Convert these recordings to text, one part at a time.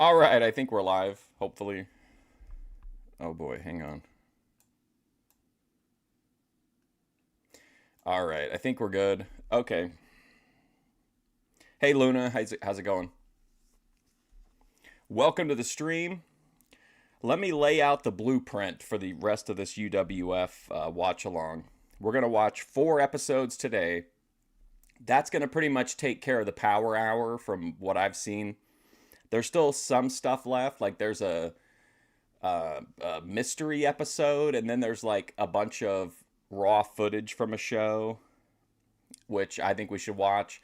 All right, I think we're live, hopefully. Oh boy, hang on. All right, I think we're good. Okay. Hey Luna, how's it going? Welcome to the stream. Let me lay out the blueprint for the rest of this UWF watch along. We're going to watch 4 episodes today. That's going to pretty much take care of the power hour from what I've seen. There's still some stuff left, like there's a mystery episode, and then there's like a bunch of raw footage from a show, which I think we should watch.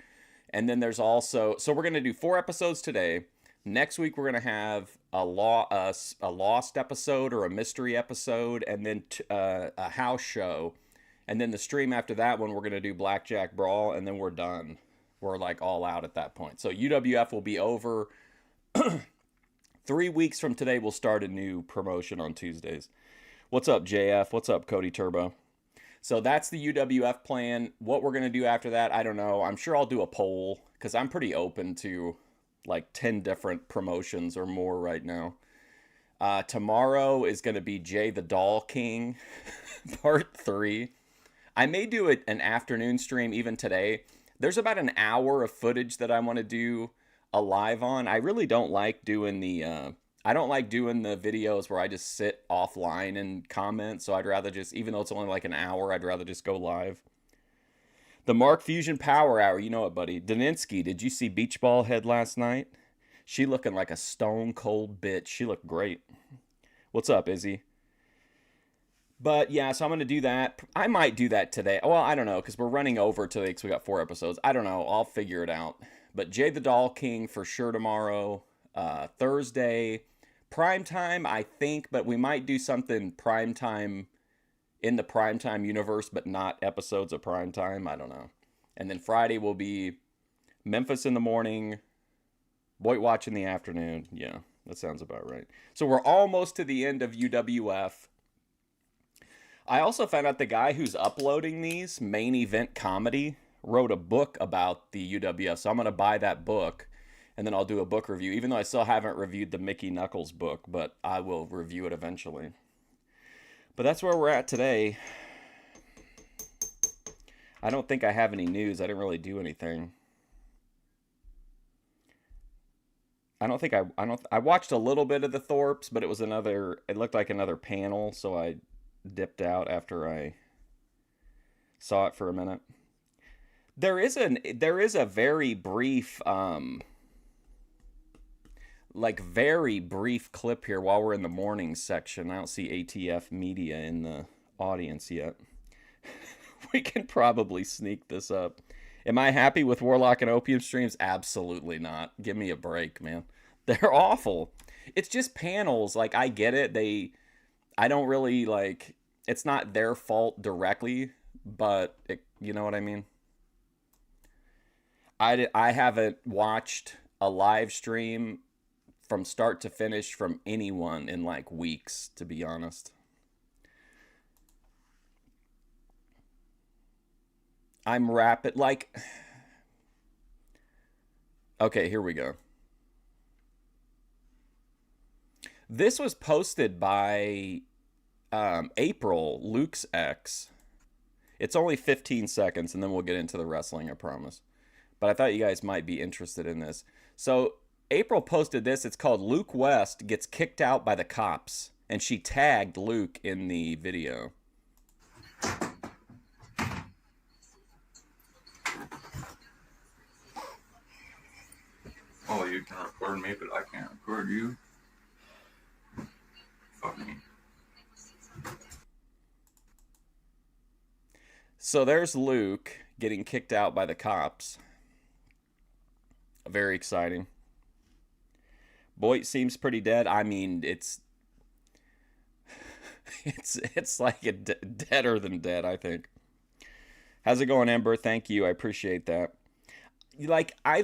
And then there's also, so we're gonna do 4 episodes today. Next week we're gonna have a lost episode or a mystery episode, and then a house show, and then the stream after that one we're gonna do Blackjack Brawl, and then we're done. We're like all out at that point. So UWF will be over. 3 weeks from today, we'll start a new promotion on Tuesdays. What's up, JF? What's up, Cody Turbo? So that's the UWF plan. What we're going to do after that, I don't know. I'm sure I'll do a poll because I'm pretty open to like 10 different promotions or more right now. Tomorrow is going to be Jay the Doll King, part 3. I may do an afternoon stream even today. There's about an hour of footage that I want to do a live on. I really don't like doing the I don't like doing the videos where I just sit offline and comment, so I'd rather just, even though it's only like an hour, I'd rather just go live. The Mark Fusion Power Hour, you know it, buddy. Daninsky, did you see Beach Ball Head last night? She looking like a stone cold bitch. She looked great. What's up, Izzy? But yeah, so I'm going to do that. I might do that today. Well, I don't know, because we're running over today because we got 4 episodes. I don't know. I'll figure it out. But Jay the Doll King for sure tomorrow. Thursday, prime time, I think, but we might do something prime time in the prime time universe, but not episodes of prime time. I don't know. And then Friday will be Memphis in the morning, Boyd Watch in the afternoon. Yeah, that sounds about right. So we're almost to the end of UWF. I also found out the guy who's uploading these, Main Event Comedy, wrote a book about the UWF. So I'm going to buy that book, and then I'll do a book review, even though I still haven't reviewed the Mickey Knuckles book, but I will review it eventually. But that's where we're at today. I don't think I have any news. I didn't really do anything. I watched a little bit of the Thorpes, but it looked like another panel, so I dipped out after I saw it for a minute. There is a very brief very brief clip here while we're in the morning section. I don't see ATF Media in the audience yet. We can probably sneak this up. Am I happy with Warlock and Opium streams? Absolutely not. Give me a break, man. They're awful. It's just panels. Like, I get it. I don't really, like, it's not their fault directly, but you know what I mean? I haven't watched a live stream from start to finish from anyone in like weeks, to be honest. I'm rapid, like, okay, here we go. This was posted by April, Luke's ex. It's only 15 seconds, and then we'll get into the wrestling, I promise. But I thought you guys might be interested in this. So April posted this. It's called Luke West Gets Kicked Out by the Cops. And she tagged Luke in the video. Oh, you can record me, but I can't record you. Fuck me. So there's Luke getting kicked out by the cops. Very exciting. Boyd seems pretty dead. I mean, it's it's like deader than dead, I think. How's it going, Ember? Thank you. I appreciate that. Like, I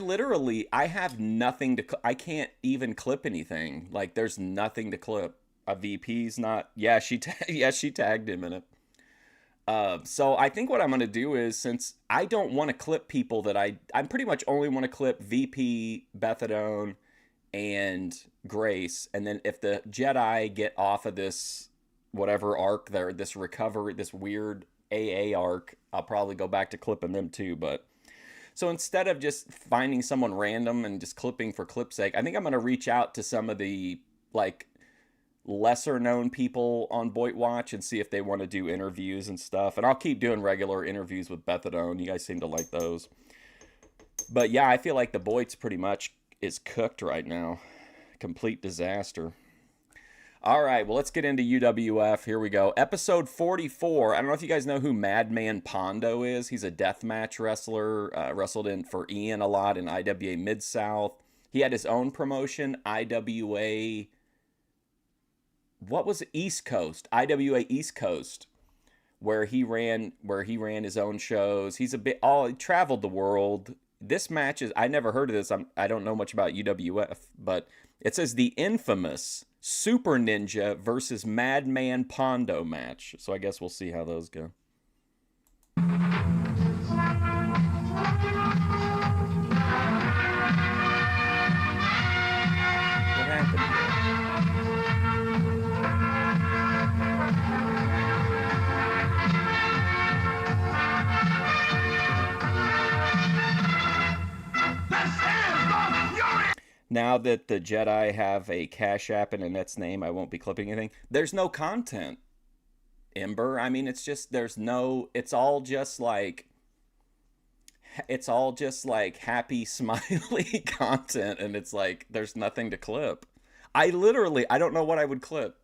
have nothing to I can't even clip anything. Like, there's nothing to clip. A VP's not. Yeah, yeah, she tagged him in it. So I think what I'm gonna do is, since I don't want to clip people that I pretty much only want to clip VP, Bethadone, and Grace, and then if the Jedi get off of this whatever arc there, this recovery, this weird AA arc, I'll probably go back to clipping them too. But so instead of just finding someone random and just clipping for clip's sake, I think I'm going to reach out to some of the like lesser known people on Boyd Watch and see if they want to do interviews and stuff. And I'll keep doing regular interviews with Bethadone. You guys seem to like those. But yeah, I feel like the Boyd's pretty much is cooked right now. Complete disaster. All right, well, let's get into UWF. Here we go. Episode 44. I don't know if you guys know who Madman Pondo is. He's a deathmatch wrestler. Wrestled in for Ian a lot in IWA Mid-South. He had his own promotion, IWA... What was it? East Coast. IWA East Coast. Where he ran his own shows. He traveled the world. This match is, I never heard of this. I don't know much about UWF, but it says the infamous Super Ninja versus Madman Pondo match. So I guess we'll see how those go. What happened Now that the Jedi have a Cash App and Annette's name, I won't be clipping anything. There's no content, Ember. I mean, it's all just like happy, smiley content, and it's like there's nothing to clip. I don't know what I would clip.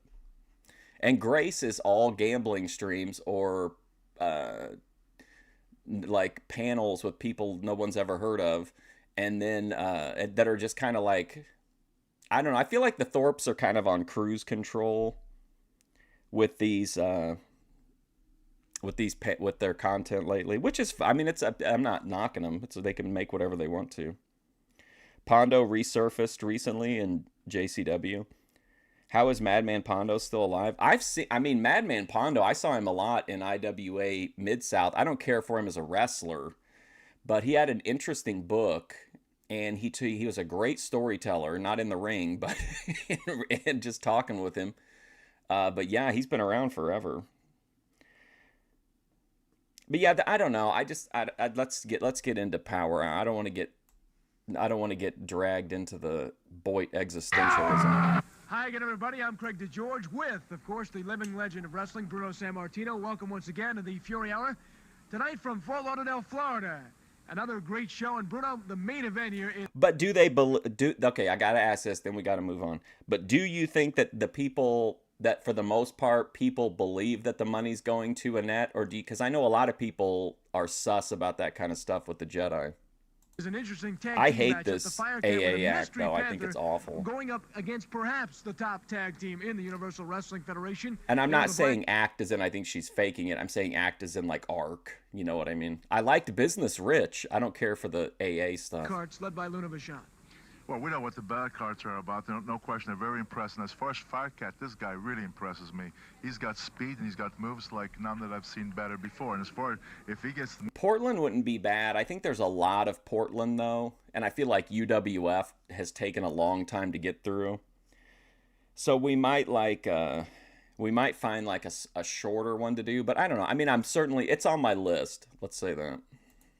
And Grace is all gambling streams or like panels with people no one's ever heard of. And then that are just kind of like, I don't know. I feel like the Thorpes are kind of on cruise control with these with their content lately, which is, I mean, I'm not knocking them. So they can make whatever they want to. Pondo resurfaced recently in JCW. How is Madman Pondo still alive? Madman Pondo, I saw him a lot in IWA Mid-South. I don't care for him as a wrestler, but he had an interesting book, and he was a great storyteller, not in the ring, but and just talking with him. But yeah, he's been around forever. But yeah, I don't know. Let's get into Power. I don't want to get dragged into the Boyd existentialism. Hi again, everybody. I'm Craig DeGeorge with, of course, the living legend of wrestling, Bruno Sammartino. Welcome once again to the Fury Hour. Tonight from Fort Lauderdale, Florida. Another great show. And Bruno, the main event here is... But okay, I got to ask this, then we got to move on. But do you think that the people, that for the most part, people believe that the money's going to Annette? Or because I know a lot of people are sus about that kind of stuff with the Jedi. An interesting tag I team hate match this at the Fire AA Camp with a act, Mystery though. Panther I think it's awful. Going up against perhaps the top tag team in the Universal Wrestling Federation. And I'm not saying act as in I think she's faking it. I'm saying act as in like arc. You know what I mean? I liked Business Rich. I don't care for the AA stuff. Cards led by Luna Vachon. Well, we know what the bad cards are about. No question, they're very impressive. As far as Firecat, this guy really impresses me. He's got speed and he's got moves like none that I've seen better before. And as far as if he gets... Portland wouldn't be bad. I think there's a lot of Portland, though. And I feel like UWF has taken a long time to get through. So we might find like a shorter one to do. But I don't know. I mean, it's on my list. Let's say that.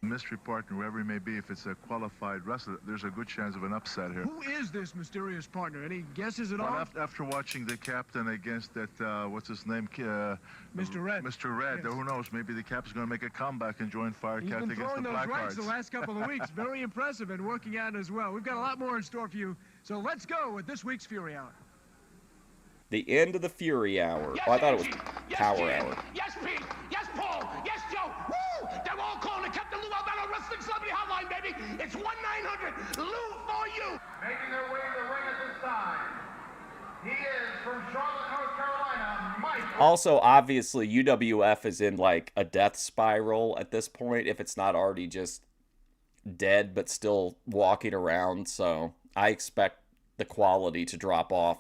Mystery partner, whoever he may be, if it's a qualified wrestler, there's a good chance of an upset here. Who is this mysterious partner? Any guesses at all? After watching the captain against that, what's his name? Mr. Red. Mr. Red, yes. Who knows? Maybe the Cap is going to make a comeback and join Firecat against the Blackhearts. He's been throwing those rights the last couple of weeks. Very impressive and working out as well. We've got a lot more in store for you. So let's go with this week's Fury Hour. The end of the Fury Hour. Yes, Oh, I thought it was Angie. Power Yes, Hour. Yes, Pete. Yes, Paul. Yes, Joe. Woo! They're all calling the Captain Lou Albano Wrestling Celebrity Hotline, baby. It's 1-900-LOU for you. Making their way to the ring at this time. He is from Charlotte, North Carolina, Mike. Also, obviously, UWF is in like a death spiral at this point, if it's not already just dead but still walking around. So I expect the quality to drop off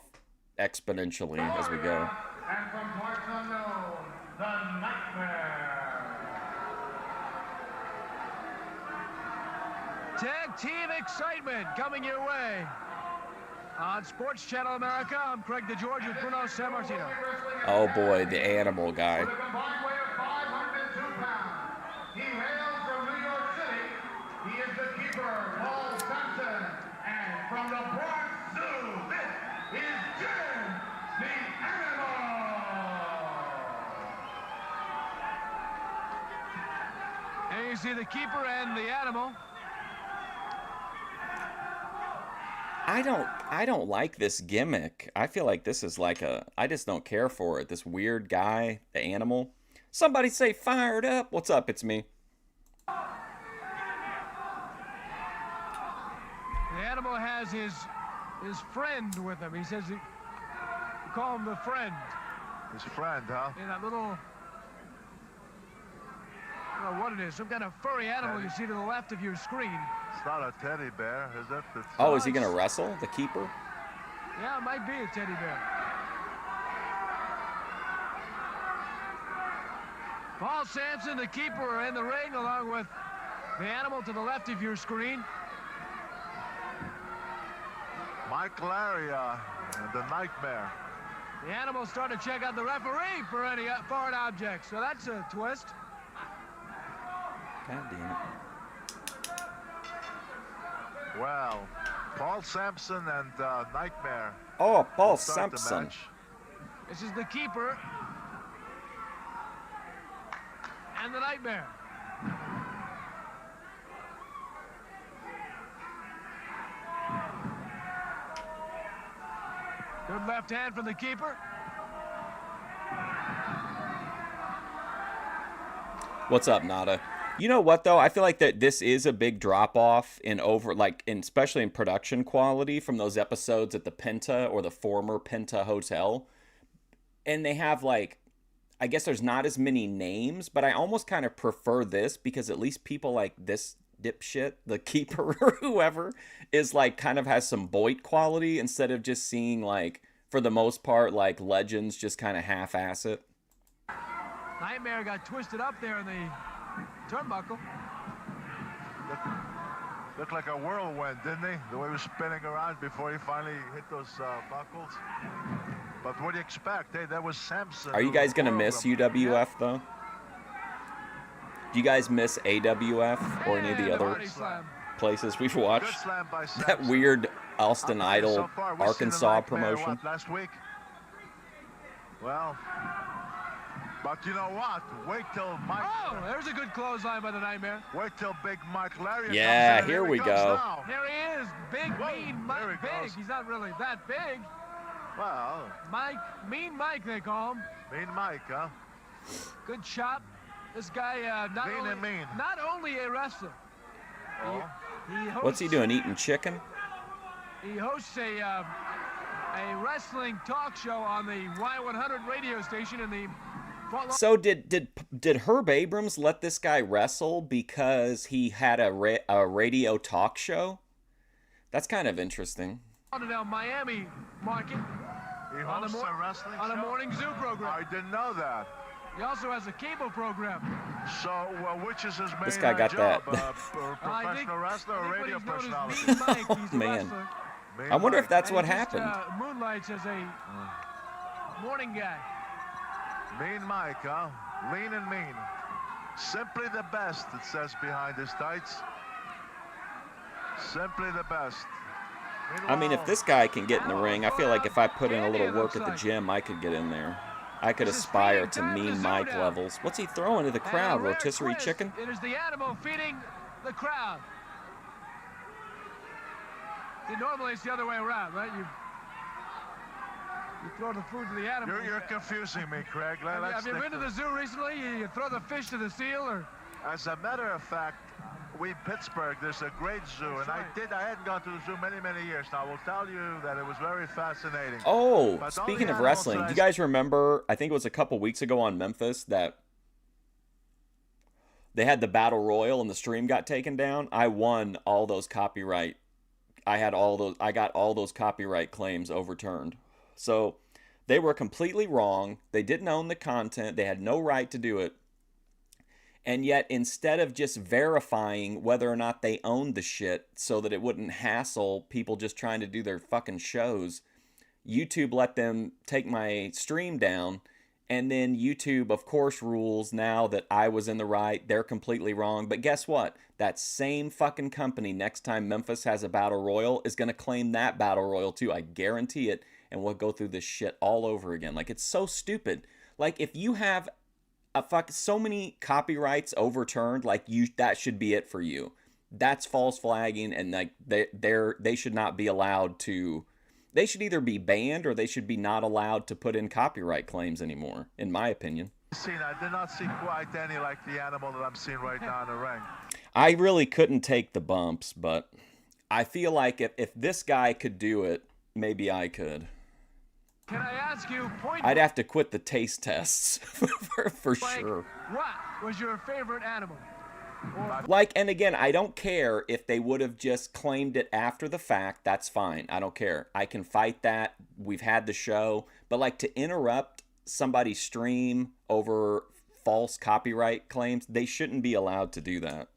exponentially as we go. And from parts unknown, the Nightmare. Tag team excitement coming your way. On Sports Channel America, I'm Craig DeGeorge with Bruno Sammartino. Oh boy, the animal guy. With a combined weight of 502 pounds. He hails from New York City. He is the keeper, Paul Sampson. And from the Bronx Zoo, this is Jim the Animal. And you see the keeper and the animal. I don't like this gimmick. I feel like this is like I just don't care for it. This weird guy, the animal. Somebody say fired up. What's up? It's me. The animal has his friend with him. He says you call him the friend. His friend, huh? In that little, I don't know what it is, some kind of furry animal you see to the left of your screen. It's not a teddy bear, is it? It's, Oh, is he gonna wrestle the keeper? Yeah, it might be a teddy bear. Paul Sampson, the keeper, are in the ring along with the animal to the left of your screen. Mike Larry, the Nightmare. The animal starting to check out the referee for any foreign objects. So that's a twist. God damn it. Well, Paul Sampson and Nightmare. Oh, Paul will start the Sampson. match. This is the keeper and the Nightmare. Good left hand from the keeper. What's up, Nada? You know what though? I feel like that this is a big drop off in especially in production quality from those episodes at the Penta or the former Penta Hotel. And they have like, I guess there's not as many names, but I almost kind of prefer this because at least people like this dipshit, the keeper or whoever, is like kind of has some Boyd quality instead of just seeing like, for the most part, like legends just kind of half-ass it. Nightmare got twisted up there in the turnbuckle. Looked like a whirlwind, didn't he? The way he was spinning around before he finally hit those buckles. But what do you expect? Hey, that was Samson. Are you guys going to miss UWF, though? Do you guys miss AWF or any of the other places we've Good watched? slam by That Samson. weird Austin Idol So far, we've seen Arkansas the Nightmare, promotion. what, last week? Well, but you know what? Wait till Mike. Oh, there's a good clothesline by the Nightmare. Wait till Big Mike Larry Yeah, comes in. here we he comes go. now. There he is, big, Whoa, mean there Mike. he Big. goes. He's not really that big. Well, Mean Mike, they call him. Mean Mike, huh? Good chop. This guy, not only a wrestler. Oh. He hosts, What's he doing, eating chicken? He hosts a wrestling talk show on the Y100 radio station in the Fort So did Herb Abrams let this guy wrestle because he had a radio talk show? That's kind of interesting. Lauderdale, Miami market He on hosts a wrestling on a show? morning zoo program. I didn't know that. He also has a cable program. So, which is his main This guy got job? that. Professional wrestler or I think radio what he's known as personality? Mean Mike. He's Oh, a man. wrestler. Mean I wonder if Mike. that's And what he just, happened. moonlights as a morning guy. Mean Mike, huh? Lean and mean. Simply the best, it says behind his tights. Simply the best. I mean, if this guy can get in the ring, I feel like if I put in a little Candy, it work at the looks gym, I could get in there. I could This is aspire feeding to time Mean to Mike Zuda. levels. What's he throwing to the And crowd? a rare Rotisserie twist, chicken? It is the animal feeding the crowd. See, normally it's the other way around, right? You throw the food to the animal. You're confusing me, Craig. Have you been to the zoo recently? You throw the fish to the seal, or? As a matter of fact, Pittsburgh, there's a great zoo, and right. I hadn't gone to the zoo many years now. I will tell you that it was very fascinating. Oh, But speaking all of the wrestling, do animals you guys remember, I think it was a couple weeks ago on Memphis, that they had the Battle Royal and the stream got taken down? I won all those copyright. I got all those copyright claims overturned. So they were completely wrong. They didn't own the content. They had no right to do it. And yet, instead of just verifying whether or not they owned the shit so that it wouldn't hassle people just trying to do their fucking shows, YouTube let them take my stream down. And then YouTube, of course, rules now that I was in the right. They're completely wrong. But guess what? That same fucking company, next time Memphis has a battle royal, is going to claim that battle royal too. I guarantee it. And we'll go through this shit all over again. Like, it's so stupid. Like, if you have so many copyrights overturned, like, that should be it for you. That's false flagging, and like they should not be allowed to. They should either be banned or they should be not allowed to put in copyright claims anymore, in my opinion. I did not see quite any like the animal that I'm seeing right now in the ring. I really couldn't take the bumps, but I feel like if this guy could do it, maybe I could. Can I ask you, I'd have to quit the taste tests for sure. What was your favorite animal? Like, and again, I don't care if they would have just claimed it after the fact. That's fine. I don't care. I can fight that. We've had the show. But like, to interrupt somebody's stream over false copyright claims, they shouldn't be allowed to do that.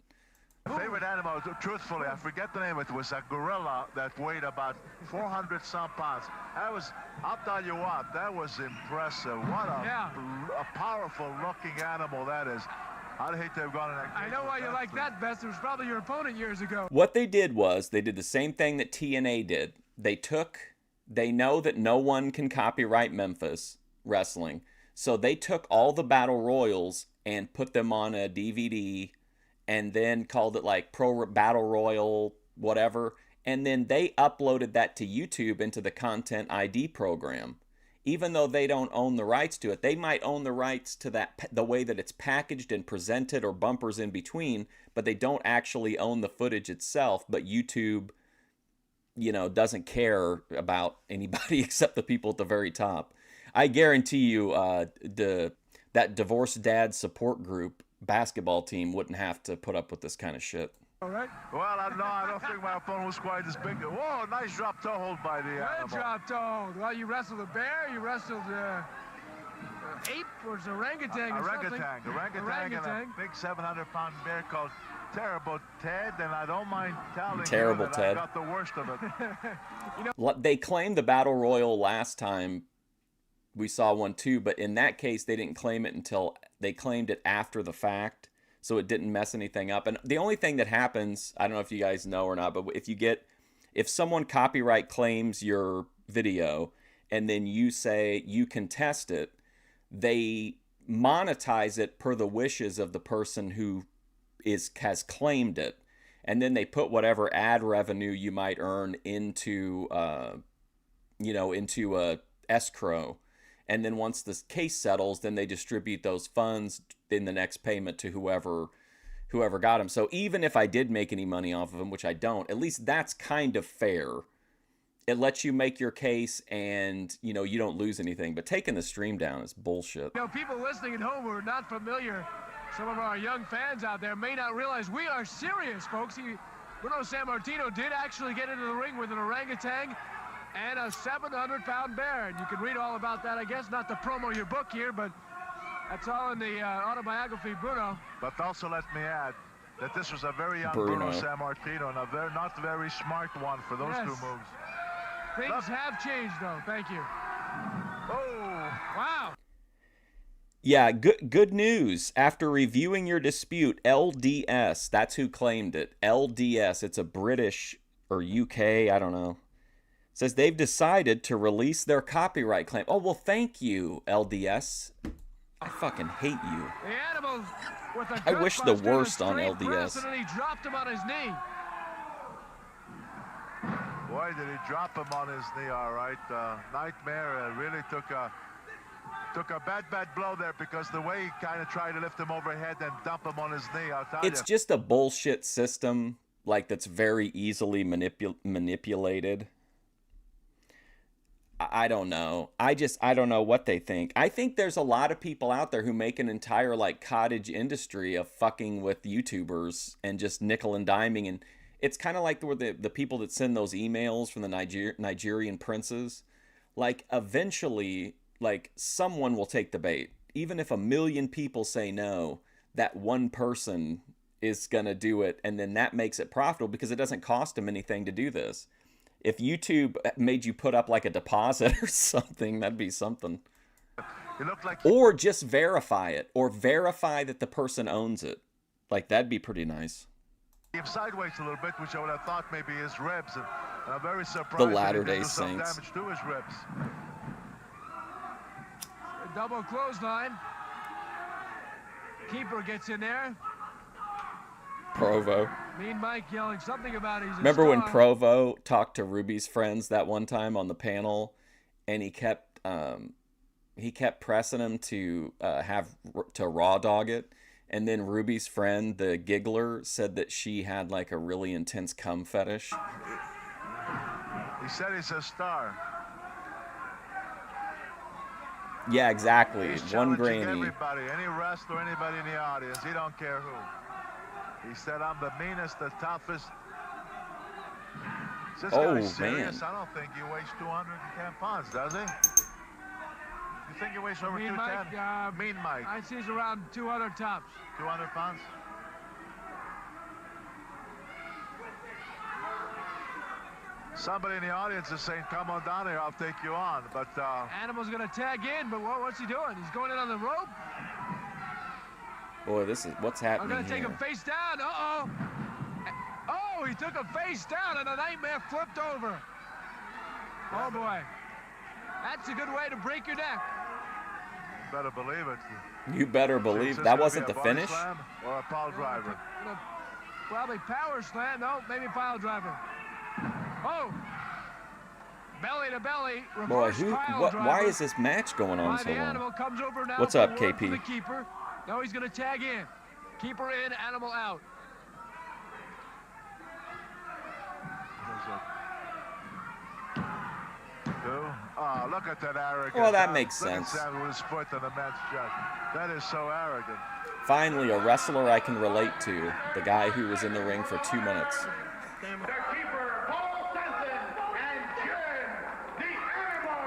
My favorite animal, truthfully, I forget the name of it, was a gorilla that weighed about 400 some pounds. I'll tell you what, that was impressive. What a powerful looking animal that is. I'd hate to have gone in that cage. I know why you like that best. It was probably your opponent years ago. What they did was, they did the same thing that TNA did. They know that no one can copyright Memphis wrestling. So they took all the battle royals and put them on a DVD and then called it like Pro Battle Royal, whatever. And then they uploaded that to YouTube into the Content ID program. Even though they don't own the rights to it, they might own the rights to that, the way that it's packaged and presented or bumpers in between, but they don't actually own the footage itself. But YouTube, doesn't care about anybody except the people at the very top. I guarantee you that divorced dad support group basketball team wouldn't have to put up with this kind of shit. All right. Well, I don't think my opponent was quite as big. Whoa, nice drop toe hold by the Good animal. drop toe hold. Well, you wrestled a bear, you wrestled ape, or it's orangutan or something. Orangutan and a big 700-pound bear called Terrible Ted, and I don't mind telling Terrible you that Ted. I got the worst of it. They claimed the Battle Royal last time. We saw one too, but in that case, they didn't claim it until they claimed it after the fact. So it didn't mess anything up. And the only thing that happens, I don't know if you guys know or not, but if someone copyright claims your video and then you say you contest it, they monetize it per the wishes of the person who has claimed it. And then they put whatever ad revenue you might earn into into a escrow. And then once the case settles, then they distribute those funds in the next payment to whoever got them. So even if I did make any money off of them, which I don't, at least that's kind of fair. It lets you make your case and, you don't lose anything. But taking the stream down is bullshit. People listening at home who are not familiar, some of our young fans out there may not realize we are serious, folks. Bruno Sammartino did actually get into the ring with an orangutan and a 700-pound bear. And you can read all about that, I guess, not to promo your book here, but that's all in the autobiography, Bruno. But also let me add that this was a very young Bruno Sammartino and a not very smart one for those two moves. Things have changed, though. Thank you. Oh! Wow. Yeah, good news. After reviewing your dispute, LDS, that's who claimed it. LDS, it's a British or UK, I don't know. Says they've decided to release their copyright claim. Oh, well, thank you, LDS. I fucking hate you. The animal with a I wish the gutbuster, worst on straight LDS. press, and then he dropped him on his knee. Boy, did he drop him on his knee, all right. Nightmare really took a bad blow there, because the way he kind of tried to lift him overhead and dump him on his knee, I'll tell you. It's just a bullshit system, like, that's very easily manipulated. I don't know. I don't know what they think. I think there's a lot of people out there who make an entire, like, cottage industry of fucking with YouTubers and just nickel and diming. And it's kind of like the people that send those emails from the Nigerian princes. Like, eventually, like, someone will take the bait. Even if 1 million people say no, that one person is going to do it, and then that makes it profitable because it doesn't cost them anything to do this. If YouTube made you put up like a deposit or something, that'd be something. It looked like Or just verify it, or verify that the person owns it. Like, that'd be pretty nice. came sideways a little bit, which I would have thought maybe his ribs. And I'm very surprised The that he Latter-day didn't do some Saints. damage to his ribs. A double clothesline. Keeper gets in there. Provo. Mean Mike yelling something about he's a Remember when star. Provo talked to Ruby's friends that one time on the panel, and he kept pressing him to raw dog it, and then Ruby's friend, the giggler, said that she had like a really intense cum fetish. He said he's a star. Yeah, exactly. He's One challenging granny. everybody, any wrestler, anybody in the audience. He don't care who. He said, I'm the meanest, the toughest. Is this Oh, guy serious? man. I don't think he weighs 210 pounds, does he? You think he weighs over Mean 210? Mike, Mean Mike, I see he's around 200 tops. 200 pounds? Somebody in the audience is saying, come on down here, I'll take you on. But Animal's going to tag in, but what's he doing? He's going in on the rope. Boy, this is what's I'm happening going to take here. him face down. Uh-oh. Oh, he took him face down, and the Nightmare flipped over. Oh, boy. That's a good way to break your neck. better believe it. You better Is believe this that gonna wasn't be the a body finish. slam or a pile driver? Probably power slam. No, maybe pile driver. Oh. Belly to belly. Boy, Reverse pile why driver. is this match going on By so the long? Animal comes over now. What's for up, word KP? from the keeper. No, he's going to tag in. Keeper in, Animal out. Oh, look at that arrogance. Well, that makes Look at sense. Sam with his foot on the man's chest. That is so arrogant. Finally, a wrestler I can relate to. The guy who was in the ring for 2 minutes. The keeper, Paul Stanton, and Jim, the Animal.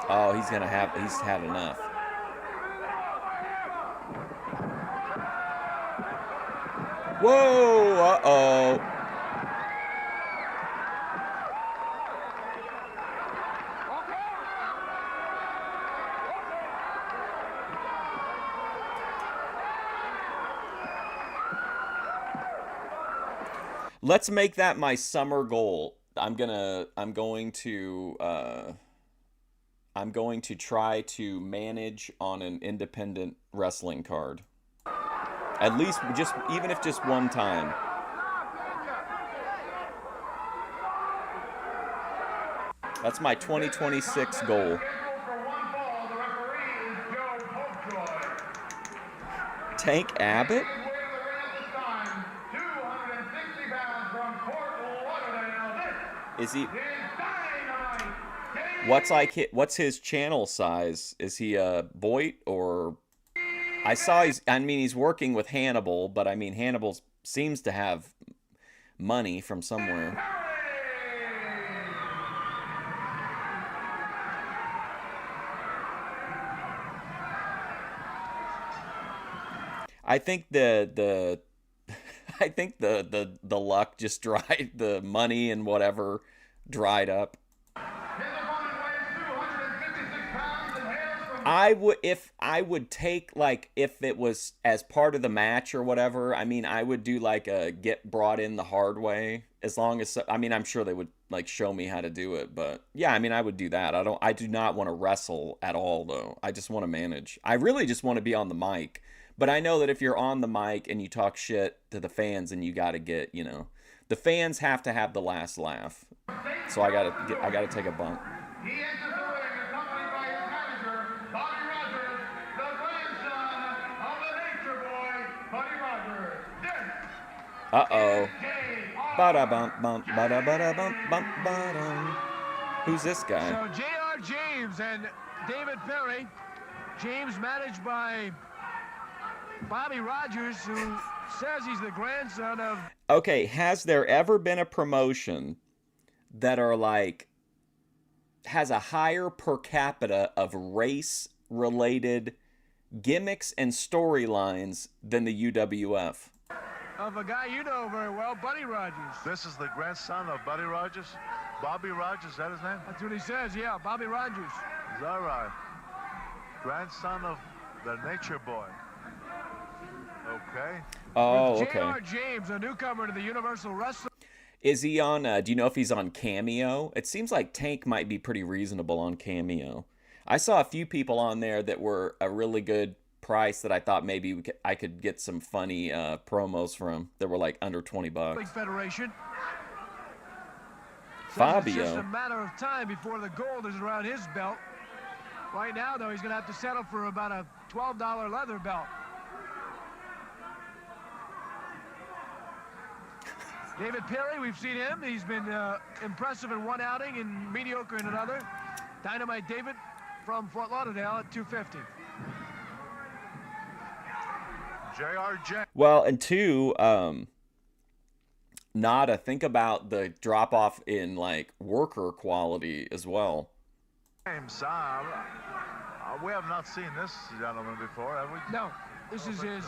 Oh, he's had enough. Whoa, uh-oh. Let's make that my summer goal. I'm going to try to manage on an independent wrestling card. At least even if just one time. That's my 2026 goal. Tank Abbott? Is he? What's his channel size? Is he a Boyd or? I saw he's working with Hannibal, but I mean Hannibal seems to have money from somewhere. I think the I think the luck just dried, the money and whatever dried up. I would take, like, if it was as part of the match or whatever, I mean, I would do like a get brought in the hard way, as long as, I mean, I'm sure they would like show me how to do it, but yeah, I mean, I would do that. I do not want to wrestle at all though. I just want to manage. I really just want to be on the mic. But I know that if you're on the mic and you talk shit to the fans, and you got to get, the fans have to have the last laugh. So I got to take a bump. He enters the ring accompanied by his manager, Bobby Rogers, the grandson of the Nature Boy, Buddy Rogers. This Uh-oh. J.R. Ba-da-bump, ba-da-ba-da-bump, ba-dum. Who's this guy? So J.R. James and David Perry. James managed by Bobby Rogers, who says he's the grandson of... Okay, has there ever been a promotion that are like, has a higher per capita of race-related gimmicks and storylines than the UWF. Of a guy you know very well, Buddy Rogers. This is the grandson of Buddy Rogers? Bobby Rogers, is that his name? That's what he says, yeah, Bobby Rogers. Is that right? Grandson of the Nature Boy. Okay. Oh, With okay. J.R. James, a newcomer to the Universal Wrestling. Is he on, do you know if he's on Cameo? It seems like Tank might be pretty reasonable on Cameo. I saw a few people on there that were a really good price that I thought maybe I could get some funny promos from that were like under $20. Federation. Fabio. It's just a matter of time before the gold is around his belt. Right now, though, he's going to have to settle for about a $12 leather belt. David Perry, we've seen him. He's been impressive in one outing and mediocre in another. Dynamite David from Fort Lauderdale at 250. J.R. James. Well, and two, Nada, think about the drop-off in, like, worker quality as well. James, we have not seen this gentleman before, have we? No, this is his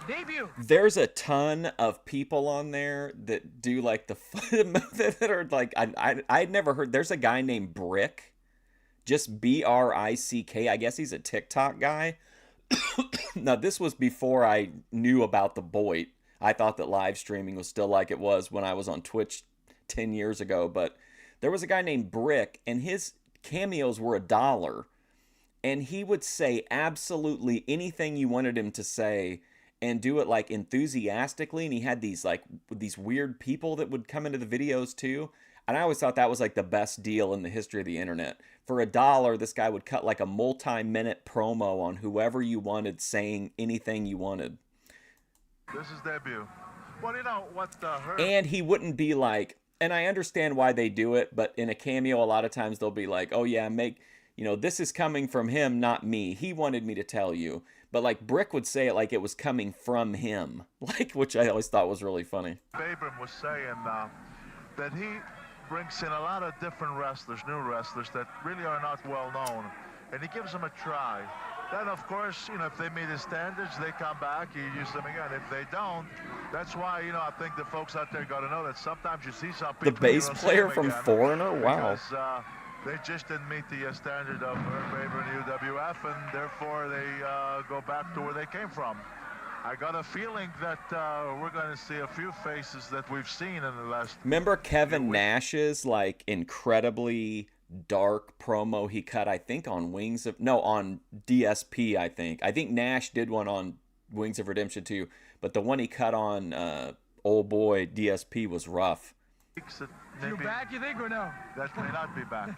debut. There's a ton of people on there that do, like, that are, like, I'd never heard. There's a guy named Brick, just B-R-I-C-K. I guess he's a TikTok guy. Now, this was before I knew about the Boit. I thought that live streaming was still like it was when I was on Twitch 10 years ago. But there was a guy named Brick, and his cameos were $1. And he would say absolutely anything you wanted him to say and do it, like, enthusiastically. And he had these, like, these weird people that would come into the videos, too. And I always thought that was, like, the best deal in the history of the internet. For $1, this guy would cut, like, a multi-minute promo on whoever you wanted saying anything you wanted. This is debut. Well, you know what And he wouldn't be like, and I understand why they do it, but in a cameo, a lot of times they'll be like, oh, yeah, this is coming from him, not me. He wanted me to tell you. But, like, Brick would say it like it was coming from him, like, which I always thought was really funny. Abram was saying that he brings in a lot of different wrestlers, new wrestlers that really are not well known, and he gives them a try. Then, of course, if they meet his standards, they come back, you use them again. If they don't, that's why, I think the folks out there got to know that sometimes you see some people. The bass player from Foreigner? Wow. Because they just didn't meet the standard of Faber and UWF, and therefore they go back to where they came from. I got a feeling that we're going to see a few faces that we've seen in the last... Remember Kevin Nash's, like, incredibly dark promo he cut, I think, on on DSP, I think. I think Nash did one on Wings of Redemption too, but the one he cut on old boy DSP was rough. You back, you think, or no? That may not be back.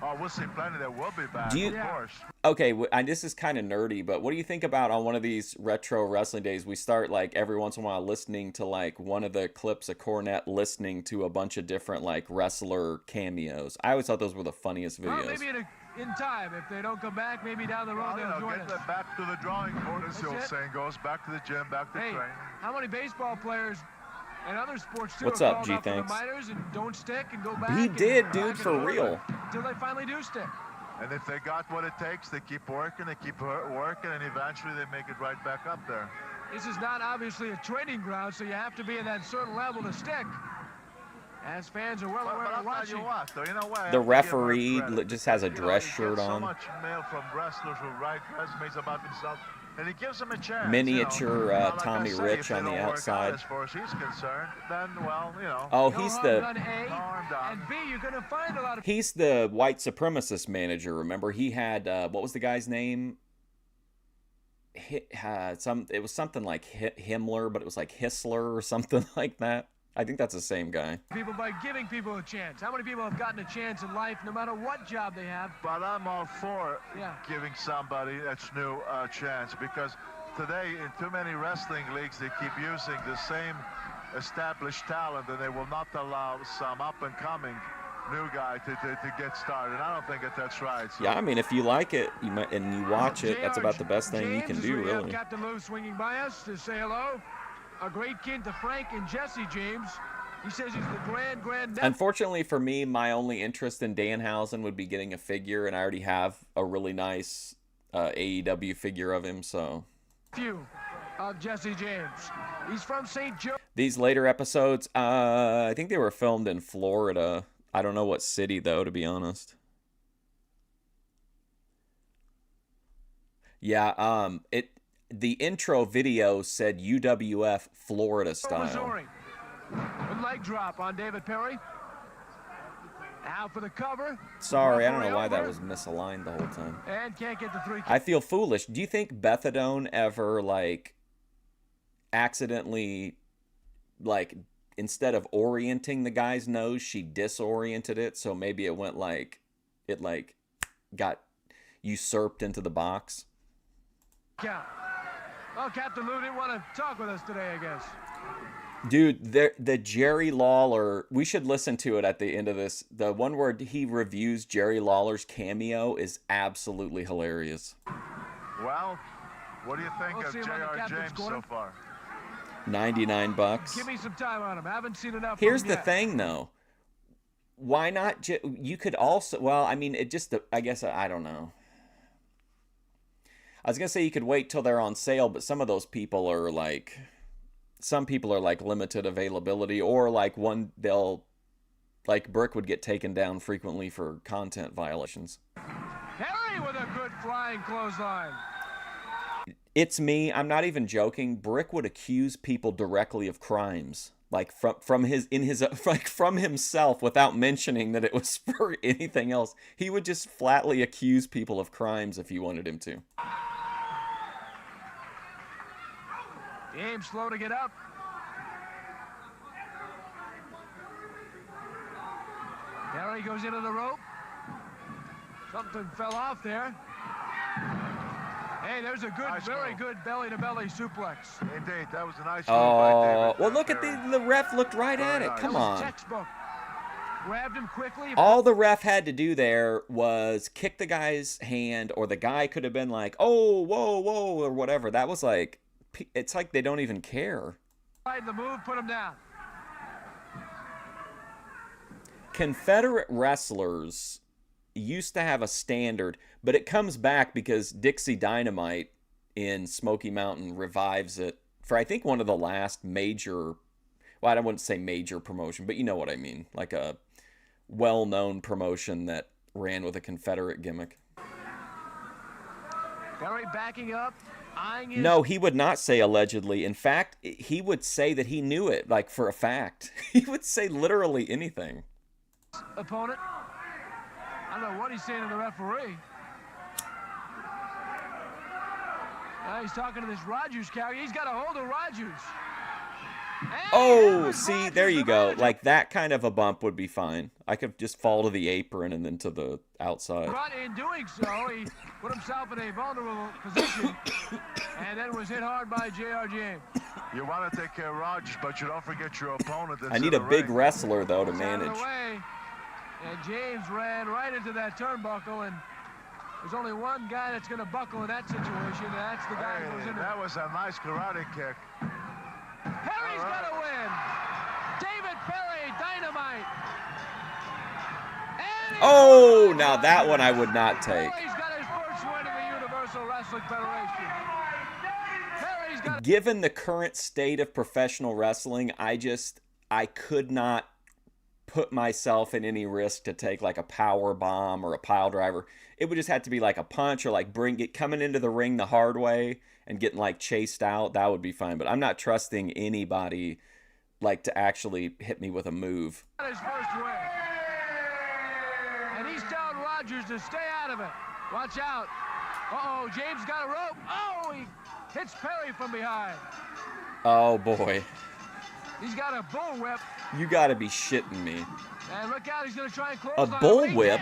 Oh, we'll see plenty that will be back, of course. Okay, this is kind of nerdy, but what do you think about on one of these retro wrestling days, we start, like, every once in a while listening to, like, one of the clips of Cornette listening to a bunch of different, like, wrestler cameos. I always thought those were the funniest videos. Well, maybe in time. If they don't come back, maybe down the road they'll join us. Get back to the drawing board, as the old saying goes. Back to the gym, back to training. How many baseball players and other sports too What's are up, called G? Thanks. for the minors and don't stick and go back? He did, dude, for real. Until they finally do stick. And if they got what it takes, they keep working, and eventually they make it right back up there. This is not obviously a training ground, so you have to be at that certain level to stick. As fans are well aware of watching. The referee just has a dress shirt on. So much mail from wrestlers who write resumes about themselves, and he gives them a chance. Miniature Tommy Rich on the outside. As far as he's concerned, then, Oh, he's the... And B, you're going to find a lot of... He's the white supremacist manager, remember? He had, what was the guy's name? It was something like Himmler, but it was like Hissler or something like that. I think that's the same guy. People by giving people a chance. How many people have gotten a chance in life no matter what job they have? But I'm all for giving somebody that's new a chance, because today in too many wrestling leagues they keep using the same established talent, and they will not allow some up-and-coming new guy to get started. I don't think that's right. So. Yeah, I mean, if you like it and you watch it, that's about the best thing you can do, really. Captain Lou swinging by us to say hello. A great kin to Frank and Jesse James. He says he's the grand nephew. Unfortunately for me, my only interest in Danhausen would be getting a figure, and I already have a really nice AEW figure of him, so. Of Jesse James. He's from St. Joe. These later episodes, I think they were filmed in Florida. I don't know what city, though, to be honest. Yeah, the intro video said UWF Florida style. Missouri. With leg drop on David Perry. Now for the cover. Sorry, I don't know why that was misaligned the whole time. And can't get the 3 count. I feel foolish. Do you think Bethadone ever, like, accidentally, like, instead of orienting the guy's nose, she disoriented it, so maybe it went like, it, like, got usurped into the box? Count. Well, Captain Lou didn't want to talk with us today, I guess. Dude, the Jerry Lawler, we should listen to it at the end of this. The one where he reviews Jerry Lawler's cameo is absolutely hilarious. Well, what do you think of J.R. James so far? $99. Give me some time on him. I haven't seen enough. Here's of him the yet. thing, though. Why not? You could also, well, I mean, it just, I guess, I don't know. I was going to say you could wait till they're on sale, but some of those people are like, some people are like limited availability, or like like Brick would get taken down frequently for content violations. Harry with a good flying clothesline. It's me. I'm not even joking. Brick would accuse people directly of crimes, like from himself, without mentioning that it was for anything else. He would just flatly accuse people of crimes if you wanted him to. James slow to get up. Harry goes into the rope. Something fell off there. Hey, there's a good, nice very good belly-to-belly suplex. Indeed, that was a nice move by David. Well, look at the ref looked right at it. Come on. Textbook. Grabbed him quickly. All the ref had to do there was kick the guy's hand, or the guy could have been like, oh, whoa, whoa, or whatever. That was like, it's like they don't even care. The move, put him down. Confederate wrestlers used to have a standard, but it comes back because Dixie Dynamite in Smoky Mountain revives it for, I think, one of the last major, well, I wouldn't say major promotion, but you know what I mean, like a well-known promotion that ran with a Confederate gimmick. Barry backing up, eyeing his... No, he would not say allegedly. In fact, he would say that he knew it, like for a fact. He would say literally anything. Opponent. I don't know what he's saying to the referee. Now he's talking to this Rogers character. He's got a hold of Rogers. Oh, see, there you go. Like that kind of a bump would be fine. I could just fall to the apron and then to the outside. But in doing so, he put himself in a vulnerable position and then was hit hard by J.R. James. You want to take care of Rogers, but you don't forget your opponent. I need a big wrestler, though, to manage. And James ran right into that turnbuckle, and there's only one guy that's going to buckle in that situation, and that's the guy who goes into that was a nice karate kick. Perry's got to win. David Perry, Dynamite. Oh, now that one I would not take. Perry's got his first win in the Universal Wrestling Federation. Perry's got. Given the current state of professional wrestling, I could not put myself in any risk to take like a power bomb or a pile driver. It would just have to be like a punch, or like coming into the ring the hard way and getting like chased out. That would be fine, but I'm not trusting anybody like to actually hit me with a move. His first win. And he's telling Rogers to stay out of it. Watch out. Uh-oh, James got a rope. Oh, he hits Perry from behind. Oh boy. He's got a bullwhip. You gotta be shitting me. And look out, he's gonna try and close a bullwhip?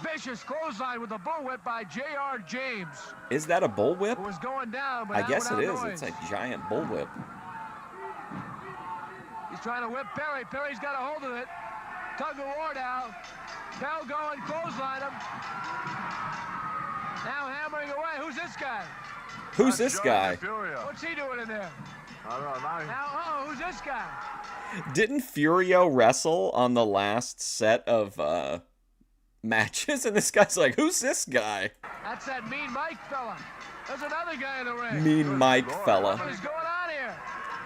Vicious clothesline with a bullwhip by J.R. James. Is that a bullwhip? It was going down, but I guess it is. Noise. It's a giant bullwhip. He's trying to whip Perry. Perry's got a hold of it. Tug of war now. Bell going, clothesline him. Now hammering away. Who's this guy? Who's this guy? What's he doing in there? I don't know. Now, who's this guy? Didn't Furio wrestle on the last set of matches? And this guy's like, who's this guy? That's that Mean Mike fella. There's another guy in the ring. Mean Mike fella. What is going on here?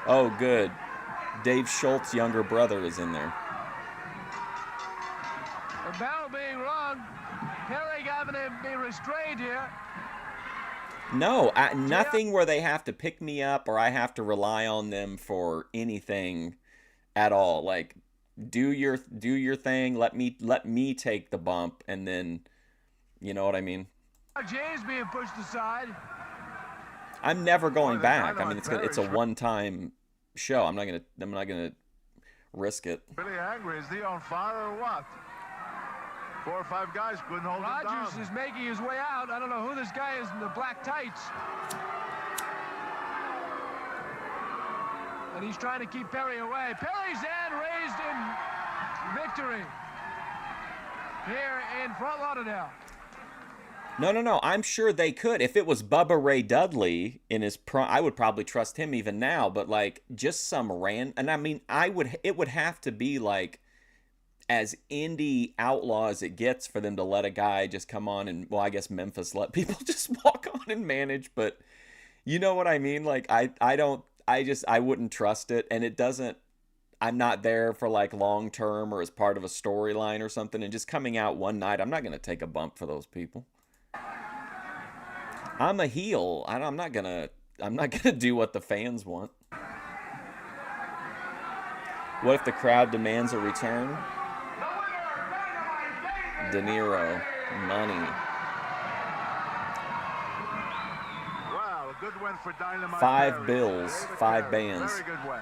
Oh, good. Dave Schultz's younger brother is in there. The battle being wrong. Perry having to be restrained here. No, nothing where they have to pick me up or I have to rely on them for anything at all. Like, do your thing. Let me take the bump, and then, you know what I mean. James being pushed aside. I'm never going back. I mean, it's a one-time show. I'm not gonna risk it. Really angry. Is he on fire or what? 4 or 5 guys couldn't hold him down. Rogers is making his way out. I don't know who this guy is in the black tights. And he's trying to keep Perry away. Perry's hand raised in victory here in Fort Lauderdale. No. I'm sure they could. If it was Bubba Ray Dudley in his prime, I would probably trust him even now. But like, just some and I mean, it would have to be like as indie outlaw as it gets for them to let a guy just come on and, well, I guess Memphis let people just walk on and manage. But you know what I mean? Like, I wouldn't trust it, and it doesn't. I'm not there for like long term or as part of a storyline or something. And just coming out one night, I'm not going to take a bump for those people. I'm a heel. I'm not gonna do what the fans want. What if the crowd demands a return? De Niro, money. Wow, a good win for Dynamite. 5 bills, 5 bands. Very good win.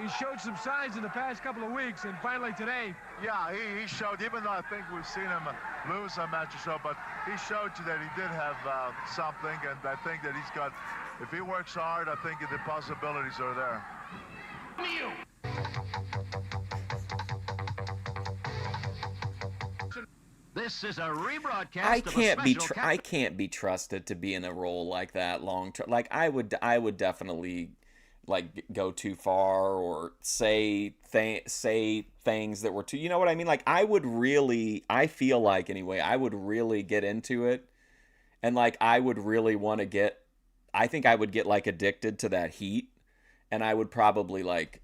He showed some signs in the past couple of weeks, and finally today. Yeah, he showed, even though I think we've seen him lose a match or so, but he showed you that he did have something, and I think that he's got, if he works hard, I think the possibilities are there. This is a rebroadcast. I can't be trusted to be in a role like that long term. Like, I would definitely like go too far or say things that were too, you know what I mean? Like, I feel like anyway, I would really get into it, and like I would really want to I think I would get like addicted to that heat, and I would probably like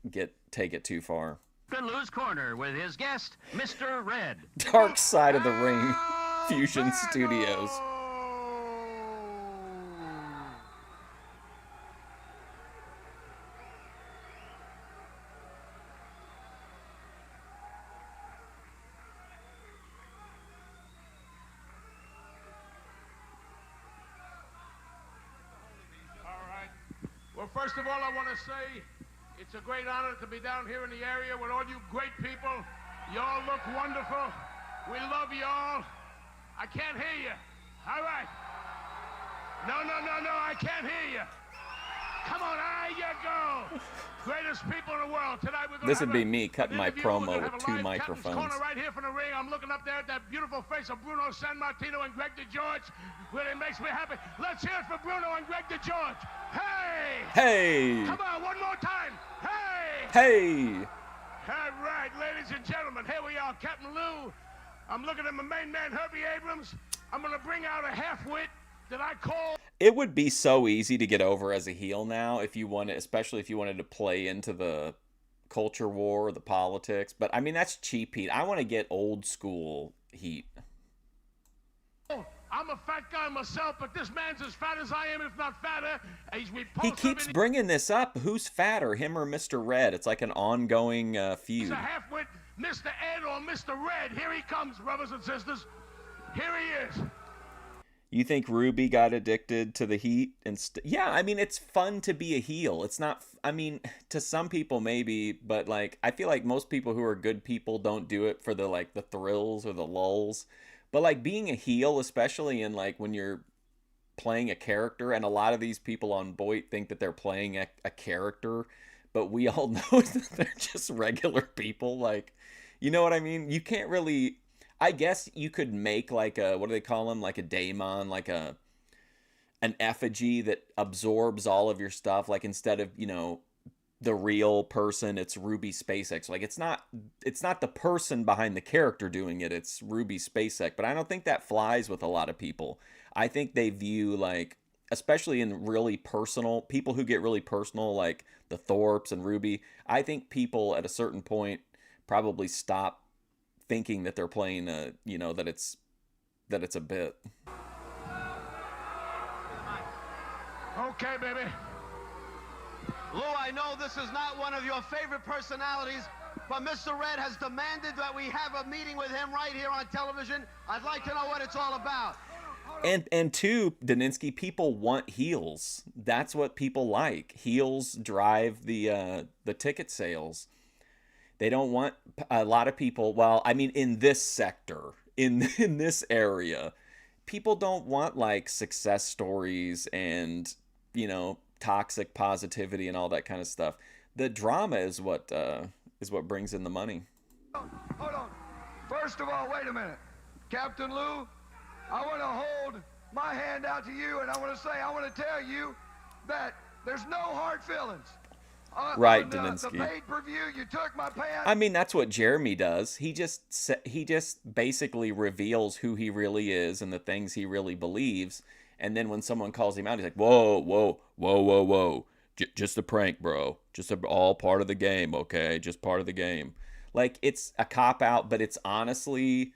take it too far. Lou's Corner with his guest, Mr. Red. Dark Side of the Ring Fusion Studios. Well, first of all, I want to say it's a great honor to be down here in the area with all you great people. Y'all look wonderful. We love y'all. I can't hear you. All right. No, I can't hear you. Come on, there you go. Greatest people in the world. Tonight we're going This would be me cutting my promo with 2 microphones. Corner right here from the ring. I'm looking up there at that beautiful face of Bruno Sammartino and Greg DeGeorge. Really makes me happy. Let's hear it for Bruno and Greg DeGeorge. Hey! Hey! Come on, one more time. Hey! Hey! All right, ladies and gentlemen, here we are, Captain Lou. I'm looking at my main man, Herbie Abrams. I'm going to bring out a half-wit that I call... It would be so easy to get over as a heel now if you wanted, especially if you wanted to play into the culture war or the politics. But, I mean, that's cheap heat. I want to get old school heat. I'm a fat guy myself, but this man's as fat as I am, if not fatter. He keeps bringing this up. Who's fatter, him or Mr. Red? It's like an ongoing feud. He's a half-wit Mr. Ed or Mr. Red. Here he comes, brothers and sisters. Here he is. You think Ruby got addicted to the heat? Yeah, I mean, it's fun to be a heel. It's not, I mean, to some people maybe, but like, I feel like most people who are good people don't do it for the thrills or the lulls. But like being a heel, especially in like when you're playing a character, and a lot of these people on Boit think that they're playing a character, but we all know that they're just regular people. Like, you know what I mean? You can't really, I guess you could make like a, what do they call them? Like a daemon, like an effigy that absorbs all of your stuff. Like instead of, the real person, it's Ruby SpaceX. Like it's not the person behind the character doing it. It's Ruby SpaceX. But I don't think that flies with a lot of people. I think they view, like, especially in really personal, people who get really personal, like the Thorpes and Ruby, I think people at a certain point probably stop thinking that they're playing that it's a bit. Okay, baby. Lou, I know this is not one of your favorite personalities, but Mr. Red has demanded that we have a meeting with him right here on television. I'd like to know what it's all about. And two, Daninsky, people want heels. That's what people like. Heels drive the ticket sales. They don't want a lot of people. Well, I mean, in this sector, in this area, people don't want like success stories and toxic positivity and all that kind of stuff. The drama is what brings in the money. Hold on. First of all, wait a minute. Captain Lou, I want to hold my hand out to you, and I want to tell you that there's no hard feelings. Right, on Daninsky. The pay-per-view, you took my pants. I mean, that's what Jeremy does. He just basically reveals who he really is and the things he really believes. And then when someone calls him out, he's like, whoa, whoa, whoa, whoa, whoa. Just a prank, bro. Just all part of the game, okay? Just part of the game. Like, it's a cop-out, but it's honestly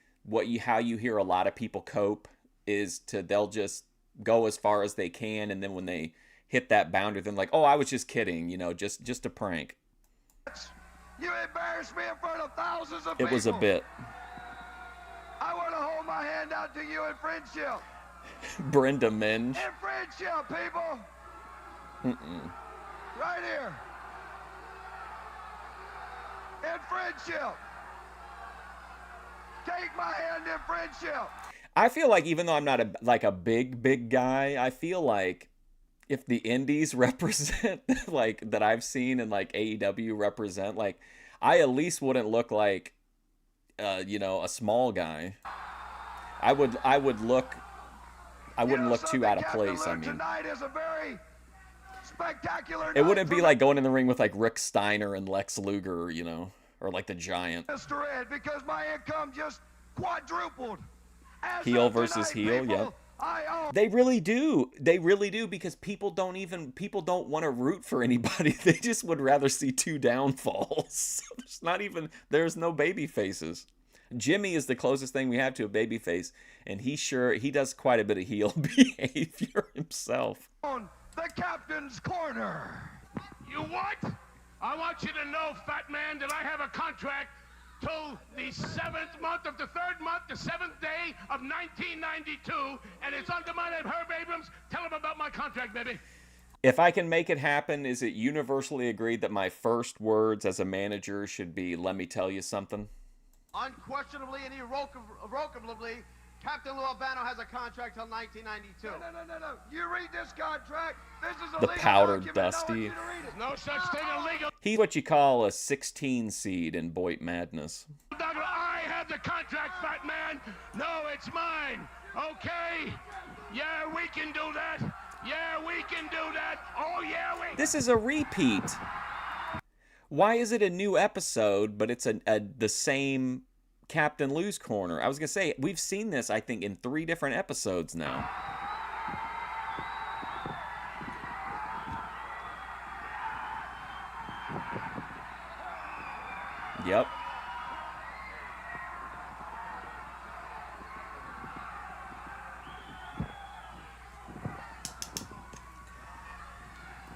how you hear a lot of people cope is they'll just go as far as they can, and then when they hit that boundary, then like, oh, I was just kidding, just a prank. You embarrassed me in front of thousands of people. It was a bit. I want to hold my hand out to you in friendship. Brenda Minge. In friendship, people. Right here. In friendship. Take my hand in friendship. I feel like even though I'm not a big guy, I feel like if the indies represent like that I've seen and like AEW represent, like I at least wouldn't look like a small guy. I wouldn't look too out of place. I mean, tonight is a very spectacular it wouldn't be like going in the ring with like Rick Steiner and Lex Luger, or like the Giant. Mr. Ed, because my income just quadrupled. Heel versus heel, yep. They really do. They really do, because people don't want to root for anybody. They just would rather see two downfalls. There's no baby faces. Jimmy is the closest thing we have to a baby face, and he does quite a bit of heel behavior himself. On the captain's corner. You what? I want you to know, fat man, that I have a contract till the 7th month of the 3rd month, the 7th day of 1992, and it's under my name, Herb Abrams. Tell him about my contract, baby. If I can make it happen, is it universally agreed that my first words as a manager should be, "Let me tell you something"? Unquestionably and irrevocably, Captain Lou Albano has a contract till 1992. No. You read this contract. This is a The legal powdered document. Dusty. No one can read it. No such thing illegal. He's what you call a 16 seed in Boit Madness. I have the contract, fat man. No, it's mine. Okay? Yeah, we can do that. Yeah, we can do that. Oh, yeah, we... This is a repeat. Why is it a new episode, but it's the same Captain Lou's Corner? I was going to say, we've seen this, I think, in 3 different episodes now. Yep.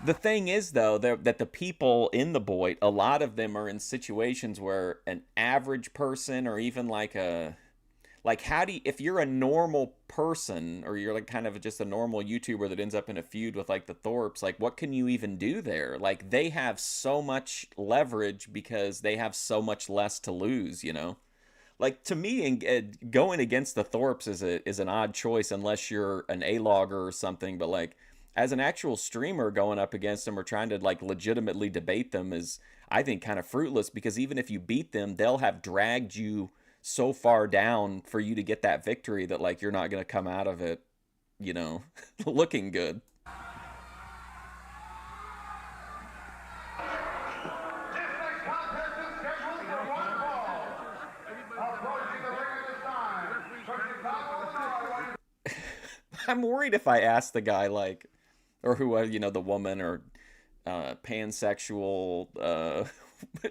The thing is, though, that the people in the Boit, a lot of them are in situations where an average person, or even like if you're a normal person, or you're like kind of just a normal YouTuber that ends up in a feud with like the Thorpes, like what can you even do there? Like they have so much leverage because they have so much less to lose, Like to me, going against the Thorpes is an odd choice unless you're an A-logger or something, but like, as an actual streamer, going up against them or trying to like legitimately debate them is, I think, kind of fruitless, because even if you beat them, they'll have dragged you so far down for you to get that victory that like you're not going to come out of it, you know, looking good. I'm worried if I ask the guy, like, or who, you know, the woman or pansexual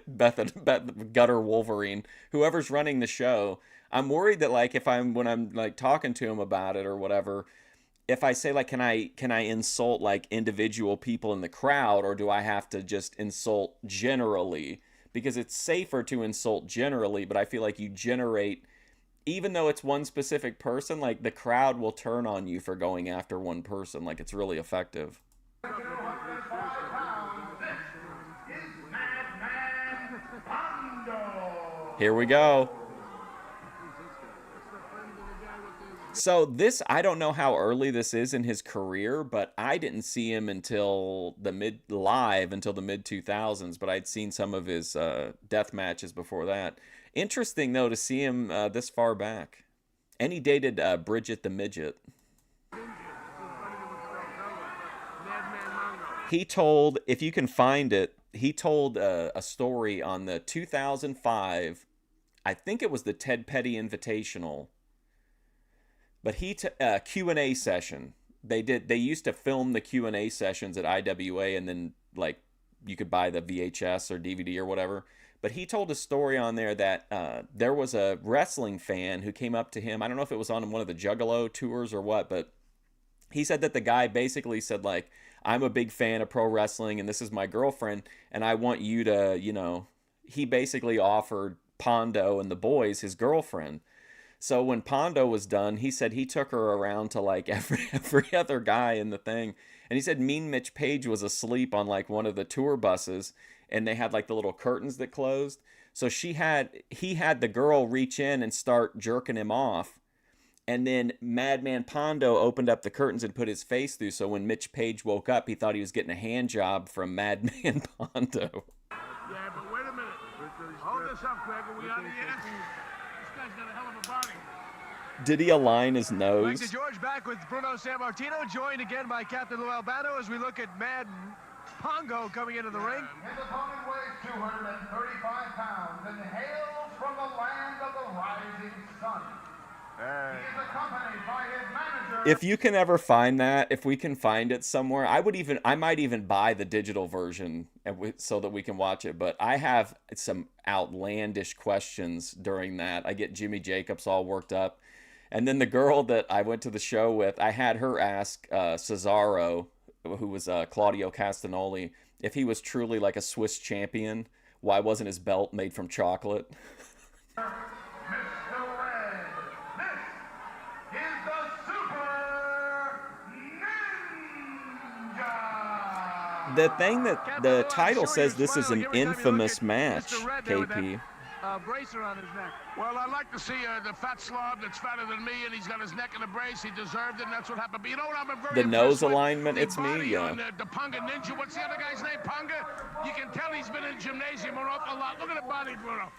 Beth Gutter Wolverine, whoever's running the show, I'm worried that like when I'm like talking to him about it or whatever, if I say like can I insult like individual people in the crowd, or do I have to just insult generally? Because it's safer to insult generally, but I feel like you generate, even though it's one specific person, like the crowd will turn on you for going after one person. Like it's really effective. Here we go. So this, I don't know how early this is in his career, but I didn't see him until the mid 2000s, but I'd seen some of his death matches before that. Interesting though to see him this far back. And he dated Bridget the Midget. He told, if you can find it, he told a story on the 2005, I think it was the Ted Petty Invitational, but Q&A session. They used to film the Q&A sessions at IWA, and then like you could buy the VHS or DVD or whatever. But he told a story on there that there was a wrestling fan who came up to him. I don't know if it was on one of the Juggalo tours or what, but he said that the guy basically said like, I'm a big fan of pro wrestling and this is my girlfriend and I want you to, you know, he basically offered Pondo and the boys his girlfriend. So when Pondo was done, he said he took her around to like every other guy in the thing. And he said Mean Mitch Page was asleep on like one of the tour buses and they had like the little curtains that closed. So he had the girl reach in and start jerking him off. And then Madman Pondo opened up the curtains and put his face through. So when Mitch Page woke up, he thought he was getting a hand job from Madman Pondo. Yeah, but wait a minute. Hold this up, Craig. Are we on the air? This guy's got a hell of a body. Did he align his nose? Greg DeGeorge back with Bruno Sammartino, joined again by Captain Lou Albano as we look at Madman Pondo coming into the ring. His opponent weighs 235 pounds and hails from the land of the rising sun. He is accompanied by his manager. If you can ever find that, if we can find it somewhere, I might even buy the digital version so that we can watch it. But I have some outlandish questions during that. I get Jimmy Jacobs all worked up. And then the girl that I went to the show with, I had her ask Cesaro, who was Claudio Castagnoli, if he was truly like a Swiss champion, why wasn't his belt made from chocolate? The thing that the title says this is an infamous match, KP. Bracer on his neck. Well, I'd like to see the fat slob that's fatter than me, and he's got his neck in a brace. He deserved it, and that's what happened. But you know what? I'm very the nose with? alignment. The It's me. Yeah. The Punga Ninja. What's the other guy's name? Punga. You can tell he's been in gymnasium an awful lot. Look at the body, Bruno.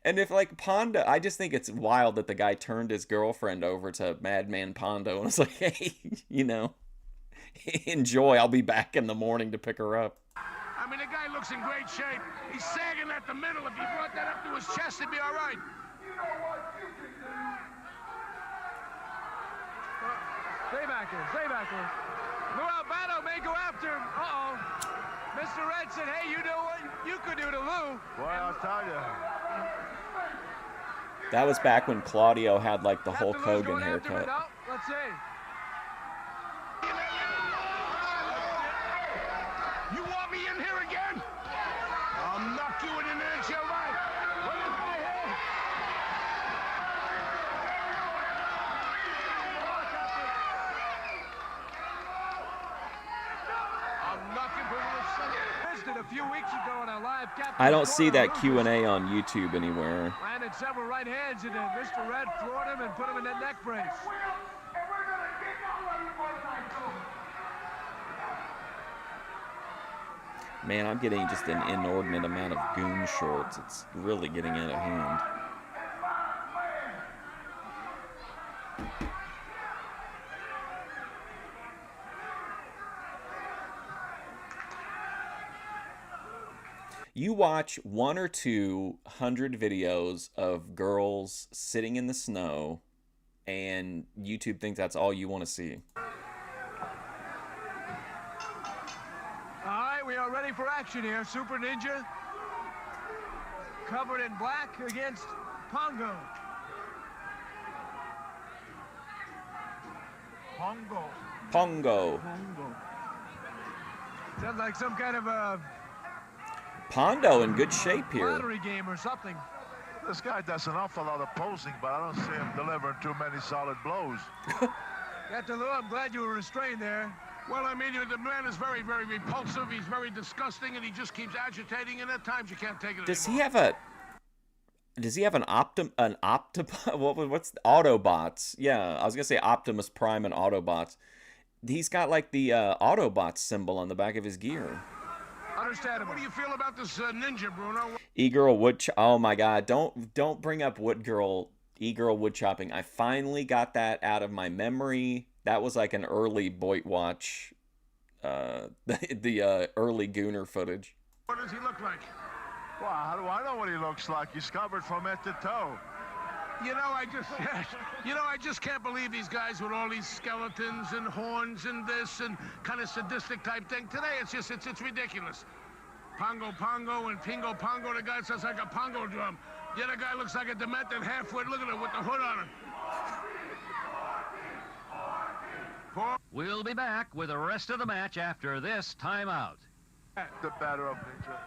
And if like Pondo, I just think it's wild that the guy turned his girlfriend over to Madman Pondo and was like, hey, you know, enjoy. I'll be back in the morning to pick her up. I mean, the guy looks in great shape. He's sagging at the middle. If he brought that up to his chest, he'd be all right. Stay back there. Stay back there. Lou Albano may go after him. Uh-oh. Mr. Red said, hey, you know what you could do to Lou? Boy, I'll tell you. That was back when Claudio had like the Hulk Lou's Hogan going after him haircut. now. Let's see. You want me in here again? I'll knock you in an inch, you're right. What is my head? I'm knocking A few weeks ago on a live Captain I don't see that Corner. Q&A on YouTube anywhere. Landed several right hands into Mr. Red, floored him and put him in that neck brace. Man, I'm getting just an inordinate amount of goon shorts. It's really getting out of hand. You watch 1 or 200 videos of girls sitting in the snow, and YouTube thinks that's all you want to see. All right, we are ready for action here. Super Ninja covered in black against Pongo. Pongo. Sounds like some kind of a Pondo in good shape here. lottery game or something. This guy does an awful lot of posing, but I don't see him delivering too many solid blows. Captain Lou, I'm glad you were restrained there. Well, I mean, the man is very, very repulsive. He's very disgusting, and he just keeps agitating, and at times you can't take it Does anymore. he have an what's Autobots? Yeah, I was gonna say Optimus Prime and Autobots. He's got like the Autobots symbol on the back of his gear. Understandable. What do you feel about this ninja, Bruno? E-girl wood. Oh my God! Don't bring up e-girl wood chopping. I finally got that out of my memory. That was like an early Boyd watch. The early Gooner footage. What does he look like? Well, how do I know what he looks like? He's covered from head to toe. You know, I just can't believe these guys with all these skeletons and horns and this and kind of sadistic type thing. Today, it's ridiculous. Pongo and Pingo Pongo. The guy sounds like a pongo drum. The other guy looks like a demented half-wit. Look at him with the hood on him. We'll be back with the rest of the match after this timeout. The better of Ninja.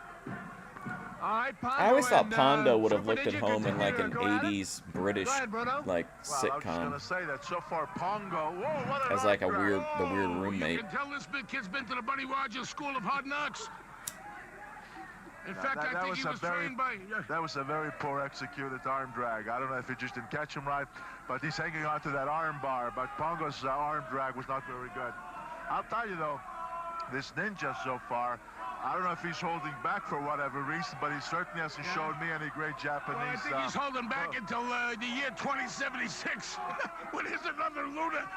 All right, Pondo. I always thought Pondo would have Super looked at Ninja home in like an continue to go at it. 80s British Go ahead, Bruno. like Well, I was just sitcom gonna say that so far Pongo. Whoa, what an as like a arm drag. the weird roommate. You can tell this kid's been to the Buddy Rogers School of Hard Knocks. In fact, I think he was trained by... That was a very poor executed arm drag. I don't know if he just didn't catch him right, but he's hanging on to that arm bar. But Pongo's arm drag was not very good. I'll tell you, though, this Ninja so far, I don't know if he's holding back for whatever reason, but he certainly hasn't shown me any great Japanese... Well, I think he's holding back until the year 2076, when there's another lunar,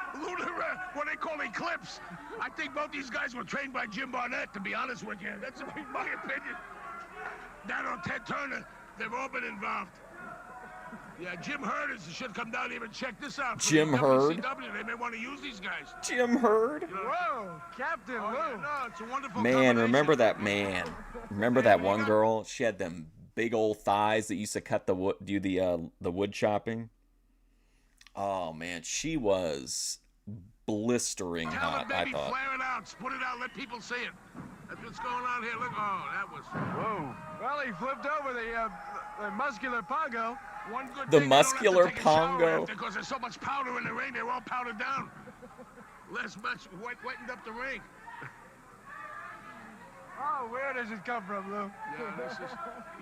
what they call eclipse. I think both these guys were trained by Jim Barnett, to be honest with you. That's my opinion. That or Ted Turner, they've all been involved. Yeah, Jim Hurd should come down here and check this out. Jim Hurd? They may want to use these guys. Jim Hurd? Whoa, Captain Lou. Yeah, no, it's a wonderful Man, remember combination. that man? Remember that one girl? She had them big old thighs that used to cut the wood, do the wood chopping. Oh man, she was blistering Tell hot. it, baby, I thought. flare it out, put it out, let people see it. That's what's going on here. Look, oh, that was... Whoa. Well, he flipped over the muscular Pongo. One good The thing, muscular they don't have to take a shower Pongo. after, because there's so much powder in the ring, they're all powdered down. Less much whitened up the ring. Oh, where does it come from, Lou? Yeah,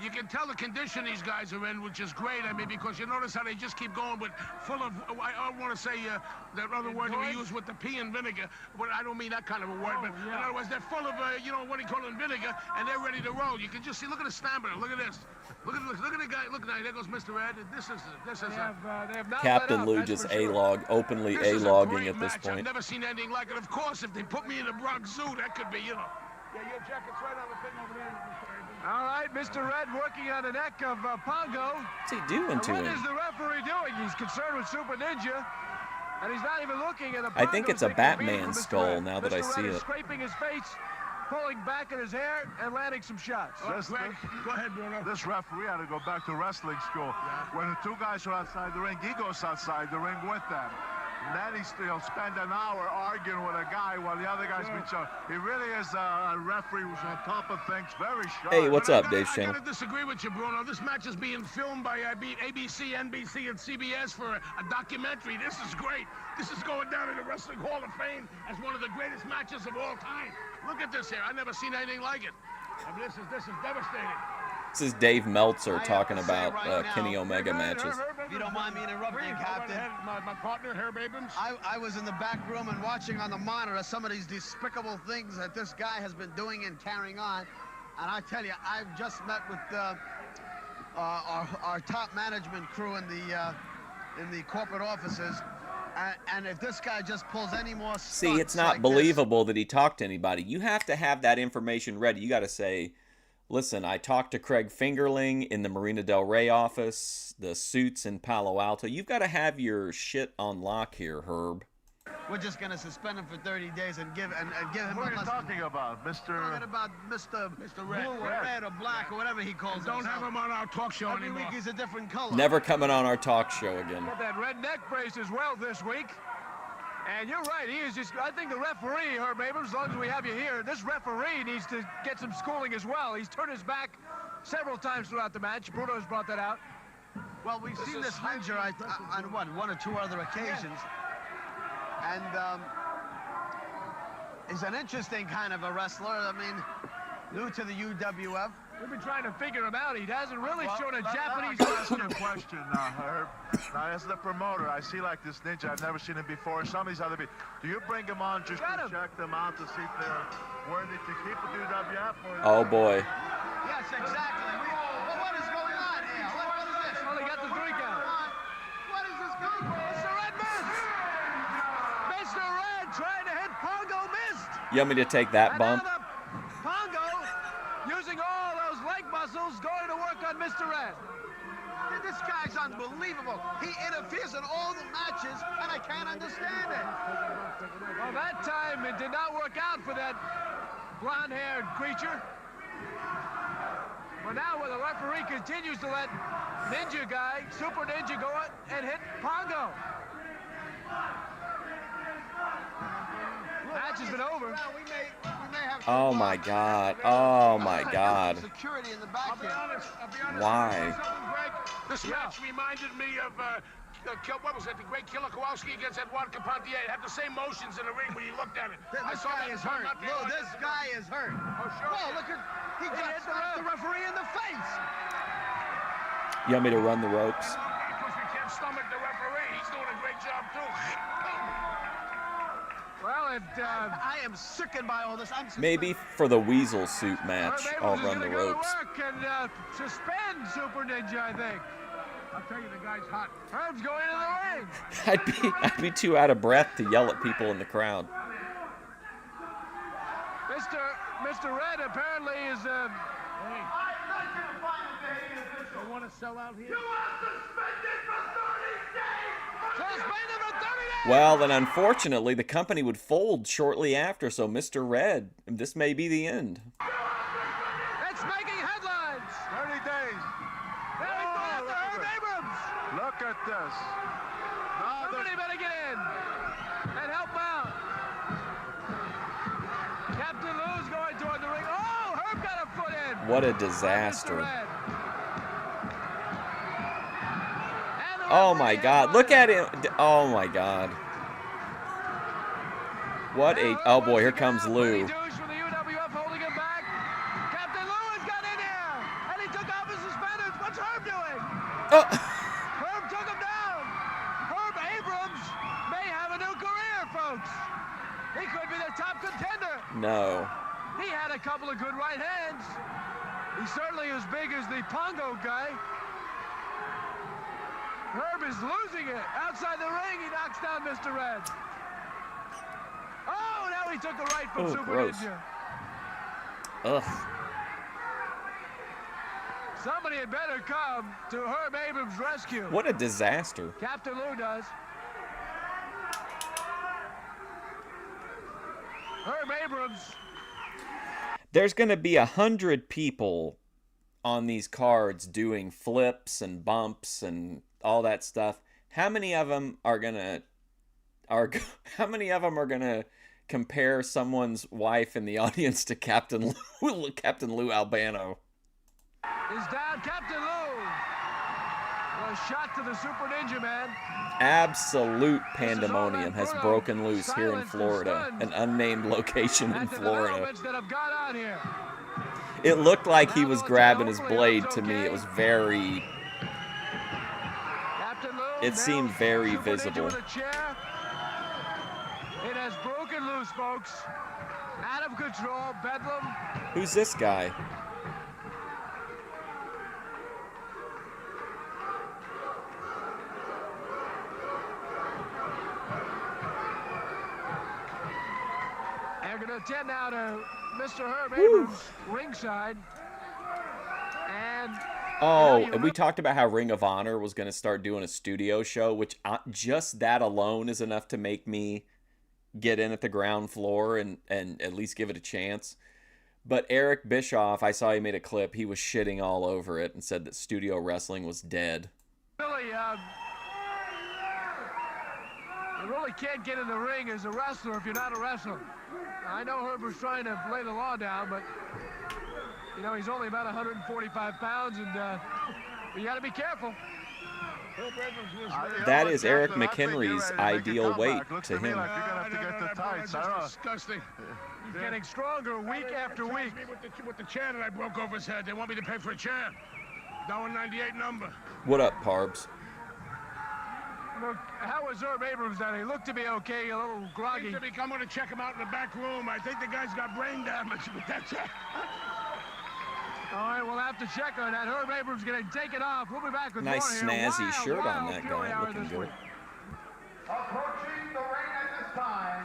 you can tell the condition these guys are in, which is great. I mean, because you notice how they just keep going with full of, I want to say that other word that we use with the pea and vinegar, but I don't mean that kind of a word, but in other words, they're full of, what do you call it, vinegar, and they're ready to roll. You can just see, look at the stamina, look at this. Look at the guy, look, there goes Mr. Ed. This is They have not Captain let up, Lou that's just for sure. openly This is a A-logging great at this match. I've point. never seen anything like it. Of course, if they put me in the Bronx Zoo, that could be, Yeah, your jacket's right on the thing over there. All right, Mr. Red working on the neck of Pongo. What's he doing And to what him? is the referee doing? He's concerned with Super Ninja, and he's not even looking at the I think Pongo it's a taking beating Batman from Mr. skull Red. now that I Mr. see Red is it. scraping his face, pulling back in his hair, and landing some shots. Greg, go ahead, Bruno. This referee had to go back to wrestling school. When the two guys are outside the ring, he goes outside the ring with them. And then he'll spend an hour arguing with a guy while the other guy's been shown. He really is a referee who's on top of things, very sharp. Hey, what's up, I Dave Channel? gotta disagree with you, Bruno. This match is being filmed by ABC, NBC, and CBS for a documentary. This is great. This is going down in the Wrestling Hall of Fame as one of the greatest matches of all time. Look at this here. I've never seen anything like it. I mean, this is devastating. This is Dave Meltzer talking have to say about right now, Kenny Omega matches. If you don't mind me interrupting, Captain. My partner, Herb Abrams. I was in the back room and watching on the monitor some of these despicable things that this guy has been doing and carrying on. And I tell you, I've just met with our top management crew in the corporate offices. And if this guy just pulls any more stunts See, it's not like believable that he talked to anybody. You have to have that information ready. You got to say, listen, I talked to Craig Fingerling in the Marina Del Rey office, the suits in Palo Alto. You've got to have your shit on lock here, Herb. we're just going to suspend him for 30 days and give him What are you talking about, We're talking about Mr. Red. Blue or Red or Black or whatever he calls Don't have himself. him on our talk show Every anymore. week he's a different color. Never coming on our talk show again. Got that red neck brace as well this week. And you're right, he is just, I think the referee, Herb Abrams, as long as we have you here, this referee needs to get some schooling as well. He's turned his back several times throughout the match. Bruno has brought that out. Well, we've seen this ninja on one or two other occasions. And he's an interesting kind of a wrestler. I mean, new to the UWF. We've been trying to figure him out. He hasn't really shown a Japanese Let me ask you wrestler. a question, Herb. Now, as the promoter, I see like this ninja. I've never seen him before. Some of these other people. Do you bring them on just to check them out to see if they're worthy to keep with UWF? Oh, boy. Yes, exactly. Well, what is going on here? What is this? Well, he got the 3 count. What is this going on? Mr. Red missed! Mr. Red trying to hit Pongo, missed! You want me to take that And bump? now the Pongo, using all those leg muscles, going to work on Mr. Red. This guy's unbelievable. He interferes in all the matches, and I can't understand it. Well, that time it did not work out for that blonde-haired creature. But now when the referee continues to let Ninja guy, Super Ninja, go out and hit Pongo. Match has been over. Well, we may have Oh, my God. Oh, my God. security in the back here. I'll be honest. Why? Something, Greg. This match reminded me of what was it? The great Killer Kowalski against Eduardo Carpentier. It had the same motions in the ring when you looked at it. This guy is hurt. No, this guy is hurt. Oh, sure. Whoa, look at he just slapped the referee in the face. You want me to run the ropes? Because we can't stomach the referee. He's doing a great job too. Well, I am sickened by all this. Maybe for the Weasel suit match, Herb I'll Abrams is run the going to go to ropes. work and suspend Super Ninja, I think. I'll tell you, the guy's hot. Herb's going into the ring. I'd be too out of breath to yell at people in the crowd. Mr. Red apparently is They want to sell out here? suspended for 30 days. Well, then unfortunately, the company would fold shortly after, so Mr. Red, this may be the end. It's making headlines. 30 days. There he goes after Herb Abrams. Look at this. Now Somebody better get in and help out. Captain Lou's going toward the ring. Oh, Herb got a foot in. What a Mr. disaster. Red. And the Oh my referee God, has look won. at him. Oh my God. What a, oh boy, here comes Lou. Douche from the UWF holding him back. Captain Lou has got in here, and he took off his suspenders. What's Herb doing? Oh. Herb took him down. Herb Abrams may have a new career, folks. He could be the top contender. No. He had a couple of good right hands. He's certainly as big as the Pongo guy. Herb is losing it. Outside the ring, he knocks down Mr. Red. Oh, now he took the right from Oh, Super gross. Ninja. Ugh. Somebody had better come to Herb Abrams' rescue. What a disaster. Captain Lou does. Herb Abrams. There's going to be 100 people on these cards doing flips and bumps and all that stuff. How many of them are going to compare someone's wife in the audience to Captain Lou Albano? Is down. Captain Lou. A shot to the Super Ninja Man. Absolute pandemonium has broken loose here in Silence and Florida, stunned an unnamed location in at the Florida. developments that have gone on here. It looked like he was grabbing his blade to me. It was very... It seemed very visible. It has broken loose, folks. Out of control, Bedlam. Who's this guy? They're going to attend now to Mr. Herb Abrams, ringside. And and we talked about how Ring of Honor was going to start doing a studio show, which just that alone is enough to make me get in at the ground floor and at least give it a chance. But Eric Bischoff, I saw he made a clip. He was shitting all over it and said that studio wrestling was dead. Really, you really can't get in the ring as a wrestler if you're not a wrestler. I know Herb was trying to lay the law down, but you know, he's only about 145 pounds, and you got to be careful. That is Eric McHenry's ideal weight to him. You're gonna have to get the tights. Disgusting. He's getting stronger week after week. With the chair that I broke over his head, they want me to pay for a chair. $1.98 number. What up, Parbs? Look, how was Herb Abrams down? He looked to be okay, a little groggy. I'm going to check him out in the back room. I think the guy's got brain damage, but that's it. All right, we'll have to check on that. Herb Abrams going to take it off. We'll be back with Nice more here. snazzy shirt on that Fury guy, Hour looking this good. week. Approaching the ring at this time,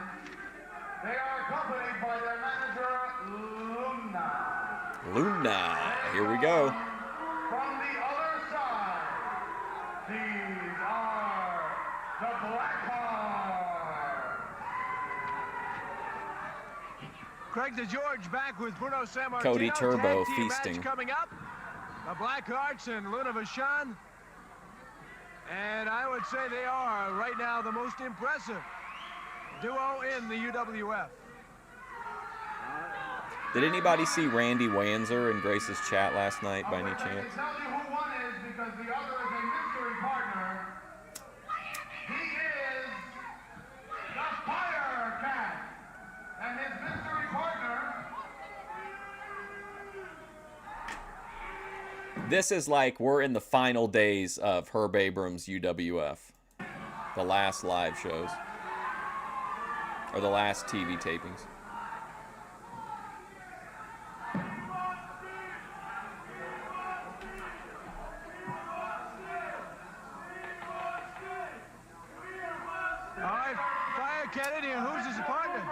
they are accompanied by their manager, Luna. Luna, here we go. From the other side, these are the Blackhearts. Craig DeGeorge back with Bruno Sammartino. Cody Turbo Tag team feasting. match coming up. The Blackhearts and Luna Vachon. And I would say they are right now the most impressive duo in the UWF. Did anybody see Randy Wanzer in Grace's chat last night by any I chance? can tell you who one is because the other is a mystery partner. He is the Fire Cat. And his mystery partner. This is like we're in the final days of Herb Abrams' UWF. The last live shows. Or the last TV tapings. All right, Fire Cat in here. Who's his partner?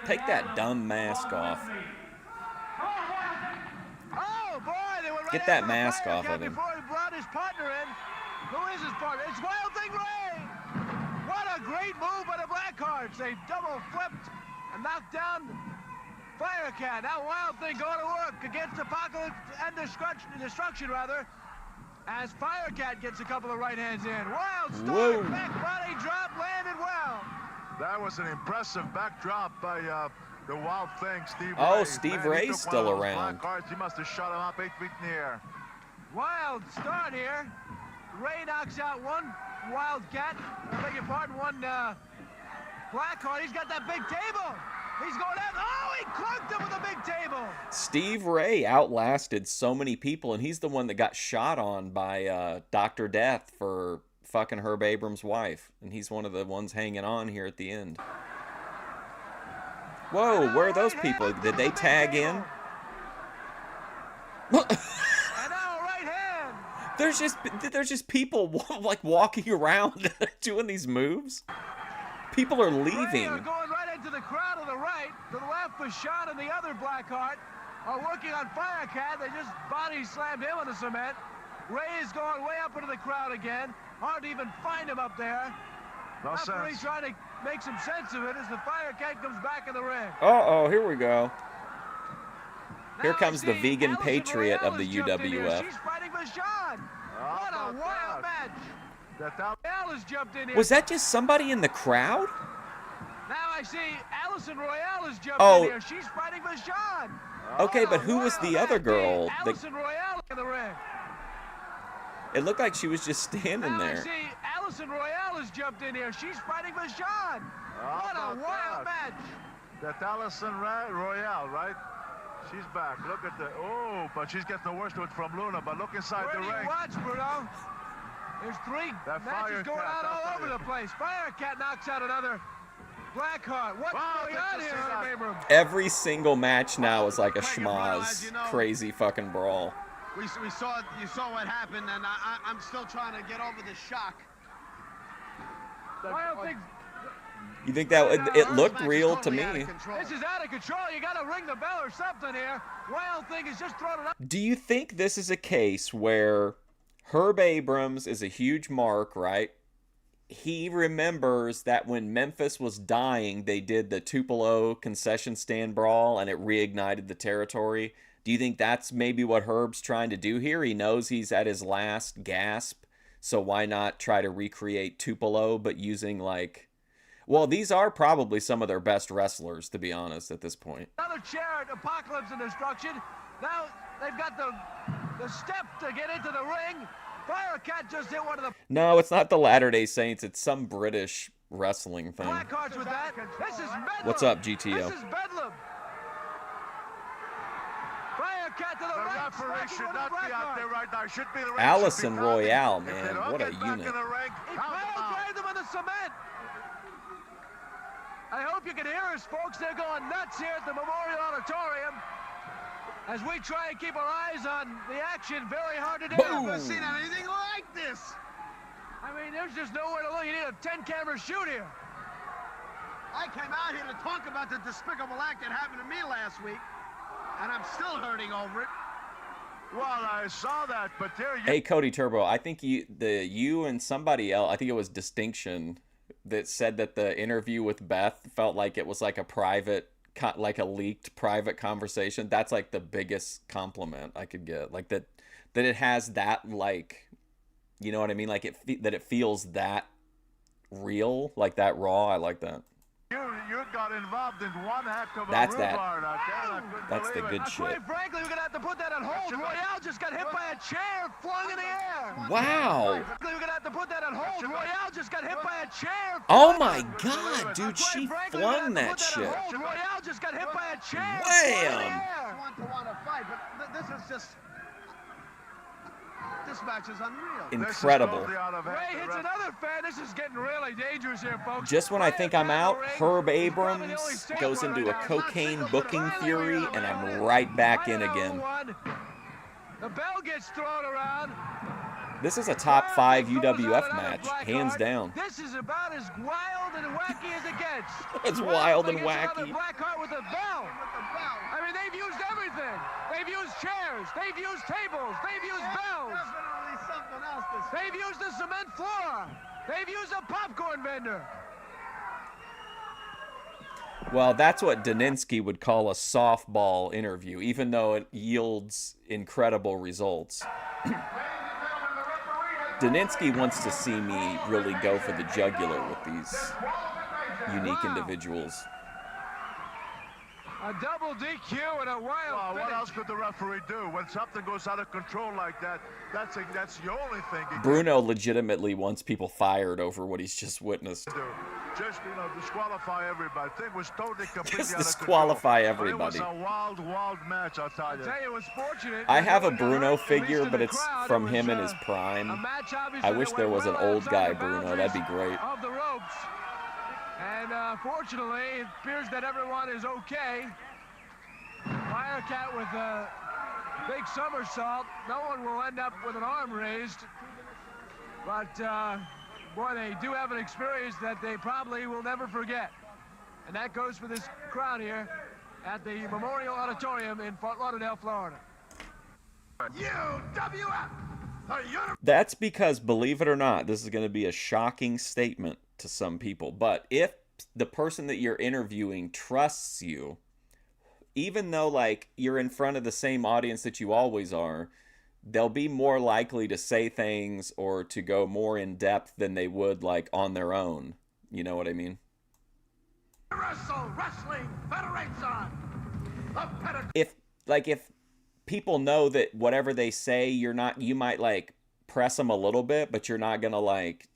Take that dumb mask off. Oh, boy, they were right Get that after the mask Fire off Cat of him. Before he brought his partner in. Who is his partner? It's Wild Thing Ray. What a great move by the Blackhearts. They double flipped and knocked down Fire Cat. Now Wild Thing going to work against Apocalypse and Destruction, rather. As Fire Cat gets a couple of right hands in. Wild start, back body drop, landed well. That was an impressive backdrop by the Wild Thing, Steve Ray. Oh, Steve Man, he Ray's took still one of those around. Blackhearts. He must have shot him up 8 feet in the air. Wild start here. Ray knocks out one Wildcat. I beg your pardon, one Blackheart. He's got that big table. He's going out. Oh, he clunked him with a big table. Steve Ray outlasted so many people, and he's the one that got shot on by Dr. Death for fucking Herb Abrams' wife. And he's one of the ones hanging on here at the end. Whoa, where are those people? Did they tag in? And now right hand. There's just people like walking around doing these moves. People are Ray leaving. are going right into the crowd to the right. To the left, Vachon and the other Blackheart are working on Firecat. They just body slammed him on the cement. Ray is going way up into the crowd again. Hard to even find him up there. No Referee sense. trying to make some sense of it as the Firecat comes back in the ring. Uh-oh, here we go. Here Now comes I the see vegan Allison patriot Royale of the has jumped in here. UWF. She's fighting Vachon. What a wild match. Royale has jumped in here. Was that just somebody in the crowd? Now I see Allison Royale has jumped Oh. in here. She's fighting Vachon. Okay, but What a who was wild the other match. girl? Allison Royale in the ring. It looked like she was just standing Now I there. see Allison Royale has jumped in here. She's fighting Vachon. What a wild match. That Allison Royale, right? She's back. Look at the... Oh, but she's getting the worst of it from Luna. But look inside the ring. Watch, Bruno. There's three matches going on all over the place. Firecat knocks out another Blackheart. What's going on here, Herb? Every single match now is like a schmoz, crazy fucking brawl. You saw what happened, and I'm still trying to get over the shock. I don't think... You think that it looked real to me? This is out of control. You got to ring the bell or something here. Wild Thing is just throwing it up. Do you think this is a case where Herb Abrams is a huge mark, right? He remembers that when Memphis was dying, they did the Tupelo concession stand brawl, and it reignited the territory. Do you think that's maybe what Herb's trying to do here? He knows he's at his last gasp, so why not try to recreate Tupelo, but using like... Well, these are probably some of their best wrestlers, to be honest, at this point. Another chair, Apocalypse and Destruction. Now they've got the step to get into the ring. Firecat just hit one of the... No, it's not the Latter-day Saints. It's some British wrestling thing. Blackhearts with that. This is Bedlam. What's up, GTO? This is Bedlam. Firecat to the right. The referee should not be out there right now. Should be the ring. Allison Royale, man. What a unit. He dragged him on the cement. I hope you can hear us, folks. They're going nuts here at the Memorial Auditorium as we try and keep our eyes on the action. Very hard to do. I've never seen anything like this. I mean, there's just nowhere to look. You need a 10-camera shoot here. I came out here to talk about the despicable act that happened to me last week, and I'm still hurting over it. Well, I saw that, but there you... Hey, Cody Turbo, I think you and somebody else, I think it was Distinction, that said that the interview with Beth felt like it was like a private, like a leaked private conversation. That's like the biggest compliment I could get. Like that it has that, like, you know what I mean? Like that it feels that real, like that raw. I like that. You got involved in one act of That's a that. That's the good shit. Quite frankly, we're gonna have to put that on hold. Royale just got hit by a chair flung in the air. Wow. We're gonna have to put that on hold. Royale just got hit by a chair. Oh my god, dude, she flung that shit. Royale just got hit by a chair. Wham! Want to fight, but this is just... This match is unreal. Incredible. Ray hits another fan. This is getting really dangerous here, folks. Just when I think I'm out, Herb Abrams goes into a cocaine booking fury, and I'm right back in again. The bell gets thrown around. This is a top 5 UWF match, hands down. This is about as wild and wacky as it gets. It's wild and wacky. Blackheart with a bell. I mean, they've used everything. They've used chairs. They've used tables. They've used bells. Definitely something else. They've used a cement floor. They've used a popcorn vendor. Well, that's what Daninsky would call a softball interview, even though it yields incredible results. Daninsky wants to see me really go for the jugular with these unique individuals. A double DQ and a wild what else could the referee do? When something goes out of control like that, that's the only thing. Bruno legitimately wants people fired over what he's just witnessed. Just, disqualify everybody. Thing was totally completely Just out of disqualify control. everybody. It was a wild match, I'll tell you. it was fortunate. I have a Bruno figure, but it's from him in his prime. I wish there was an old guy Bruno. That'd be great. Of the ropes. And fortunately, it appears that everyone is okay. Firecat with a big somersault. No one will end up with an arm raised. But, boy, they do have an experience that they probably will never forget. And that goes for this crowd here at the Memorial Auditorium in Fort Lauderdale, Florida. UWF! That's because, believe it or not, this is going to be a shocking statement to some people. But if the person that you're interviewing trusts you, even though, like, you're in front of the same audience that you always are, they'll be more likely to say things or to go more in depth than they would, like, on their own. You know what I mean? Wrestling Federation. If people know that whatever they say, you might, like, press them a little bit, but you're not gonna, like,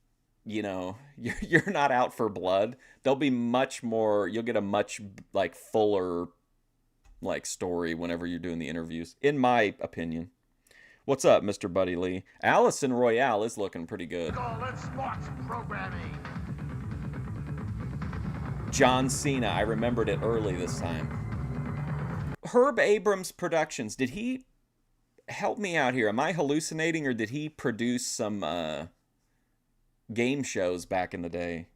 you're not out for blood. There'll be much more. You'll get a much like fuller like story whenever you're doing the interviews, in my opinion. What's up, Mr. Buddy Lee? Allison Royale is looking pretty good. Let's sports programming. John Cena, I remembered it early this time. Herb Abrams Productions, did he help me out here? Am I hallucinating, or did he produce some game shows back in the day?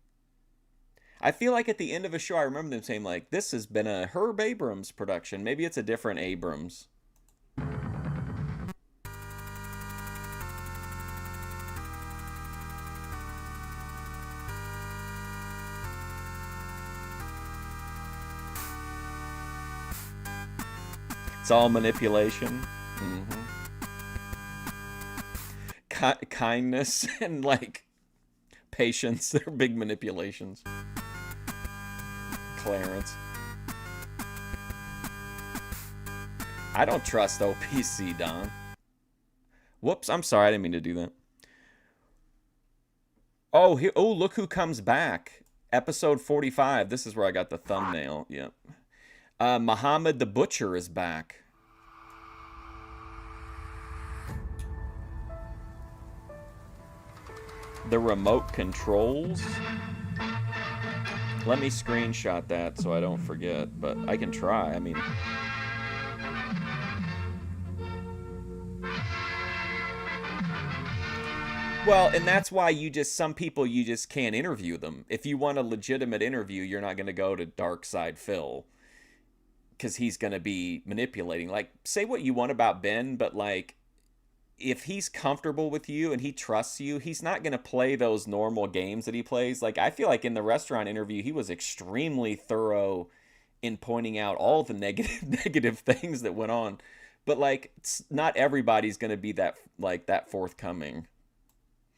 I feel like at the end of a show, I remember them saying, like, this has been a Herb Abrams production. Maybe it's a different Abrams. It's all manipulation. Kindness and, like, patience. They're big manipulations. Clarence. I don't trust OPC, Don. Whoops, I'm sorry. I didn't mean to do that. Oh, look who comes back. Episode 45. This is where I got the thumbnail. Yep. Muhammad the Butcher is back. The remote controls. Let me screenshot that so I don't forget, but I can try. I mean, well, and that's why some people you just can't interview them. If you want a legitimate interview, you're not going to go to Dark Side Phil, because he's going to be manipulating. Like, say what you want about Ben, but like, if he's comfortable with you and he trusts you, he's not going to play those normal games that he plays. Like, I feel like in the restaurant interview, he was extremely thorough in pointing out all the negative things that went on. But like, not everybody's going to be that forthcoming.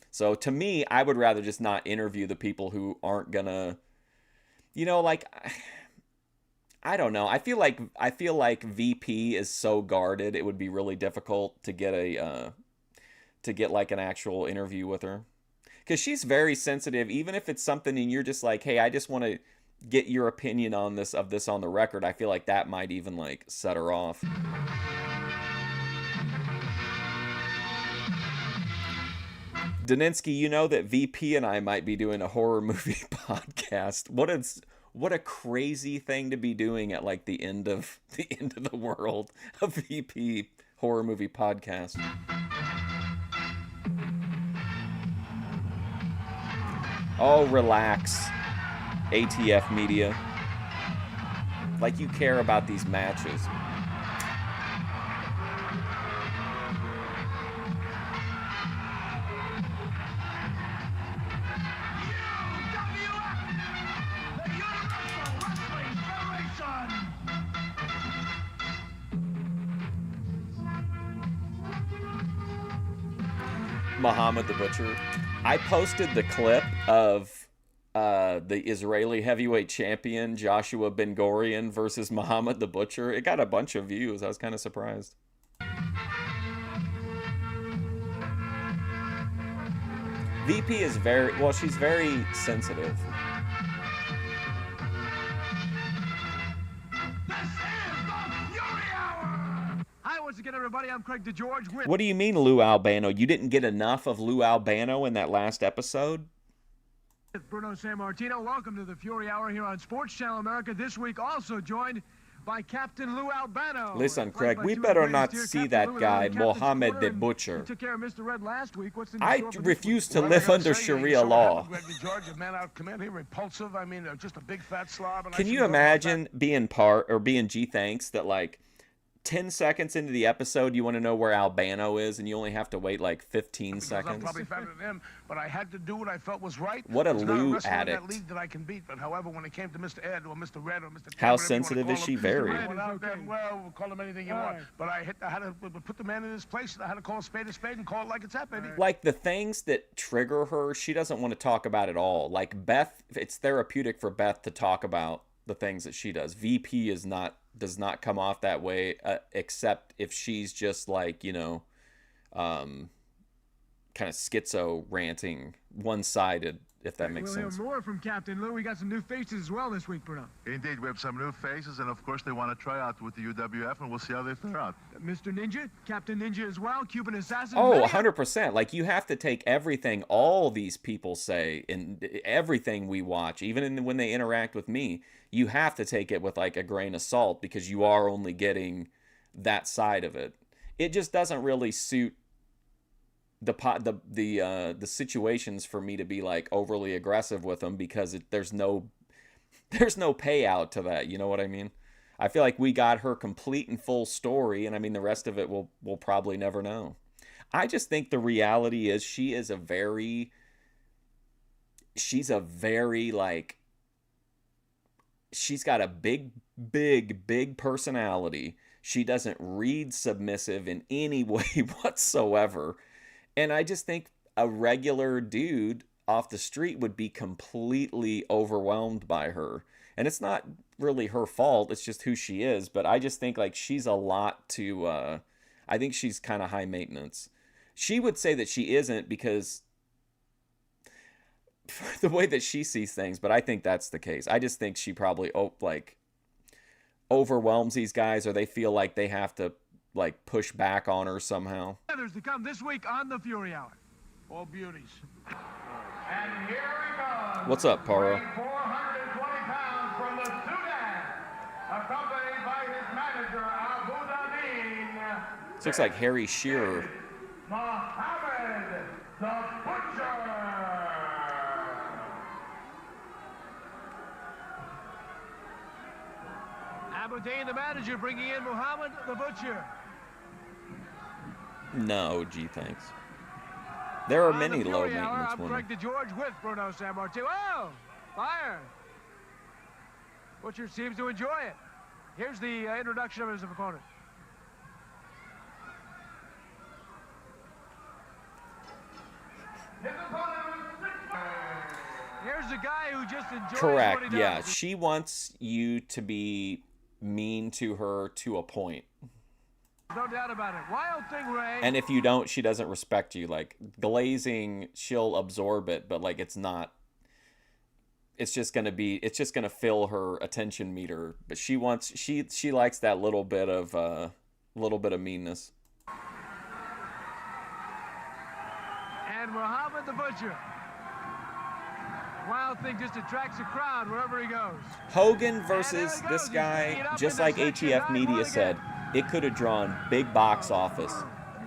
So to me, I would rather just not interview the people who aren't going to, like, I don't know. I feel like VP is so guarded. It would be really difficult to get like an actual interview with her, because she's very sensitive. Even if it's something and you're just like, hey, I just want to get your opinion on this on the record. I feel like that might even like set her off. Daninsky, you know that VP and I might be doing a horror movie podcast. What a crazy thing to be doing at like the end of the world. A VP horror movie podcast. Oh, relax, ATF media. Like you care about these matches. Muhammad the Butcher. I posted the clip of the Israeli heavyweight champion Joshua Ben Gurion versus Muhammad the Butcher. It got a bunch of views. I was kind of surprised. VP is she's very sensitive. Once again, everybody, I'm Craig DeGeorge with... What do you mean, Lou Albano? You didn't get enough of Lou Albano in that last episode? Bruno Sammartino. Welcome to the Fury Hour here on Sports Channel America. This week also joined by Captain Lou Albano. Listen, Craig, we better not see that guy, Mohammed the Butcher. He took care of Mr. Red last week. What's I refuse to live under Sharia law. George, man out command, repulsive. I mean, just a big fat slob. Can you imagine being G Thanks that like 10 seconds into the episode, you want to know where Albano is, and you only have to wait like 15 seconds. I'm probably fatter than him, but I had to do what I felt was right. What a There's Lou not a addict. In that league that I can beat, but however, when it came to Mr. Ed or Mr. Red or Mr. Ted, how sensitive is she? Very. Well, we'll call him anything you want, but I had to put the man in his place. I had to call a spade and call it like it's at, baby. Like the things that trigger her, she doesn't want to talk about at all. Like Beth, it's therapeutic for Beth to talk about the things that she does. VP does not come off that way, except if she's just like, kind of schizo ranting, one-sided, if that makes sense. We'll hear more from Captain Lou. We got some new faces as well this week, Bruno. Indeed, we have some new faces, and of course they want to try out with the UWF, and we'll see how they fare out. Mr. Ninja, Captain Ninja as well, Cuban Assassin. Oh, 100%. Like, you have to take everything all these people say and everything we watch, even when they interact with me, you have to take it with like a grain of salt, because you are only getting that side of it. It just doesn't really suit the situations for me to be like overly aggressive with them, because there's no payout to that. You know what I mean? I feel like we got her complete and full story, and I mean the rest of it we'll probably never know. I just think the reality is she's a very like, she's got a big personality. She doesn't read submissive in any way whatsoever. And I just think a regular dude off the street would be completely overwhelmed by her. And it's not really her fault. It's just who she is. But I just think like she's a lot to, I think she's kind of high maintenance. She would say that she isn't because the way that she sees things, but I think that's the case. I just think she probably overwhelms these guys, or they feel like they have to like push back on her somehow. Others to come this week on the Fury Hour. All beauties. And here he comes. What's up, Paro? 420 pounds from the Sudan, accompanied by his manager, Abu Dhabi. This looks like Harry Shearer. Mohammed the Butcher. Abu Dhabi, the manager, bringing in Mohammed the Butcher. No, gee, thanks. There are On many the low Fury Hour, maintenance I'm women. Craig DeGeorge with Bruno Sammartino. Oh, fire! Butcher seems to enjoy it. Here's the introduction of his opponent. Here's a guy who just enjoys what Correct, he does. yeah. She wants you to be mean to her to a point. No doubt about it. Wild Thing Ray. And if you don't, she doesn't respect you. Like, glazing, she'll absorb it, but like it's just gonna fill her attention meter. But she likes that little bit of meanness. And Mohammed the Butcher. Wild Thing just attracts a crowd wherever he goes. Hogan And versus there he this goes. He's guy, bringing it up just in the like section. ATF Nine media more said, it could have drawn big box office.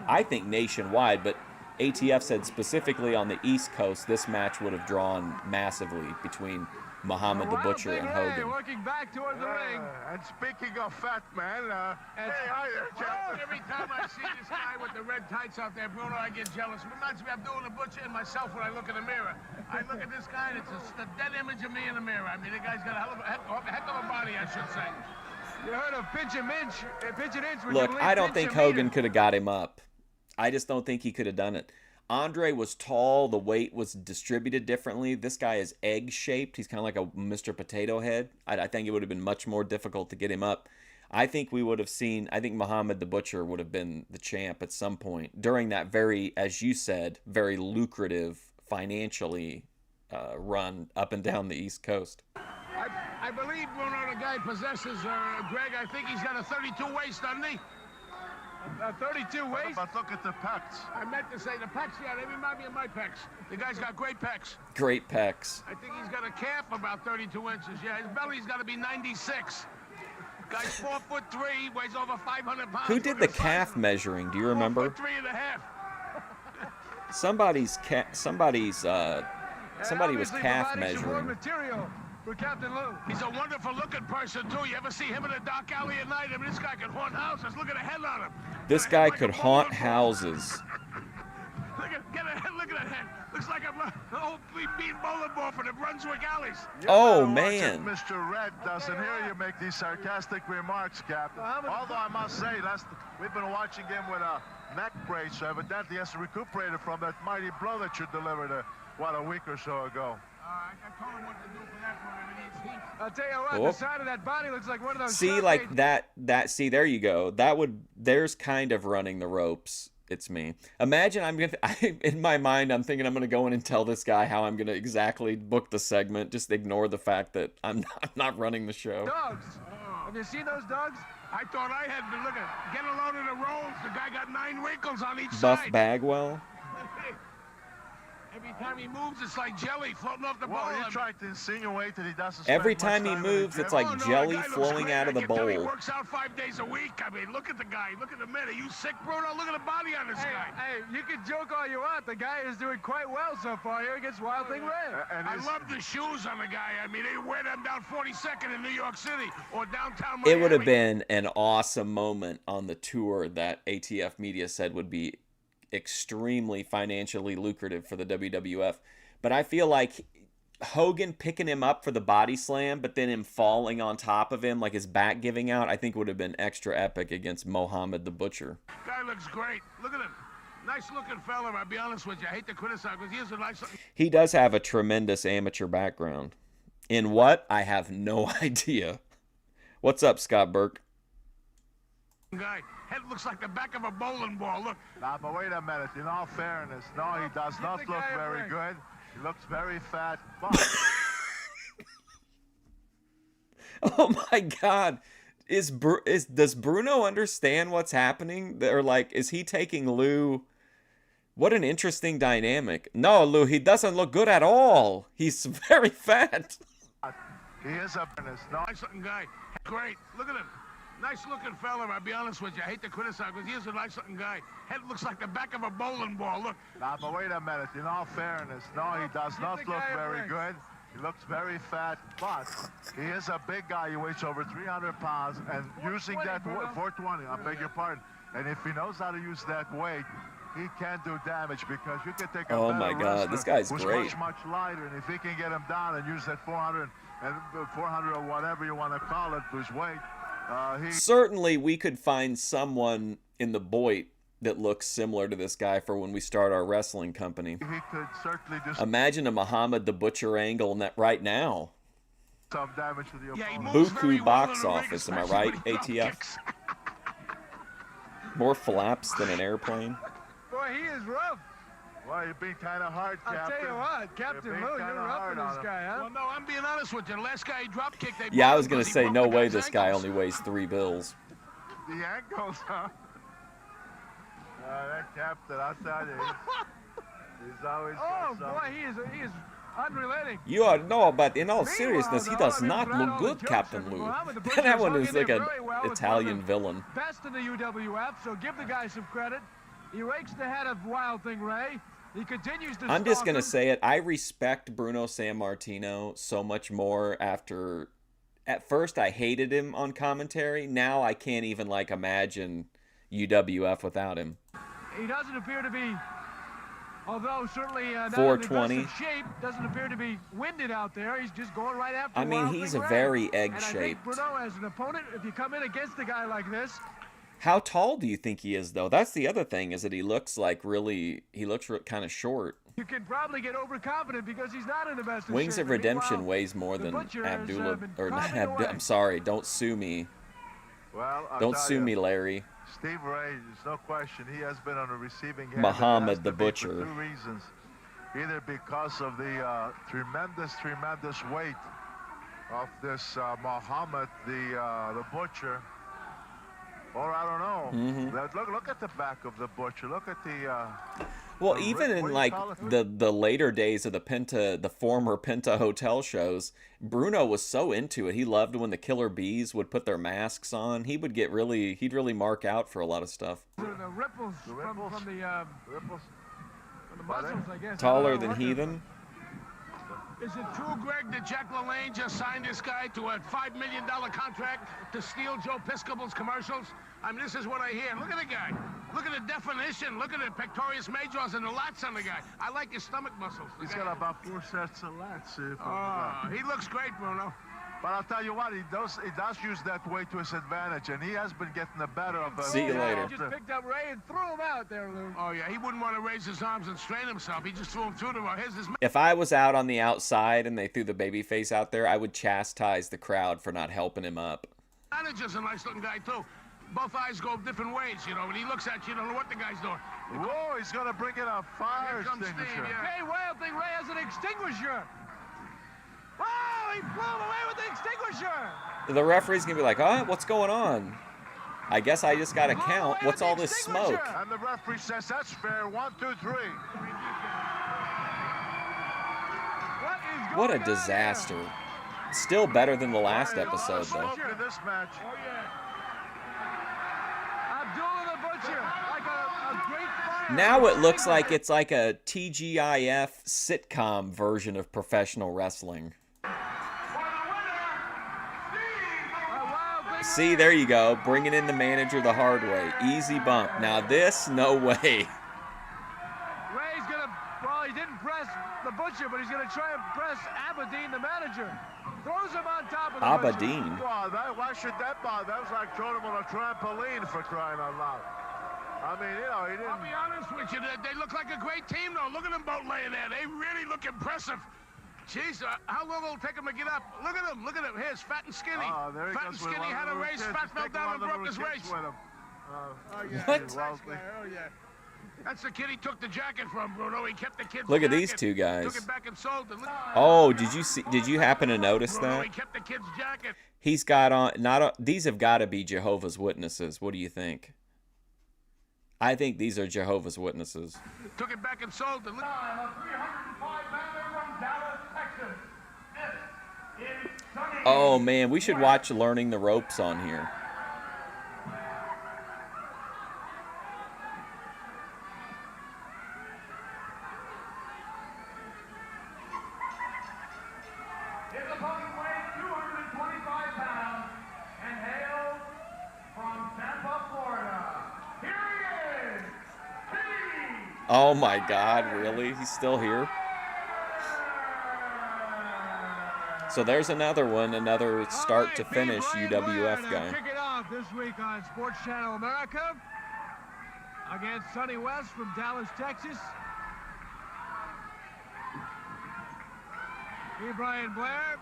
I think nationwide, but ATF said specifically on the East Coast, this match would have drawn massively between Muhammad the Wild Butcher Thing and Ray Hogan. working back toward the ring. And speaking of fat man, hey, hi there, Jeff. Every time I see this guy with the red tights out there, Bruno, I get jealous. It reminds me, I'm doing the Butcher and myself when I look in the mirror. I look at this guy, and it's just a dead image of me in the mirror. I mean, the guy's got a heck of a body, I should say. You heard of pinch and inch. Look, I don't think Hogan could have got him up. I just don't think he could have done it. Andre was tall. The weight was distributed differently. This guy is egg-shaped. He's kind of like a Mr. Potato Head. I think it would have been much more difficult to get him up. I think we would have seen, I think Muhammad the Butcher would have been the champ at some point during that very, as you said, very lucrative financially run up and down the East Coast. I believe, Bruno, the guy possesses, Greg, I think he's got a 32 waist, doesn't he? A 32 waist. But look at the pecs. I meant to say the pecs, yeah, they remind me of my pecs. The guy's got great pecs. Great pecs. I think he's got a calf about 32 inches. Yeah, his belly's got to be 96. Guy's 4'3", weighs over 500 pounds. Who did the calf measuring? Do you remember? 4'3.5". Somebody was Obviously calf providing some more measuring. material for Captain Lou. He's a wonderful looking person, too. You ever see him in a dark alley at night? I mean, this guy can haunt houses. Look at the head on him. This Got a guy head like could a haunt bowling ball. houses. Look at that head. Looks like an old mean bowling ball from the Brunswick alleys. Oh, Watch it, man. Mr. Red doesn't hear you make these sarcastic remarks, Captain. Although I must say, we've been watching him with a neck brace, so evidently he has recuperated from that mighty blow that you delivered, a week or so ago. I told him what to do for that one. I mean, I'll tell you what, Oh. the side of that body looks like one of those. See, Shark like Aid- that, see, there you go. There's kind of running the ropes. it's me. Imagine in my mind, I'm thinking I'm going to go in and tell this guy how I'm going to exactly book the segment. Just ignore the fact that I'm not running the show. Dogs. Have you seen those dogs? I thought I had been looking. Get a load of the rolls. The guy got 9 wrinkles on each Buff side. Bagwell. Every time he moves, it's like jelly floating off the bowl. Well, you tried to insinuate that he doesn't. Every time he moves, it's like jelly the guy looks flowing great. out of the I can tell he bowl. works out 5 days a week. I mean, look at the guy. Look at the man. Are you sick, Bruno? Look at the body on this guy. Hey, you can joke all you want. The guy is doing quite well so far here against Wild Thing Ray. I love the shoes on the guy. I mean, they wear them down 42nd in New York City or downtown Miami. It would have been an awesome moment on the tour that ATF Media said would be extremely financially lucrative for the WWF. But I feel like Hogan picking him up for the body slam, but then him falling on top of him, like his back giving out, I think would have been extra epic against Mohammed the Butcher. Guy looks great. Look at him. Nice looking fella, I'll be honest with you. I hate to criticize because he is a nice looking. He does have a tremendous amateur background. In what? I have no idea. What's up, Scott Burke? Guy. Head looks like the back of a bowling ball. Look. Nah, but wait a minute. In all fairness, no, he does not look very good. He looks very fat, but... Oh my God. Does Bruno understand what's happening? Or like, is he taking Lou? What an interesting dynamic. No, Lou, he doesn't look good at all. He's very fat. He is a nice looking guy. Great. Look at him. Nice looking fella, I'll be honest with you. I hate to criticize because he is a nice looking guy. Head looks like the back of a bowling ball. Look. Nah, but wait a minute. In all fairness, no, he does not look very good. He looks very fat, but he is a big guy. He weighs over 300 pounds, and using that 420, I beg your pardon. And if he knows how to use that weight, he can do damage because you can take a oh my God, this guy's great. Much lighter, and if he can get him down and use that 400 or whatever you want to call it, his weight. Certainly, we could find someone in the Boit that looks similar to this guy for when we start our wrestling company. He could certainly do. Imagine a Muhammad the Butcher angle right now. Some damage to the opponent. Buku box office, am I right, ATF? More flaps than an airplane. Boy, he is rough. Well, you're being kind of hard, Captain. I'll tell you what, Captain Lou, you're rough with this guy, huh? Well, no, I'm being honest with you. The last guy he drop kicked. Yeah, I was going to say, no way this guy only weighs 3 bills. The ankles, huh? That Captain, I'll tell you, he's always. Oh boy, he is unrelenting. You ought to know, but in all seriousness, he does not look good, Captain Lou. That one is like an Italian villain. Best in the UWF, so give the guy some credit. He rakes the head of Wild Thing Ray. He continues to. I'm just gonna say it. I respect Bruno Sammartino so much more after. At first, I hated him on commentary. Now I can't even like imagine UWF without him. He doesn't appear to be, although certainly not 420 in aggressive shape, doesn't appear to be winded out there. He's just going right after. I mean, he's a very egg-shaped. And I think Bruno, as an opponent, if you come in against a guy like this. How tall do you think he is, though? That's the other thing, is that he looks like kind of short. You can probably get overconfident because he's not in the best Wings shape. of Redemption weighs more than Abdullah, or not Abdullah. I'm sorry, don't sue me. Well, don't sue me, Larry. Steve Ray, there's no question, he has been on the receiving end. Muhammad the Butcher. For 2 reasons. Either because of the tremendous weight of this Muhammad the Butcher, or I don't know. Mm-hmm. Look at the back of the Butcher. Look at the. Well, even in like the later days of the former Penta Hotel shows, Bruno was so into it. He loved when the Killer Bees would put their masks on. He'd really mark out for a lot of stuff. The ripples from the muscles, I guess. Taller than heathen. Is it true, Greg, that Jack LaLanne just signed this guy to a $5 million contract to steal Joe Piscoble's commercials? I mean, this is what I hear. Look at the guy. Look at the definition. Look at the pectoris majors and the lats on the guy. I like his stomach muscles. He's got about 4 sets of lats. He looks great, Bruno. But I'll tell you what, he does use that weight to his advantage, and he has been getting the better of. See you later. He just picked up Ray and threw him out there, Lou. Oh yeah, he wouldn't want to raise his arms and strain himself. He just threw him through them. If I was out on the outside and they threw the babyface out there, I would chastise the crowd for not helping him up. Manager's a nice looking guy too. both eyes go different ways, you know. When he looks at you, you don't know what the guy's doing. Whoa, he's going to bring in a fire Here comes extinguisher. Steve, yeah. Hey, Whale think Ray has an extinguisher. Oh, he blew him away with the extinguisher. The referee's gonna be like, huh? What's going on? I guess I just gotta count. What's all this smoke? And the referee says that's fair. 1, 2, 3. What a disaster. Still better than the last episode, though. In this match. Oh, yeah. Abdullah the Butcher, like a great fire. Now it looks like it's like a TGIF sitcom version of professional wrestling. See, there you go. Bringing in the manager the hard way. Easy bump. Now this, no way. Ray's gonna, well, he didn't press the Butcher, but he's gonna try and press Aberdeen, the manager. Throws him on top of the Aberdeen. Wow, why should that bother? That was like throwing him on a trampoline, for crying out loud. I mean, you know, he didn't. I'll be honest with you, they look like a great team, though. Look at them both laying there. They really look impressive. Jeez, how long will it take him to get up? Look at him, look at him. Here's Fat and Skinny. Oh, there he Fat goes and with Skinny one had of a the race. kids. Fat He's fell taking down one and of the broke his kids race. with him. What? Oh, yeah. That's the kid he took the jacket from, Bruno. He kept the kid's Look at jacket, these two guys. Took it back and sold it. Oh, did you happen to notice Bruno, that? he kept the kid's jacket. He's got on these have got to be Jehovah's Witnesses. What do you think? I think these are Jehovah's Witnesses. Took it back and sold it. A 305-pounder from Dallas, Texas. This is Sonny. Oh man, we should watch Learning the Ropes on here. His opponent weighs 225 pounds and hails from Tampa, Florida. Here he is, Steve. Oh my God, really? He's still here? So there's another one, another start to finish UWF guy. Kick it off this week on Sports Channel America against Sonny West from Dallas, Texas. B. Brian Blair,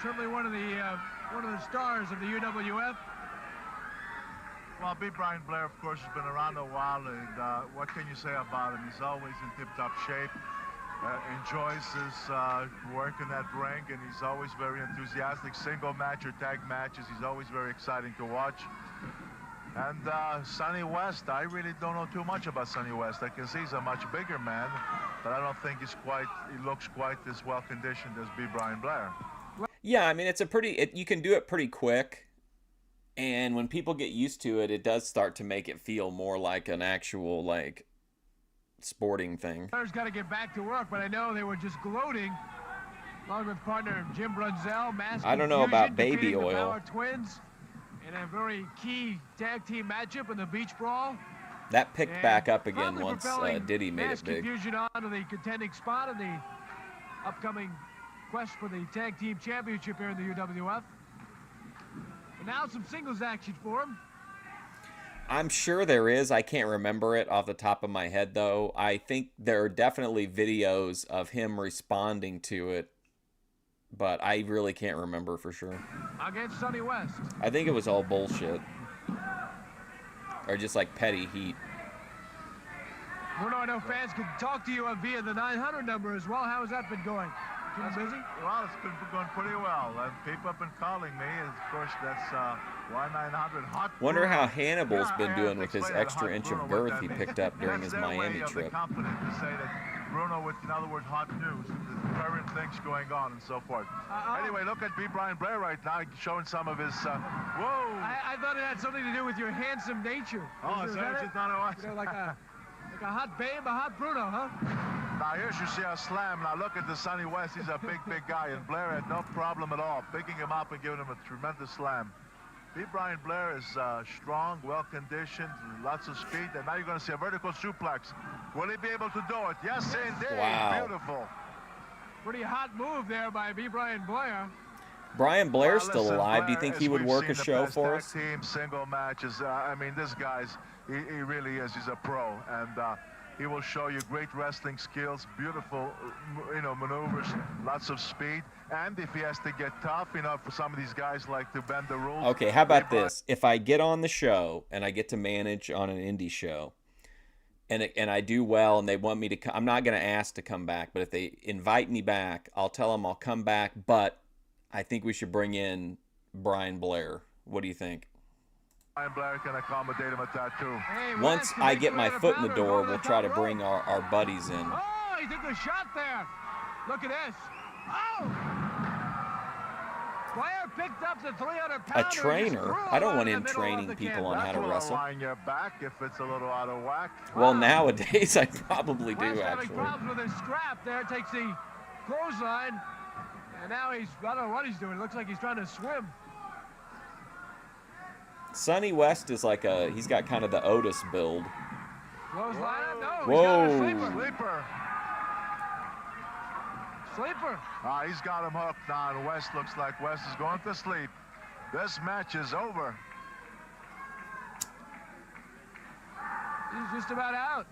certainly one of the stars of the UWF. Well, B. Brian Blair, of course, has been around a while, and what can you say about him? He's always in tip-top shape, enjoys his work in that ring, and he's always very enthusiastic. Single match or tag matches, he's always very exciting to watch. And Sonny West, I really don't know too much about Sonny West. I can see he's a much bigger man, but I don't think he looks quite as well conditioned as B. Brian Blair. Yeah, I mean, you can do it pretty quick. And when people get used to it, it does start to make it feel more like an actual, like, sporting thing. Blair's got to get back to work, but I know they were just gloating, along with partner Jim Brunzell. I don't know about baby defeating the oil. Power Twins in a very key tag team matchup in the Beach Brawl. That picked And back up again probably once propelling Diddy made mass it big. confusion onto the contending spot in the upcoming quest for the tag team championship here in the UWF. And now some singles action for him. I'm sure there is. I can't remember it off the top of my head, though. I think there are definitely videos of him responding to it, but I really can't remember for sure. Against Sonny West. I think it was all bullshit. Or just like petty heat. Bruno, I know fans can talk to you via the 900 number as well. How has that been going? Keeping busy? Well, it's been going pretty well. And people have been calling me. Of course, that's 1-900 Hot Wonder Bruno. how Hannibal's Yeah, been I doing have to with his explain that extra Hot inch Bruno, of what girth that he means. picked up during That's his their way Miami of the trip. company to say that Bruno, with, in other words, hot news, the current things going on and so forth. Anyway, look at B. Brian Blair right now, showing some of his, whoa! I thought it had something to do with your handsome nature. Oh, is so that it's it? just not a You know, like a hot babe, a hot Bruno, huh? Now here's you see a slam. Now look at the Sonny West. He's a big, big guy, and Blair had no problem at all picking him up and giving him a tremendous slam. B. Brian Blair is strong, well-conditioned, lots of speed, and now you're going to see a vertical suplex. Will he be able to do it? Yes, indeed. Wow. Beautiful. Pretty hot move there by B. Brian Blair. Brian Blair's Well, still listen, alive. Do you Blair, think as he would we've work seen a the show best for tag us? team, single matches. I mean, this guy's, he really is. He's a pro. And He will show you great wrestling skills, beautiful, maneuvers, lots of speed. And if he has to get tough, for some of these guys like to bend the rules. Okay, how about this? If I get on the show and I get to manage on an indie show, and I do well, and they want me to, I'm not going to ask to come back, but if they invite me back, I'll tell them I'll come back, but I think we should bring in Brian Blair. What do you think? Brian Blair can accommodate him at that, too. Hey, Once West, I get my foot in the door, we'll try to rope. bring our buddies in. Oh, he took a shot there. Look at this. Oh! Blair picked up the 300-pounder. A trainer? I don't want him training people on how to wrestle. Line your back if it's a little out of whack. Well, nowadays I probably do, West having actually. problems with his strap there. Takes the clothesline. And now I don't know what he's doing. It looks like he's trying to swim. Sonny West is like he's got kind of the Otis build. Clothesline up? No, Whoa. he's got a Sleeper. sleeper. He's got him hooked now, and West looks like West is going to sleep. This match is over. He's just about out.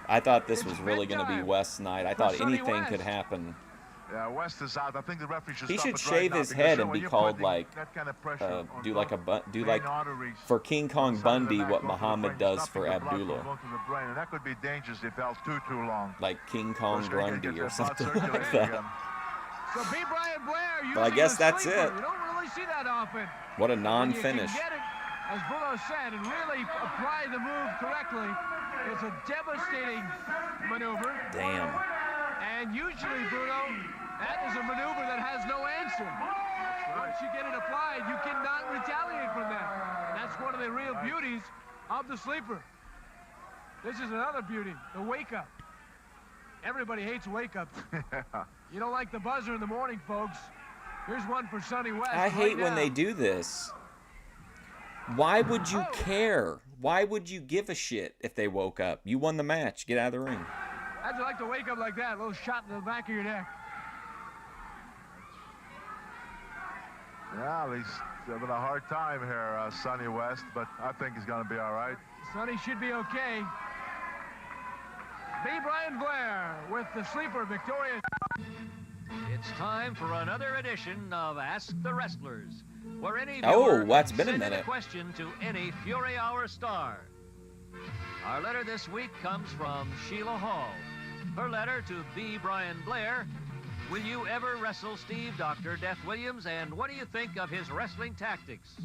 I thought this It's was really going to be bedtime West's night. I for thought Sonny anything West. could happen. Yeah, West is out. I think the referee should He stop should it right shave now, his because head when and be you're called putting like that kind of pressure on do both like main arteries for King Kong on the side of the Bundy neck, what going to the Muhammad brain, does for stopping the blood from Abdullah, going to the brain, and that could be dangerous if held too long. like King Kong First, we gotta Bundy get or that blood something circulating like that. again. So B. Brian Blair using But I guess the that's sleeper. it. You don't really see that often. What a When non-finish. you can get it, as Bruno said, and really apply the move correctly. It's a devastating maneuver. Damn. And usually, Bruno, that is a maneuver that has no answer. Once you get it applied, you cannot retaliate from that. That's one of the real beauties of the sleeper. This is another beauty, the wake-up. Everybody hates wake-ups. You don't like the buzzer in the morning, folks. Here's one for Sonny West. I hate when they do this. Why would you care? Why would you give a shit if they woke up? You won the match. Get out of the ring. How'd you like to wake up like that? A little shot in the back of your neck. Yeah, he's having a hard time here, Sonny West, but I think he's going to be all right. Sonny should be okay. B. Brian Blair with the sleeper victorious. It's time for another edition of Ask the Wrestlers, where any Oh, viewer well, it's can been a send in minute. question to any Fury Hour star. Our letter this week comes from Sheila Hall. Her letter to B. Brian Blair: will you ever wrestle Steve Dr. Death Williams, and what do you think of his wrestling tactics?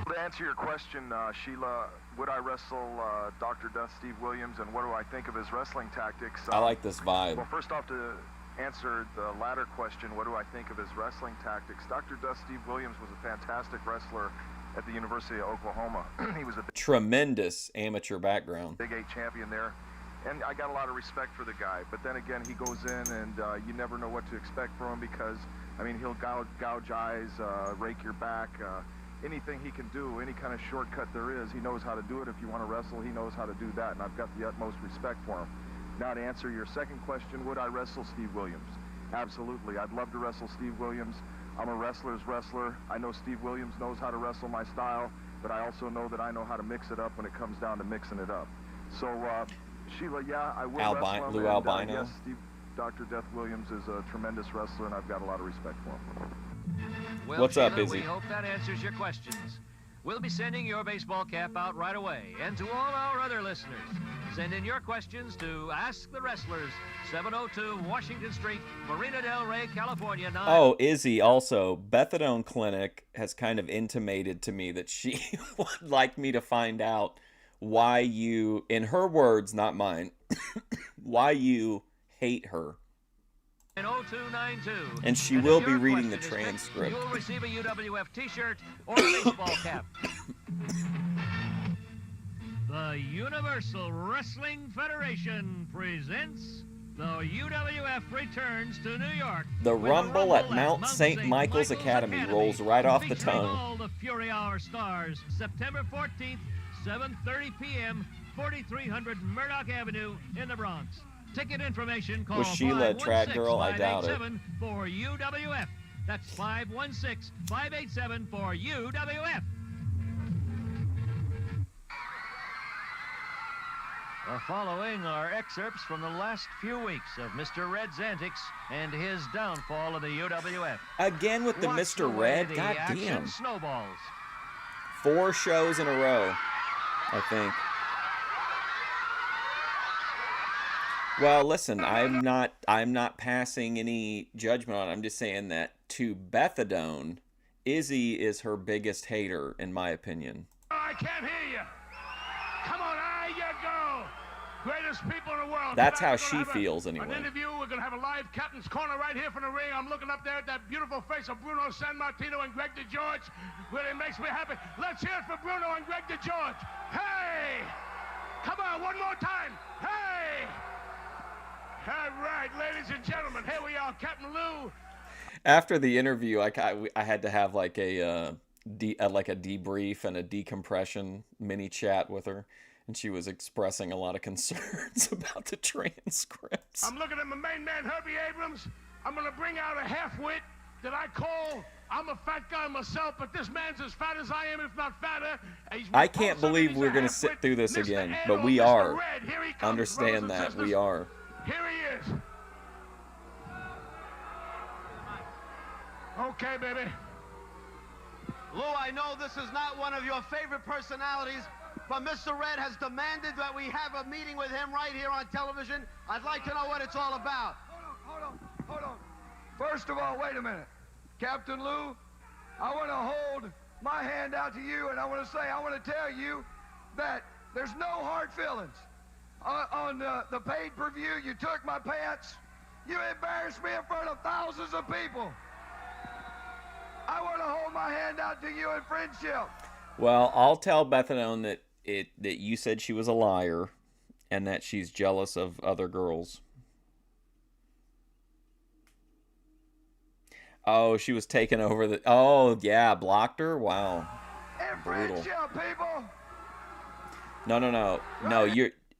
To answer your question, Sheila, would I wrestle Dr. Death Steve Williams, and what do I think of his wrestling tactics? I like this vibe. Well, first off, to answer the latter question, what do I think of his wrestling tactics? Dr. Death Steve Williams was a fantastic wrestler at the University of Oklahoma. He was a Tremendous amateur background. Big 8 champion there, and I got a lot of respect for the guy. But then again, he goes in, and you never know what to expect from him, because, I mean, he'll gouge eyes, rake your back, anything he can do, any kind of shortcut there is, he knows how to do it. If you want to wrestle, he knows how to do that, and I've got the utmost respect for him. Now, to answer your second question, would I wrestle Steve Williams? Absolutely. I'd love to wrestle Steve Williams. I'm a wrestler's wrestler. I know Steve Williams knows how to wrestle my style, but I also know that I know how to mix it up when it comes down to mixing it up. So, Sheila, yeah, I will wrestle him. Lou and, Albino? yes, Dr. Death Williams is a tremendous wrestler, and I've got a lot of respect for him. Well, What's up, Sheila, Izzy? we hope that answers your questions. We'll be sending your baseball cap out right away. And to all our other listeners, send in your questions to Ask the Wrestlers, 702 Washington Street, Marina Del Rey, California. Oh, Izzy, also, Bethadone Clinic has kind of intimated to me that she would like me to find out why you, in her words, not mine, why you hate her. 0292. And she if will be your reading the question is fixed, transcript. You'll receive a UWF t-shirt or a baseball cap. The Universal Wrestling Federation presents the UWF returns to New York. The with a Rumble at Mount St. Michael's Academy rolls right off the featuring tongue. all the Fury Hour stars, September 14th, 7:30 p.m., 4300 Murdoch Avenue in the Bronx. Ticket information, call Was Sheila a track girl? I doubt it. 516-587 for UWF. That's 516-587 for UWF. The following are excerpts from the last few weeks of Mr. Red's antics and his downfall in the UWF. Again with the Watch Mr. way Red? the God action damn. snowballs. 4 shows in a row, I think. Well, listen, I'm not passing any judgment on it. I'm just saying that to Bethadone, Izzy is her biggest hater, in my opinion. I can't hear you. Come on, there you go. Greatest people in the world. That's Tonight how we're she gonna have feels An anyway. interview. We're going to have a live Captain's Corner right here from the ring. I'm looking up there at that beautiful face of Bruno Sammartino and Greg DeGeorge. Really makes me happy. Let's hear it for Bruno and Greg DeGeorge. Hey! Come on, one more time. Hey! All right, ladies and gentlemen, here we are, Captain Lou. After the interview, I had to have like a debrief and a decompression mini chat with her, and she was expressing a lot of concerns about the transcripts. I'm looking at my main man, Herbie Abrams. I'm going to bring out a half-wit that I call, I'm a fat guy myself, but this man's as fat as I am, if not fatter. I can't believe we're going to sit through this again, but we are. Understand that, we are. Here he is. Okay, baby. Lou, I know this is not one of your favorite personalities, but Mr. Red has demanded that we have a meeting with him right here on television. I'd like to know what it's all about. Hold on. First of all, wait a minute. Captain Lou, I want to hold my hand out to you, and I want to tell you that there's no hard feelings. On the pay-per-view, you took my pants. You embarrassed me in front of thousands of people. I want to hold my hand out to you in friendship. Well, I'll tell Bethadone that you said she was a liar and that she's jealous of other girls. Oh, she was taking over the... Oh, yeah, blocked her? Wow. In Brutal. friendship, people. No.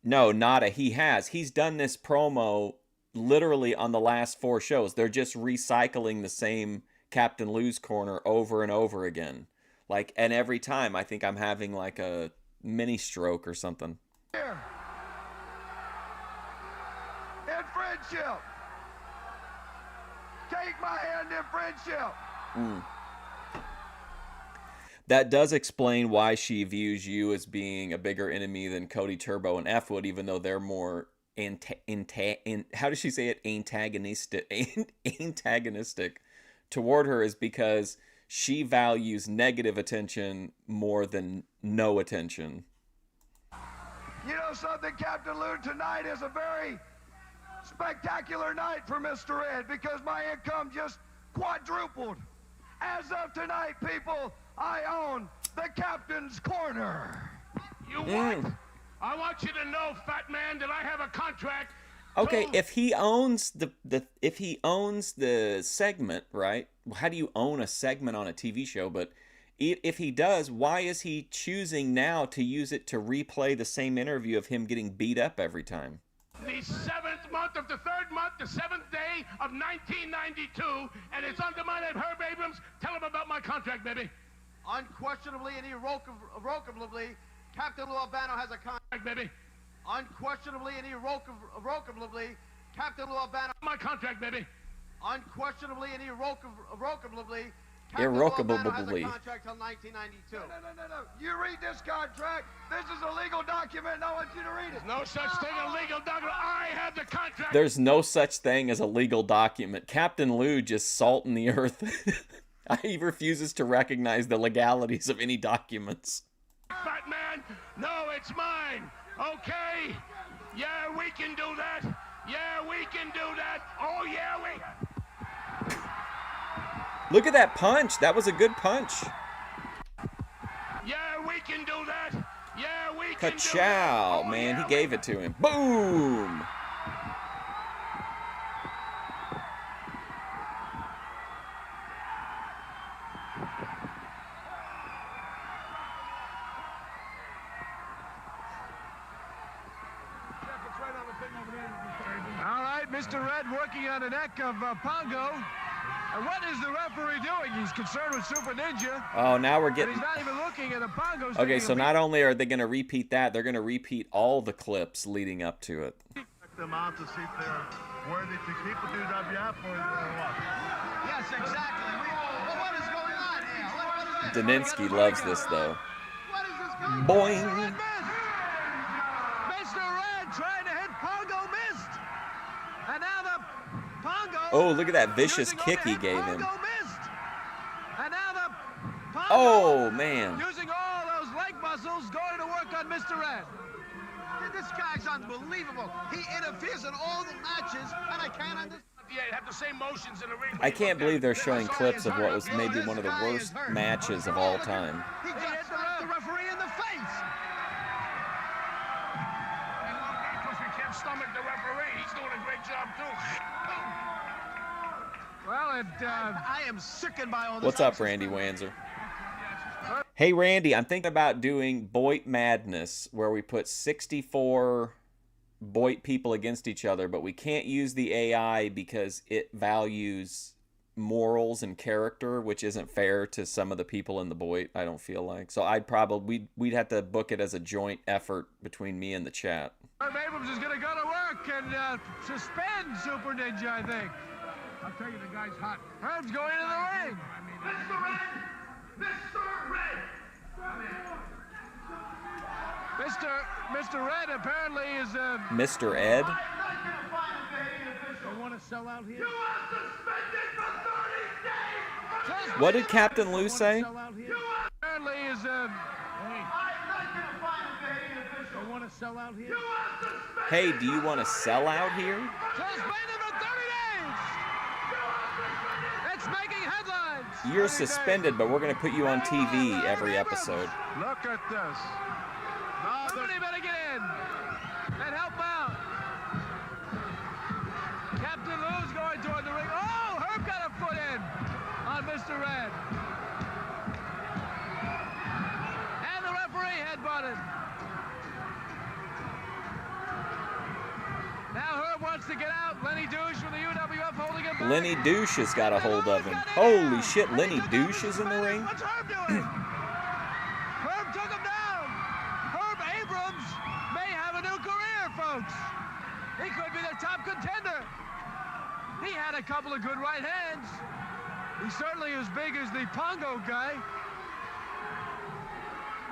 No, nada. He has. He's done this promo literally on the last 4 shows. They're just recycling the same Captain Lou's corner over and over again. Like, and every time I think I'm having like a mini stroke or something. Here. In friendship. Take my hand in friendship. That does explain why she views you as being a bigger enemy than Cody Turbo and F Wood, even though they're more how does she say it? Antagonistic toward her, is because she values negative attention more than no attention. You know something, Captain Lou? Tonight is a very spectacular night for Mr. Ed because my income just quadrupled. As of tonight, people, I own the Captain's Corner. You what? I want you to know, fat man, that I have a contract. Okay, if he owns if he owns the segment, right? How do you own a segment on a TV show? But if he does, why is he choosing now to use it to replay the same interview of him getting beat up every time? The 7th month of the 3rd month, the 7th day of 1992, and it's under my name, Herb Abrams. Tell him about my contract, baby. Unquestionably and irrevocably, Captain Lou Albano has a contract, baby. Unquestionably and irrevocably, Captain Lou Albano. My contract, baby. Unquestionably and irrevocably, Irrevocably. Contract till 1992. No. You read this contract. This is a legal document, and I want you to read it. No such thing as a legal document. I have the contract. There's no such thing as a legal document. Captain Lou just salting the earth. He refuses to recognize the legalities of any documents. Fat man, no, it's mine. Okay? Yeah, we can do that. Yeah, we can do that. Oh, yeah, we... Look at that punch. That was a good punch. Yeah, we can do that. Yeah, we can do that. Ka-chow, Oh, man. yeah, He gave it to him. Boom. All right, Mr. Red working on the neck of Pondo. And what is the referee doing? He's concerned with Super Ninja. Oh, now we're And getting... he's not even looking at the Pongos. Okay, so not only are they going to repeat that, they're going to repeat all the clips leading up to it. Check them out to see if they're worthy to keep with the UWF or what. Yes, exactly. Well, what is going on here? What is this? Daninsky loves this, though. What is this going on? Boing! Mr. Red trying to hit Pongo, missed. And now the Pongo. Oh, look at that vicious using kick he overhead, gave him. Pongo missed. And now the Pongo. Oh, man. Using all those leg muscles, going to work on Mr. Red. This guy's unbelievable. He interferes in all the matches, and I can't understand. Yeah, have the same motions in the ring. I can't believe they're showing clips of what was maybe one of the worst matches of all time. He just slapped the referee in the face. Because we can't stomach the referee. He's doing a great job, too. Well, I am sickened by all this. What's up, Randy Wanzer? Hey, Randy, I'm thinking about doing Boit Madness, where we put 64 Boit people against each other, but we can't use the AI because it values morals and character, which isn't fair to some of the people in the Boit, I don't feel like. So we'd have to book it as a joint effort between me and the chat. Herb Abrams is going to go to work and suspend Super Ninja, I think. I'll tell you, the guy's hot. Herb's going into the ring. Mr. Red! Mr. Red! Mr. Red apparently is Mr. Ed? They want to sell out here? You are suspended for 30 days! What did Captain Lou say? apparently is They want to sell out here? Hey, do you want to sell out here? suspended for 30 days. It's making headlines. You're suspended, but we're going to put you on TV every episode. Look at this. Now Somebody better get in and help out. Captain Lou's going toward the ring. Oh, Herb got a foot in on Mr. Red. And the referee headbutted. Now Herb wants to get out. Lenny Douche from the UWF holding him back. Lenny Douche has got a hold of him. Holy shit, Lenny Douche is in the ring? What's Herb doing? Herb took him down. Herb Abrams may have a new career, folks. He could be the top contender. He had a couple of good right hands. He's certainly as big as the Pongo guy.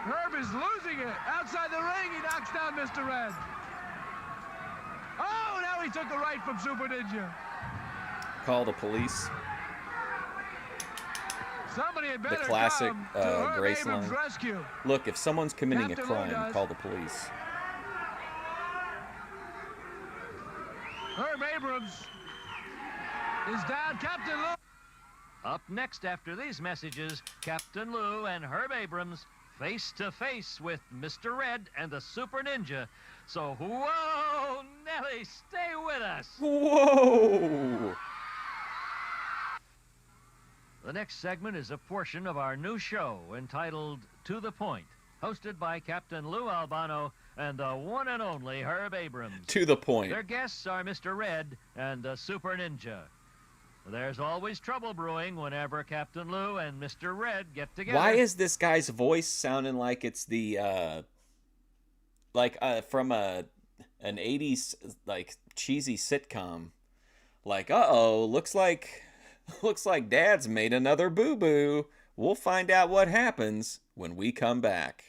Herb is losing it. Outside the ring, he knocks down Mr. Red. Oh, now he took a right from Super Ninja. Call the police. Somebody had better classic, come to Herb Grace Abrams' line. rescue. Look, if someone's committing a Captain Lou crime, does. call the police. Herb Abrams is down. Captain Lou. Up next after these messages, Captain Lou and Herb Abrams face to face with Mr. Red and the Super Ninja. So, whoa, Nelly, stay with us. Whoa! The next segment is a portion of our new show entitled To the Point, hosted by Captain Lou Albano and the one and only Herb Abrams. To the point. Their guests are Mr. Red and the Super Ninja. There's always trouble brewing whenever Captain Lou and Mr. Red get together. Why is this guy's voice sounding like it's the from an 80s like cheesy sitcom? Like, uh-oh, looks like Dad's made another boo-boo. We'll find out what happens when we come back.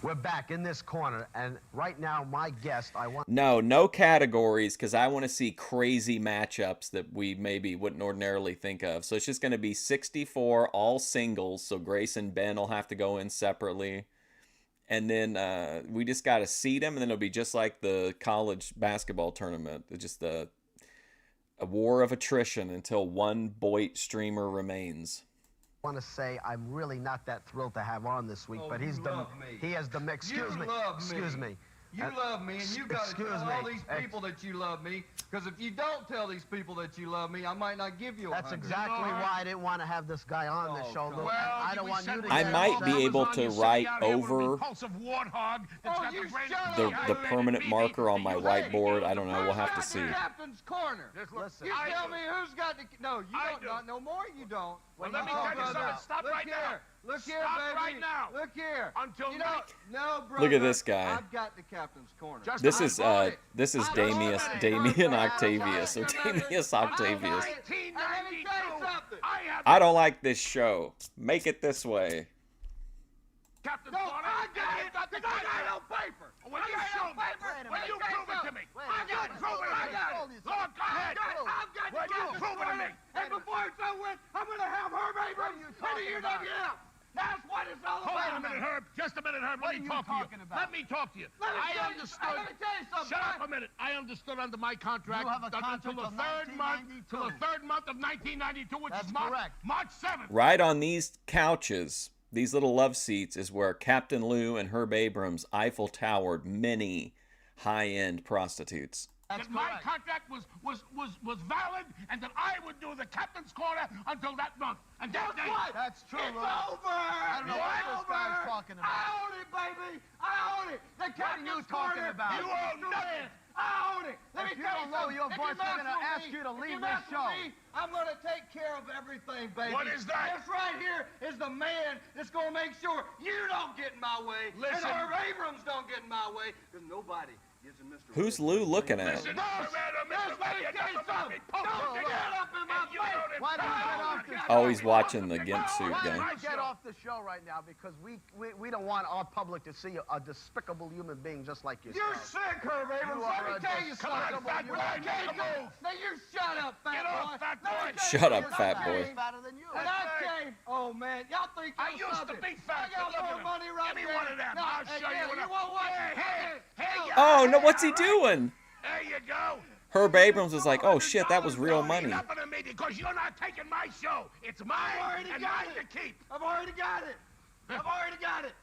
We're back in this corner, and right now, my guest, I want... No categories, because I want to see crazy matchups that we maybe wouldn't ordinarily think of. So it's just going to be 64, all singles, so Grace and Ben will have to go in separately. And then we just got to seed them, and then it'll be just like the college basketball tournament. It's just a war of attrition until one Boit streamer remains. I want to say I'm really not that thrilled to have on this week, but he has the excuse me. You love me, and you got to Excuse tell me. all these people that you love me. Because if you don't tell these people that you love me, I might not give you. That's exactly why I didn't want to have this guy on this show, Lou. Well, I don't want you to. I get might upset. be able to write over the permanent marker on my whiteboard. I don't know. We'll have to see. Captain's corner. Listen. You tell me who's got the. No, you don't. Not no more. You don't. Well, let me tell you something. Stop right now. Look here, Stop baby. right now. Look here. Until you know, no, brother. Look at this guy. I've got the captain's corner. This is Damian Octavius, or Damius Octavius. I don't like this show. Make it this way. Captain's corner. I got it. I got no paper. When you show me, when you prove it to me, I got it. Prove it. I got it. Look, go ahead. I've got when you prove it to me. And before it's over with, I'm going to have Herb Abrams in the UWF. That's what it's all about. Hold on a minute, Herb. Just a minute, Herb. Let me talk to you. Let me talk to you. I understood. Let me tell you something. Shut up a minute. I understood under my contract You have a contract until the of third month, 1992. till the third month of 1992, which That's is correct. March 7th. Right on these couches, these little love seats, is where Captain Lou and Herb Abrams Eiffel Towered many high-end prostitutes. That my contract was valid, and that I would do the captain's corner until that month. And that day, That's true, It's Lou. over. I don't know what this guy's talking about. I own it, baby. I own it. The What are you captain's talking corner. about? You own nothing. I own it. Let If me you tell don't know, something. your If boys you are mess gonna with ask me- you to if leave mess this with show. me, I'm going to take care of everything, baby. What is that? This right here is the man that's going to make sure you don't get in my way. Listen. And Herb Abrams don't get in my way. Because nobody gives a Mr. Who's Lou looking at? Listen, No, Mr. let me tell you something. Don't get up in my face. Why don't you get off the show? Oh, he's watching the Gimp suit Why guy. don't you get off the show right now? Because we don't want our public to see a despicable human being just like yourself. You're sick, Herb Abrams. You Let are me a tell you something. despicable human When I being. came to- Now you shut up, fat Get boy. off, fat Let me boy. tell you Shut up, something. fat When I boy. came- Fatter than you. When I came, oh man, y'all think I you're used to something. be fat, I got but look at more him. money right Give me there. one of them. No, I'll hey, show yeah, you what you I- want one? Hey, you. Oh, no, what's he doing? There you go. Herb Abrams was like, oh shit, that was real $100 money. Nothing to me because you're not taking my show. It's mine already and got mine it. to keep. I've already got it. I've already got it.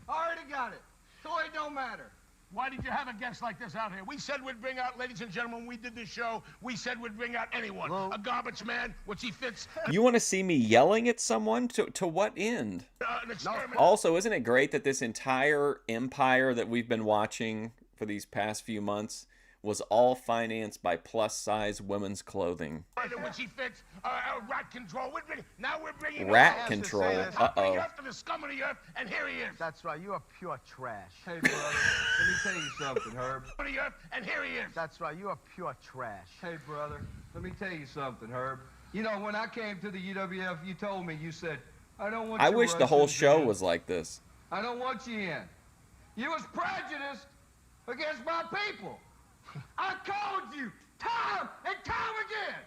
Already got it. So it don't matter. Why did you have a guest like this out here? We said we'd bring out, ladies and gentlemen, when we did this show, we said we'd bring out anyone. Lou. A garbage man, which he fits You want to see me yelling at someone? To what end? an experiment. Also, isn't it great that this entire empire that we've been watching for these past few months was all financed by plus-size women's clothing? Which he fits rat control. Now we're bringing Rat have to control. say this. up the Uh-oh. earth to the scum of the earth, and here he is. That's right. You are pure trash. Hey, brother, let me tell you something, Herb. Scum of the earth, and here he is. That's right. You are pure trash. Hey, brother, let me tell you something, Herb. You know, when I came to the UWF, you told me, you said, I don't want I you wish the whole Russians show in. was like this. I don't want you in. You was prejudiced against my people. I called you time and time again.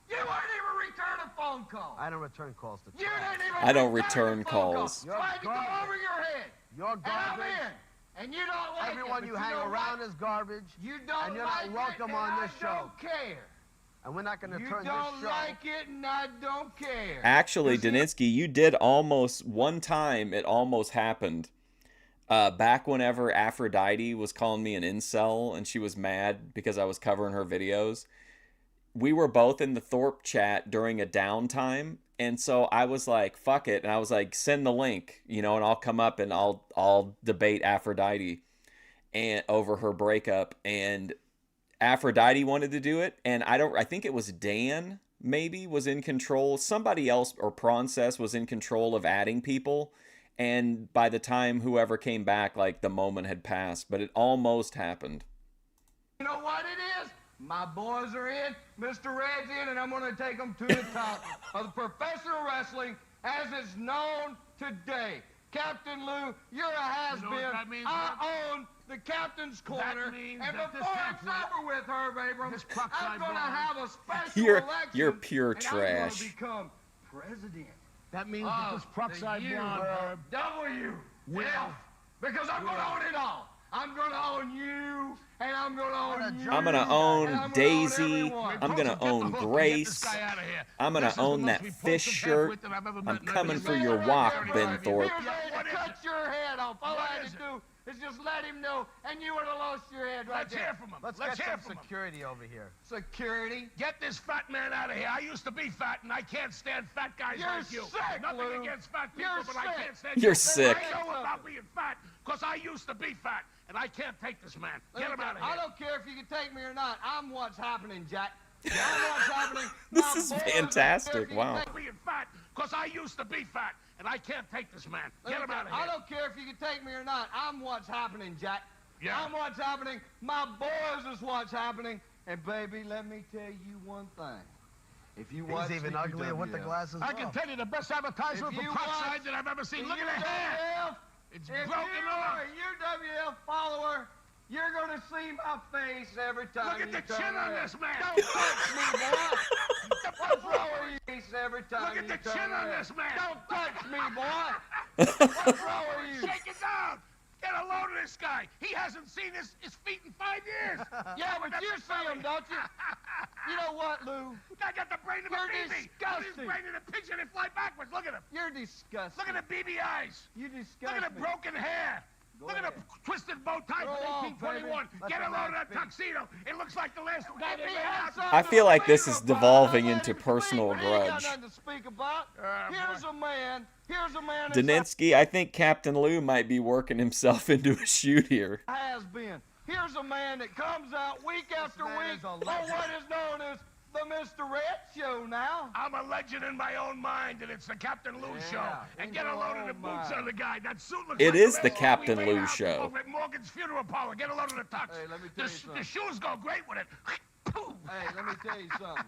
You wouldn't even return a phone call. I don't return calls to You trash. didn't even I don't return return a phone calls. call. Tried to go You're over your head. You're And I'm garbage. in. And you don't like Everyone it. you but hang know around what? is garbage. You don't and you're like not welcome it, on and this I show. don't care. And we're not going to You turn don't this show. like it, and I don't care. Actually, Daninsky, you did almost, one time it almost happened. Back whenever Aphrodite was calling me an incel and she was mad because I was covering her videos, we were both in the Thorpe chat during a downtime, and so I was like, fuck it, and I was like, send the link, and I'll come up and I'll debate Aphrodite and over her breakup. And Aphrodite wanted to do it, and I think it was Dan maybe was in control. Somebody else or Prancess was in control of adding people. And by the time whoever came back, like, the moment had passed. But it almost happened. You know what it is? My boys are in, Mr. Red's in, and I'm going to take them to the top of the professional wrestling as it's known today. Captain Lou, you're a has-been. You know what that means, I own the captain's corner. means And that this before it's country- over with, Herb Abrams, this Puckside I'm going to Braun- have a special You're election. pure and trash. I'm going to become president. That means that of this Puckside the blonde, Herb, UWF. Because I'm going to own it all. I'm going to own you, and I'm going to own you. I'm going to and own I'm gonna Daisy. everyone. I'm going to own Grace. I'm going to own that fish shirt. I'm coming for your walk, Ben Thorpe. He was ready to cut your head off. All I had to do is just let him know, and you would have lost your head right Let's there. hear from him. Let's Let's get hear some from him. security over here. Security? Get this fat man out of here. I used to be fat, and I can't stand fat guys You're like you. sick, Nothing Lou. against fat people, You're but I sick. can't stand You're you. sick. I know about being fat, because I used to be fat, and I can't take this man. Get him out of here. I don't care if you can take me or not. I'm what's happening, Jack. I'm what's happening. This My is boys fantastic. don't care if you Wow. can take- Being fat, because I used to be fat, and I can't take this man. Get him out of I here. don't care if you can take me or not. I'm what's happening, Jack. Yeah. I'm what's happening. My boys is what's happening. And baby, let me tell you one thing. If you watch He's even the uglier with the UWF, glasses I can off. tell you the best advertisement If for you crop watch side that I've ever seen. the Look at the hair. UWF, It's if broken you off. are a UWF follower, you're going to see my face every time Look at you the turn chin on around. this man. Don't touch me, boy. What's wrong with you? Every time Look at you the turn chin on around. this man. Don't touch me, boy. What's wrong with you? Shake it down. Get a load of this guy. He hasn't seen his feet in 5 years. Yeah, but you see him, don't you? You know what, Lou? I got the brain of a You're BB. Look at his disgusting. brain in a pigeon and fly backwards. Look at him. You're disgusting. Look at the BB eyes. You disgust Look at the me. broken hair. Go Look at ahead. the twisted bow tie Go on, from 1821. baby. Let Get the a load of man that speak. tuxedo. It looks like the last guy If they he made had out. something I feel like this to is speak about, devolving I'll into let him personal speak, but he ain't grudge. got nothing to speak about. Here's a man. Here's a man that's Daninsky, I think Captain Lou might be working himself into a shoot here. has been. Here's a man that comes out week after man week is a on legend. what is known as the Mr. Red Show now. I'm a legend in my own mind, and it's the Captain Lou Yeah, show. And in get a your load of the own boots mind. on the guy. That suit looks It like is the the last Captain one we Lou made out show. Over at Morgan's funeral parlor. Get a load of the tux. Hey, let me tell you something. The shoes go great with it. Hey, let me tell you something.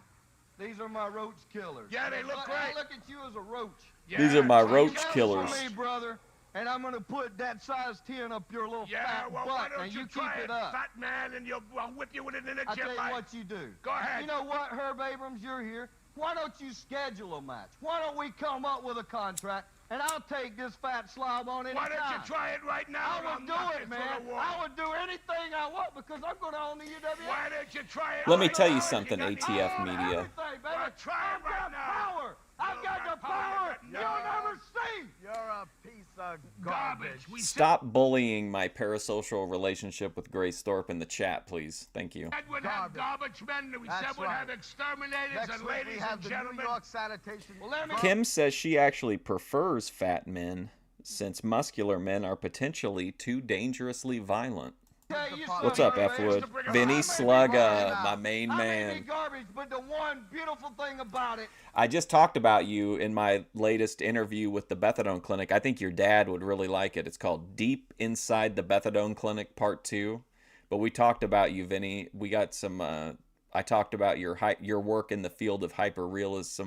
These are my roach killers. Yeah, they look I great. look at you as a roach. These are my Yeah. roach Come killers. for me, brother, and I'm gonna put that size 10 up your little Yeah, fat well, why butt, don't and you you try keep it, it up. fat man, and I'll whip you with it in a I jet tell you light. what you do. Go ahead. You know what, Herb Abrams, you're here. Why don't you schedule a match? Why don't we come up with a contract, and I'll take this fat slob on any Why don't you time. try it right now? I and I'll would knock do you it, through man. the wall? I would do anything I want because I'm going to own the UWF. Why don't you try it Let me right tell you now? something, got the- ATF I own media. everything, baby. Well, try it I've right got now. power. I've You got got the power, power you got you'll no- never see. You're a piece of Garbage. We Stop bullying my parasocial relationship with Grace Thorpe in the chat, please. Thank you. said we'd have garbage men. We That's said we'd right. have exterminators Next and week ladies we have and the gentlemen. New York Sanitation. Well, let me- Kim says she actually prefers fat men since muscular men are potentially too dangerously violent. Tell you What's something, up, Herb F. Abrams. Wood? I Vinny may be Slugga, wrong. my main I may be man. garbage, but the one beautiful thing about it, I just talked about you in my latest interview with the Bethadone Clinic. I think your dad would really like it. It's called Deep Inside the Bethadone Clinic Part 2. But we talked about you, Vinny. We got some... I talked about your work in the field of hyper-realist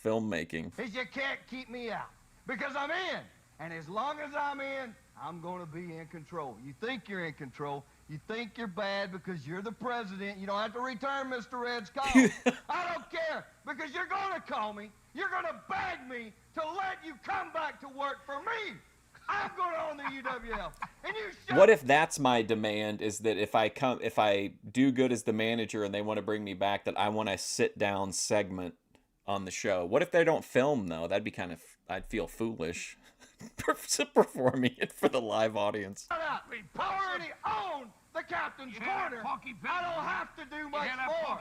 filmmaking. is you can't keep me out because I'm in. And as long as I'm in, I'm going to be in control. You think you're in control. You think you're bad because you're the president. You don't have to return Mr. Red's call. I don't care because you're going to call me. You're going to beg me to let you come back to work for me. I'm going to own the UWF. And you shut What if that's my demand, is that if I do good as the manager and they want to bring me back, that I want a sit-down segment on the show? What if they don't film, though? That'd be kind of... I'd feel foolish performing it for the live audience. Shut up. I already own the captain's corner. I don't have to do much more.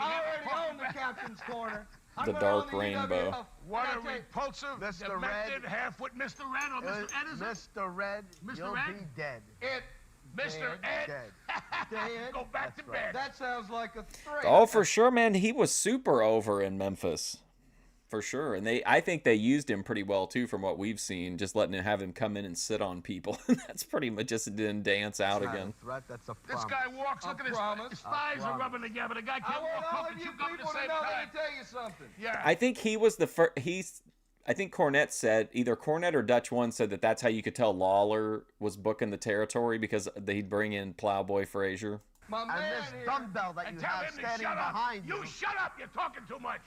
I already own the captain's corner. I'm The gonna dark own the rainbow. UWF. What And a I tell you, repulsive, Mr. demented, Red. half-wit Mr. Red or Mr. Ed, is it? Mr. Red, Mr. you'll Red? be dead. It, Mr. Ed. Dead. Dead. Go back to That's right. bed. That sounds like a threat. Oh, for sure, man. He was super over in Memphis. For sure. And I think they used him pretty well, too, from what we've seen. Just have him come in and sit on people. That's pretty much just then dance out That's not again. a threat, that's a This promise. guy walks, look at his thighs are rubbing together. The guy I can't want walk all up of and you chew gum at the people to same know, let time. me tell you something. Yeah. I think he was the first. I think Cornette said, either Cornette or Dutch One said that's how you could tell Lawler was booking the territory, because he'd bring in Plowboy Frazier. My And man this here, dumbbell that And you tell have him to standing shut up. behind you, You shut up. You're talking too much.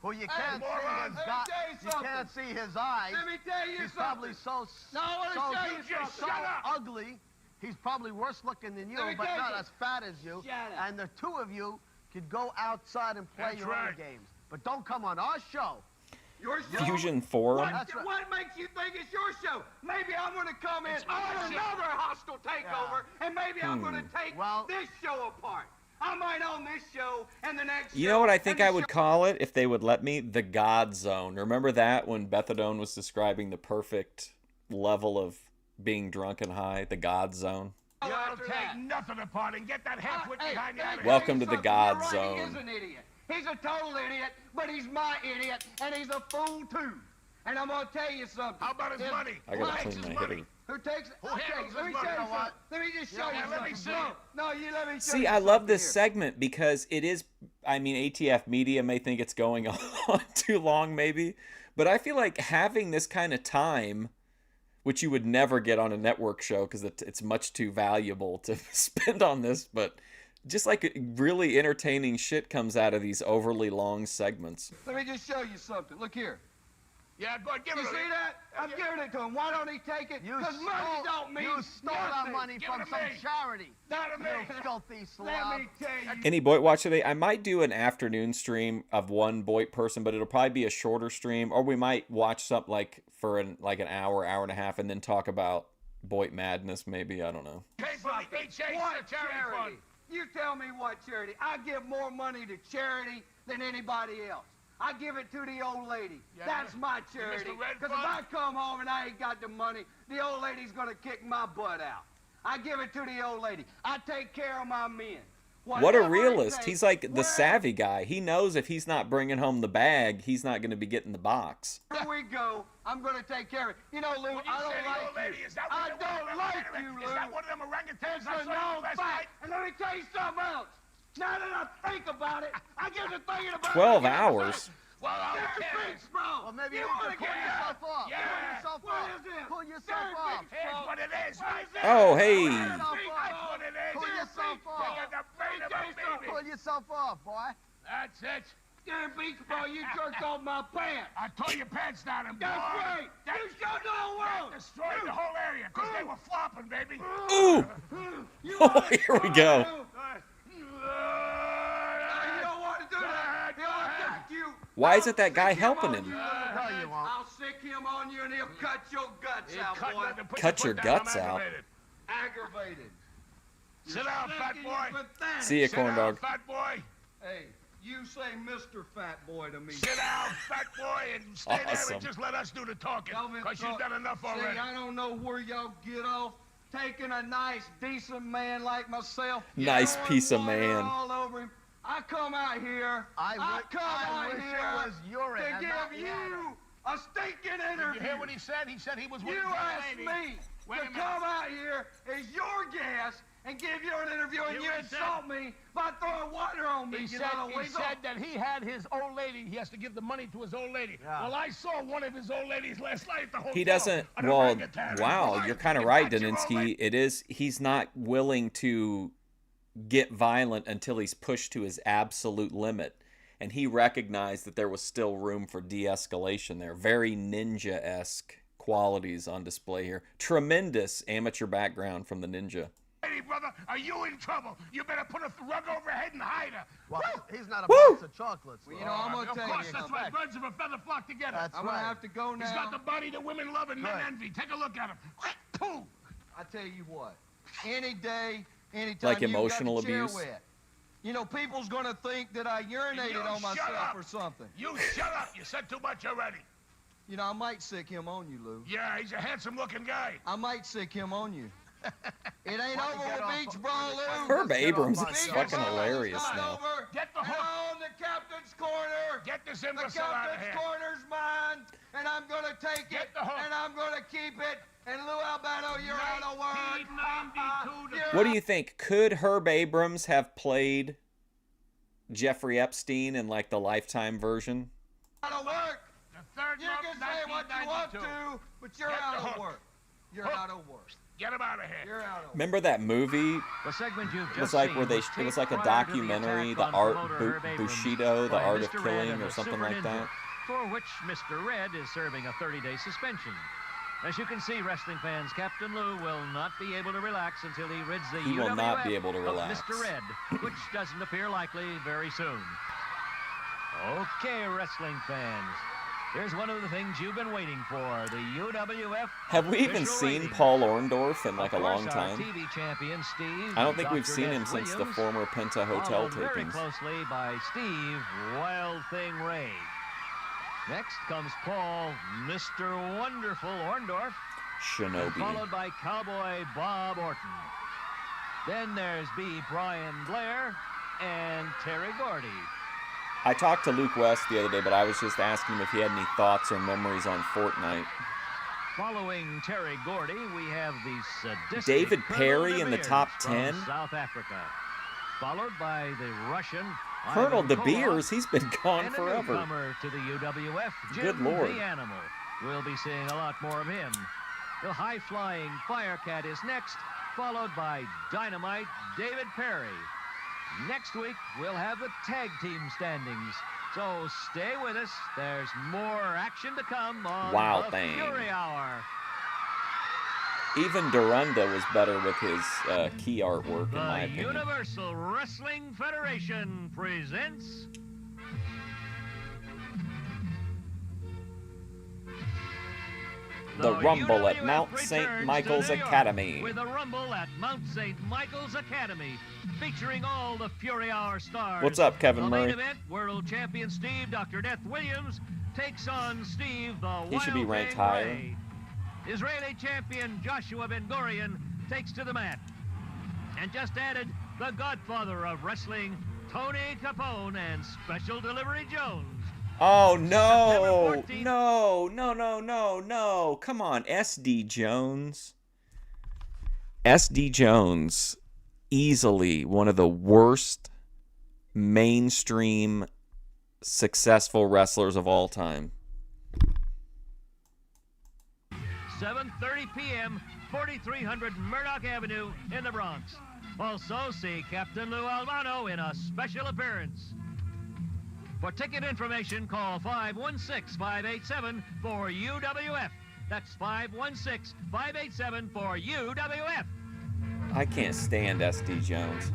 who you can't see moron. his Let me got, tell you you can't something. see his eyes. let me tell you He's something. probably so No, I wanna so, tell you just so shut up. ugly. He's probably worse looking than you, Let me but tell not you. as fat as you. Shut up. And the two of you could go outside and play That's your right. own games. But don't come on our show Your show? Fusion Forum. What makes you think it's your show? Maybe I'm going to come in on another hostile takeover, and maybe I'm going to take this show apart. I might own this show and the next show. You know what I think I would call it if they would let me? The God Zone. Remember that when Bethadone was describing the perfect level of being drunk and high? The God Zone. You don't take nothing apart and get that half-wit behind you. Welcome to the God You're Zone. Right, he is an idiot. He's a total idiot, but he's my idiot, and he's a fool too. And I'm gonna tell you something. How about his money? I gotta clean my hitter. Who takes? Who Okay, handles let me his show money? you something. Let me just show you let me something. see. No, you let me show See, you I love this here. segment because it is, I mean, ATF media may think it's going on too long maybe, but I feel like having this kind of time, which you would never get on a network show because it's much too valuable to spend on this, but just like really entertaining shit comes out of these overly long segments. Let me just show you something. Look here. Yeah, go ahead, give You it. see that? I'm giving it to him. Why don't he take it? Because money don't mean You stole our money Give from it to some me. charity. Not a me. You filthy Let slob. me tell you. Any Boit Watch today? I might do an afternoon stream of one Boit person, but it'll probably be a shorter stream, or we might watch something like for an hour and a half, and then talk about Boit madness. Maybe, I don't know. Pay for the HH What charity fund. charity? You tell me what charity. I give more money to charity than anybody else. I give it to the old lady. Yeah, That's my the charity. Mr. Red Because if Fund? I come home and I ain't got the money, the old lady's going to kick my butt out. I give it to the old lady. I take care of my men. What a Whatever it realist. takes, He's like the wherever savvy guy. He knows if he's not bringing home the bag, he's not going to be getting the box. we go, I'm going to take care of it. You know, Lou, When you I say don't the old like lady, you. is that I one of don't them- like wait a you, minute, Lou. Is that one of them orangutans It's I a saw you known last fact. night? And let me tell you something else. Now that I think about it, I get to thinking about 12 it. hours. Well, Derek okay. Finks, bro. Well, maybe you you want need to to pull get yourself up. Yeah. Pull yourself What up. is this? Pull yourself Derek up. Finks, Here's bro. what it is, What right is there. this? Oh, hey. Derek That's Finks, what it is. Pull yourself You up. got the brain of a baby. Pull yourself up, boy. That's it. Derek Finks, bro, you jerked off my pants. I tore your pants down and That's boy, right. That, You showed the whole world. that destroyed the whole area because they were flopping, baby. Ooh. You Oh, wanna here we try go. to? You don't want to do that. He'll attack you. Why isn't that I'll guy stick helping on him? you, No, you won't. I'll stick him on you and he'll cut your guts He'll out, cut boy. nothing, put Cut your your foot down, guts I'm out. aggravated. Aggravated. Sit down, fat Thinking boy. you're pathetic. See ya, Sit corn down, dog. fat boy. Hey, you say Mr. Fat Boy to me. Sit down, fat boy, and stay there Awesome. and just let us do the talking. Elvis, Because you've done enough already. See, I don't know where y'all get off taking a nice, decent man like myself. Nice throwing piece of water man. all over him. I come out here. I come out wish here it was urine to and give not you a stinking interview. Did you hear what he said? He said he was with You the asked lady. me Wait a to minute. come out here as your guest and give you an interview, and You you said- insult me by throwing water on me. He you said, little he weasel. said that he had his old lady. He has to give the money to his old lady. Yeah. Well, I saw one of his old ladies last night at the hotel. He doesn't. An Well, orangutan. wow, Boy, you're kind of you right, got your old Daninsky. lady. It is. He's not willing to get violent until he's pushed to his absolute limit, and he recognized that there was still room for de-escalation there. Very ninja-esque qualities on display here. Tremendous amateur background from the ninja. Lady, brother, are you in trouble? You better put a rug over her head and hide her. Well, he's not a Woo! box of chocolates. Well, you know, I'm gonna Of tell you course, that's something. why birds of a feather flock together. That's I'm gonna right. have to go now. He's got the body that women love and men Right. envy. Take a look at him. Pooh. I tell you what, any day, anytime Like you've got emotional the chair abuse? wet, you know, people's gonna think that I urinated You on shut myself up. or something. You shut up. You said too much already. You know, I might sick him on you, Lou. Yeah, he's a handsome-looking guy. I might sick him on you. It ain't Why don't you over get with off- beach brawl, Lou. Herb Let's get Abrams off is my fucking show. hilarious It's not now. over. Get the And hook. I own the captain's corner. Get this The imbecile out of captain's here. corner's mine, and I'm gonna take Get it, the hook. and I'm gonna keep it. And Lou Albano, you're out of work. 1992 to You're What do you think? Could Herb Abrams have played Jeffrey Epstein in like the Lifetime version? out of work. The third You month, can say what you want 1992. to, but you're Get out the of hook. work. You're Hook. out of work. Get him out of here. You're out of work. Remember that movie? The segment you've It was just like seen where they. It was like a taped prior to the documentary, attack the on art promoter Herb Abrams Bushido, the by art of Mr. Red killing, and or the something Super like Ninja, that. for which Mr. Red is serving a 30-day suspension. As you can see, wrestling fans, Captain Lou will not be able to relax until he rids the He will UWF not be able to of relax. Mr. Red, which doesn't appear likely very soon. Okay, wrestling fans, Here's one of the things you've been waiting for, the UWF. Have we even seen ratings. Paul Orndorff in like a Of course, long our time? TV champion, Steve. I don't think we've Dr. seen him Ness since the Williams, former Penta Hotel followed very tapings. closely by Steve Wild Thing Ray. Next comes Paul Mr. Wonderful Orndorff, Shinobi. followed by Cowboy Bob Orton. Then there's B. Brian Blair and Terry Gordy. I talked to Luke West the other day, but I was just asking him if he had any thoughts or memories on Fortnite. Following Terry Gordy, we have the sadistic David Perry Colonel in the De top Beers from 10? South Africa, followed by the Russian Colonel Ivan De Koloff, Beers, he's been gone and forever. A newcomer to the UWF, Jim Good Lord. the Animal. We'll be seeing a lot more of him. The high-flying Firecat is next, followed by Dynamite David Perry. Next week, we'll have the tag team standings. So stay with us. There's more action to come on Wow, the thing. Fury Hour. Even Dorunda was better with his key artwork, in my The opinion. Universal Wrestling Federation presents The Rumble at UWF Mount St. returns Michael's to New York Academy. With a Rumble at Mount St. Michael's Academy, featuring all the Fury Hour stars. What's up, Kevin the Murray? main event, World Champion Steve Dr. Death Williams takes on Steve the He should be Wild ranked Thing higher. Ray. Israeli champion Joshua Ben Gurion takes to the mat. And just added, the godfather of wrestling, Tony Capone and Special Delivery Jones. Oh, no. September 14th. No. Come on, SD Jones. SD Jones, easily one of the worst mainstream successful wrestlers of all time. 7:30 p.m., 4300 Murdoch Avenue in the Bronx. Also see Captain Lou Albano in a special appearance. For ticket information, call 516-587-4UWF. That's 516-587-4UWF. I can't stand SD Jones.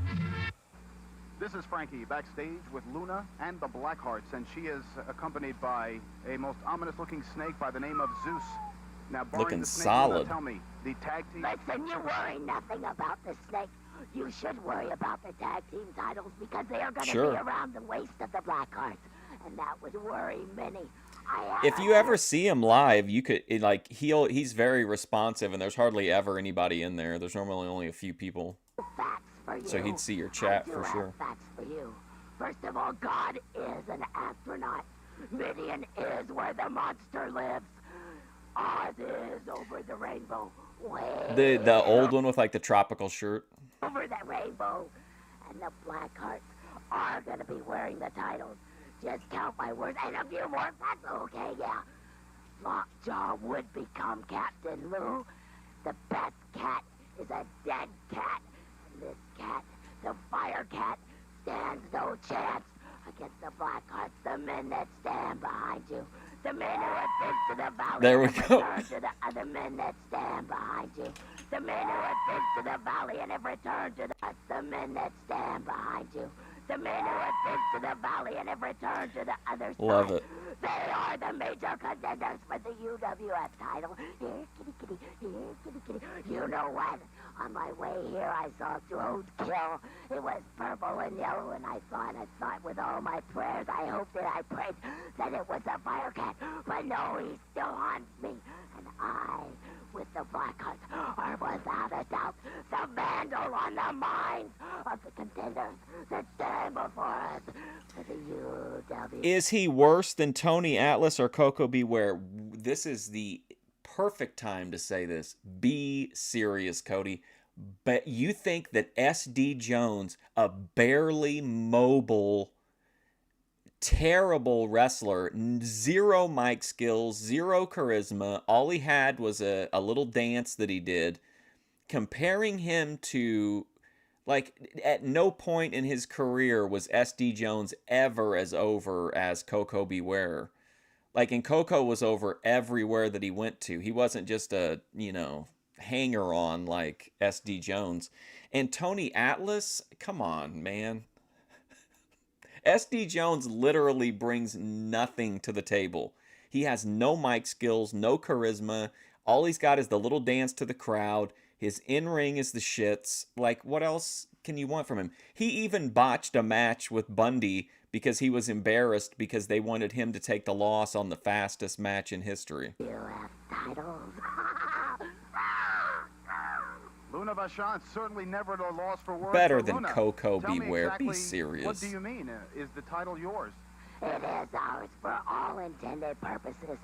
This is Frankie backstage with Luna and the Blackhearts, and she is accompanied by a most ominous-looking snake by the name of Zeus. Now, barring Looking the snake, solid. Luna, tell me, the tag team... Listen, you worry nothing about the snake. You should worry about the tag team titles because they are going to Sure. be around the waist of the Blackhearts, and that would worry many. If you ever see him live, you could he's very responsive, and there's hardly ever anybody in there. There's normally only a few people, facts for you. so he'd see your chat I do for have sure. Facts for you. First of all, God is an astronaut. Midian is where the monster lives. Oz is over the rainbow. Way The old one with like the tropical shirt. over the rainbow. And the Blackhearts are going to be wearing the titles. Just count my words and a few more facts. Okay, yeah. Lockjaw would become Captain Lou. The best cat is a dead cat. And this cat, the Fire Cat, stands no chance against the Blackhearts, the men that stand behind you. The men who have been to the valley There we and have go. returned to the other men that stand behind you. The men who have been to the valley and have returned to the men that stand behind you. The men who have been to the valley and have returned to the other side. Love it. They are the major contenders for the UWF title. Here, kitty, kitty. Here, kitty, kitty. You know what? On my way here, I saw Roadkill. It was purple and yellow, and I thought with all my prayers, I prayed that it was a Firecat. But no, he still haunts me. And I, with the Blackhearts, are without a doubt the vandal on the minds of the contenders that stand before us for the UWF. Is he worse than Tony Atlas or Coco Beware? This is the perfect time to say this. Be serious, Cody. But you think that SD Jones, a barely mobile, terrible wrestler, zero mic skills, zero charisma, all he had was a little dance that he did, comparing him to, like, at no point in his career was SD Jones ever as over as Coco Beware. Like, and Coco was over everywhere that he went to. He wasn't just a, hanger-on like SD Jones. And Tony Atlas, come on, man. SD Jones literally brings nothing to the table. He has no mic skills, no charisma. All he's got is the little dance to the crowd. His in-ring is the shits. Like, what else can you want from him? He even botched a match with Bundy because he was embarrassed because they wanted him to take the loss on the fastest match in history. Luna Vachon certainly never at a loss for words. Better for than Luna. Coco Tell me Beware. exactly, Be serious. What do you mean? Is the title yours? It is ours for all intended purposes.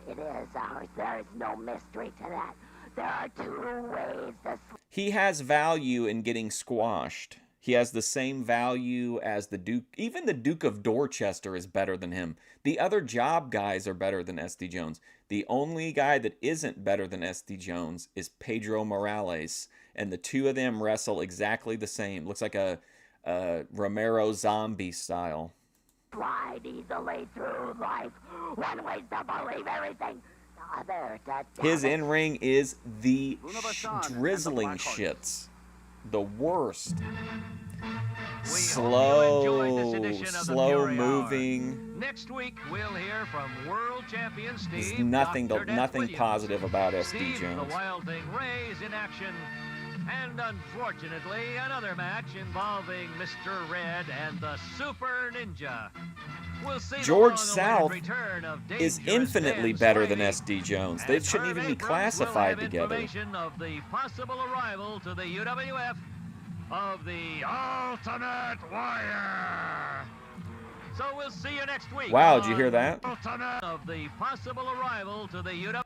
It is ours. There is no mystery to that. There are two ways to... He has value in getting squashed. He has the same value as the Duke. Even the Duke of Dorchester is better than him. The other job guys are better than SD Jones. The only guy that isn't better than SD Jones is Pedro Morales. And the two of them wrestle exactly the same. Looks like a Romero zombie style. Ride easily through life. One way to believe everything. The other to... His in-ring is the drizzling shits. The worst. Slow moving. Next week we'll hear from world champion Steve. There's nothing Williams, positive about SD Steve, Jones. The Wild Thing Ray is in action. And unfortunately, another match involving Mr. Red and the Super Ninja. We'll see George South of is infinitely better than SD Jones. They shouldn't even be classified together. Information of the possible arrival to the UWF of the Ultimate Warrior. So we'll see you next week. Wow, did you hear that? Of the possible arrival to the UWF.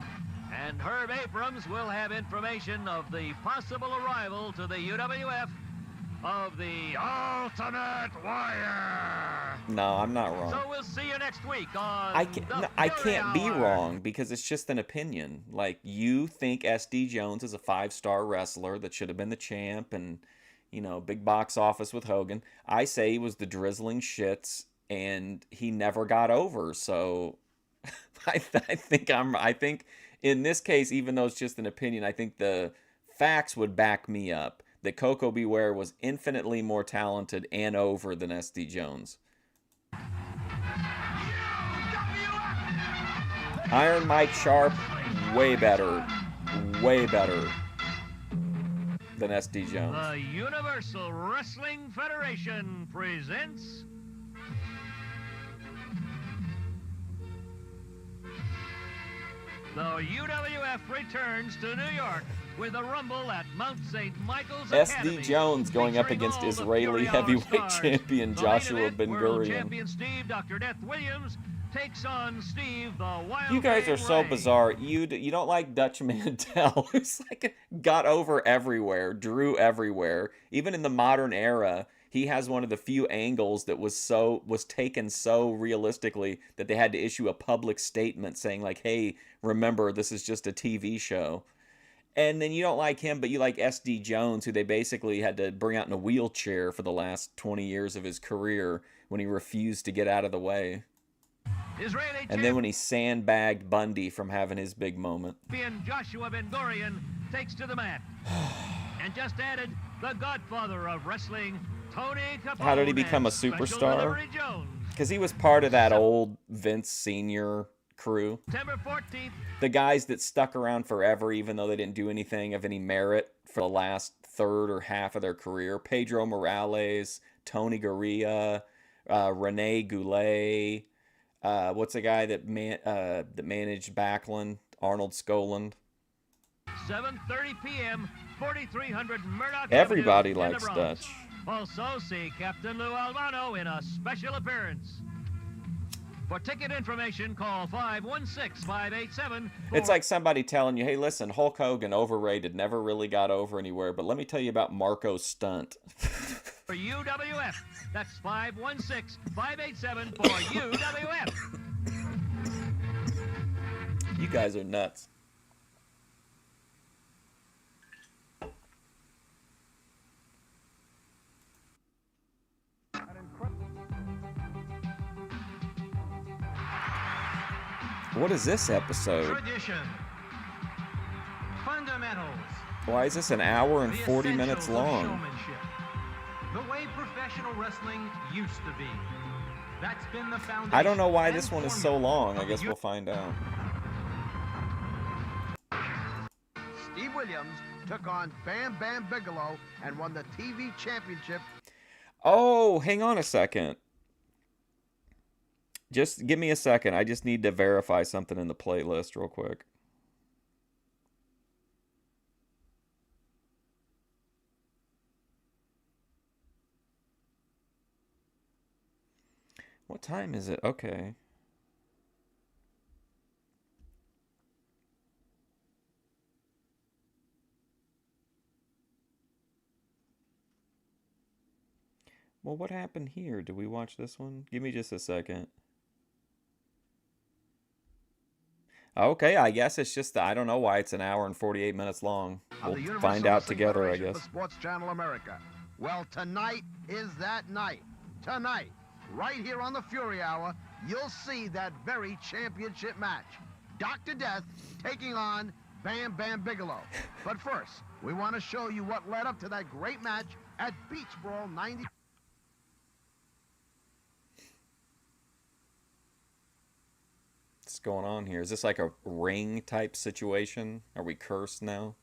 And Herb Abrams will have information of the possible arrival to the UWF of the Ultimate Warrior. No, I'm not wrong. So we'll see you next week on I can't be wrong because it's just an opinion. Like, you think SD Jones is a 5-star wrestler that should have been the champ and, you know, big box office with Hogan. I say he was the drizzling shits and he never got over. So I think in this case, even though it's just an opinion, I think the facts would back me up that Coco Beware was infinitely more talented and over than SD Jones. Iron Mike Sharp, way better than SD Jones. The Universal Wrestling Federation presents the UWF returns to New York with a rumble at Mount St. Michael's Academy. SD Jones going up against Israeli heavyweight champion Joshua Ben World Gurion. champion Steve Dr. Death Williams takes on Steve the Wild You guys are so Ray. bizarre. You don't like Dutch Mantel, who's like got over everywhere, drew everywhere. Even in the modern era, he has one of the few angles that was taken so realistically that they had to issue a public statement saying like, "Hey, remember this is just a TV show." And then you don't like him, but you like SD Jones, who they basically had to bring out in a wheelchair for the last 20 years of his career when he refused to get out of the way. Israeli And then when he sandbagged Bundy from having his big moment. champion Joshua Ben Gurion takes to the mat. And just added, the godfather of wrestling, Tony Capone. How did he become a Special superstar? Delivery Jones. Because he was part of that old Vince Sr. crew. September 14th. The guys that stuck around forever, even though they didn't do anything of any merit for the last third or half of their career. Pedro Morales, Tony Gurria, Rene Goulet. What's the guy that managed Backlund? Arnold Skoland. 7:30 p.m. 4300 Murdoch Everybody Avenue in the likes Bronx. Dutch. Also see Captain Lou Albano in a special appearance. For ticket information, call 516-587. It's like somebody telling you, hey, listen, Hulk Hogan, overrated, never really got over anywhere, but let me tell you about Marco Stunt. For UWF. That's 516-587 for UWF. You guys are nuts. What is this episode? Tradition. Fundamentals. Why is this an hour and 40 minutes long? Showmanship. The way professional wrestling used to be. That's been the foundation. I don't know why this one is so long. I guess we'll find out. Steve Williams took on Bam Bam Bigelow and won the TV championship. Oh, hang on a second. Just give me a second. I just need to verify something in the playlist real quick. What time is it? Okay. Well, what happened here? Did we watch this one? Give me just a second. Okay, I guess it's just, I don't know why it's an hour and 48 minutes long. We'll find out together, I guess. Sports Channel America. Well, tonight is that night. Tonight, right here on the Fury Hour, you'll see that very championship match. Dr. Death taking on Bam Bam Bigelow. But first, we want to show you what led up to that great match at Beach Brawl 90. What's going on here? Is this like a ring type situation? Are we cursed now?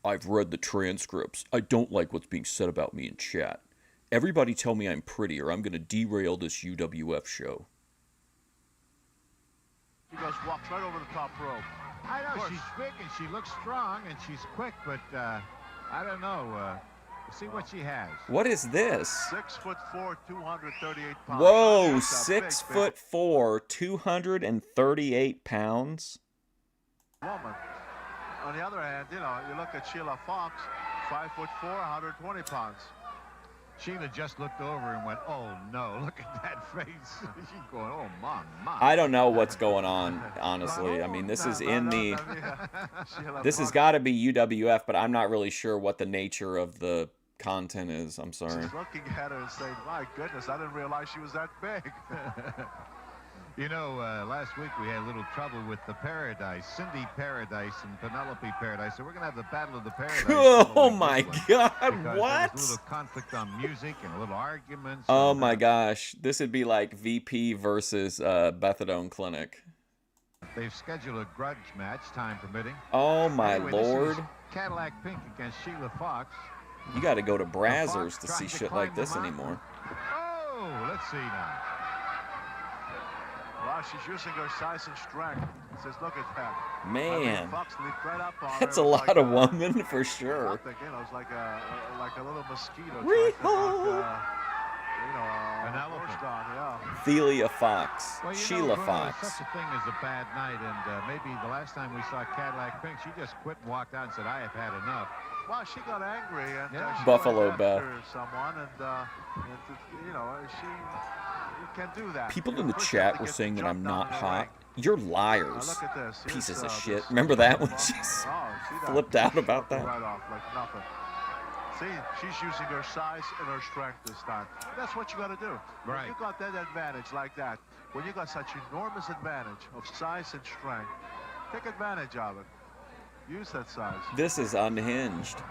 I've read the transcripts. I don't like what's being said about me in chat. Everybody tell me I'm pretty or I'm going to derail this UWF show. She goes, walks right over the top rope. I know, she's big and she looks strong and she's quick, but I don't know. See what she has. What is this? 6'4", 238 pounds. Whoa, 6'4", 238 pounds. Woman. On the other hand, you know, you look at Sheila Fox, 5'4", 120 pounds. Sheila just looked over and went, "Oh no, look at that face." She's going, "Oh, mom." I don't know what's going on, honestly. I mean, this is in the... This has got to be UWF, but I'm not really sure what the nature of the content is. I'm sorry. She's looking at her and saying, "My goodness, I didn't realize she was that big." You know, last week we had a little trouble with the Paradise, Cindy Paradise and Penelope Paradise. So we're going to have the Battle of the Paradise. Oh my God, what? There was a little conflict on music and a little argument. Oh my gosh, this would be like VP versus Methadone Clinic. They've scheduled a grudge match, time permitting. Oh my anyway, Lord. This is Cadillac Pink against Sheila Fox. You got to go to Brazzers to see shit like this anymore. Oh, let's see now. Wow, she's using her size and strength. It says, look at that. Man, Fox leaped right up on that's her. a lot like of woman for sure. Nothing, you know, it's like a little mosquito. An elephant. Yeah. Thelia Fox, Well, Sheila Bruno, Fox. There's such a thing as a bad night, and maybe the last time we saw Cadillac Pink, she just quit and walked out and said, "I have had enough." Well, she got angry and she Buffalo went Beth. after someone, and you know, you can do that. People in the chat were saying that I'm not hot. You're liars. Look at this. Pieces of shit. Remember that when she flipped out about that? Right off like nothing. See, she's using her size and her strength this time. That's what you got to do. Right. When you got that advantage like that, when you got such enormous advantage of size and strength, take advantage of it. Use that size. This is unhinged.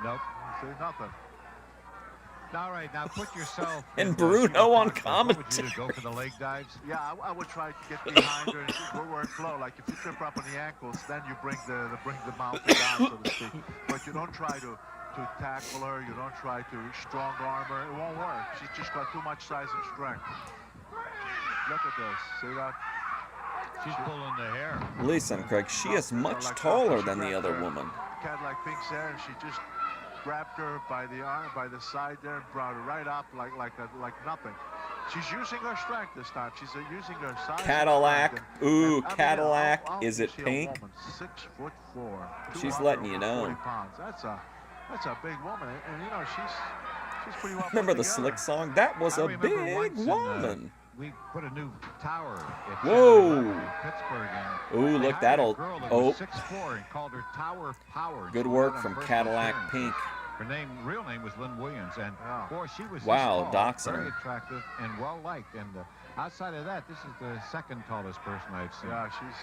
Nope. See, nothing. All right, now put yourself. And Bruno on commentary. Would you go for the leg dives? Yeah, I would try to get behind her and go where it flow. Like if you trip up on the ankles, then you bring the mountain down, so to speak. But you don't try to tackle her. You don't try to strong arm her. It won't work. She's just got too much size and strength. Look at this. See that? She's pulling the hair. Listen, Craig, she is much taller than the other woman. Cadillac Pink's hair, and she just grabbed her by the arm, by the side there, and brought her right up like nothing. She's using her strength this time. She's using her size. Cadillac. Ooh, Cadillac. Is it Is pink? 6'4". She's letting you know. That's a big woman, and you know she's pretty well. Remember the Slick song? That was a big woman. We put a new tower at Whoa. Pittsburgh. Ooh, look, that'll. Oh. 6'4" and called her Tower Power. Good work from Cadillac Pink. Her real name was Lynn Williams, and boy, she was wow, tall, doxing very her. attractive and well liked. And outside of that, this is the second tallest person I've seen. Yeah, she's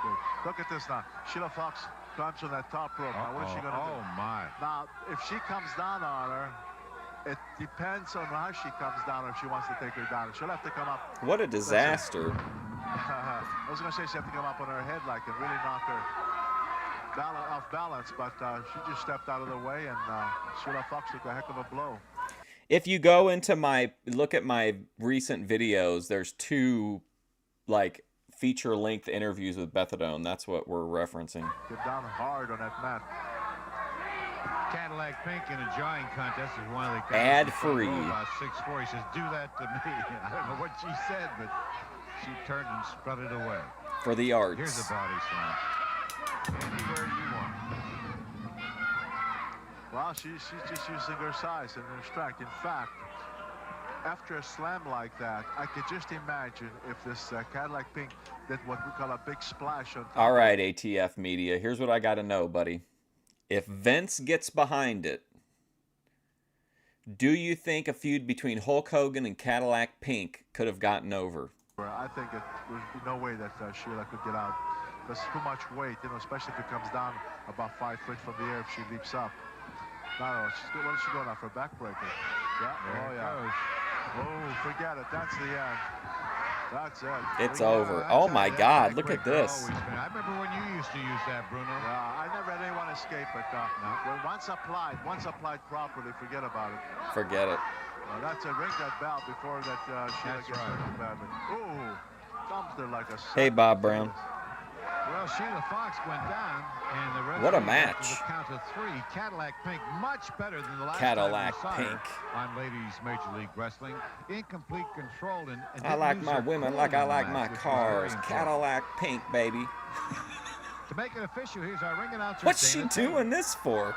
good. Look at this now. Sheila Fox comes on that top rope. Now, what is she going to do? Oh, my. Now, if she comes down on her, It depends on how she comes down or if she wants to take her down. She'll have to come up. What a disaster. I was going to say she have to come up on her head like and really knock her off balance, but she just stepped out of the way, and Sheila Fox took a heck of a blow. If you go into look at my recent videos, there's 2 like feature-length interviews with Bethadone. That's what we're referencing. Get down hard on that mat. Cadillac Pink in a jawing contest is one of the guys. Ad-free. About 6'4". He says, "Do that to me." I don't know what she said, but she turned and strutted away. For the arts. Here's a body slam. Anywhere you want. Well, she's just using her size and her strength. In fact, after a slam like that, I could just imagine if this Cadillac Pink did what we call a big splash on top. All right, ATF media. Here's what I got to know, buddy. If Vince gets behind it, do you think a feud between Hulk Hogan and Cadillac Pink could have gotten over? I think there's no way that Sheila could get out. There's too much weight, especially if it comes down about 5 feet from the air if she leaps up. No, what is she going out for a backbreaker? Yeah, there goes. Oh, forget it. That's the end. That's it. It's over. Oh my God, look at this. I remember when you used to use that, Bruno. I never had anyone escape it. Once applied properly, forget about it. Forget it. That's a ring that bell before that Sheila gets hurt badly. Ooh, thumbs there like a. Hey, Bob Brown. Well, Sheila Fox went down, and the rest what a of match! The count of 3. Cadillac Pink much better than the last Cadillac time we saw Pink her on Ladies Major League Wrestling. In complete control, and I like my women like I like my cars. Cadillac Pink, baby. To make it official, here's our ring announcer. What's she doing this for?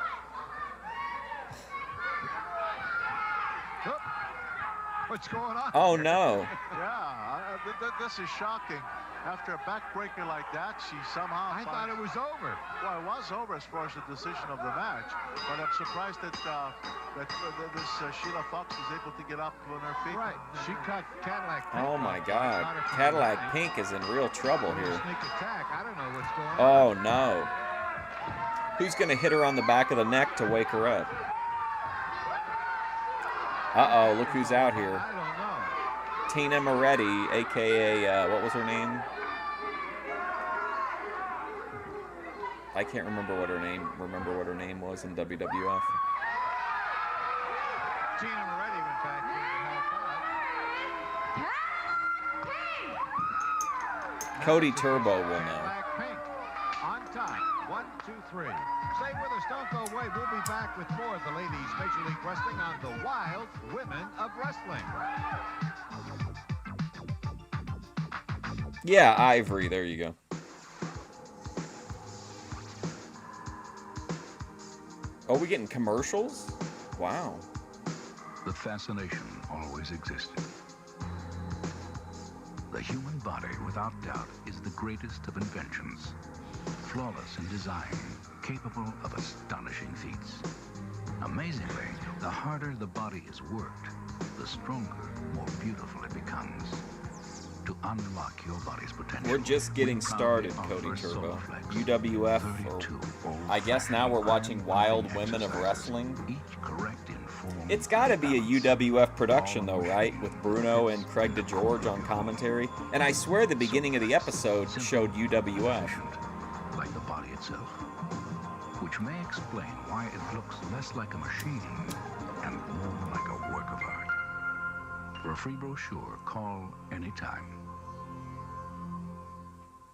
What's going on? Oh no! Yeah, this is shocking. After a backbreaker like that, she somehow. I thought it was over. Well, it was over as far as the decision of the match, but I'm surprised that this Sheila Fox is able to get up on her feet. Right, she cut Cadillac Pink. Oh my God! Cadillac Pink is in real trouble here. Sneak attack. I don't know what's going on. Oh no! Who's gonna hit her on the back of the neck to wake her up? Uh-oh! Look who's out here. I don't know. Tina Moretti, a.k.a. What was her name? I can't remember what her name was in WWF. Tina Moretti went back here to help out. Cody Turbo will know. Pink on top. 1, 2, 3. Stay with us. Don't go away. We'll be back with more of the Ladies Major League Wrestling on the Wild Women of Wrestling. Yeah, Ivory. There you go. Oh, we getting commercials? Wow. The fascination always existed. The human body, without doubt, is the greatest of inventions. Flawless in design, capable of astonishing feats. Amazingly, the harder the body is worked, the stronger, more beautiful it becomes. To unlock your body's potential. We're just getting started, Cody Turbo. UWF, or I guess now we're watching Wild Women of Wrestling. It's got to be a UWF production, though, right? With Bruno and Craig DeGeorge on commentary. And I swear the beginning of the episode showed UWF. Like the body itself, which may explain why it looks less like a machine and more like a work of art. For a free brochure, call anytime.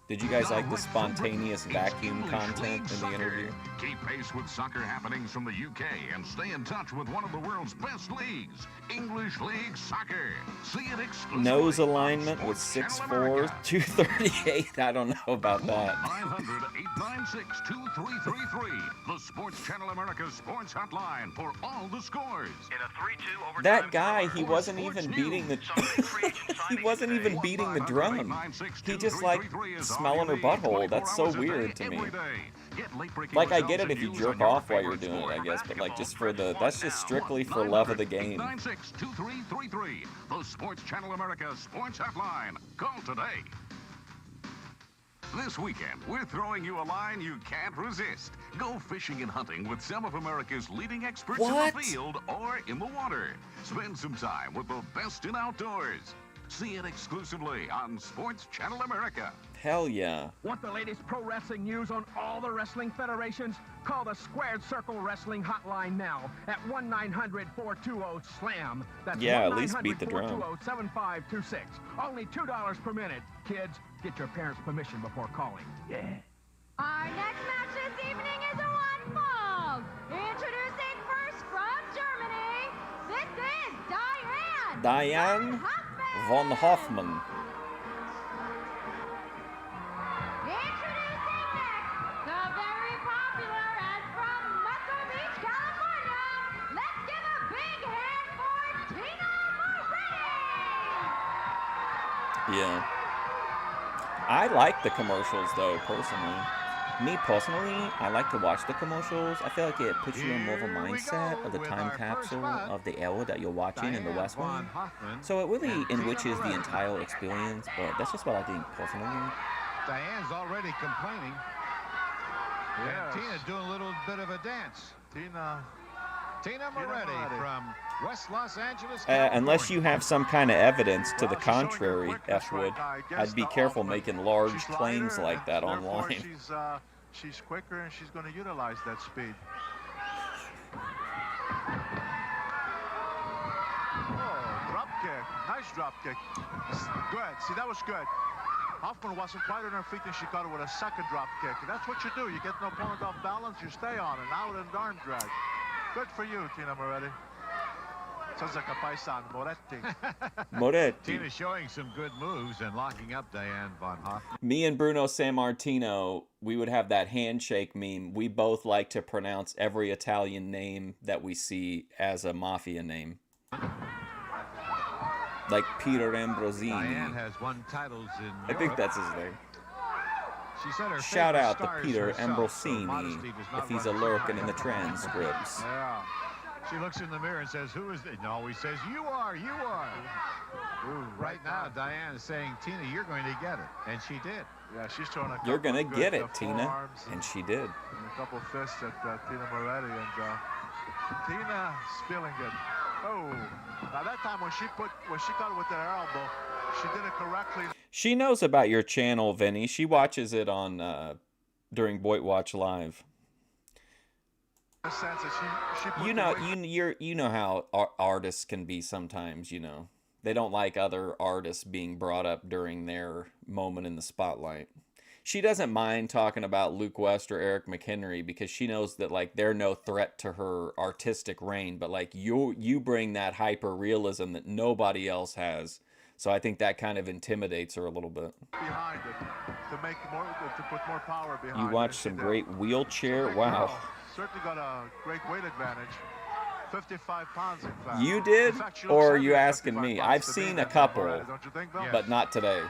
Did you guys like the spontaneous vacuum content in the interview? Keep pace with soccer happenings from the UK and stay in touch with one of the world's best leagues, English League Soccer. See it exclusively. Nose alignment with 6'4", 238. I don't know about that. 900-896-2333. The Sports Channel America Sports Hotline for all the scores. In a 3-2 overtime. That guy, he wasn't even beating the he wasn't even beating the drum. He just like smelling her butthole. That's so weird to me. Like, I get it if you jerk off while you're doing it, I guess, but like just for the, that's just strictly for love of the game. 996-2333. The Sports Channel America Sports Hotline. Call today. This weekend, we're throwing you a line you can't resist. Go fishing and hunting with some of America's leading experts in the field or in the water. Spend some time with the best in outdoors. See it exclusively on Sports Channel America. Hell yeah. Want the latest pro wrestling news on all the wrestling federations? Call the Squared Circle Wrestling Hotline now at 1-900-420-SLAM. That's Yeah, at least beat the drum. 1-900-420-7526. Only $2 per minute. Kids, get your parents' permission before calling. Yeah. Our next match this evening is a one-fall. Introducing first from Germany, this is Diane von Hoffman. Introducing next, the very popular and from Muscle Beach, California. Let's give a big hand for Tina Moretti. Yeah. I like the commercials, though, personally. Me, personally, I like to watch the commercials. I feel like it puts you in more of a mindset of the time capsule of the era that you're watching in the West Wing. So it really enriches the entire experience, but that's just what I think, personally. Diane's already complaining. And Tina doing a little bit of a dance. Tina Moretti from West Los Angeles, unless you have some kind of evidence to the contrary, F-Wood, I'd be careful making large claims like that online. She's quicker and she's going to utilize that speed. Oh, drop kick. Nice drop kick. Good. See, that was good. Hoffman wasn't quite on her feet and she caught her with a second drop kick. And that's what you do. You get an opponent off balance, you stay on it. Now with an arm drag. Good for you, Tina Moretti. Sounds like a paisan, Moretti. Moretti. Tina showing some good moves and locking up Diane von Hoffman. Me and Bruno Sammartino, we would have that handshake meme. We both like to pronounce every Italian name that we see as a mafia name. Like Peter Ambrosini. Diane has won titles in Europe. I think that's his name. She said her Shout out to stars Peter herself, Ambrosini so modesty does not if he's run lurking in the transcripts. Yeah. She looks in the mirror and says, who is it? And always says, you are, you are. Ooh, right now, Diane is saying, Tina, you're going to get it. And she did. Yeah, she's throwing a couple You're going to get good, it, Tina. And she did. And a couple of fists at Tina Moretti. And Tina's feeling good. Oh, now that time when she caught it with that elbow, she did it correctly. She knows about your channel, Vinny. She watches it on during Boyd Watch Live. You know how artists can be sometimes. You know, they don't like other artists being brought up during their moment in the spotlight. She doesn't mind talking about Luke West or Eric McHenry because she knows that like they're no threat to her artistic reign. But like you bring that hyper realism that nobody else has. So I think that kind of intimidates her a little bit. Behind it to put more power behind. You watch some great wheelchair. Wow. Certainly got a great weight advantage. 55 pounds, in fact. You did, fact, or are you asking me? I've seen a couple, don't you think, Bill? but not today.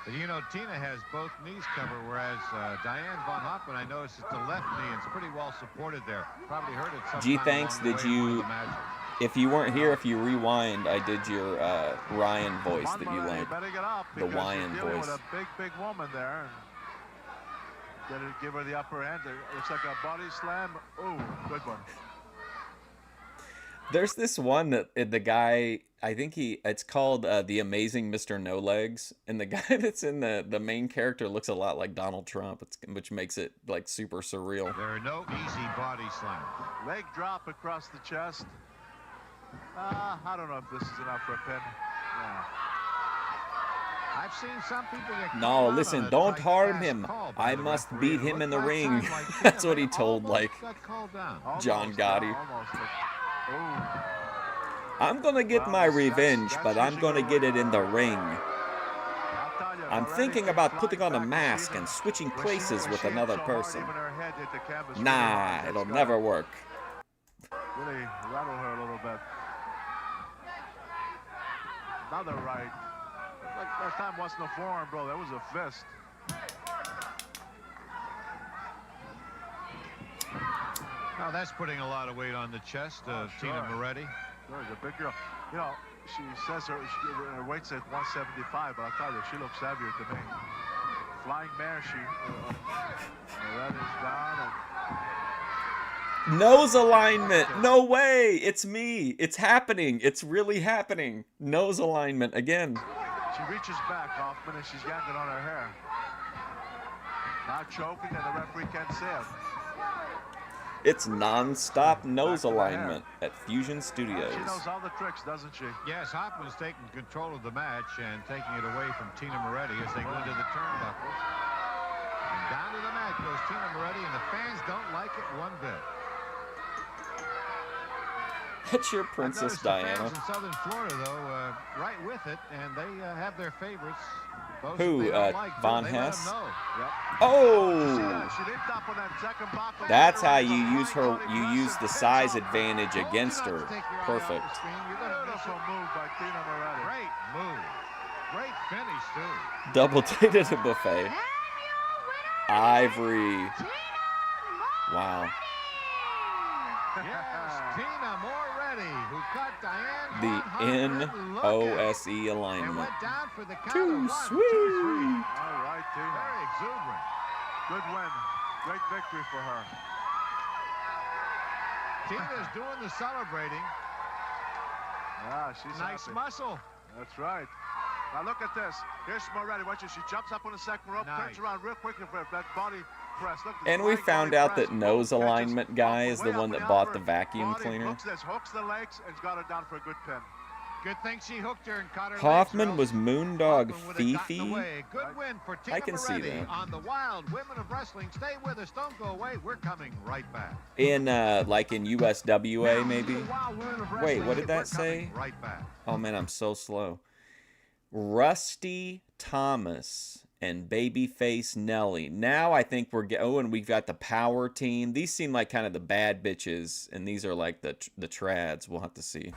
But you know, Tina has both knees covered, whereas Diane von Hoffman, I noticed it's the left knee, and it's pretty well supported there. Probably heard it sometime. Gee, thanks. Did you? If you weren't here, if you rewind, I did your Ryan voice that you liked. The Ryan voice. With a big woman there. Give her the upper hand. It looks like a body slam. Oh, good one. There's this one that the guy, I think it's called The Amazing Mr. No Legs, and the guy that's in the main character looks a lot like Donald Trump, which makes it like super surreal. There are no easy body slams. Leg drop across the chest. I don't know if this is enough for a pin. Yeah. I've seen some people get No, listen, don't harm him. I must beat him in the ring. That's what he told like John Gotti. I'm gonna get my revenge, but I'm gonna get it in the ring. I'm thinking about putting on a mask and switching places with another person. Nah, it'll never work. Really rattle her a little bit. Another right. Like first time wasn't a forearm, bro. That was a fist. Now that's putting a lot of weight on the chest of Tina Moretti. Sure, a big girl. You know, she says her weight's at 175, but I'll tell you, she looks heavier to me. flying mare. That is down. And Nose alignment. No way. It's me. It's happening. It's really happening. Nose alignment again. she reaches back, Hoffman, and she's yanking on her hair. Not choking, and the referee can't see it. It's non-stop nose alignment at Fusion Studios. She knows all the tricks, doesn't she? Yes, Hoffman's taking control of the match and taking it away from Tina Moretti as they go into the turnbuckles. And down to the mat goes Tina Moretti, and the fans don't like it one bit. That's your Princess Diana. The fans in Southern Florida, though, right with it, and they have their favorites. Those Who? Von Hess? Yep. Oh! She didn't stop on that second buckle. That's how you use her. You use the size advantage against her. Perfect. Beautiful move by Tina Moretti. Great move. Great finish, too. Double did a buffet. Ivory. Wow. Yes, Tina Moretti, who cut Diane The NOSE and alignment. went down for the count Too of 1, 2, 3. sweet. All right, Tina. Very exuberant. Good win. Great victory for her. Tina's doing the celebrating. Yeah, she's Nice happy. muscle. That's right. Now look at this. Here's Moretti. Watch it. She jumps up on the second rope, turns around real quickly for that body press. Look, And we found out that nose alignment guy is the one that bought the vacuum body cleaner. hooks the legs and got her down for a good pin. Good thing she hooked her and caught her. Hoffman was Moondog Fifi. Good win for Tina I can see Moretti that. on the Wild Women of Wrestling. Stay with us. Don't go away. We're coming right back. In like in USWA maybe. Wait, what did that say? Right back. Oh man, I'm so slow. Rusty Thomas and Babyface Nelly. Now I think we're and we've got the power team. These seem like kind of the bad bitches, and these are like the trads. We'll have to see.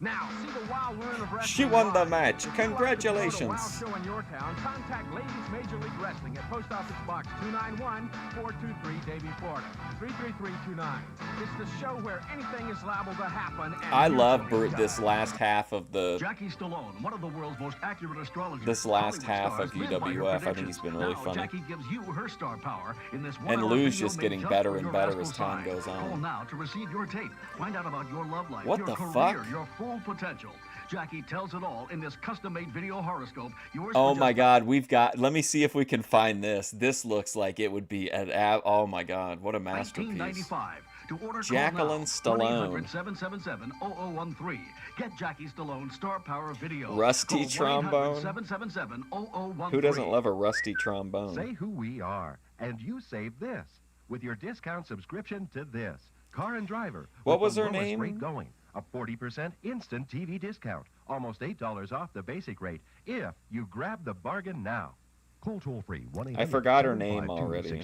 Now, see the Wild Women of Wrestling. She won the live. match. If you'd like to Congratulations. go to a Wild show in your town, contact Ladies Major League Wrestling at Post Office Box 291-423, Davie, Florida. 33329. It's the show where anything is liable to happen. And I here's love what it this does. last half of the Jackie Stallone, one of the world's most accurate astrologers. this last Hollywood half of stars live by her UWF. I think he's predictions. been really Now, funny. Jackie gives you her star power in this And 1-hour Lou's video just made getting just better for and your better rascal as time side. goes on. Call now to receive your tape. Find out about your love life, What your the career, fuck? your full potential. Jackie tells it all in this custom-made video horoscope. Yours Oh for my just God, we've got. Let me see if we can find this. This looks like it would be an. Oh my God, what a masterpiece. $19.95. To order, Jacqueline Stallone. 1-800-777-0013. Get Jackie Stallone Star Power Video. Rusty trombone. 1-800-777-0013. Who doesn't love a rusty trombone? Say who we are, and you save this with your discount subscription to this Car and Driver. What with was the her lowest name? Rate going. A 40% instant TV discount. Almost $8 off the basic rate if you grab the bargain now. Call toll-free 1-800-752-6300. I forgot her name already.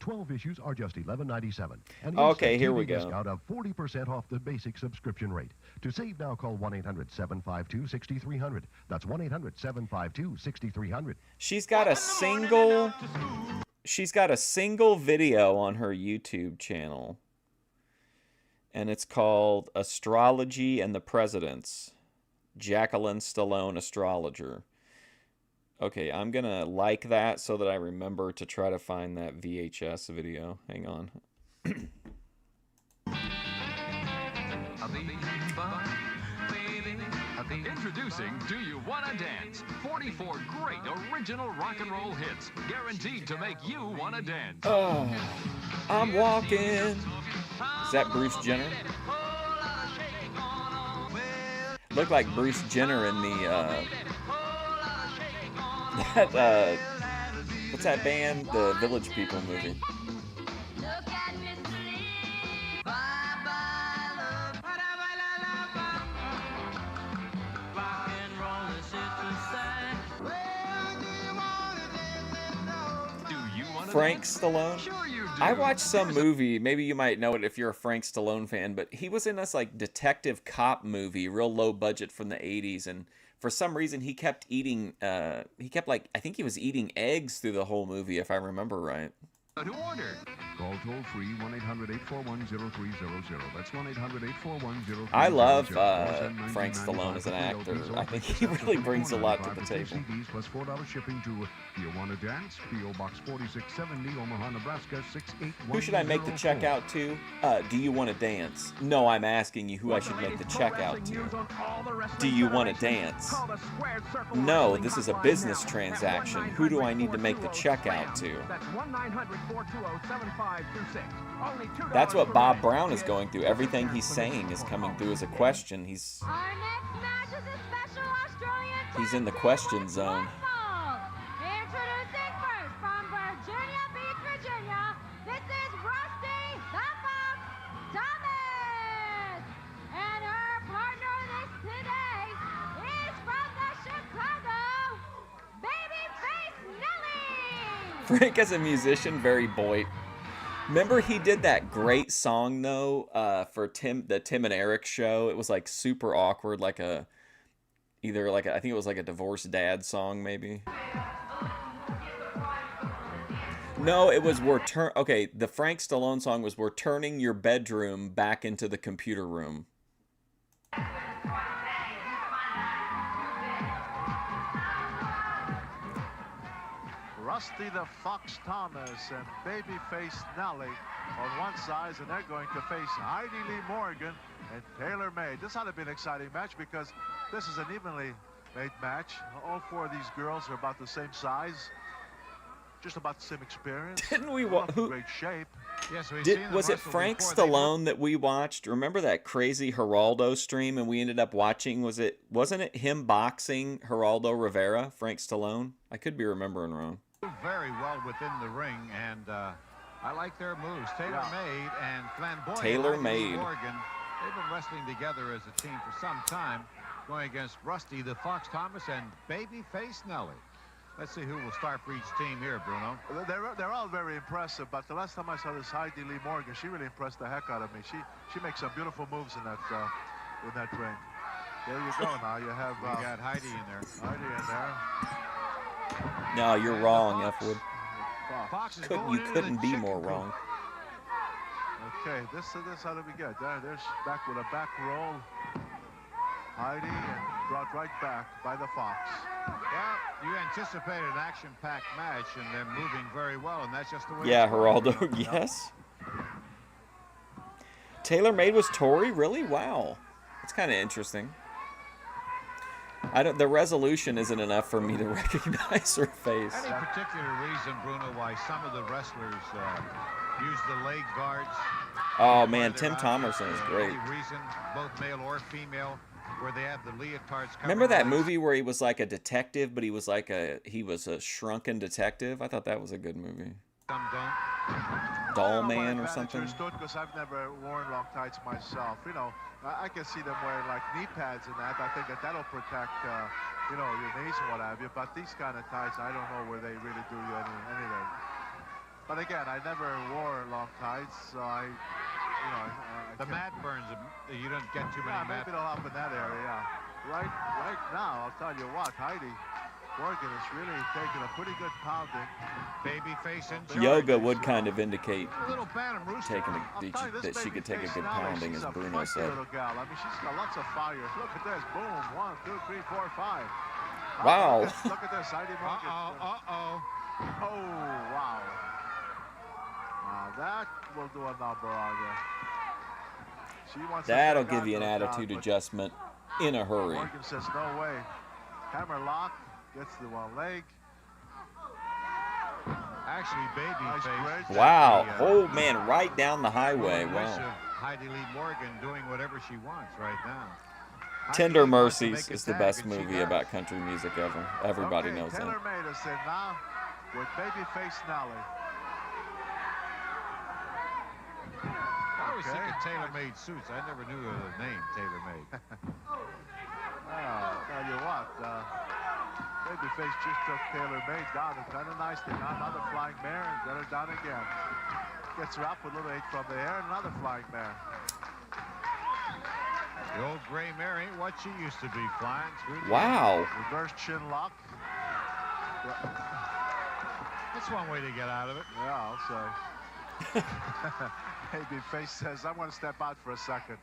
12 issues are just $11.97. And Okay, instant here TV we go. discount of 40% off the basic subscription rate. To save now, call 1-800-752-6300. That's 1-800-752-6300. She's got a single. She's got a single video on her YouTube channel. And it's called Astrology and the Presidents. Jacqueline Stallone Astrologer. Okay, I'm going to like that so that I remember to try to find that VHS video. Hang on. Introducing Do You Wanna Dance? 44 great original rock and roll hits, guaranteed to make you wanna dance. Oh, I'm walking. Is that Bruce Jenner? Looked like Bruce Jenner in the what's that band? The Village People movie. Frank Stallone? Sure you do. I watched some movie, maybe you might know it if you're a Frank Stallone fan, but he was in this like detective cop movie, real low budget from the 80s, and for some reason he kept eating, I think he was eating eggs through the whole movie, if I remember right. To order. Call toll-free 1-800-841-0300. That's 1-800-841-0300. I love Frank Stallone as an actor. I think he really brings a lot to the table. CDs plus $4 shipping to Do You Wanna Dance? P.O. Box 4670, Omaha, Nebraska 68104. Who should I make the check out to? Do you want to dance? No, I'm asking you who I should make the check out to. Do you want to dance? No, this is a business transaction. Who do I need to make the check out to? That's what Bob Brown is going through. Everything he's saying is coming through as a question. He's in the question zone. Introducing first from Virginia Beach, Virginia, this is Rusty the Fox Thomas. And her partner this today is from the Chicago Babyface Nelly. Frank as a musician, very Boyd. Remember he did that great song though for the Tim and Eric show. It was like super awkward, like I think it was like a divorced dad song maybe. No, it was the Frank Stallone song was "We're turning your bedroom back into the computer room." Rusty the Fox Thomas and Babyface Nelly on one side, and they're going to face Heidi Lee Morgan and Taylor May. This ought to be an exciting match because this is an evenly made match. All four of these girls are about the same size, just about the same experience. Didn't we great shape. Yes, was it Frank Stallone that we watched? Remember that crazy Geraldo stream and we ended up watching, wasn't it him boxing Geraldo Rivera, Frank Stallone? I could be remembering wrong. Very well within the ring, and I like their moves. Taylor Made and Flamboyant. Taylor Made. Morgan, they've been wrestling together as a team for some time, going against Rusty the Fox Thomas and Babyface Nelly. Let's see who will start for each team here, Bruno. They're all very impressive, but the last time I saw this Heidi Lee Morgan, she really impressed the heck out of me. She makes some beautiful moves in that ring. There you go. Now you have you got Heidi in there. Heidi in there. No, you're wrong, F-Wood. You couldn't couldn't be more wrong. Okay, this how do we get? There's back with a back roll. Heidi and brought right back by the Fox. Yeah, you anticipated an action-packed match, and they're moving very well, and that's just the way. Yeah, Geraldo, yes. Taylor Made was Tori, really? Wow, it's kind of interesting. The resolution isn't enough for me to recognize her face. Any particular reason, Bruno, why some of the wrestlers use the leg guards? Oh man, Tim Thomerson is great. Any reason, both male or female, where they have the leotards? Remember that movie where he was like a detective, but he was a shrunken detective? I thought that was a good movie. Some don't. Doll Man or something. Because I've never worn long tights myself. You know, I can see them wearing like knee pads and that. I think that'll protect, your knees and what have you. But these kind of tights, I don't know where they really do you anything. But again, I never wore long tights, so I the mat burns. You don't get too many. Maybe it'll help in that area. Yeah. Right now, I'll tell you what, Heidi Morgan is really taking a pretty good pounding. Babyface and yoga would kind of indicate that she could take a good pounding, as Bruno said. Little gal. I mean, she's got lots of fire. Look at this. Boom. 1, 2, 3, 4, 5. Wow. Look at this. Heidi Morgan. Oh, wow. Now that will do a number on you. That'll give you an attitude adjustment in a hurry. Morgan says, no way. Hammer lock. Gets the one leg. Actually, Babyface. Wow. Oh, man, right down the highway. Wow. Heidi Lee Morgan doing whatever she wants right now. Tender Mercies is the best movie about country music ever. Everybody knows that. Taylor Made us in now with Babyface Nelly. I always think of tailor-made suits. I never knew of the name Taylor Made. Tell you what, Babyface just took Taylor Made down and kind of nicely. Now another flying mare and got her down again. Gets her up with a little 8 from the air and another flying mare. The old gray mare ain't what she used to be, flying through. Wow. Reverse chin lock. That's one way to get out of it. Yeah, I'll say. Babyface says, I want to step out for a second.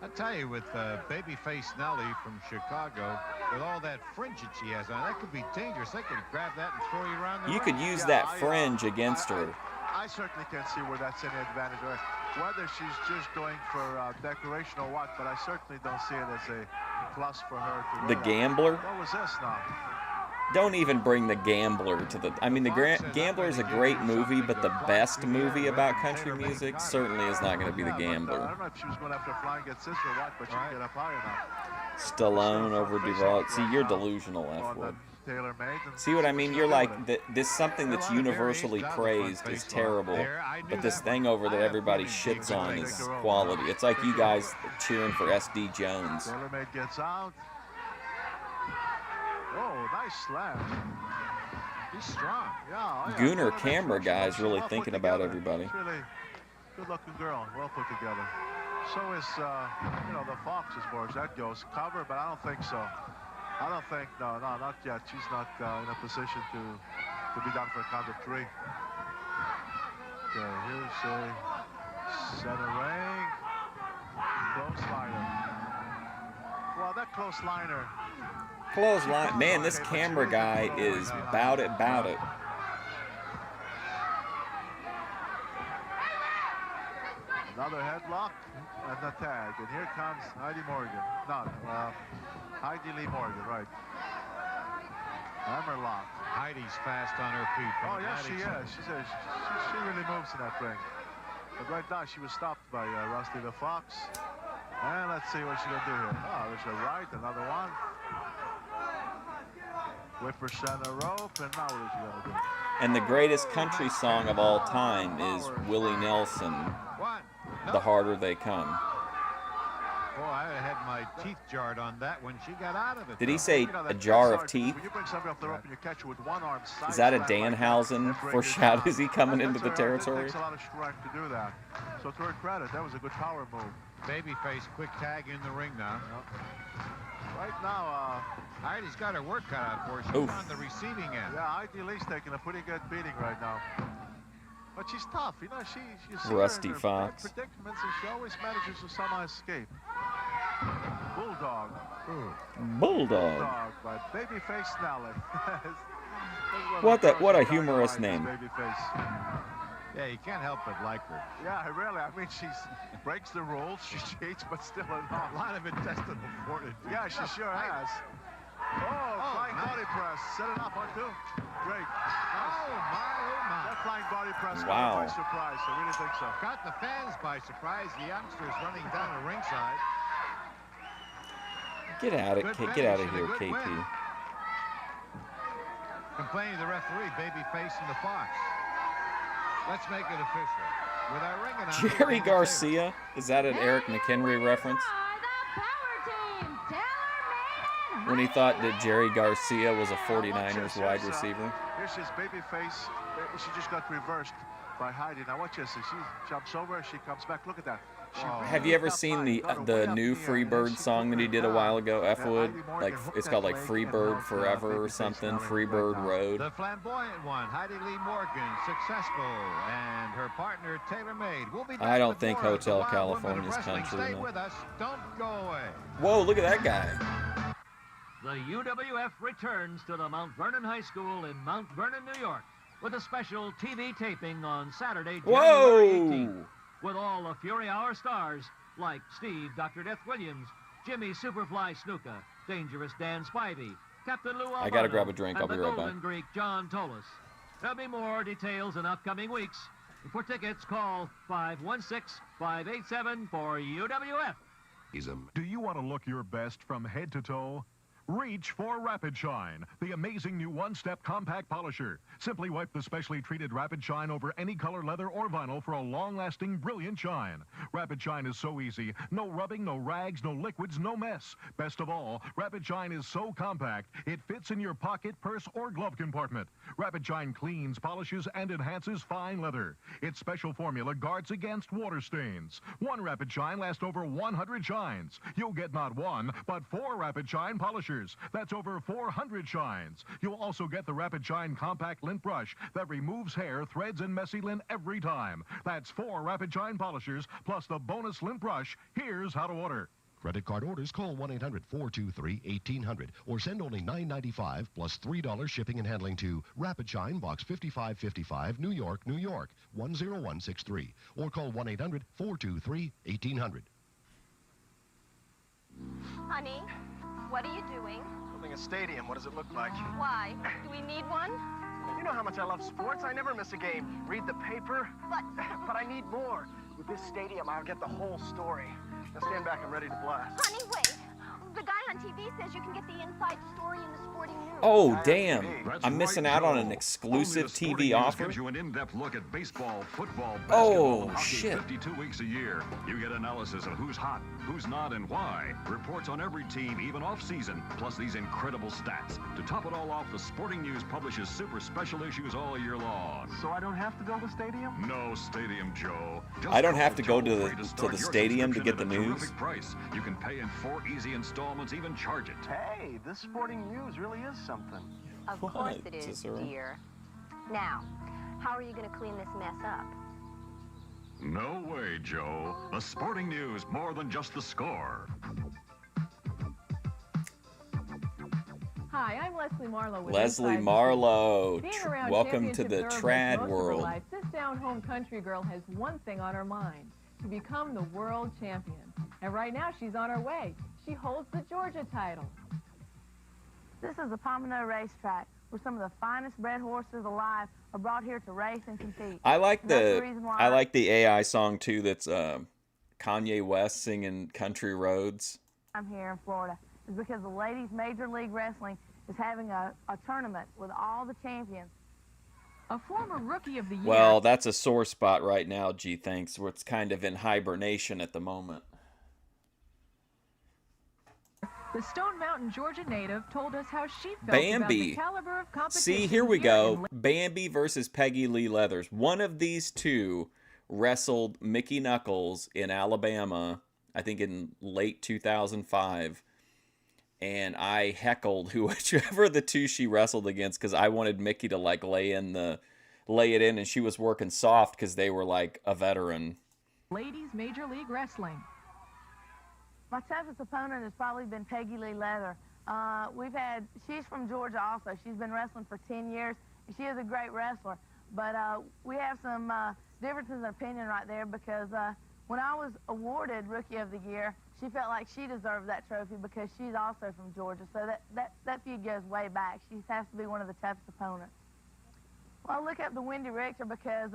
I tell you, with Babyface Nelly from Chicago, with all that fringe that she has on, that could be dangerous. They could grab that and throw you around the You ring. could use that fringe against her. I certainly can't see where that's any advantage, or whether she's just going for decoration or what, but I certainly don't see it as a plus for her. To The wear that. Gambler? What was this now? Don't even bring The Gambler to the... I mean, The Gambler is a great movie, but the best movie about country music certainly is not going to be The I Gambler. don't know if she was going after flying get sis or what, but she can get up higher now. Stallone over Duvall. See, you're delusional, F-word. See what I mean? You're like, this something that's universally praised is terrible, but this thing over that everybody shits on is quality. It's like you guys cheering for S.D. Jones. TaylorMade gets out. Oh, nice slam. He's strong. Yeah. Gooner camera guy's really thinking about everybody. It's really good-looking girl, well put together. So is, the Fox as far as that goes. Cover, but I don't think so. No, not yet. She's not in a position to be done for a count of 3. Okay, here's a center ring. Close liner. Well, that close liner. Clothesline. Man, this camera guy is bout it. Another headlock and the tag. And here comes Heidi Morgan. Heidi Lee Morgan, right. Hammerlock. Heidi's fast on her feet. Oh, yes, she is. She really moves in that ring. But right now, she was stopped by Rusty the Fox. And let's see what she's going to do here. Oh, there's a right, another one. Whipper center rope, and now what is she going to do? And the greatest country song of all time is Willie Nelson, The Harder They Come. Boy, I had my teeth jarred on that when she got out of it. Did he say a jar of teeth? When you bring somebody off the rope and you catch her with one arm side Is that a slam Danhausen foreshadow? Is he coming into the territory? It takes a lot of strength to do that. So to her credit, that was a good power move. Babyface quick tag in the ring now. Right now, Heidi's got her work cut out for her. She's on the receiving end. Yeah, Heidi Lee's taking a pretty good beating right now. But she's tough, you know. She's Rusty Fox. Predicaments, and she always manages to somehow escape. Bulldog. Bulldog. By Babyface Nelly. What a humorous name. Babyface. Yeah, you can't help but like her. Yeah, really. I mean, she breaks the rules. She cheats, but still a lot of intestinal fortitude. Yeah, she sure has. Flying body press. Set it up on 2. Great. Oh, my. That flying body press Wow. caught by surprise. I really think so. Got the fans by surprise. The youngsters running down the ringside. Get out of here, KP. Complaining to the referee, Babyface and the Fox. Let's make it official. With our ring announcer, Jerry Garcia? Is that an Eric McHenry reference? When he thought that Jerry Garcia was a 49ers wide receiver? Here's his Babyface. She just got reversed by Heidi. Now watch this. She jumps over. She comes back. Look at that. Have you ever seen the new Freebird song that he did a while ago, F-Wood? Like, it's called like Freebird Forever or something, Freebird Road. The flamboyant one, Heidi Lee Morgan, successful, and her partner TaylorMade will be back. I don't with think more of the Hotel Wild Women California's of Wrestling. country. Stay No. with us. Don't go away. Whoa, look at that guy. The UWF returns to the Mount Vernon High School in Mount Vernon, New York, with a special TV taping on Saturday, January 18th, with all the Fury Hour stars like Steve Dr. Death Williams, Jimmy Superfly Snuka, Dangerous Dan Spivey, Captain Lou Albano, I gotta grab a drink. I'll and be the right back. Golden Greek John Tolis. There'll be more details in upcoming weeks. For tickets, call 516-587 for UWF. Do you want to look your best from head to toe? Reach for Rapid Shine, the amazing new one-step compact polisher. Simply wipe the specially treated Rapid Shine over any color, leather, or vinyl for a long-lasting, brilliant shine. Rapid Shine is so easy. No rubbing, no rags, no liquids, no mess. Best of all, Rapid Shine is so compact, it fits in your pocket, purse, or glove compartment. Rapid Shine cleans, polishes, and enhances fine leather. Its special formula guards against water stains. One Rapid Shine lasts over 100 shines. You'll get not one, but 4 Rapid Shine polishers. colors. That's over 400 shines. You'll also get the Rapid Shine Compact Lint Brush that removes hair, threads, and messy lint every time. That's 4 Rapid Shine polishers plus the bonus lint brush. Here's how to order. Credit card orders, call 1-800-423-1800 or send only $9.95 plus $3 shipping and handling to Rapid Shine, Box 5555, New York, New York, 10163. Or call 1-800-423-1800. Honey, what are you doing? Building a stadium. What does it look like? Why? Do we need one? You know how much I love sports. I never miss a game. Read the paper. But I need more. With this stadium, I'll get the whole story. Now stand back. I'm ready to blast. Honey, wait. The guy on TV says you can get the inside story in the sporting news. Oh, damn. That's I'm missing right, out on Joe. an exclusive Only the Sporting TV News offer. gives you an in-depth look at baseball, football, Oh, basketball, hockey, shit. 52 weeks a year. You get analysis of who's hot, who's not, and why. Reports on every team, even off-season, plus these incredible stats. To top it all off, the Sporting News publishes super special issues all year long. So I don't have to build a stadium? No stadium, Joe. Just I don't call have to go to toll-free the start your stadium to get the subscription at a news. terrific price. You can pay in 4 easy installments, even charge it. Hey, this Sporting News really is something. Of course it is, Cicero? dear. Now, how are you going to clean this mess up? No way, Joe. The Sporting News, more than just the score. Hi, I'm Leslie Marlowe with Leslie Inside Marlowe. Being around Welcome to the championship thoroughbreds trad most of her world. life, this down-home country girl has one thing on her mind: to become the world champion. And right now, she's on her way. She holds the Georgia title. This is the Pompano racetrack, where some of the finest bred horses alive are brought here to race and compete. I like And that's the reason why I like the AI song too. That's Kanye West singing "Country Roads." I'm here in Florida is because the Ladies Major League Wrestling is having a tournament with all the champions. A former Rookie of the Year. Well, that's a sore spot right now. Gee, thanks. Where it's kind of in hibernation at the moment. The Stone Mountain, Georgia native told us how she felt Bambi. about the caliber of competition. See, here we in go. Bambi versus Peggy Lee Leathers. One of these two wrestled Mickey Knuckles in Alabama, I think in late 2005. And I heckled whichever the two she wrestled against because I wanted Mickey to like lay it in, and she was working soft because they were like a veteran. Ladies Major League Wrestling. My toughest opponent has probably been Peggy Lee Leather. She's from Georgia also. She's been wrestling for 10 years, and she is a great wrestler. But we have some differences in opinion right there because when I was awarded Rookie of the Year, she felt like she deserved that trophy because she's also from Georgia. So that feud goes way back. She has to be one of the toughest opponents. Well, I look up to Wendy Richter because,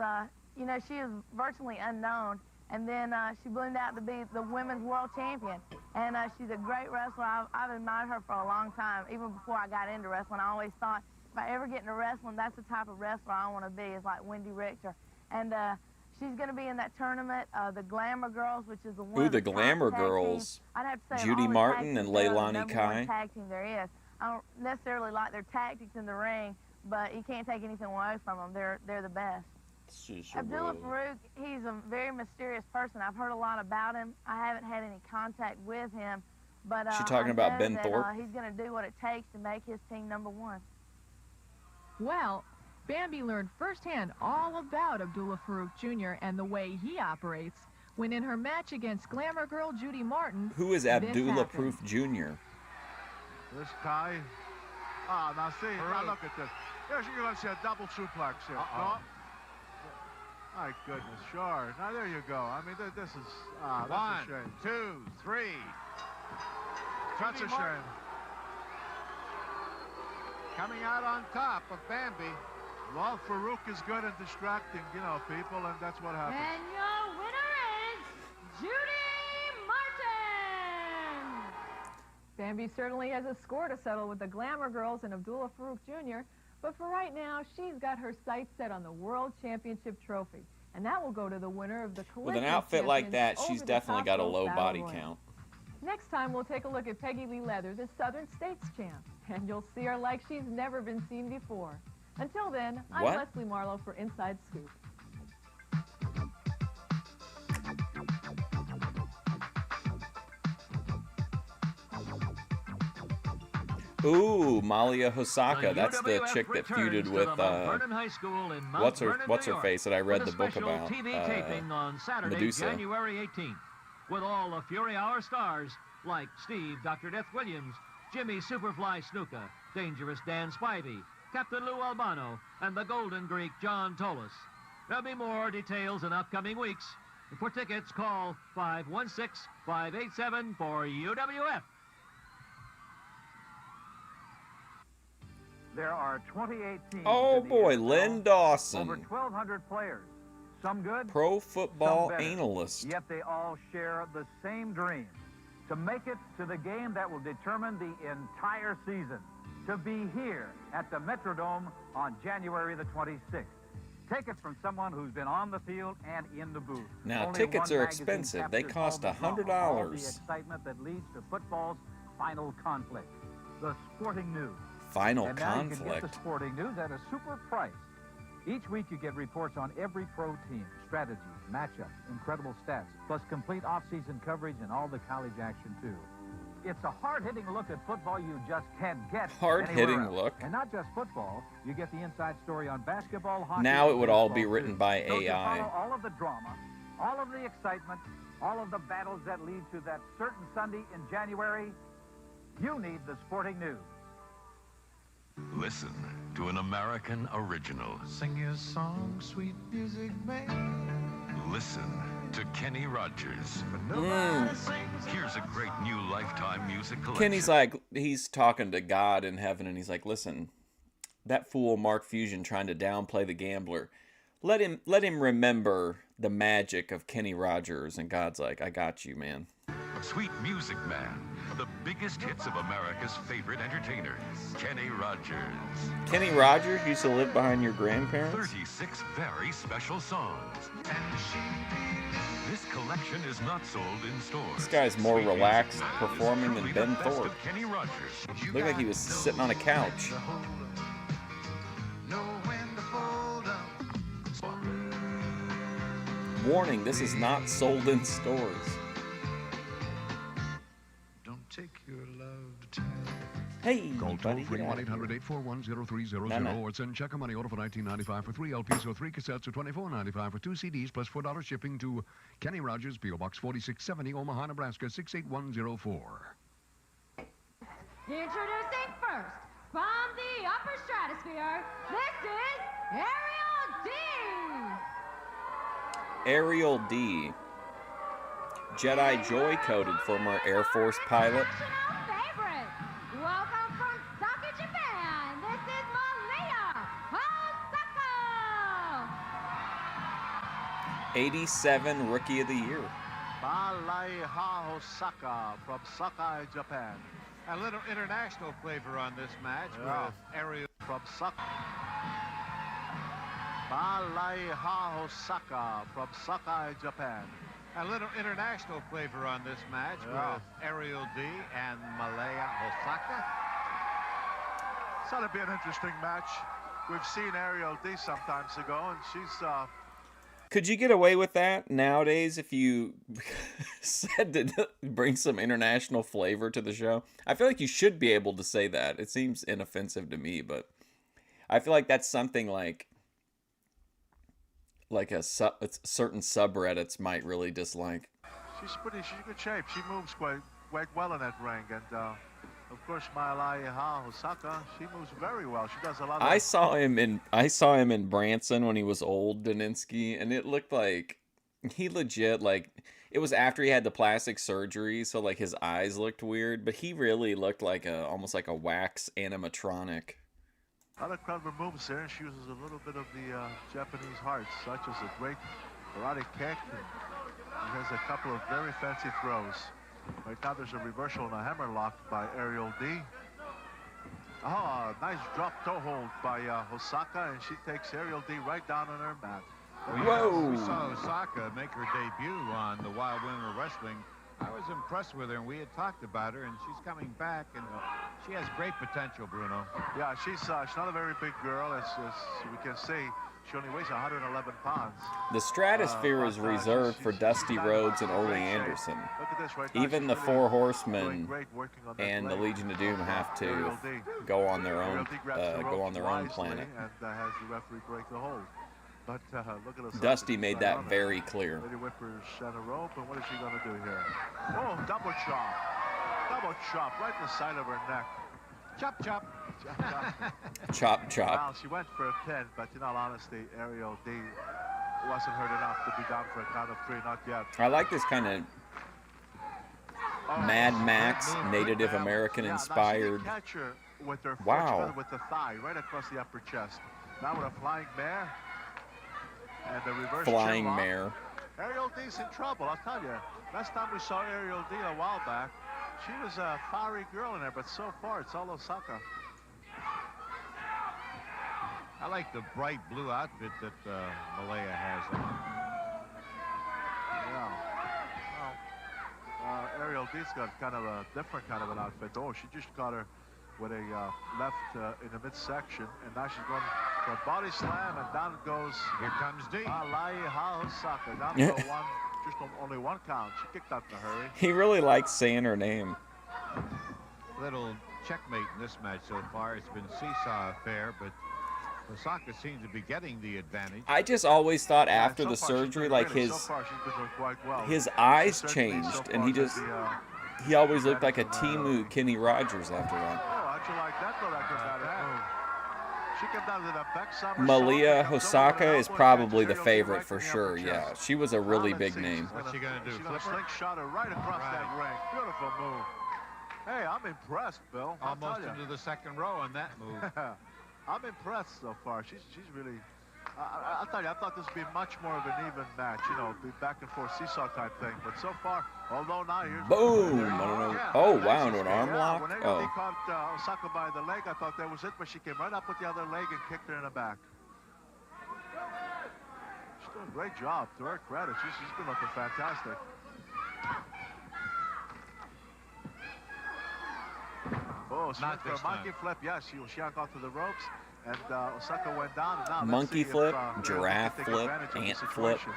you know, she is virtually unknown. And then she bloomed out to be the women's world champion. And she's a great wrestler. I've admired her for a long time. Even before I got into wrestling, I always thought if I ever get into wrestling, that's the type of wrestler I want to be, is like Wendy Richter. And she's going to be in that tournament, the Glamour Girls, which is the one. Ooh, of the top Glamour tag Girls. teams. I'd have to say Judy all the Martin tag and teams, they're the Leilani number Kai. one tag team there is. I don't necessarily like their tactics in the ring, but you can't take anything away from them. They're the best. Abdullah Farouk, he's a very mysterious person. I've heard a lot about him. I haven't had any contact with him, but She talking I about know Ben that, Thorpe? he's going to do what it takes to make his team #1. Well, Bambi learned firsthand all about Abdullah Farouk Jr. and the way he operates when in her match against Glamour Girl Judy Martin. Who is this Abdullah happened. Proof Jr.? This tie. Now see, now look at this. Here's you're going to see a double suplex here. No? My goodness, sure. Now there you go. I mean, this is that's a shame. 1, 2, 3. That's a shame. Coming out on top of Bambi. Well, Farouk is good at distracting, you know, people, and that's what happens. And your winner is Judy Martin. Bambi certainly has a score to settle with the Glamour Girls and Abdullah Farouk Jr., but for right now, she's got her sights set on the World Championship trophy, and that will go to the winner of the With collective an outfit like that, champions she's over the definitely top got a rope low battle body royal. count. Next time, we'll take a look at Peggy Lee Leather, the Southern States champ, and you'll see her like she's never been seen before. Until then, I'm What? Leslie Marlowe for Inside Scoop. Ooh, Malia Hosaka. That's the chick that feuded with what's her face that I read the book about. TV taping on Saturday, Medusa. January 18th, with all the Fury Hour stars like Steve Dr. Death Williams, Jimmy Superfly Snuka, Dangerous Dan Spivey, Captain Lou Albano, and the Golden Greek John Tolis. There'll be more details in upcoming weeks. For tickets, call 516-587-4UWF. There are 28 teams. Oh boy, Len Dawson. Over 1,200 players. Some good, Pro Football some better. Analyst. Yet they all share the same dream. To make it to the game that will determine the entire season. To be here at the Metrodome on January the 26th. Take it from someone who's been on the field and in the booth. Now, Only tickets one are magazine expensive. They captures cost all the drama, all the $100. excitement that leads to football's final conflict. The Sporting News. Final And now you can get conflict. the Sporting News at a super price. Each week you get reports on every pro team, strategies, matchups, incredible stats, plus complete off-season coverage and all the college action too. It's a hard-hitting look at football you just can't get Hard-hitting anywhere else. look. And not just football, you get the inside story on basketball, hockey, Now it would all be baseball, written too. by So to AI. follow all of the drama, all of the excitement, all of the battles that lead to that certain Sunday in January, you need the Sporting News. Listen to an American original. Sing your song, sweet music, man. Listen to Kenny Rogers. Here's a great new Lifetime music collection. Kenny's like, he's talking to God in heaven, and he's like, listen, that fool Mark Fusion trying to downplay the gambler. Let him remember the magic of Kenny Rogers. And God's like, I got you, man. Sweet Music Man, the biggest hits of America's favorite entertainer, Kenny Rogers. Kenny Rogers used to live behind your grandparents? 36 very special songs. This collection is not sold in stores. This guy's more relaxed performing than Ben The best Thorpe. of Kenny Rogers. Looked like he was sitting on a couch. Warning, this is not sold in stores. Don't take your love to town. Hey, Call buddy, toll-free get out of here. 1-800-841-0300 No. or send check or money order for $19.95 for 3 LPs or 3 cassettes or $24.95 for 2 CDs plus $4 shipping to Kenny Rogers, P.O. Box 4670, Omaha, Nebraska 68104. Introducing first, from the upper stratosphere, this is Ariel D. Ariel D. Jedi Joy-coded former Air Force pilot. Favorite. Welcome from Saki, Japan. This is Malia Hosaka. 87 Rookie of the Year. Malia Hosaka from Sakai, Japan. A little international flavor on this match Yeah. with Ariel From Sakai. Malia Hosaka from Sakai, Japan. A little international flavor on this match Yeah. with Ariel D and Malaya Osaka. It's going to be an interesting match. We've seen Ariel D sometimes ago, and she's Could you get away with that nowadays if you said to bring some international flavor to the show? I feel like you should be able to say that. It seems inoffensive to me, but I feel like that's something like certain subreddits might really dislike. she's in good shape. She moves quite well in that ring, and of course, Malia Hosaka, she moves very well. She does a lot of. I saw him in Branson when he was old, Daninsky, and it looked like he legit, like, it was after he had the plastic surgery, so like his eyes looked weird, but he really looked like almost like a wax animatronic. A lot of clever moves there, and she uses a little bit of the Japanese hearts, such as a great karate kick. And he has a couple of very fancy throws. Right now, there's a reversal and a hammerlock by Ariel D. Oh, a nice drop toe hold by Hosaka, and she takes Ariel D right down on her mat. We saw Osaka make her debut on the Wild Women of Wrestling I was impressed with her, and we had talked about her, and she's coming back, and she has great potential, Bruno. Yeah, she's not a very big girl, as we can see. She only weighs 111 pounds. The stratosphere is reserved for Dusty Rhodes and Ole Anderson. Look at this right now. Even the She's Four really Horsemen doing great working on that and the leg. Legion of Doom have to Ariel D. go on their own Ariel D grabs the ropes wisely planet. And has the referee break the hold. But look at us. Dusty made that very clear. Lady Whippers center rope, and what is she going to do here? Oh, double chop. Double chop right in the side of her neck. Chop, chop. Chop, chop. Well, she went for a pin, but in all honesty, Ariel D wasn't hurt enough to be down for a count of 3, not yet. I like this kind of Mad Max, Native American inspired. Now she did catch her with her Wow. with the thigh right across the upper chest. Now with a flying mare and the reverse Flying chin lock. mare. Ariel D's in trouble, I'll tell you. Last time we saw Ariel D a while back, she was a fiery girl in there, but so far it's all Osaka. I like the bright blue outfit that Malaya has on. Yeah. Well, Ariel D's got kind of a different kind of an outfit. Oh, she just got her with a left in the midsection, and now she's going for a body slam, and down it goes. Here comes D. Malaya Osaka. Down to one, just only one count. She kicked out in a hurry. He really likes saying her name. Little checkmate in this match so far. It's been seesaw affair, but Osaka seems to be getting the advantage. I just always thought after so the far she's surgery, been like really- his so far she's been doing quite well. his eyes The surgery changed, so and far he has just the, he always looked like a Timu Kenny Rogers after that. Oh, how'd you like that? Thought I could have move. She came down to the back somersault. Malia comes over Hosaka with an is elbow, probably catches the Ariel D favorite right for in the sure. upper Yeah, chest. she was a really Now let's big see. name. What's she gonna do, She's gonna flip her? slingshot her right across that ring. Beautiful move. Hey, I'm impressed, Bill. I'll Almost tell ya. into the second row on that move. I'm impressed so far. She's really. I'll tell you, I thought this would be much more of an even match, you know, be back and forth seesaw type thing. But so far, although now here's Boom! there you I don't go. know. Yeah, Oh, nice wow, into an escape. arm Yeah, lock? when Oh. they caught Osaka by the leg, I thought that was it, but she came right up with the other leg and kicked her in the back. She's doing a great job. To her credit, she's been looking fantastic. Oh, she Not went for this a monkey time. flip. Yes, she got to the ropes, and Osaka went down. And now let's Monkey see flip, if, Ariel giraffe can take flip, advantage of the ant flip, situation.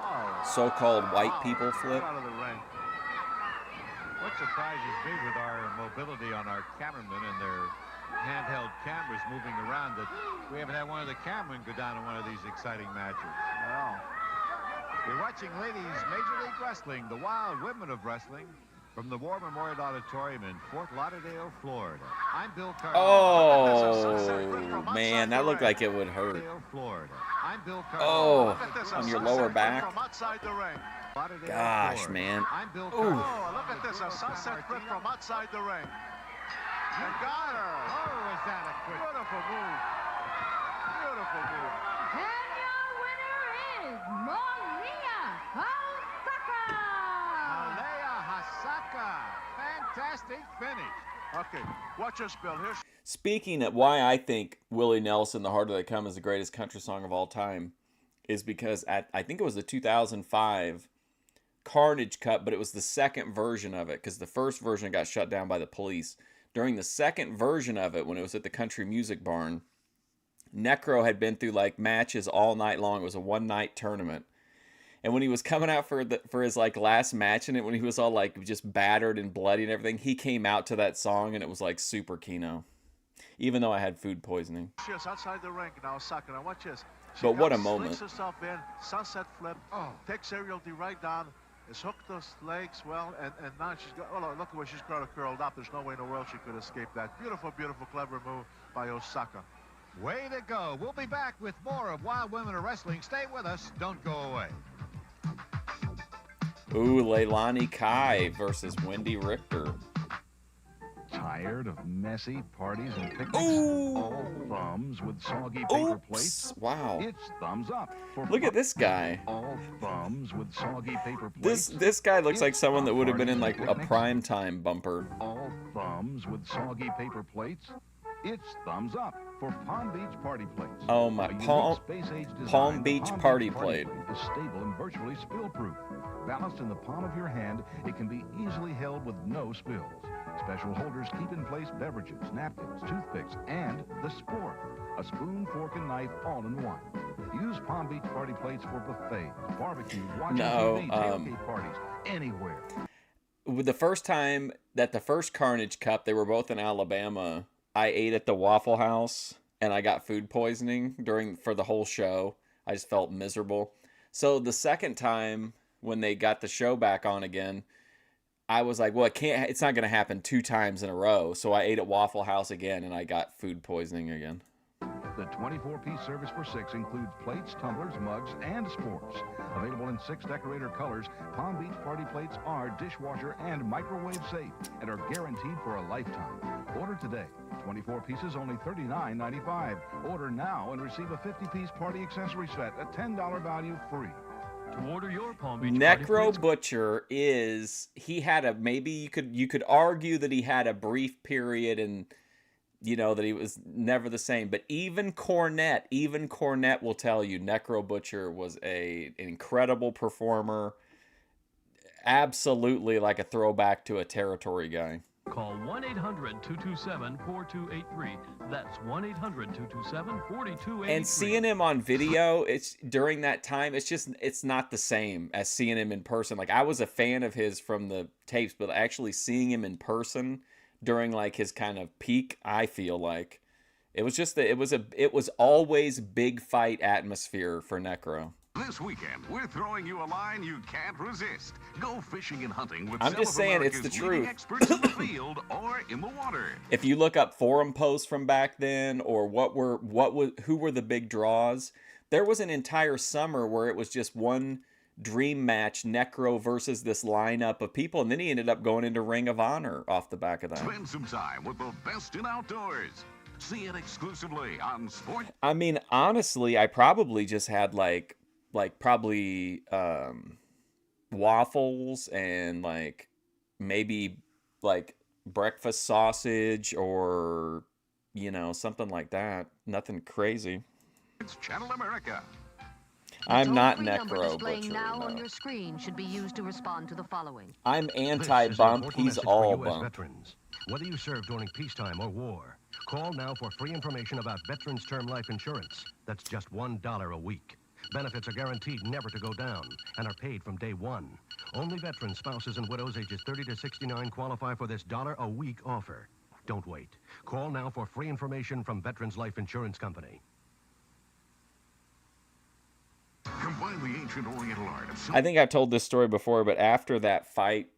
Oh, so-called white wow. people flip. Get out of the ring. What surprises me with our mobility on our cameramen and their handheld cameras moving around that we haven't had one of the cameramen go down in one of these exciting matches. No. You're watching Ladies Major League Wrestling, the Wild Women of Wrestling, from the War Memorial Auditorium in Fort Lauderdale, Florida. I'm Bill Carter. Oh, man, that looked like it would hurt. Florida. I'm Bill Carter. Oh, Look at this, on a your sunset lower flip back. From outside the ring. Lauderdale, Gosh, Florida. man. I'm Bill Ooh. Carter. Oh, look at this, a sunset flip from outside the ring. And got her. Oh, is that a quick? Beautiful move. Beautiful move. And your winner is Malia Osaka. Malaya Hosaka. Fantastic finish. Okay, watch this, Bill. Here's Speaking of why I think Willie Nelson, The Harder They Come, is the greatest country song of all time, is because I think it was the 2005 Carnage cut, but it was the second version of it because the first version got shut down by the police. During the second version of it, when it was at the Country Music Barn, Necro had been through like matches all night long. It was a one-night tournament. And when he was coming out for his like last match in it, when he was all like just battered and bloody and everything, he came out to that song and it was like super Keno. Even though I had food poisoning. just outside the ring now, Osaka. Now watch this. She But what a comes, moment. slings herself in, sunset flip, takes Ariel D right down, has hooked those legs well, and now she's got, oh, look at where she's got her curled up. There's no way in the world she could escape that. Beautiful, beautiful, clever move by Osaka. Way to go. We'll be back with more of Wild Women of Wrestling. Stay with us. Don't go away. Ooh, Leilani Kai versus Wendy Richter. Tired of messy parties and picnics? Ooh. All thumbs with soggy paper plates? Wow. It's thumbs up. For Look at this guy. all thumbs with soggy paper plates. This guy looks like It's someone that would have been parties in like and a picnics. primetime bumper. All thumbs with soggy paper plates? It's thumbs up for Palm Beach Party Plates. Oh my, Palm Beach Party Plate is stable and virtually spill-proof. Balanced in the palm of your hand, it can be easily held with no spills. Special holders keep in place beverages, napkins, toothpicks, and the sport. A spoon, fork, and knife all in one. Use Palm Beach Party Plates for buffets, barbecues, watching TV, tailgate parties, anywhere. The first time that the first Carnage Cup, they were both in Alabama, I ate at the Waffle House and I got food poisoning for the whole show. I just felt miserable. So the second time when they got the show back on again, I was like, well, it's not going to happen 2 times in a row. So I ate at Waffle House again and I got food poisoning again. The 24-piece service for 6 includes plates, tumblers, mugs, and sports. Available in 6 decorator colors, Palm Beach Party Plates are dishwasher and microwave safe and are guaranteed for a lifetime. Order today. 24 pieces, only $39.95. Order now and receive a 50-piece party accessory set, a $10 value free. To order your Palm Beach Necro Butcher he had a, maybe you could argue that he had a brief period and that he was never the same. But even Cornette will tell you Necro Butcher was an incredible performer. Absolutely like a throwback to a territory guy. Call 1-800-227-4283. That's 1-800-227-4283. And seeing him on video, during that time, it's not the same as seeing him in person. Like, I was a fan of his from the tapes, but actually seeing him in person during like his kind of peak, I feel like it was always big fight atmosphere for Necro. This weekend, we're throwing you a line you can't resist. Go fishing and hunting with I'm just saying, it's the truth. Experts in the field or in the water. If you look up forum posts from back then, or who were the big draws, there was an entire summer where it was just one dream match, Necro versus this lineup of people, and then he ended up going into Ring of Honor off the back of that. Spend some time with the best in outdoors. See it exclusively on Sport. I mean, honestly, I probably just had like waffles and like maybe like breakfast sausage or something like that. Nothing crazy. It's Channel America. I'm not Necro Butcher. Now on your screen should be used to respond to the following. I'm anti-bump. He's all bump. Veterans. Whether you served during peacetime or war, call now for free information about Veterans Term Life Insurance. That's just $1 a week. Benefits are guaranteed never to go down and are paid from day one. Only veterans, spouses, and widows ages 30 to 69 qualify for this $1-a-week offer. Don't wait. Call now for free information from Veterans Life Insurance Company. Combine the ancient Oriental art of I think I've told this story before, but after that fight,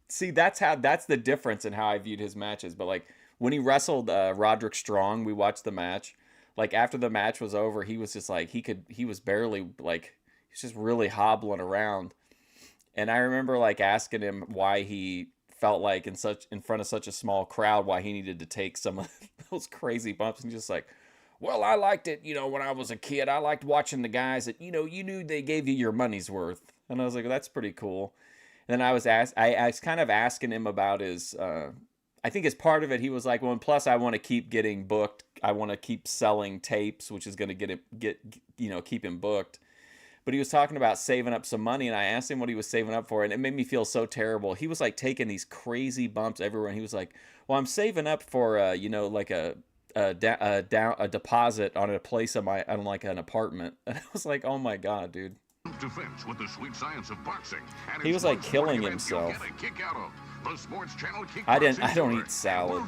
see, that's the difference in how I viewed his matches. But like when he wrestled Roderick Strong, we watched the match. Like after the match was over, he was just like he was barely like he's just really hobbling around. And I remember like asking him why he felt like in front of such a small crowd, why he needed to take some of those crazy bumps, and just like, well, I liked it, when I was a kid. I liked watching the guys that, you knew they gave you your money's worth. And I was like, well, that's pretty cool. And then I was kind of asking him about his, I think as part of it, he was like, well, and plus I want to keep getting booked. I want to keep selling tapes, which is going to keep him booked. But he was talking about saving up some money, and I asked him what he was saving up for, and it made me feel so terrible. He was like taking these crazy bumps everywhere, and he was like, well, I'm saving up for, like a deposit on a place on like an apartment. And I was like, oh my God, dude. Defense with the sweet science of boxing. He was like killing himself. I don't eat salad.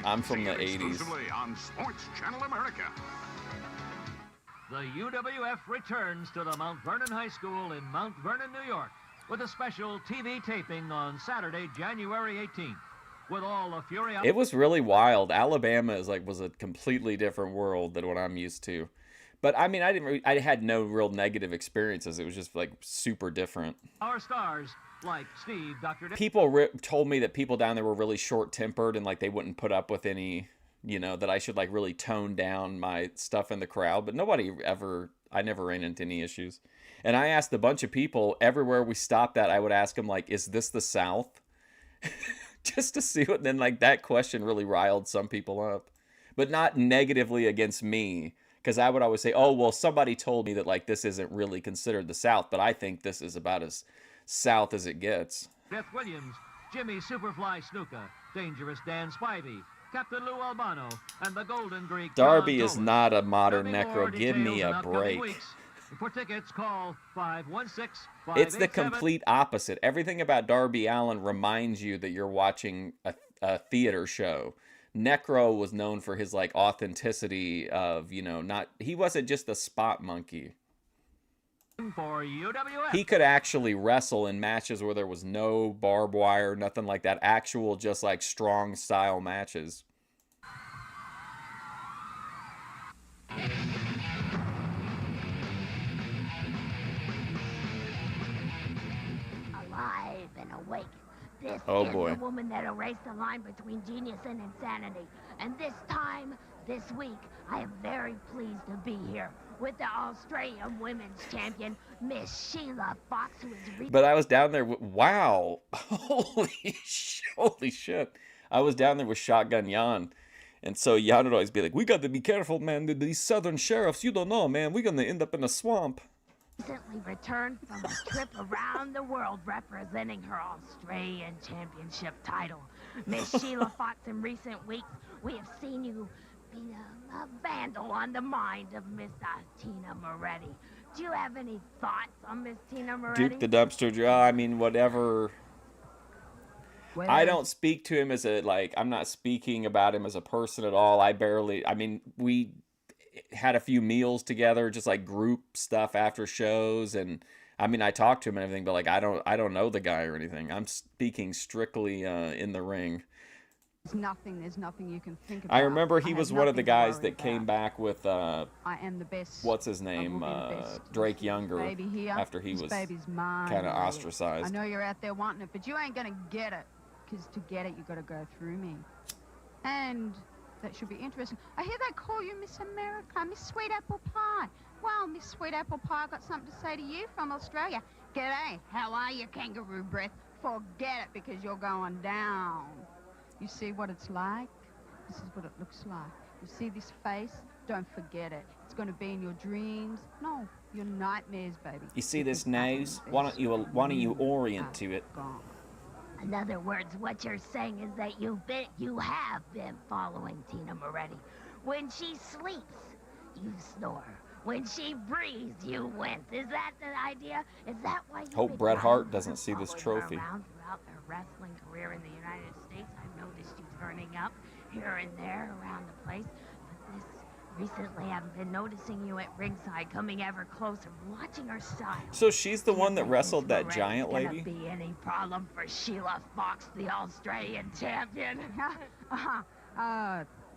I'm from the 80s. On Sports Channel America. The UWF returns to the Mount Vernon High School in Mount Vernon, New York, with a special TV taping on Saturday, January 18th. With all the fury. It was really wild. Alabama was a completely different world than what I'm used to. But I mean, I had no real negative experiences. It was just like super different. Our stars like Steve, Dr. People told me that people down there were really short-tempered and like they wouldn't put up with any, that I should like really tone down my stuff in the crowd. But I never ran into any issues. And I asked a bunch of people everywhere we stopped at, I would ask them like, is this the South? just to see what. And then like that question really riled some people up, but not negatively against me, because I would always say, oh well, somebody told me that like this isn't really considered the South, but I think this is about as South as it gets. Beth Williams, Jimmy Superfly Snuka, Dangerous Dan Spivey, Captain Lou Albano, and the Golden Greek. Darby is not a modern necro. Give me a break. For tickets, call 516-587. It's the complete opposite. Everything about Darby Allin reminds you that you're watching a theater show. Necro was known for his like authenticity of, you know, not, he wasn't just a spot monkey. For UWF. He could actually wrestle in matches where there was no barbed wire, nothing like that. Actual, just like strong style matches. Alive and awake. This is boy. the woman that erased the line between genius and insanity. And this time, this week, I am very pleased to be here with the Australian Women's Champion, Miss Sheila Fox, who is... But I was down there with, wow, holy shit. I was down there with Shotgun Jan. And so Jan would always be like, we got to be careful, man. These southern sheriffs, you don't know, man. We're going to end up in a swamp. Recently returned from a trip around the world representing her Australian Championship title. Miss Sheila Fox, in recent weeks, we have seen you be a vandal on the mind of Miss Tina Moretti. Do you have any thoughts on Miss Tina Moretti? Duke the Dumpster Joe, I mean, whatever. I don't speak to him as a, like, I'm not speaking about him as a person at all. I mean, we had a few meals together, just like group stuff after shows, and I mean, I talked to him and everything, but like, I don't know the guy or anything. I'm speaking strictly in the ring. There's nothing you can think about. I remember he was one of the guys that came back with I am the best. What's his name? Drake Younger, after he was kind of ostracized. I know you're out there wanting it, but you ain't gonna get it, because to get it you got to go through me. And that should be interesting. I hear they call you Miss America, Miss Sweet Apple Pie. Well, Miss Sweet Apple Pie, I've got something to say to you from Australia. G'day, how are you, kangaroo breath? Forget it, because you're going down. You see what it's like? This is what it looks like. You see this face? Don't forget it. It's going to be in your dreams. No, your nightmares, baby. You see this nose? Why don't you orient to it? In other words, what you're saying is that you have been following Tina Moretti. When she sleeps, you snore. When she breathes, you wince. Is that the idea? Is that why you hope Bret Hart doesn't see this trophy. Around throughout their wrestling career in the United States, I've noticed you turning up here and there around the place. But recently, I've been noticing you at ringside, coming ever closer, watching her style. So she's the one that wrestled that giant lady? Be any problem for Sheila Fox, the Australian champion?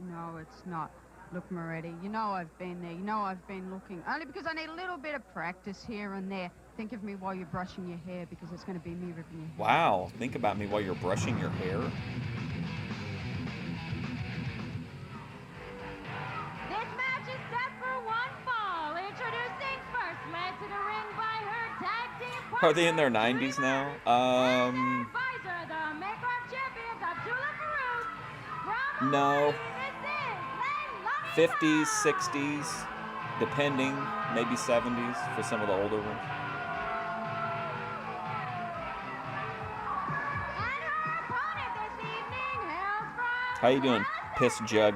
No, it's not. Look, Moretti, you know I've been there. You know I've been looking. Only because I need a little bit of practice here and there. Think of me while you're brushing your hair, because it's going to be me ripping your hair. Wow, think about me while you're brushing your hair. This match is set for one fall. Introducing first, led to the ring by her tag team partner. Are they in their 90s now? Advisor, the maker of champions, Abdullah Farouk. From No. 50s, 60s, depending, maybe 70s for some of the older ones. How you doing, piss jug?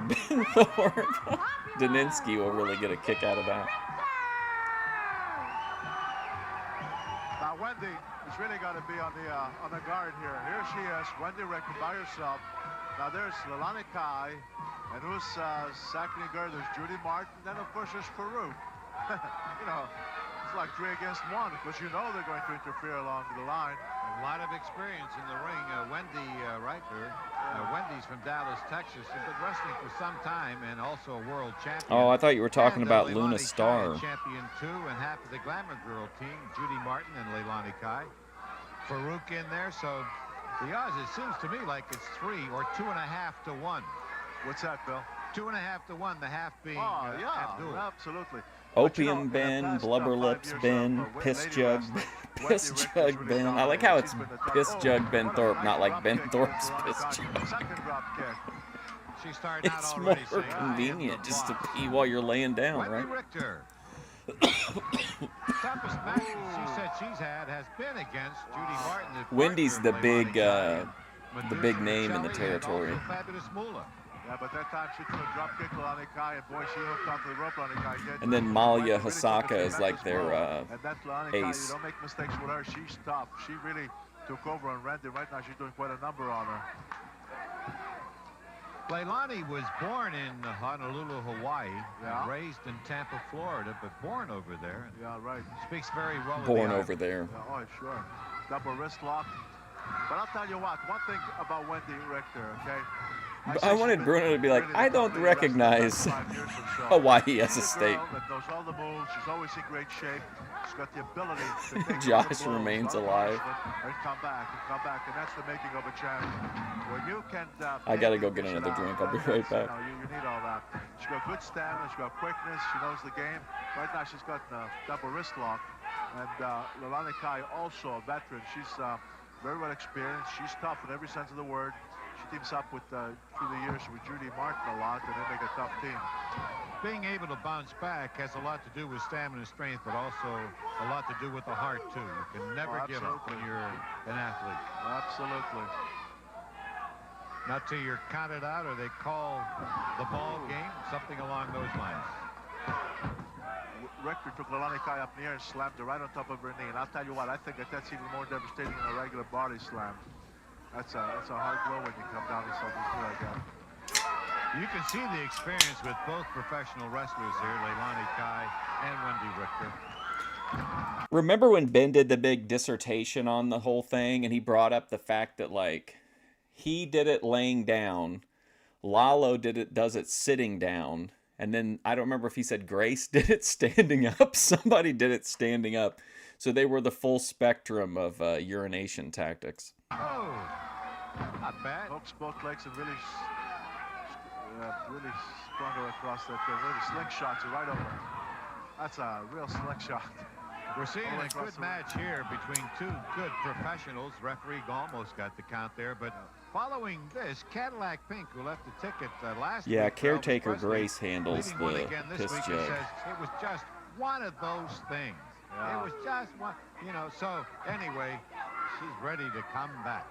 Daninsky will really get a kick out of that. Now Wendy is really got to be on the guard here. Here she is, Wendy Richter by herself. Now there's Leilani Kai, and who's seconding her? There's Judy Martin. Then of course there's Farouk. You know, it's like 3 against 1, because you know they're going to interfere along the line. A lot of experience in the ring. Wendy Reiter. Wendy's from Dallas, Texas. She's been wrestling for some time and also a world champion. Oh, I thought you were talking and, about Leilani Luna Star. Kai, champion 2, and half of the Glamour Girl team, Judy Martin and Leilani Kai. Farouk in there, so the odds, it seems to me like it's 3 or 2.5 to 1. What's that, Bill? 2.5 to 1, the half being yeah, Abdul. absolutely. Opium bin, blubber lips bin, piss jug, piss jug bin. I like how it's piss jug Ben Thorpe, not like Ben Thorpe's piss jug. It's more convenient just to pee while you're laying down, right? Toughest match she said she's had has been against Judy Martin. Wendy's the big name in the territory. Yeah, but that time she threw a drop kick on Kai, and boy, she hooked onto the rope on Kai. And then Malia Hosaka is like their and that's Kai, ace. you don't make mistakes with her. She's tough. She really took over on Randy. Right now, she's doing quite a number on her. Leilani was born in Honolulu, Hawaii, and raised in Tampa, Florida, but born over there. Yeah, right. Speaks very well. Born over there. Yeah, oh, sure. Double wrist lock. But I'll tell you what, one thing about Wendy Richter, okay? I wanted Bruno to be like, I don't recognize Hawaii as a state. That knows all the moves. She's always in great shape. She's got the ability to take Josh remains alive. And come back, and that's the making of a champion. When you can. I gotta go get another drink. I'll be right back. You need all that. She's got good stamina. She's got quickness. She knows the game. Right now, she's got a double wrist lock. And Leilani Kai, also a veteran. She's very well experienced. She's tough in every sense of the word. She teams up with through the years with Judy Martin a lot, and they make a tough team. Being able to bounce back has a lot to do with stamina and strength, but also a lot to do with the heart too. You can never give up when you're an athlete. Absolutely. Not till you're counted out or they call the ball game, something along those lines. Richter took Leilani Kai up in the air and slammed her right on top of her knee. And I'll tell you what, I think that's even more devastating than a regular body slam. That's a hard blow when you come down to something like that. You can see the experience with both professional wrestlers here, Leilani Kai and Wendy Richter. Remember when Ben did the big dissertation on the whole thing, and he brought up the fact that, like, he did it laying down, Lalo does it sitting down, and then I don't remember if he said Grace did it standing up. Somebody did it standing up. So they were the full spectrum of urination tactics. Oh, not bad. Hooks both legs and really sprung her across that thing. Really slingshots her right over. That's a real slingshot. We're seeing a good match here between two good professionals. Referee almost got the count there, but following this, Cadillac Pink, who left the ticket last week. Yeah, Caretaker Grace handles the piss jug. It was just one of those things. Yeah. It was just one, so anyway, she's ready to come back.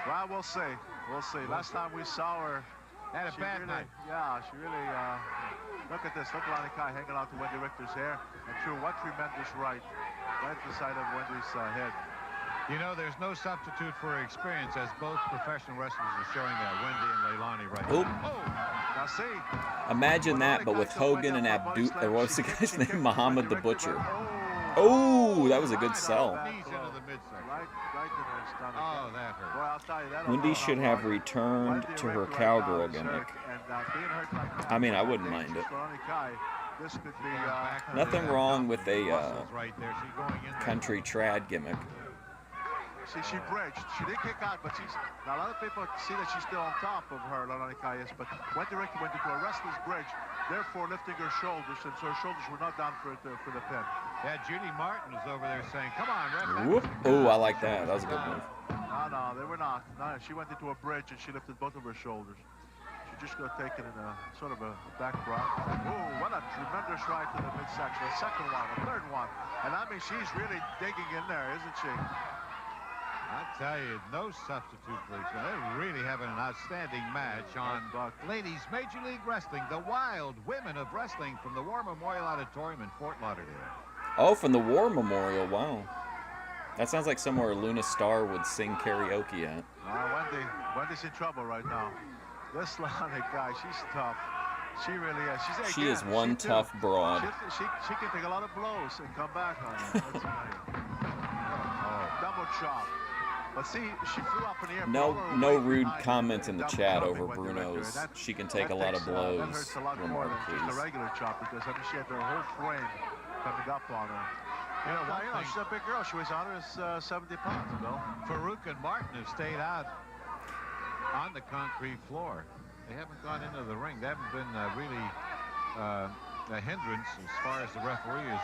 Well, we'll see. We'll see. Last time we saw her, had a bad night. Yeah, she really, look at this. Look at Leilani Kai hanging on to Wendy Richter's hair. And threw what tremendous right at the side of Wendy's head. You know, there's no substitute for experience, as both professional wrestlers are showing that, Wendy and Leilani right now. Now see. Imagine that, but with Hogan and Abdul, or what was the guy's name? Muhammad the Butcher. Oh, that was a good sell. Oh, that hurt. Wendy should have returned to her cowgirl gimmick. I mean, I wouldn't mind it. Nothing wrong with a country trad gimmick. See, she bridged. She didn't kick out, but now a lot of people see that she's still on top of her, Leilani Kai is, but Wendy Richter went into a wrestler's bridge, therefore lifting her shoulders, and so her shoulders were not down for the pin. Yeah, Judy Martin was over there saying, come on, ref. Whoop. Oh, I like that. That was a good move. No, they were not. No, she went into a bridge, and she lifted both of her shoulders. She just got taken in a sort of a back drop. Oh, what a tremendous right to the midsection. A second one, a third one. And I mean, she's really digging in there, isn't she? I tell you, no substitute for each other. They're really having an outstanding match on Ladies Major League Wrestling, the Wild Women of Wrestling from the War Memorial Auditorium in Fort Lauderdale. Oh, from the War Memorial, wow. That sounds like somewhere Luna Star would sing karaoke at. Wendy's in trouble right now. This Leilani Kai, she's tough. She really is. She is one tough broad. She can take a lot of blows and come back on it. That's double chop. But see, she flew up in the air. No rude comments in the chat over Bruno's. She can take a lot of blows. That hurts a lot more than just a regular chop, because I mean, she had her whole frame coming up on her. She's a big girl. She weighs 170 pounds, Bill. Farouk and Martin have stayed out on the concrete floor. They haven't gone into the ring. They haven't been really a hindrance as far as the referee is.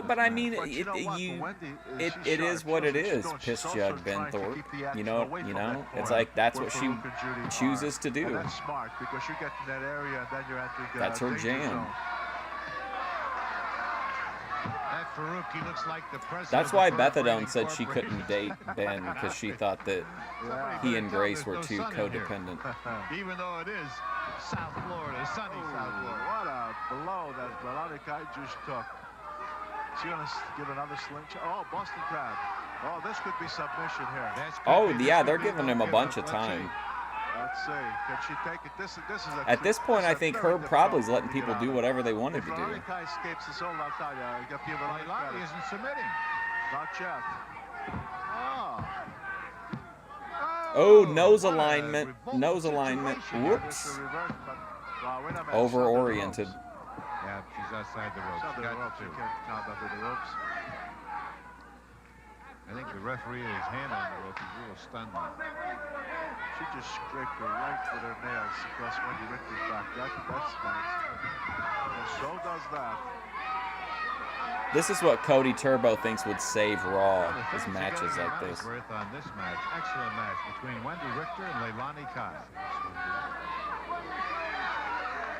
But I mean, it is what it is. Piss jug Ben Thorpe. You know, it's like that's what she chooses to do. That's smart because you get to that area and then you're entering. That's her jam. Looks like the that's why Bethadone said she couldn't date Ben because she thought that he and Grace were too codependent. Even though it is South Florida, sunny South Florida. What a blow that Veronica just took. She's going to give another slingshot. Oh, Boston Crab. Oh, this could be submission here. Oh, yeah, they're giving him a bunch of time. Let's see. Can she take it? This is At this point, I think Herb probably is letting people do whatever they wanted to do. Veronica escapes this hold outside. You got people Leilani isn't submitting. Not yet. Oh, nose alignment. Nose alignment. Whoops. Over-oriented. Yeah, she's outside the ropes. Outside the ropes. You can't count under the ropes. I think the referee had his hand on the rope. He's a little stunned. She just scraped her right with her nails across Wendy Richter's back. That's nice. And so does that. This is what Cody Turbo thinks would save Raw, is matches like this. On this match, excellent match between Wendy Richter and Leilani Kai.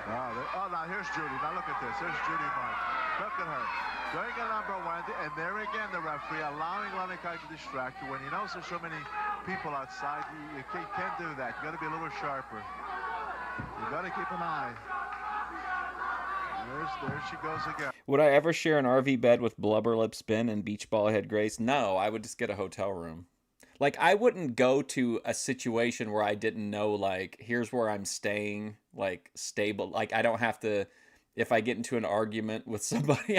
Oh, now here's Judy. Now look at this. There's Judy Mark. Look at her. Doing a number Wendy, and there again the referee allowing Leilani Kai to distract you. When he knows there's so many people outside, you can't do that. You got to be a little sharper. You got to keep an eye. There she goes again. Would I ever share an RV bed with Blubber Lip Spin and Beach Ball Head Grace? No, I would just get a hotel room. Like, I wouldn't go to a situation where I didn't know, like, here's where I'm staying, like, stable. Like, I don't have to, if I get into an argument with somebody,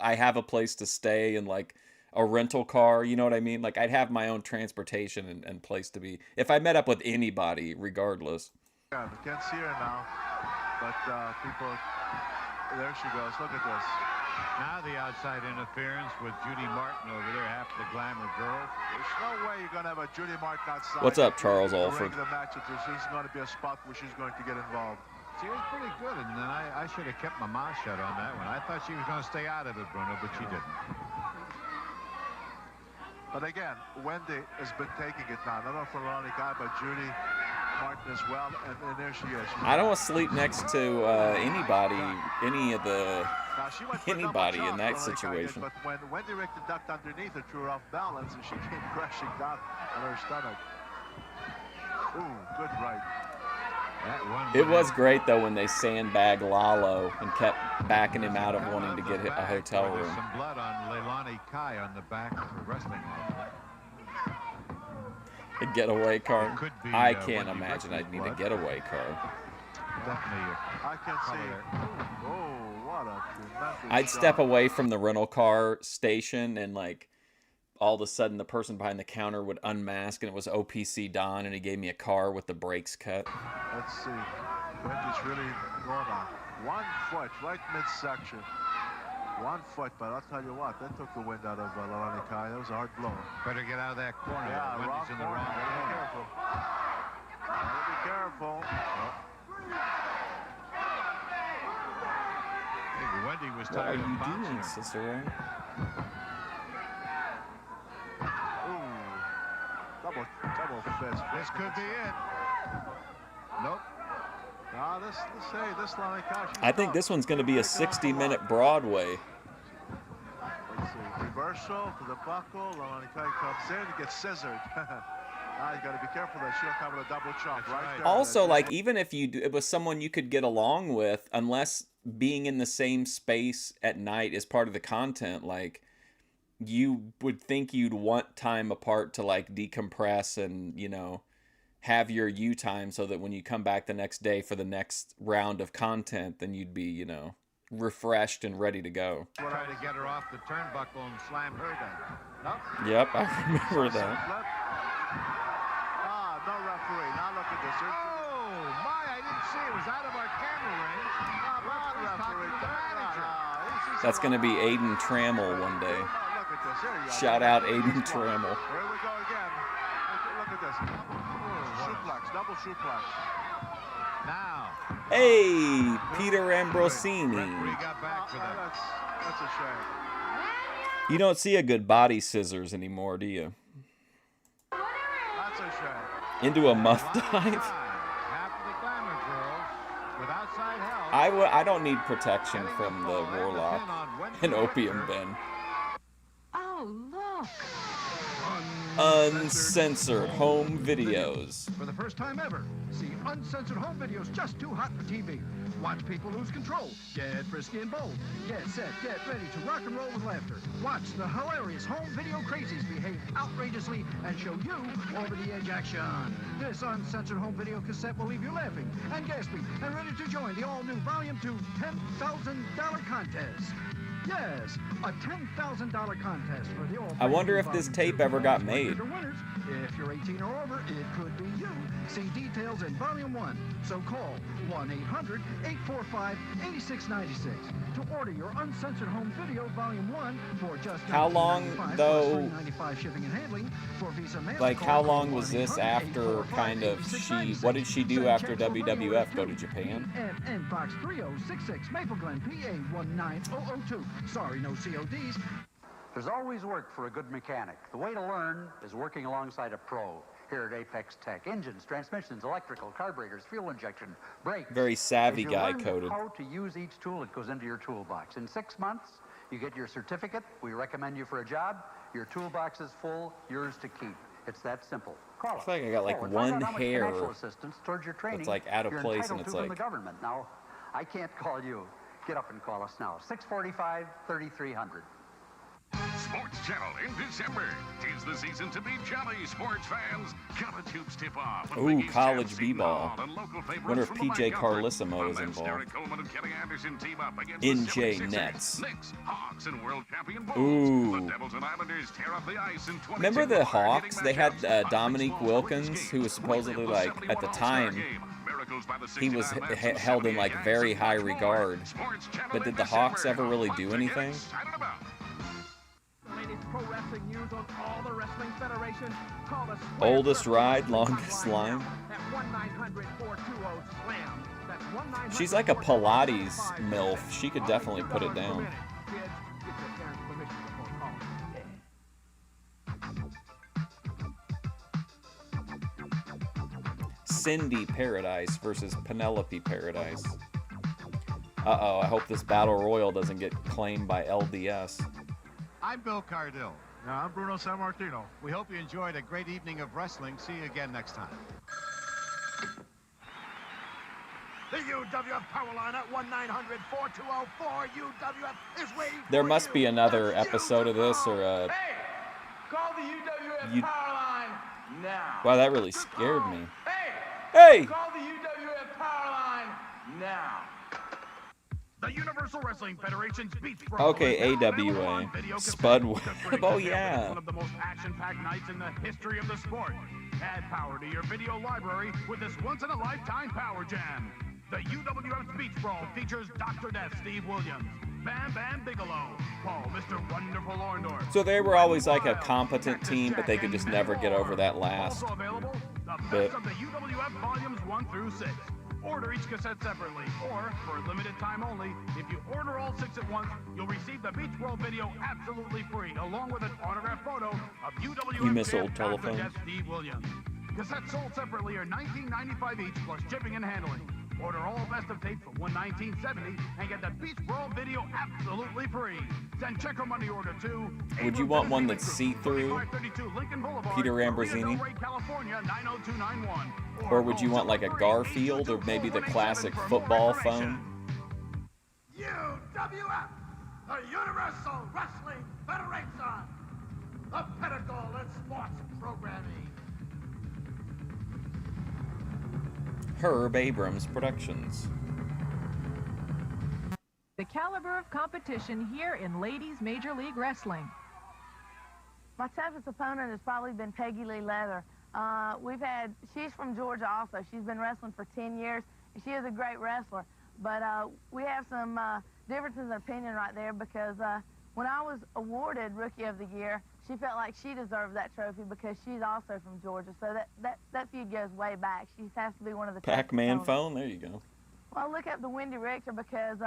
I have a place to stay and, like, a rental car, you know what I mean? Like, I'd have my own transportation and place to be. If I met up with anybody, regardless. Yeah, we can't see her now, but people, there she goes. Look at this. Now the outside interference with Judy Martin over there, half the glamour girls. There's no way you're going to have a Judy Martin outside. What's up, Charles Alford? The match, there's going to be a spot where she's going to get involved. She was pretty good, and then I should have kept my mouth shut on that one. I thought she was going to stay out of it, Bruno, but she didn't. But again, Wendy has been taking it now. Not only for Leilani Kai, but Judy Martin as well, and there she is. I don't want to sleep next to anybody in that situation. But when Wendy Richter ducked underneath her, threw her off balance, and she came crashing down on her stomach. Ooh, good right. It was great, though, when they sandbagged Lalo and kept backing him out of wanting to get a hotel room. There's some blood on Leilani Kai on the back of her wrestling outfit. A getaway car? I can't imagine I'd need a getaway car. Definitely. I can see. Oh, what a I'd step away from the rental car station and, like, all of a sudden the person behind the counter would unmask and it was OPC Don and he gave me a car with the brakes cut. Let's see. Wendy's really going on. 1 foot, right midsection. 1 foot, but I'll tell you what, that took the wind out of Leilani Kai. That was a hard blow. Better get out of that corner. Yeah, Wendy's in the wrong corner. Be careful. Gotta be careful. I think Wendy was What are tired you of bouncing doing, her. Cicero? Double fist. This could be it. Nope. No, this Leilani Kai. I think this one's going to be a 60-minute Broadway. Let's see. Reversal to the buckle. Leilani Kai comes in. He gets scissored. Now you got to be careful that she don't come with a double chop right there. Also, like, even if it was someone you could get along with, unless being in the same space at night is part of the content, like, you would think you'd want time apart to, like, decompress and, you know, have your you time so that when you come back the next day for the next round of content, then you'd be, you know, refreshed and ready to go. Try to get her off the turnbuckle and slam her down. Nope. Yep, I remember that. No referee. Now look at this. Oh, my, I didn't see. It was out of our camera range. That's going to be Aiden Trammell one day. Look at this. There you go. Shout out Aiden Trammell. Here we go again. Look at this. Suplex. double suplex. Now. Hey, Peter Ambrosini. Referee got back for that. That's a shame. You don't see a good body scissors anymore, do you? That's a shame. Into a muff dive? Half of the Glamour Girls with outside help. I don't need protection from the Warlock and Opium Ben. Oh, look. Uncensored home videos. For the first time ever, see uncensored home videos just too hot for TV. Watch people lose control. Get frisky and bold. Get set, get ready to rock and roll with laughter. Watch the hilarious home video crazies behave outrageously and show you over-the-edge action. This uncensored home video cassette will leave you laughing and gasping and ready to join the all-new Volume 2 $10,000 contest. Yes, a $10,000 contest for the all. I wonder if this tape ever got made. If you're 18 or over, it could be you. See details in Volume 1. So call 1-800-845-8696 to order your uncensored home video Volume 1 for just how long though? $3.95 shipping and handling for Visa Mastercard. Like how long was this after kind of she? What did she do after WWF? Go to Japan? And Box 3066 Maple Glen, PA 19002. Sorry, no CODs. There's always work for a good mechanic. The way to learn is working alongside a pro. Here at Apex Tech, engines, transmissions, electrical, carburetors, fuel injection, brakes. Very savvy As you guy learn coded. how to use each tool that goes into your toolbox. In 6 months, you get your certificate. We recommend you for a job. Your toolbox is full, yours to keep. It's that simple. Call I us. feel like I got like and one find out how much hair financial assistance towards your training that's like out of you're place, and entitled it's to from like the government. Now, I can't call you. Get up and call us now. 645-3300. Sports Channel in December. 'Tis the season to be jolly, sports fans. College hoops tip off. ooh, college b-ball. Wonder if PJ Carlissimo is involved. NJ Nets. Ooh. Remember the Hawks? They had Dominique Wilkins, who was supposedly like at the time he was held in like very high regard. But did the Hawks ever really do anything? Pro wrestling news on all the wrestling federations. Call the Oldest ride, longest line. at 1-900-420-SLAM. That's 1-900-420-SLAM. She's like a Pilates MILF. She could definitely put it down. Kids, get your parents' permission before calling. Cindy Paradise versus Penelope Paradise. Uh-oh, I hope this battle royal doesn't get claimed by LDS. I'm Bill Cardille. I'm Bruno Sammartino. We hope you enjoyed a great evening of wrestling. See you again next time. The UWF power line at 1-900-420-4UWF is waiting. There must be another episode of this or a... Hey, call the UWF power line now. Wow, that really scared me. Hey! Call the UWF power line now. The Universal Wrestling Federation's Beach Brawl. Okay, AWA. Spud Webb. Oh, yeah. One of the most action-packed nights in the history of the sport. Add power to your video library with this once-in-a-lifetime Power Jam. The UWF's Beach Brawl features Dr. Death Steve Williams, Bam Bam Bigelow, Paul Mr. Wonderful Orndorff. So they were always like a competent team, but they could just never get over that last Also available, the bit. best of the UWF volumes 1 through 6. Order each cassette separately, or for a limited time only, if you order all 6 at once, you'll receive the Beach Brawl video absolutely free, along with an autographed photo of UWF You miss champ old Dr. telephones. Death Steve Williams. Cassettes sold separately are $19.95 each, plus shipping and handling. Order all best of tapes for $119.70 and get the Beach Brawl video absolutely free. Send check or money order to... Would you want one that's see-through? Peter Ambrosini? California 90291. Or would you want like a Garfield or maybe the classic football phone? UWF, the Universal Wrestling Federation, the pinnacle in sports programming. Herb Abrams Productions. The caliber of competition here in Ladies Major League Wrestling. My toughest opponent has probably been Peggy Lee Leather. She's from Georgia also. She's been wrestling for 10 years, and she is a great wrestler. But we have some differences in opinion right there because when I was awarded Rookie of the Year, she felt like she deserved that trophy because she's also from Georgia. So that feud goes way back. She has to be one of the Pac-Man phone. There you go. Well, look up the Wendy Richter because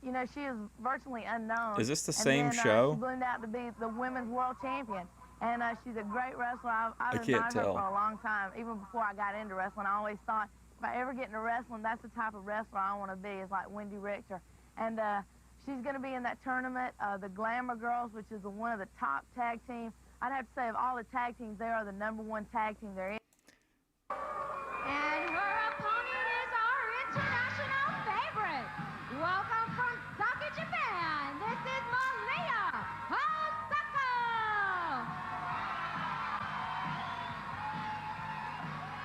you know, she is virtually unknown. Is this the And same then, show? She bloomed out to be the women's world champion. And she's a great wrestler. I've can't admired her tell. for a long time. Even before I got into wrestling, I always thought if I ever get into wrestling, that's the type of wrestler I want to be, is like Wendy Richter. And she's going to be in that tournament, the Glamour Girls, which is one of the top tag teams. I'd have to say of all the tag teams, they are the #1 tag team there is. And her opponent is our international favorite. Welcome from Saki, Japan. This is Malia Osaka.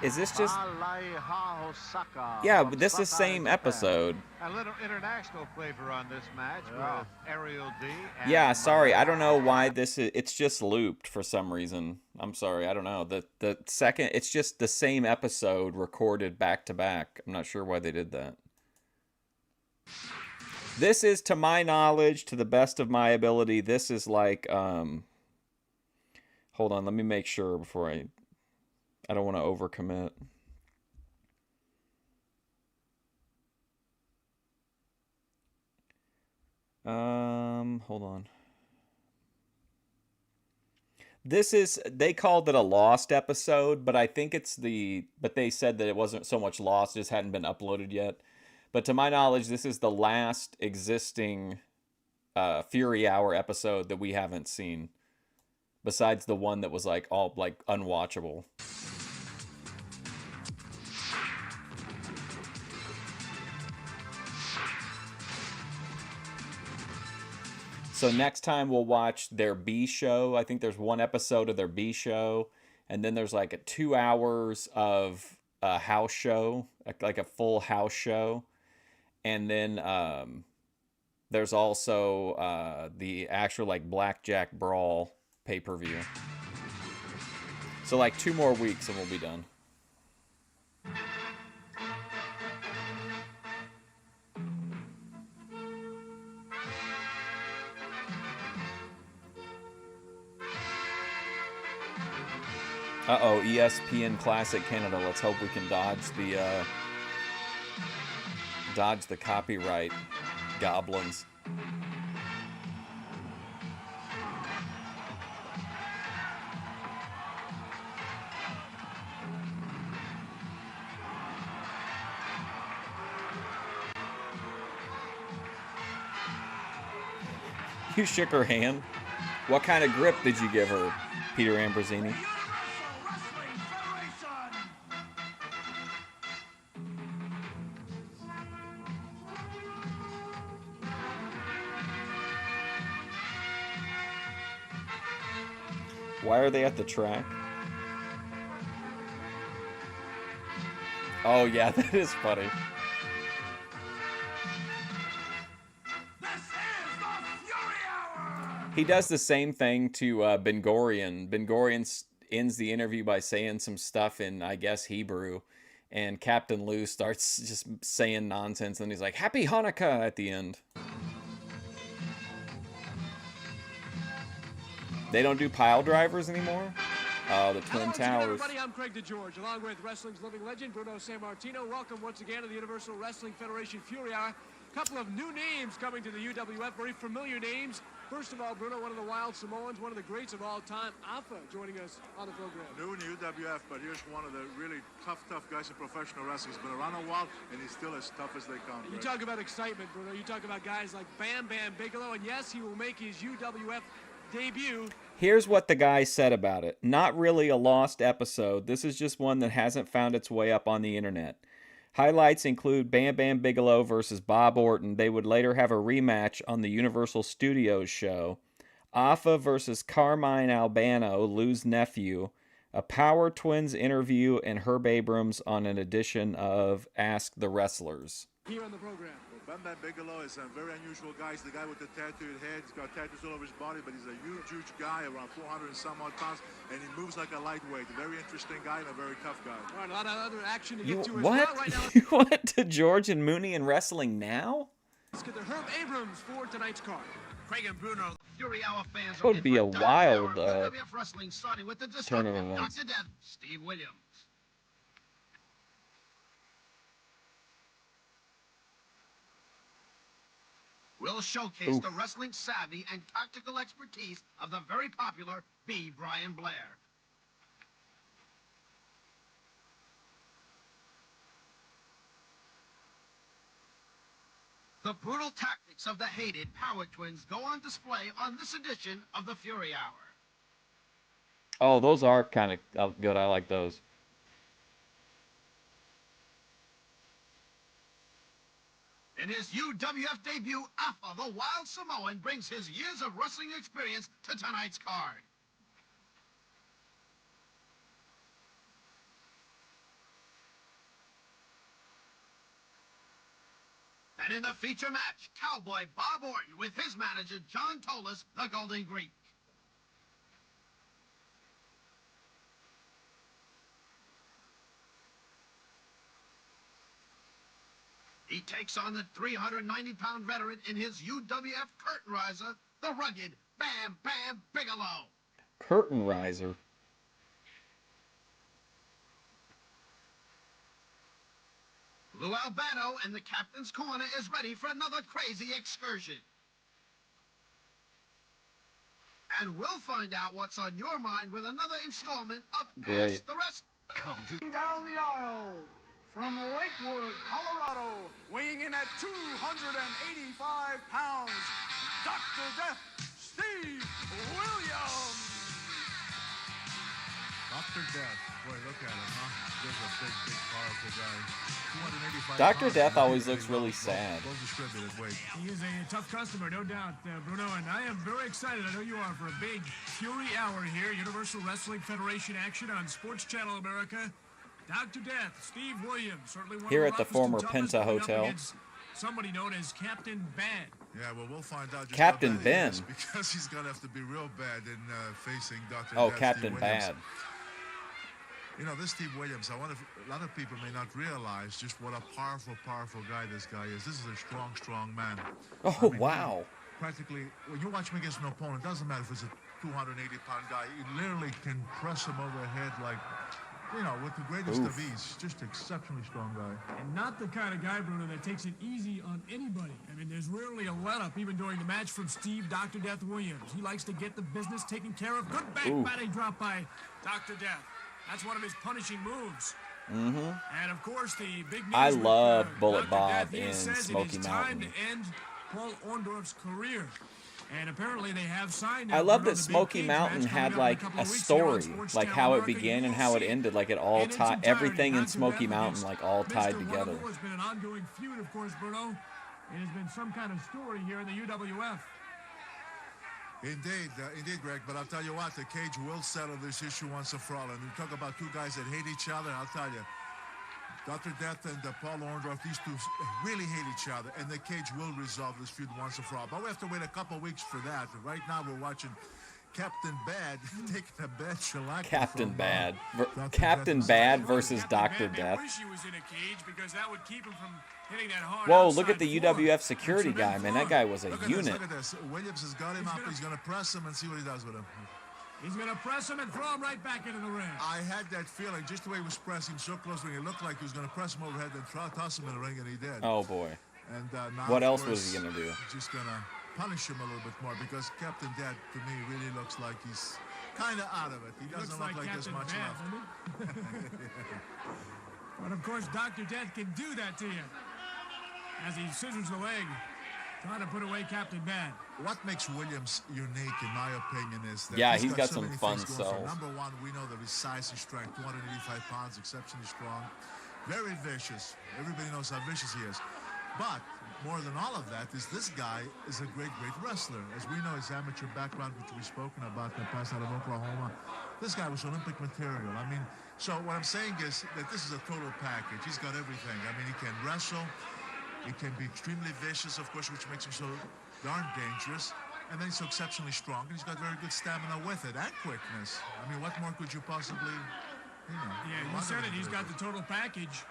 Is this just... Alaiha Osaka Yeah, from but this is the Osaka, same Japan. episode. A little international flavor on this match with Ariel D. and Yeah, sorry. I don't know why this is... It's just looped for some reason. I'm sorry. I don't know. The second... It's just the same episode recorded back to back. I'm not sure why they did that. This is, to my knowledge, to the best of my ability, this is like... Hold on. Let me make sure before I don't want to overcommit. Hold on. This is, they called it a lost episode, but I think it's but they said that it wasn't so much lost, it just hadn't been uploaded yet. But to my knowledge, this is the last existing Fury Hour episode that we haven't seen. Besides the one that was like all like unwatchable. So next time we'll watch their B show. I think there's one episode of their B show. And then there's like 2 hours of a house show, like a full house show. And then there's also the actual like Blackjack Brawl pay-per-view. So like 2 more weeks and we'll be done. Uh-oh, ESPN Classic Canada. Let's hope we can dodge the copyright goblins. You shook her hand. What kind of grip did you give her, Peter Ambrosini? Why are they at the track? Oh yeah, that is funny. He does the same thing to Ben Gurion. Ben Gurion ends the interview by saying some stuff in, I guess, Hebrew. And Captain Lou starts just saying nonsense. And he's like, Happy Hanukkah at the end. They don't do pile drivers anymore? Oh, the Twin Towers. Everybody, I'm Craig DeGeorge, along with wrestling's living legend, Bruno Sammartino. Welcome once again to the Universal Wrestling Federation Fury Hour. A couple of new names coming to the UWF, very familiar names. First of all, Bruno, one of the Wild Samoans, one of the greats of all time, Alpha, joining us on the program. New in the UWF, but here's one of the really tough guys in professional wrestling. He's been around a while, and he's still as tough as they come. You talk about excitement, Bruno. You talk about guys like Bam Bam Bigelow, and yes, he will make his UWF debut. Here's what the guy said about it. Not really a lost episode. This is just one that hasn't found its way up on the internet. Highlights include Bam Bam Bigelow versus Bob Orton. They would later have a rematch on the Universal Studios show. Afa versus Carmine Albano, Lou's nephew. A Power Twins interview, and Herb Abrams on an edition of Ask the Wrestlers. Here on the program. Well, Bam Bam Bigelow is a very unusual guy. He's the guy with the tattooed head. He's got tattoos all over his body, but he's a huge guy, around 400 and some odd pounds, and he moves like a lightweight. A very interesting guy and a very tough guy. All right, a lot of other action to get to as What? well right now. You went to George and Mooney in wrestling now? Let's get the Herb Abrams for tonight's card. Craig and Bruno, Fury Hour fans. That would be a wild UWF Wrestling, starting with the turn of events. Dr. Death, Steve Williams. Will showcase the wrestling savvy and tactical expertise of the very popular B. Brian Blair. The brutal tactics of the hated Power Twins go on display on this edition of the Fury Hour. Oh, those are kind of good. I like those. In his UWF debut, Alpha, the Wild Samoan, brings his years of wrestling experience to tonight's card. And in the feature match, Cowboy Bob Orton with his manager, John Tolis, the Golden Greek. He takes on the 390-pound veteran in his UWF curtain riser, the rugged Bam Bam Bigelow. Curtain riser. Lou Albano in the captain's corner is ready for another crazy excursion. And we'll find out what's on your mind with another installment of Ask the Rest. Down the aisle from Lakewood, Colorado, weighing in at 285 pounds, Dr. Death, Steve Williams. Dr. Death, boy, look at him, huh? There's a big, big, powerful guy. 285 Dr. Death always looks really sad. He is a tough customer, no doubt, Bruno, and I am very excited, I know you are, for a big Fury Hour here, Universal Wrestling Federation action on Sports Channel America. Dr. Death, Steve Williams, certainly one Here of at the former Penta Hotel. Somebody known as Captain Bad. Yeah, well, we'll find out just Captain how bad he Ben. is, because he's going to have to be real bad in facing Dr. Oh, Death, Captain Steve Williams. Bad. You know, this Steve Williams, a lot of people may not realize just what a powerful, powerful guy this guy is. This is a strong, strong man. Oh, I mean, wow. Practically, when you watch him against an opponent, it doesn't matter if it's a 280-pound guy. You literally can press him over the head like, you know, with the greatest of ease. Just exceptionally strong guy. And not the kind of guy, Bruno, that takes it easy on anybody. I mean, there's rarely a let-up, even during the match, from Steve Dr. Death Williams. He likes to get the business taken care of. Good back batting drop by Dr. Death. That's one of his punishing moves. Mm-hmm. And, of course, the big news I with, love Bullet Dr. Bob Death, he in says Smoky it is Mountain. time to end Paul Orndorff's career. And apparently they have signed I love that Smoky Mountain had like a story, like how it began and how it ended, like it all tied, everything in Smoky Mountain like all tied together. It's been an ongoing feud, of course, Bruno. It has been some kind of story here in the UWF. Indeed, Greg, but I'll tell you what, the cage will settle this issue once and for all. And you talk about two guys that hate each other, I'll tell you, Dr. Death and Paul Orndorff, these two really hate each other, and the cage will resolve this feud once and for all. But we have to wait a couple weeks for that. Right now, we're watching Captain Bad taking a bad shellac. Captain Bad. Captain Bad versus Dr. Death. I wish he was in a cage because that would keep him from hitting that hard. Whoa, look at the UWF security guy, man. That guy was a unit. Look at this. Williams has got him up. He's going to press him and see what he does with him. He's going to press him and throw him right back into the ring. I had that feeling, just the way he was pressing so close, when it looked like he was going to press him overhead and toss him in the ring, and he did. Oh, boy. And now, what else course, was he going to do? Just going to punish him a little bit more, because Captain Death, to me, really looks like he's kind of out of it. He doesn't look like there's much left. But, of course, Dr. Death can do that to you as he scissors the leg, trying to put away Captain Bad. What makes Williams unique, in my opinion, is that he's got so some fun self. Number one, we know that his size and strength, 285 pounds, exceptionally strong, very vicious. Everybody knows how vicious he is. But more than all of that is this guy is a great, great wrestler. As we know, his amateur background, which we've spoken about in the past out of Oklahoma, this guy was Olympic material. I mean, so what I'm saying is that this is a total package. He's got everything. I mean, he can wrestle. He can be extremely vicious, of course, which makes him so darn dangerous. And then he's so exceptionally strong. And he's got very good stamina with it and quickness. I mean, what more could you possibly, you know? Yeah, you said it. He's got the total package.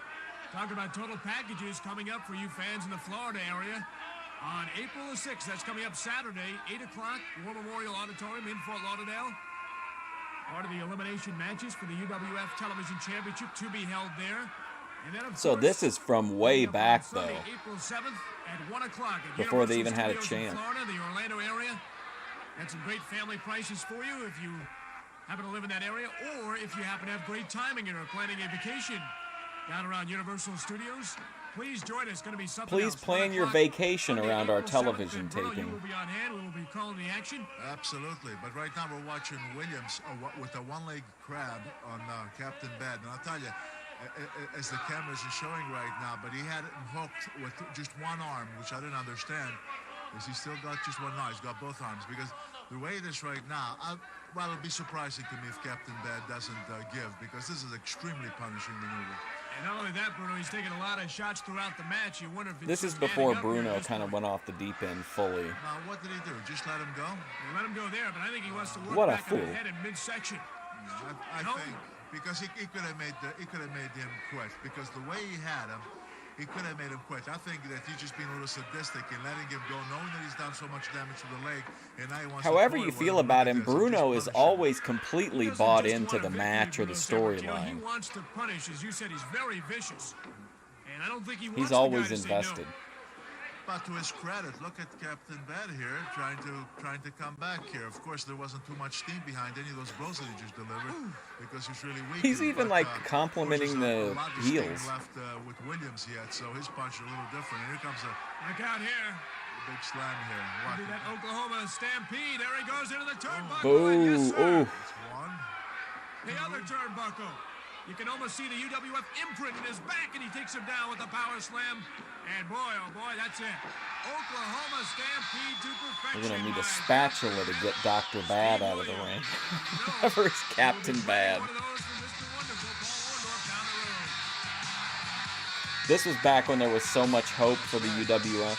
Talk about total packages coming up for you fans in the Florida area. On April the 6th, that's coming up Saturday, 8 o'clock, War Memorial Auditorium in Fort Lauderdale. Part of the elimination matches for the UWF Television Championship to be held there. And then, of So course, this is from way back, Sunday, though. April 7th at 1 o'clock at Before they Universal even had a Studios in chance. Florida, the Orlando area. Got some great family prices for you if you happen to live in that area, or if you happen to have great timing and are planning a vacation down around Universal Studios. Please join us. It's going to be something Please else. plan your vacation around our television taping. You will be on hand. We will be calling the action. Absolutely. But right now we're watching Williams with a one-leg crab on Captain Bad. And I'll tell you, as the cameras are showing right now, but he had it hooked with just one arm, which I didn't understand. Is he still got just one arm? He's got both arms. Because the way it is right now, well, it'll be surprising to me if Captain Bad doesn't give, because this is extremely punishing maneuver. And not only that, Bruno, he's taking a lot of shots throughout the match. You wonder if it's This is before Bruno kind of went off the deep end fully. Now, what did he do? Just let him go? They let him go there, but I think he wants to work What a back fool. on the head in midsection. I think because he could have made him quit, because the way he had him, he could have made him quit. I think that he's just being a little sadistic and letting him go, knowing that he's done so much damage to the leg, and now he wants However to you feel about him, Bruno is always completely bought into the match or the He storyline. wants to punish, as you said. He's very vicious, and I don't think he wants He's the guy always to say invested. no. But to his credit, look at Captain Bad here, trying to come back here. Of course, there wasn't too much steam behind any of those blows that he just delivered, because he's really weak. He's even like of complimenting course, there's the a lot of steam heels. left with Williams yet, so his punch is a little different. And here comes a Look out here. big slam here. Maybe that Oklahoma stampede. There he goes into the turnbuckle. Boo. And yes, sir. Ooh. The other turnbuckle. You can almost see the UWF imprint in his back, and he takes him down with a power slam. And boy, oh boy, that's it. Oklahoma stampede to perfection. We're going to need a spatula to get Dr. Bad out of the ring. Where's Captain Bad? This was back when there was so much hope for the UWF.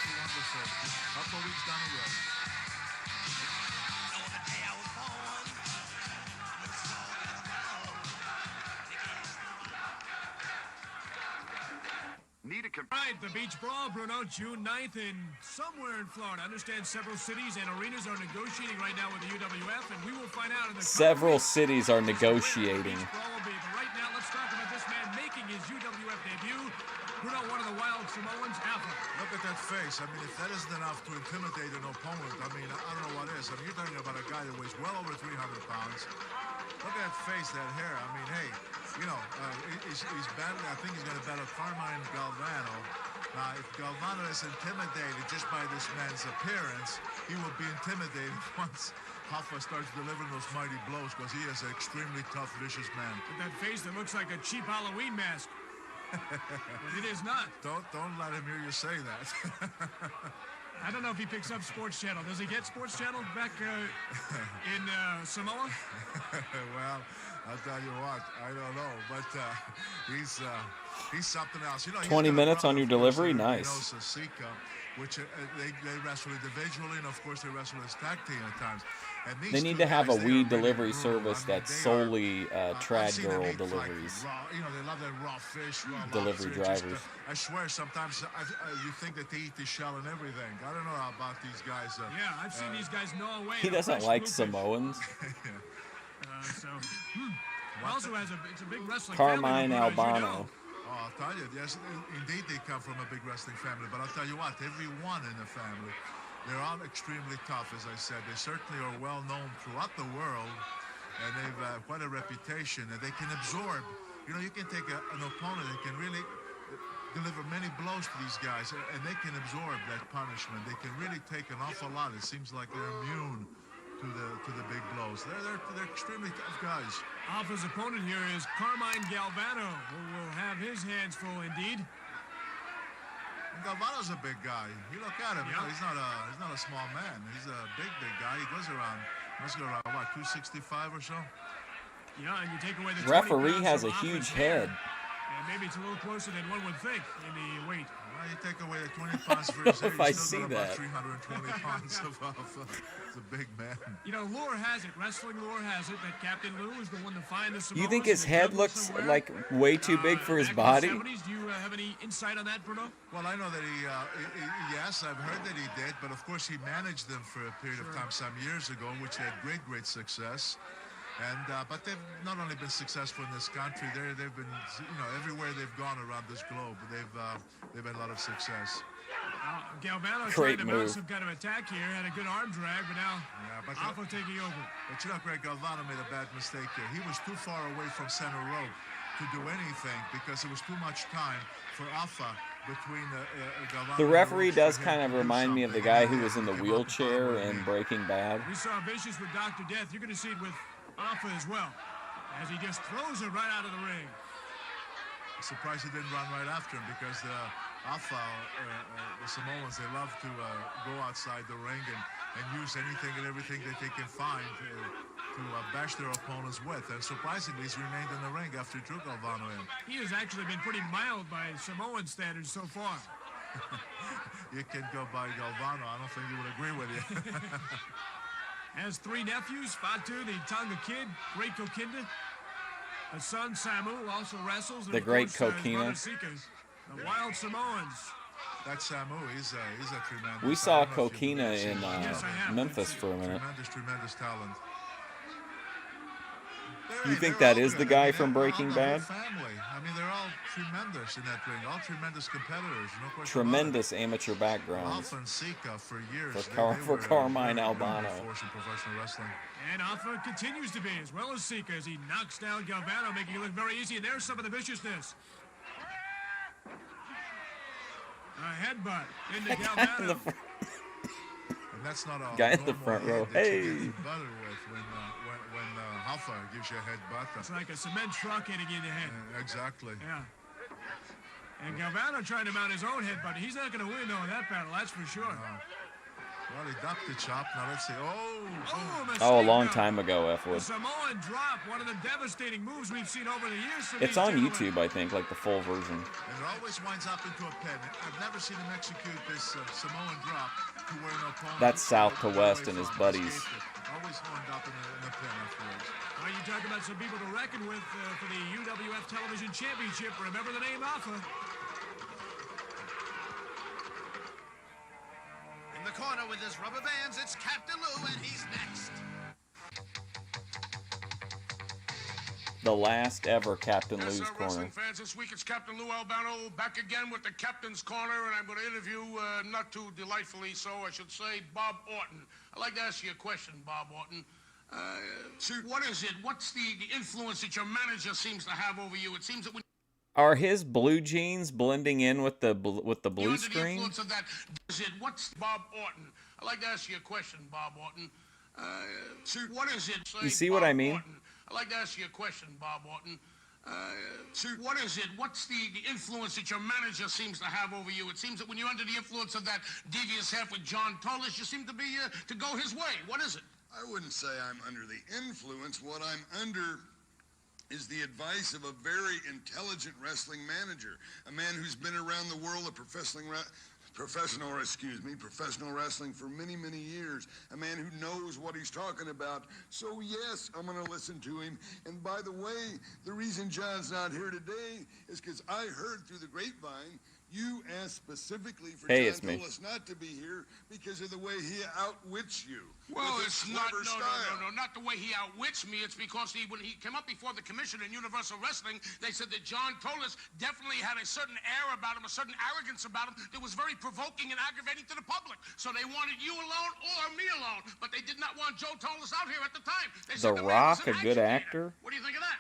Right, the Beach Brawl, Bruno, June 9th, and somewhere in Florida. I understand several cities and arenas are negotiating right now with the UWF, and we will find out in the Several cities are negotiating. Brawl will be. But right now, let's talk about this man making his UWF debut. Bruno, one of the wild Samoans, Alpha. Look at that face. I mean, if that isn't enough to intimidate an opponent, I mean, I don't know what is. I mean, you're talking about a guy that weighs well over 300 pounds. Look at that face, that hair. I mean, hey, you know, he's battling. I think he's going to battle Carmine Galvano. Now, if Galvano is intimidated just by this man's appearance, he will be intimidated once Hoffa starts delivering those mighty blows, because he is an extremely tough, vicious man. With that face that looks like a cheap Halloween mask. But it is not. Don't let him hear you say that. I don't know if he picks up Sports Channel. Does he get Sports Channel back in Samoa? Well, I'll tell you what, I don't know, but he's something else. You know, 20 minutes on your delivery? Nice. Sika, which they wrestle individually, and of course they wrestle as tag team at times. And They need to have a weed delivery service that's solely trad girl deliveries. You know, they love that raw fish, raw Delivery lobster. drivers. I swear, sometimes you think that they eat the shell and everything. I don't know about these guys. Yeah, I've seen these guys gnaw away. He at a doesn't fresh like bluefish. Samoans. Also has it's a big wrestling Carmine family. Albano. Oh, I'll tell you, yes, indeed they come from a big wrestling family. But I'll tell you what, everyone in the family, they're all extremely tough, as I said. They certainly are well known throughout the world, and they've quite a reputation, and they can absorb. You know, you can take an opponent that can really deliver many blows to these guys, and they can absorb that punishment. They can really take an awful lot. It seems like they're immune to the big blows. They're extremely tough guys. Alpha's opponent here is Carmine Galvano, who will have his hands full indeed. And Galvano's a big guy. You look at him, you know, he's not a small man. He's a big guy. He must go around what, 265 or so? Yeah, and you take away the Referee 20 has pounds a from huge Alpha's head. And maybe it's a little closer than one would think in the weight. Well, you take away the 20 pounds for his hair, If I he's still see got about that. 320 pounds of Alpha. It's a big man. You know, lore has it, wrestling lore has it, that Captain Lou is the one to find the Samoans. You think his in the head jungle looks somewhere. like way too big for his Back in the body? 70s, do you have any insight on that, Bruno? Well, I know that yes, I've heard that he did, but of course he managed them for a period of time some years ago, in which they had great success. And but they've not only been successful in this country, they've been, everywhere they've gone around this globe, they've had a lot of success. Galvano tried to mount some kind of attack here, had a good arm drag, but now Alpha taking over. But Greg, Galvano made a bad mistake here. He was too far away from center row to do anything because there was too much time for Alpha between Galvano. The referee does kind of remind me of the guy who was in the wheelchair in Breaking Bad. We saw Vicious with Dr. Death. You're going to see it with Alpha as well, as he just throws it right out of the ring. I'm surprised he didn't run right after him because the Alpha, the Samoans, they love to go outside the ring and use anything and everything that they can find to bash their opponents with. And surprisingly, he's remained in the ring after he threw Galvano in. He has actually been pretty mild by Samoan standards so far. You can go by Galvano. I don't think he would agree with you. Has three nephews, Fatu, the Tonga Kid, Great Kokinda. A son, Samu, also wrestles. And the Great Kokina. The Wild Samoans. That's Samu. He's a tremendous. We saw Kokina in Memphis for a minute. Tremendous talent. You think that is the guy from Breaking Bad? Family. I mean, they're all tremendous in that ring. All tremendous competitors. No question. Tremendous amateur backgrounds. Alpha and Sika for years. For Carmine Albano. Professional wrestling. And Alpha continues to be, as well as Sika, as he knocks down Galvano, making it look very easy. And there's some of the viciousness. A headbutt into Galvano. And that's not a guy in the front row. Hey. When Alpha gives you a headbutt. It's like a cement truck hitting you in the head. Exactly. Yeah. And Galvano trying to mount his own headbutt. He's not going to win, though, in that battle. That's for sure. Well, he ducked the chop. Now let's see. Oh, a long time ago, F-Wood. The Samoan drop, one of the devastating moves we've seen over the years. It's on YouTube, I think, like the full version. And it always winds up into a pin. I've never seen him execute this Samoan drop to where an opponent. That's South to West and his buddies. Always wound up in a pin afterwards. Well, you talk about some people to reckon with for the UWF Television Championship. Remember the name Alpha. In the corner with his rubber bands, it's Captain Lou, and he's next. The last ever Captain Lou's Corner. Wrestling fans, this week it's Captain Lou Albano back again with the Captain's Corner, and I'm going to interview, not too delightfully so, I should say, Bob Orton. I'd like to ask you a question, Bob Orton. What is it? What's the influence that your manager seems to have over you? It seems that when are his blue jeans blending in with the blue screen? Of that, is it? What's Bob Orton? I'd like to ask you a question, Bob Orton. What is it? You see what I mean? Orton. I'd like to ask you a question, Bob Orton. What is it? What's the influence that your manager seems to have over you? It seems that when you're under the influence of that devious half with John Tolis, you seem to be to go his way. What is it? I wouldn't say I'm under the influence. What I'm under is the advice of a very intelligent wrestling manager, a man who's been around the world of professional wrestling for many years, a man who knows what he's talking about. So yes, I'm going to listen to him. And by the way, the reason John's not here today is because I heard through the grapevine you asked specifically for John Tolis not to be here because of the way he outwits you. Well, it's not, no, not the way he outwits me. It's because when he came up before the commission in Universal Wrestling, they said that John Tolis definitely had a certain air about him, a certain arrogance about him that was very provoking and aggravating to the public. So they wanted you alone or me alone, but they did not want Joe Tolis out here at the time. They said The Rock, a good actor? What do you think of that?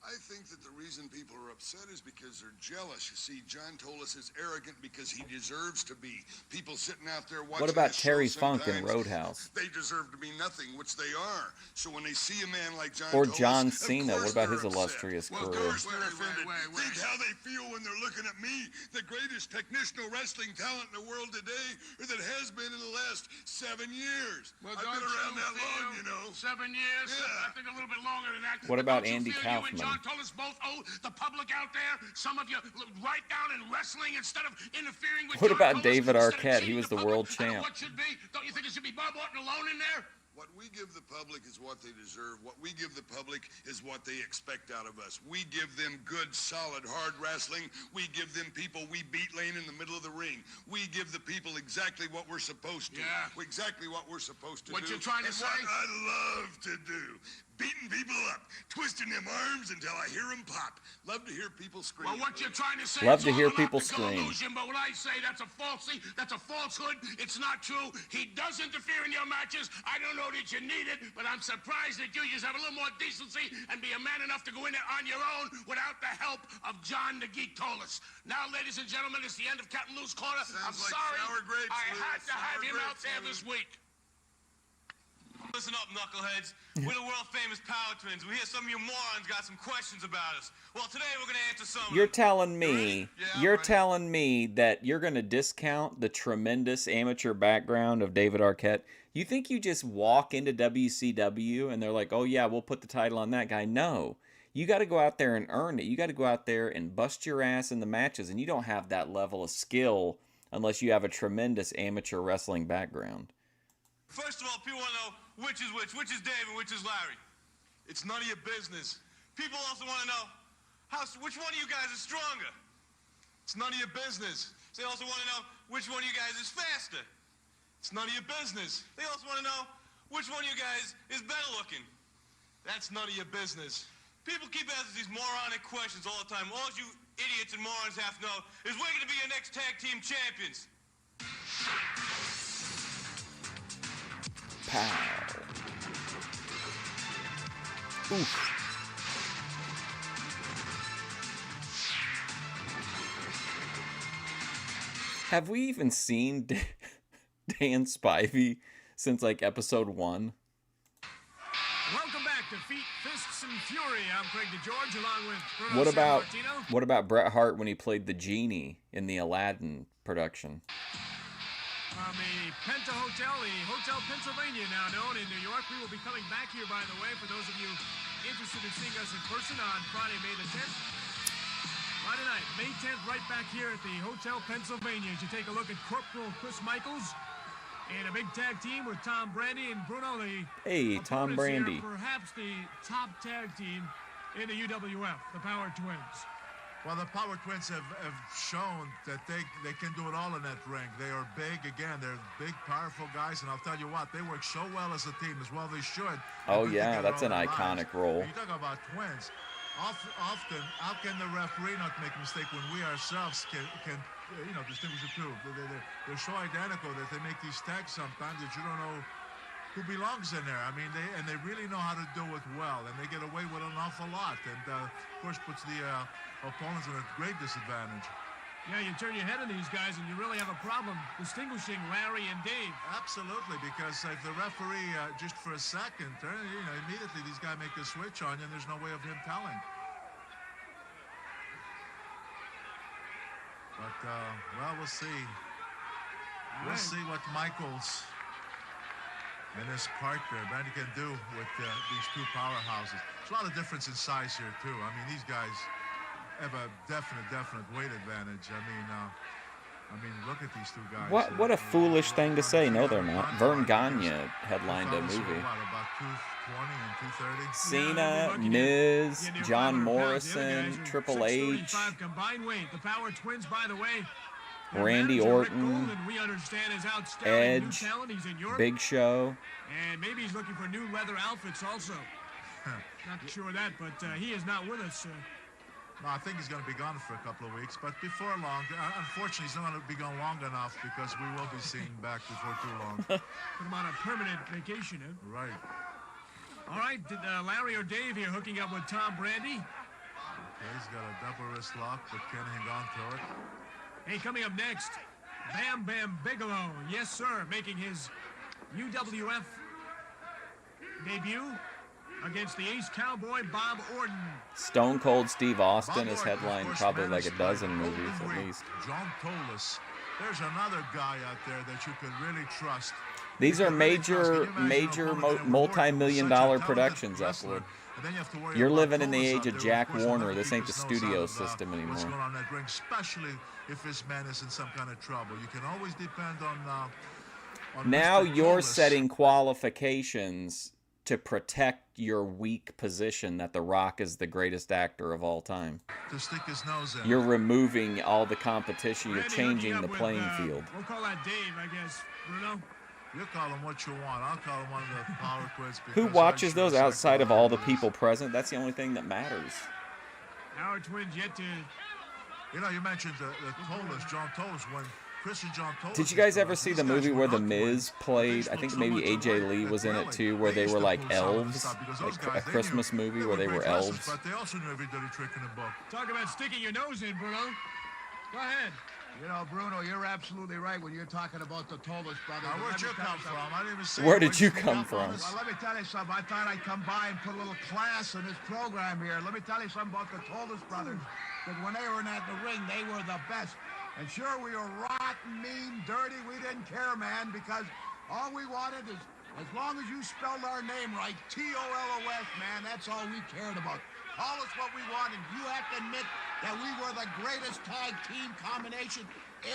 I think that the reason people are upset is because they're jealous. You see, John Tolis is arrogant because he deserves to be. People sitting out there watching. What about Terry Funk in Roadhouse? They deserve to be nothing, which they are. So when they see a man like John or Tolis, John Cena, what about his illustrious career? Of course they're offended. Think how they feel when they're looking at me, the greatest technical wrestling talent in the world today, or that has been in the last 7 years. Well, I've been around that long, you know. 7 years? Yeah. I think a little bit longer than that. What about Don't you Andy feel you and Kaufman? John Tolis both owe the public out there, some of you, right down in wrestling instead of interfering with What John about Tolis, David instead of Arquette? He cheating was the public world out of champ. What should be? Don't you think it should be Bob Orton alone in there? What we give the public is what they deserve. What we give the public is what they expect out of us. We give them good, solid, hard wrestling. We give them people we beat laying in the middle of the ring. We give the people exactly what we're supposed to. Yeah. Exactly what we're supposed to do. What you're trying to say? What I love to do. Beating people up, twisting them arms until I hear them pop. Love to hear people scream. Well, what you're trying to say Love is to hear all an people optical scream. illusion, but when I say that's a falsity, that's a falsehood, it's not true. He does interfere in your matches. I don't know that you need it, but I'm surprised that you just have a little more decency and be a man enough to go in there on your own without the help of John the Geek Tolis. Now, ladies and gentlemen, it's the end of Captain Lou's Corner. I'm Sounds like sorry sour grapes, I Lou. had to have Sour him out grapes, there Lou. this week. Listen up, knuckleheads. We're the world-famous Power Twins. We hear some of you morons got some questions about us. Well, today we're going to answer some of You're them. telling me, Yeah, you're right. telling me that you're going to discount the tremendous amateur background of David Arquette? You think you just walk into WCW and they're like, oh yeah, we'll put the title on that guy? No. You got to go out there and earn it. You got to go out there and bust your ass in the matches, and you don't have that level of skill unless you have a tremendous amateur wrestling background. First of all, people want to know which is Dave and which is Larry. It's none of your business. People also want to know which one of you guys is stronger. It's none of your business. They also want to know which one of you guys is faster. It's none of your business. They also want to know which one of you guys is better looking. That's none of your business. People keep asking these moronic questions all the time. All you idiots and morons have to know is we're going to be your next tag team champions. Pow. Oof. Have we even seen Dan Spivey since like episode 1? Welcome back to Feet, Fists, and Fury. I'm Craig DeGeorge, along with Bruno Sammartino. What about Bret Hart when he played the genie in the Aladdin production? From the Penta Hotel, the Hotel Pennsylvania, now known in New York. We will be coming back here, by the way, for those of you interested in seeing us in person on Friday, May the 10th. Friday night, May 10th, right back here at the Hotel Pennsylvania. As you take a look at Corporal Chris Michaels and a big tag team with Tom Brandy and Bruno. Hey, Tom Brandy. Here, perhaps the top tag team in the UWF, the Power Twins. Well, the Power Twins have shown that they can do it all in that ring. They are big, again, they're big, powerful guys, and I'll tell you what, they work so well as a team, as well they should. Oh yeah, that's an iconic role. You talk about twins. Often, how can the referee not make a mistake when we ourselves can distinguish the two? They're so identical that they make these tags sometimes that you don't know who belongs in there. I mean, they really know how to do it well, and they get away with an awful lot, and of course puts the opponents in a great disadvantage. Yeah, you turn your head on these guys and you really have a problem distinguishing Larry and Dave. Absolutely, because if the referee just for a second, immediately these guys make a switch on you and there's no way of him telling. But, well, we'll see. We'll see what Michaels and his partner, Brandy, can do with these two powerhouses. There's a lot of difference in size here, too. I mean, these guys have a definite weight advantage. I mean, look at these two guys. What a foolish thing to say. No, they're not. Vern Gagne headlined a movie. About 220 and 230. Cena, Miz, John Morrison, Triple H, combined weight. The Power Twins, by the way. Randy Orton, we understand is outstanding. Edge, new talent. He's in Europe. Big Show. And maybe he's looking for new leather outfits also. Not sure of that, but he is not with us. No, I think he's going to be gone for a couple of weeks, but before long, unfortunately, he's not going to be gone long enough because we will be seeing him back before too long. Put him on a permanent vacation, eh? Right. All right, Larry or Dave here hooking up with Tom Brandy. Okay, he's got a double wrist lock, but can hang on to it. Hey, coming up next, Bam Bam Bigelow. Yes, sir, making his UWF debut against the Ace Cowboy Bob Orton. Stone Cold Steve Austin has headlined probably like a dozen movies at least. John Tolis. There's another guy out there that you could really trust. These are major multi-million-dollar productions, Epler. You're living in the age of Jack Warner. This ain't the studio system anymore. What's going on in that ring, especially if this man is in some kind of trouble. You can always depend on Now you're setting qualifications to protect your weak position that The Rock is the greatest actor of all time. To stick his nose in. You're removing all the competition. You're Randy, changing the with, playing field. We'll call that Dave, I guess. Bruno? You call him what you want. I'll call him one of the power quids. Who watches those outside of all the people present? That's the only thing that matters. Our twins yet to... You know, you mentioned the Tolis, John Tolis, when Chris and John Tolis... Did you guys ever see the movie where The Miz played, I think maybe AJ Lee was in it too, where they were like elves? Like a Christmas movie where they were elves? But they also knew every dirty trick in the book. Talk about sticking your nose in, Bruno. Go ahead. You know, Bruno, you're absolutely right when you're talking about the Tolis brothers. Now, where'd you come from? I didn't even say... Where did you come from? Well, let me tell you something. I thought I'd come by and put a little class in this program here. Let me tell you something about the Tolis brothers. That when they were in the ring, they were the best. And sure, we were rotten, mean, dirty. We didn't care, man, because all we wanted is, as long as you spelled our name right, T-O-L-O-S, man, that's all we cared about. Call us what we wanted. You have to admit that we were the greatest tag team combination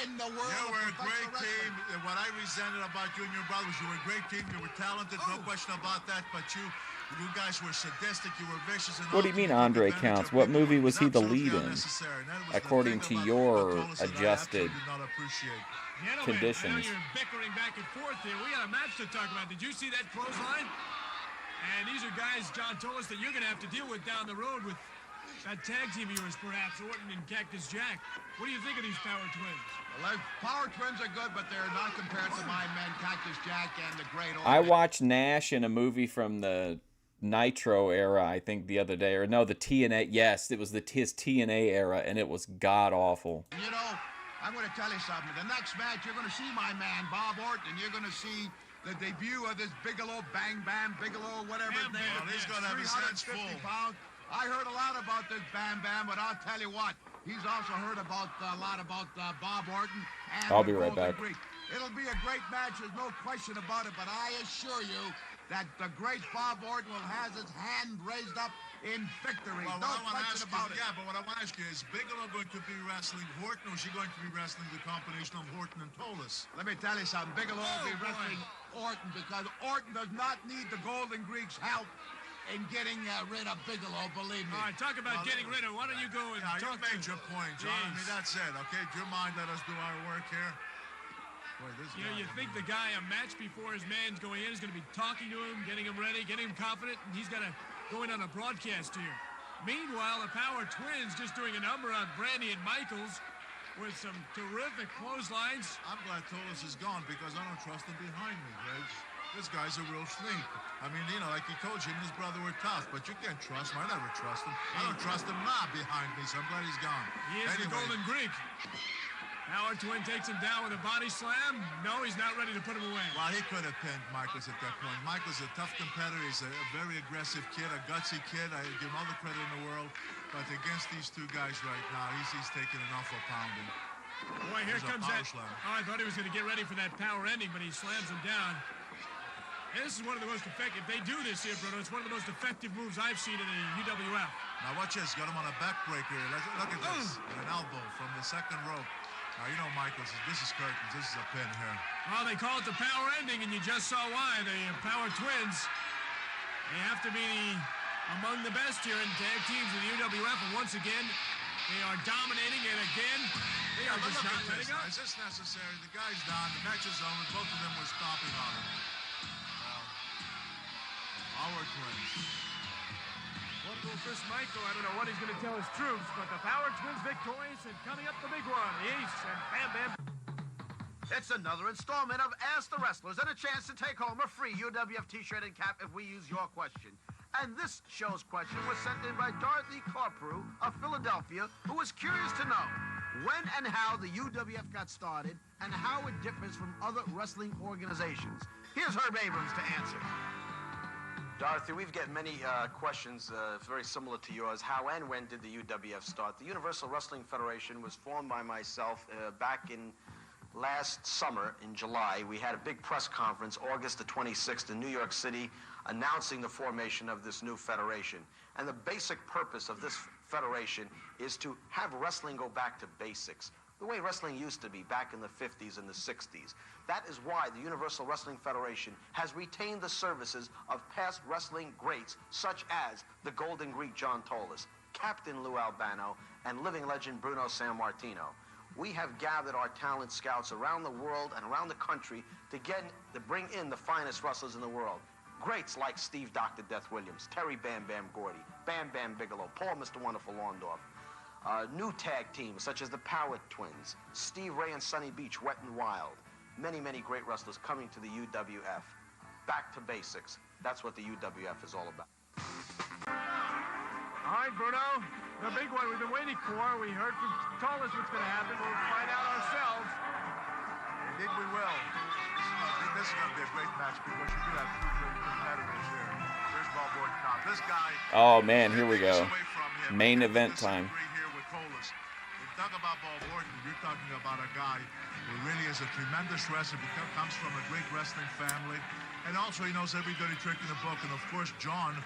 in the world. You were a great team. What I resented about you and your brothers, you were a great team. You were talented, no question about that. But you guys were sadistic. You were vicious. And What do you mean Andre counts? What movie was he the lead in? According to your adjusted conditions. Now you're bickering back and forth here. We got a match to talk about. Did you see that clothesline? And these are guys, John told us, that you're going to have to deal with down the road with that tag team of yours, perhaps, Orton and Cactus Jack. What do you think of these Power Twins? Well, Power Twins are good, but they're not compared to my men, Cactus Jack and the Great Orton. I watched Nash in a movie from the Nitro era, I think, the other day. Or no, the TNA. Yes, it was his TNA era, and it was god-awful. You know, I'm going to tell you something. The next match, you're going to see my man, Bob Orton, and you're going to see the debut of this Bigelow, Bang Bam, Bigelow, whatever his name is. He's going to have his hands full. Pounds. I heard a lot about this Bam Bam, but I'll tell you what, he's also heard a lot about Bob Orton. And I'll be right back. It'll be a great match, there's no question about it, but I assure you that the great Bob Orton will have his hand raised up in victory. Well, No question about it. Yeah, but what I want to ask you is, Bigelow going to be wrestling Horton, or is he going to be wrestling the combination of Horton and Tolis? Let me tell you something. Bigelow will be wrestling Orton because Orton does not need the Golden Greeks' help in getting rid of Bigelow, believe me. All right, talk about getting rid of. Why don't you go and talk you made your point, John. I mean, that's it, okay? Do you mind let us do our work here? Boy, You know, you think the guy a match before his man's going in is going to be talking to him, getting him ready, getting him confident, and he's got to go in on a broadcast here. Meanwhile, the Power Twins just doing a number on Brandy and Michaels with some terrific clotheslines. I'm glad Tolis is gone because I don't trust him behind me, Greg. This guy's a real sneak. I mean, you know, like he told you, and his brother were tough, but you can't trust him. I never trust him. I don't trust him now behind me, so I'm glad he's gone. He is the Golden Greek. Power Twin takes him down with a body slam. No, he's not ready to put him away. Well, he could have pinned Michaels at that point. Michaels a tough competitor. He's a very aggressive kid, a gutsy kid. I give him all the credit in the world. But against these two guys right now, he's taking an awful pounding. Boy, here comes that. Oh, I thought he was going to get ready for that power ending, but he slams him down. And this is one of the most effective. If they do this here, Bruno, it's one of the most effective moves I've seen in the UWF. Now watch this. Got him on a backbreaker. Look at this. An elbow from the second rope. Now, you know, Michaels, this is curtains. This is a pin here. Well, they call it the power ending, and you just saw why. The Power Twins, they have to be among the best here in tag teams in the UWF. And once again, they are dominating. And again, they are just not letting up. Is this necessary? The guy's down. The match is over. Both of them were stomping on him. Well, our Twins. Well, Chris Michael, I don't know what he's going to tell his troops, but the Power Twins victorious, and coming up the big one, the Ace and Bam Bam. It's another installment of Ask the Wrestlers and a chance to take home a free UWF t-shirt and cap if we use your question. And this show's question was sent in by Dorothy Corprew of Philadelphia, who was curious to know when and how the UWF got started and how it differs from other wrestling organizations. Here's Herb Abrams to answer. Dorothy, we've got many questions very similar to yours. How and when did the UWF start? The Universal Wrestling Federation was formed by myself back in last summer in July. We had a big press conference, August the 26th in New York City, announcing the formation of this new federation. And the basic purpose of this federation is to have wrestling go back to basics. the way wrestling used to be back in the 50s and the 60s. That is why the Universal Wrestling Federation has retained the services of past wrestling greats such as the Golden Greek John Tolis, Captain Lou Albano, and living legend Bruno Sammartino. We have gathered our talent scouts around the world and around the country to bring in the finest wrestlers in the world. Greats like Steve Dr. Death Williams, Terry Bam Bam Gordy, Bam Bam Bigelow, Paul Mr. Wonderful Orndorff. New tag teams such as the Power Twins, Steve Ray and Sonny Beach, Wet and Wild. Many, many great wrestlers coming to the UWF. Back to basics. That's what the UWF is all about. All right, Bruno, the big one we've been waiting for. We heard from Tolis what's going to happen. We'll find out ourselves. Indeed we will. I think this is going to be a great match because you do have two great competitors here. There's Bob Orton now. This guy... Oh, man, here we go. Main event time. Talk about Bob Orton, you're talking about a guy who really is a tremendous wrestler, comes from a great wrestling family, and also he knows every dirty trick in the book. And of course, John,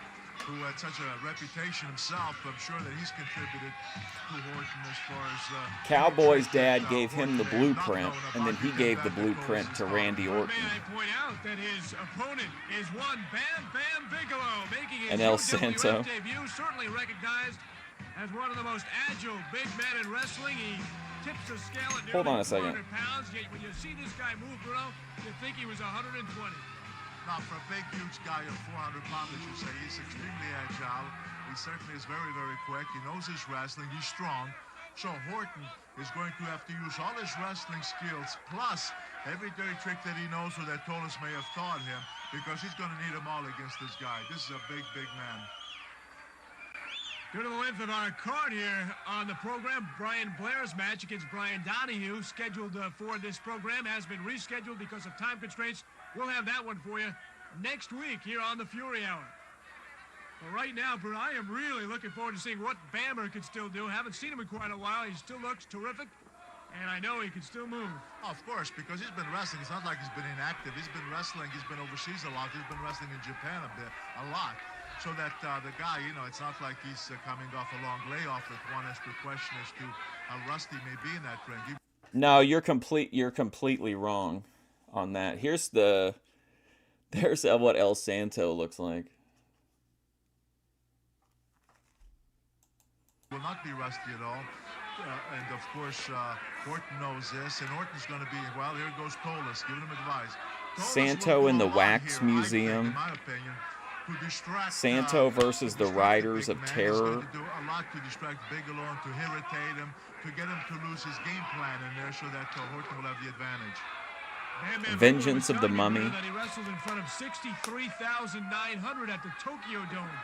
who had such a reputation himself, I'm sure that he's contributed to Orton as far as... Cowboy's dad gave him the blueprint, and then he gave the blueprint to Randy Orton. May I point out that his opponent is one Bam Bam Bigelow, making his And El Santo. debut, certainly recognized as one of the most agile big men in wrestling. He tips the scale at Hold on a nearly second. 400 pounds. Yet when you see this guy move, Bruno, you think he was 120. Now, for a big, huge guy of 400 pounds, as you say, he's extremely agile. He certainly is very, very quick. He knows his wrestling. He's strong. So Horton is going to have to use all his wrestling skills, plus every dirty trick that he knows or that Tolis may have taught him, because he's going to need them all against this guy. This is a big, big man. Due to the length of our card here on the program, Brian Blair's match against Brian Donahue, scheduled for this program, has been rescheduled because of time constraints. We'll have that one for you next week here on the Fury Hour. But right now, Bruno, I am really looking forward to seeing what Bammer can still do. Haven't seen him in quite a while. He still looks terrific, and I know he can still move. Oh, of course, because he's been wrestling. It's not like he's been inactive. He's been wrestling. He's been overseas a lot. He's been wrestling in Japan a lot. So that the guy, you know, it's not like he's coming off a long layoff. That one has to question as to how rusty may be in that ring. No, you're completely wrong on that. There's what El Santo looks like. Will not be rusty at all. And of course, Orton knows this, and Orton's going to be, well, here goes Tolis, giving him advice. Santo in the Wax Museum. In my opinion, to distract, Santo versus the Riders of Terror. He's going to do a lot to distract Bigelow and to irritate him, to get him to lose his game plan in there so that Orton will have the advantage. Vengeance of the Mummy. That he wrestled in front of 63,900 at the Tokyo Dome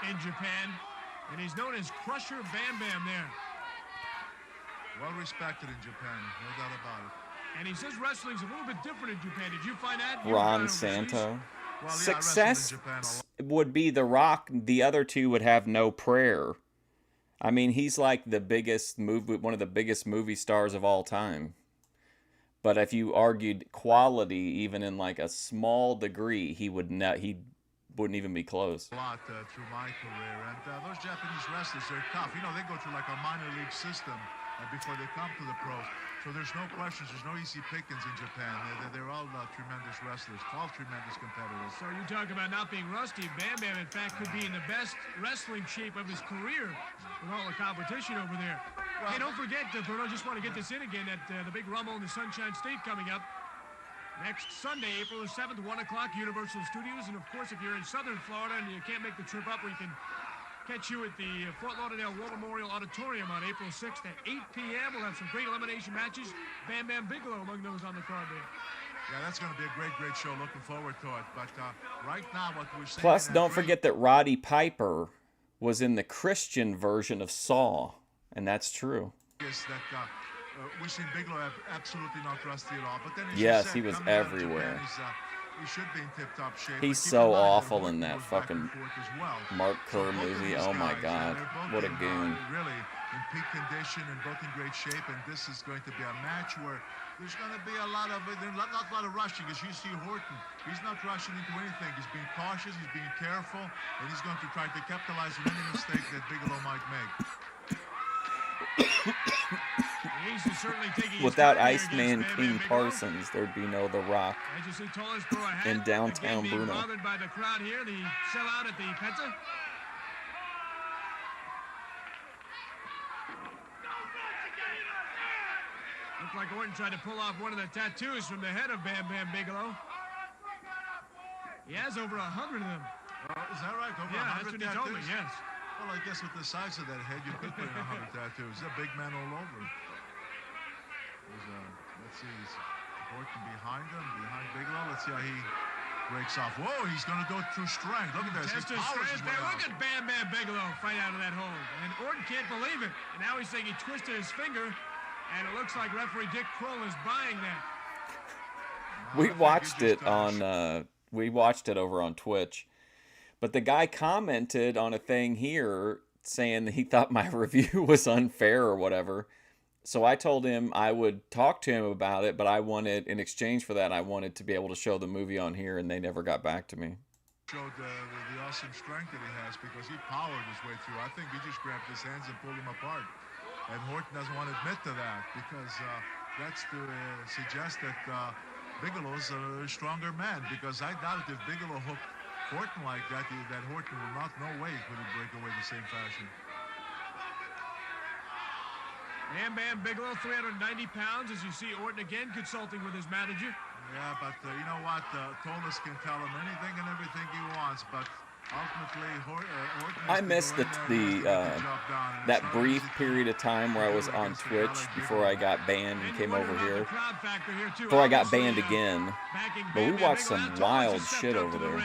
in Japan, and he's known as Crusher Bam Bam there. Well respected in Japan, no doubt about it. And he says wrestling's a little bit different in Japan. Did you find that? Ron Santo. Well, yeah, Success would be The Rock. The other two would have no prayer. I mean, he's like one of the biggest movie stars of all time. But if you argued quality, even in like a small degree, he wouldn't even be close. A lot through my career, and those Japanese wrestlers, they're tough. You know, they go through like a minor league system before they come to the pros. So there's no questions, there's no easy pickings in Japan. They're all tremendous wrestlers, all tremendous competitors. So you talk about not being rusty. Bam Bam, in fact, could be in the best wrestling shape of his career with all the competition over there. Well, hey, don't forget, Bruno, just want to get this in again, that the big Rumble in the Sunshine State coming up next Sunday, April the 7th, 1 o'clock, Universal Studios. And, of course, if you're in southern Florida and you can't make the trip up, we can catch you at the Fort Lauderdale War Memorial Auditorium on April 6th at 8 p.m. We'll have some great elimination matches. Bam Bam Bigelow among those on the card there. Yeah, that's going to be a great, great show. Looking forward to it. But right now, what we're seeing... Plus, don't forget that Roddy Piper was in the Christian version of Saw, and that's true. Is that we've seen Bigelow absolutely not rusty at all. But then, yes, he was everywhere. He should be in tip-top shape. He's so awful in that fucking Mark Kerr movie. Oh my God, what a goon! Really in peak condition and both in great shape. And this is going to be a match where there's going to be a lot of not a lot of rushing. As you see Horton, he's not rushing into anything. He's being cautious. He's being careful, and he's going to try to capitalize on any mistake that Bigelow might make. He's certainly Without Iceman King Parsons, there'd be no The Rock As you see Tolis throw a hat, in downtown again being Bruno. bothered by the crowd here, the sellout at the Pensa. Looked like Orton tried to pull off one of the tattoos from the head of Bam Bam Bigelow. He has over 100 of them. Is that right? Over Yeah, 100 that's what he told me, tattoos? yes. Well, I guess with the size of that head, you could put in 100 tattoos. He's a big man all over. Let's see, he's Orton behind him, behind Bigelow. Let's see how he breaks off. Whoa, he's going to go through strength. Look at this. Test his strength there. Look at Bam Bam Bigelow fight out of that hold. And Orton can't believe it. And now he's saying he twisted his finger, and it looks like referee Dick Kroll is buying that. We watched it on. We watched it over on Twitch, but the guy commented on a thing here saying that he thought my review was unfair or whatever. So I told him I would talk to him about it, but I wanted, in exchange for that, I wanted to be able to show the movie on here, and they never got back to me. Showed the awesome strength that he has because he powered his way through. I think he just grabbed his hands and pulled them apart. And Horton doesn't want to admit to that because that's to suggest that Bigelow's a stronger man, because I doubt if Bigelow hooked Horton like that, that Horton will not, no way could he break away the same fashion. Bam Bam Bigelow, 390 pounds, as you see Orton again consulting with his manager. Yeah, but you know what? Tolis can tell him anything and everything he wants, but ultimately Orton I missed that brief period of time where I was on Twitch before I got banned and came over here. Before I got banned again. But we watched some wild shit over there.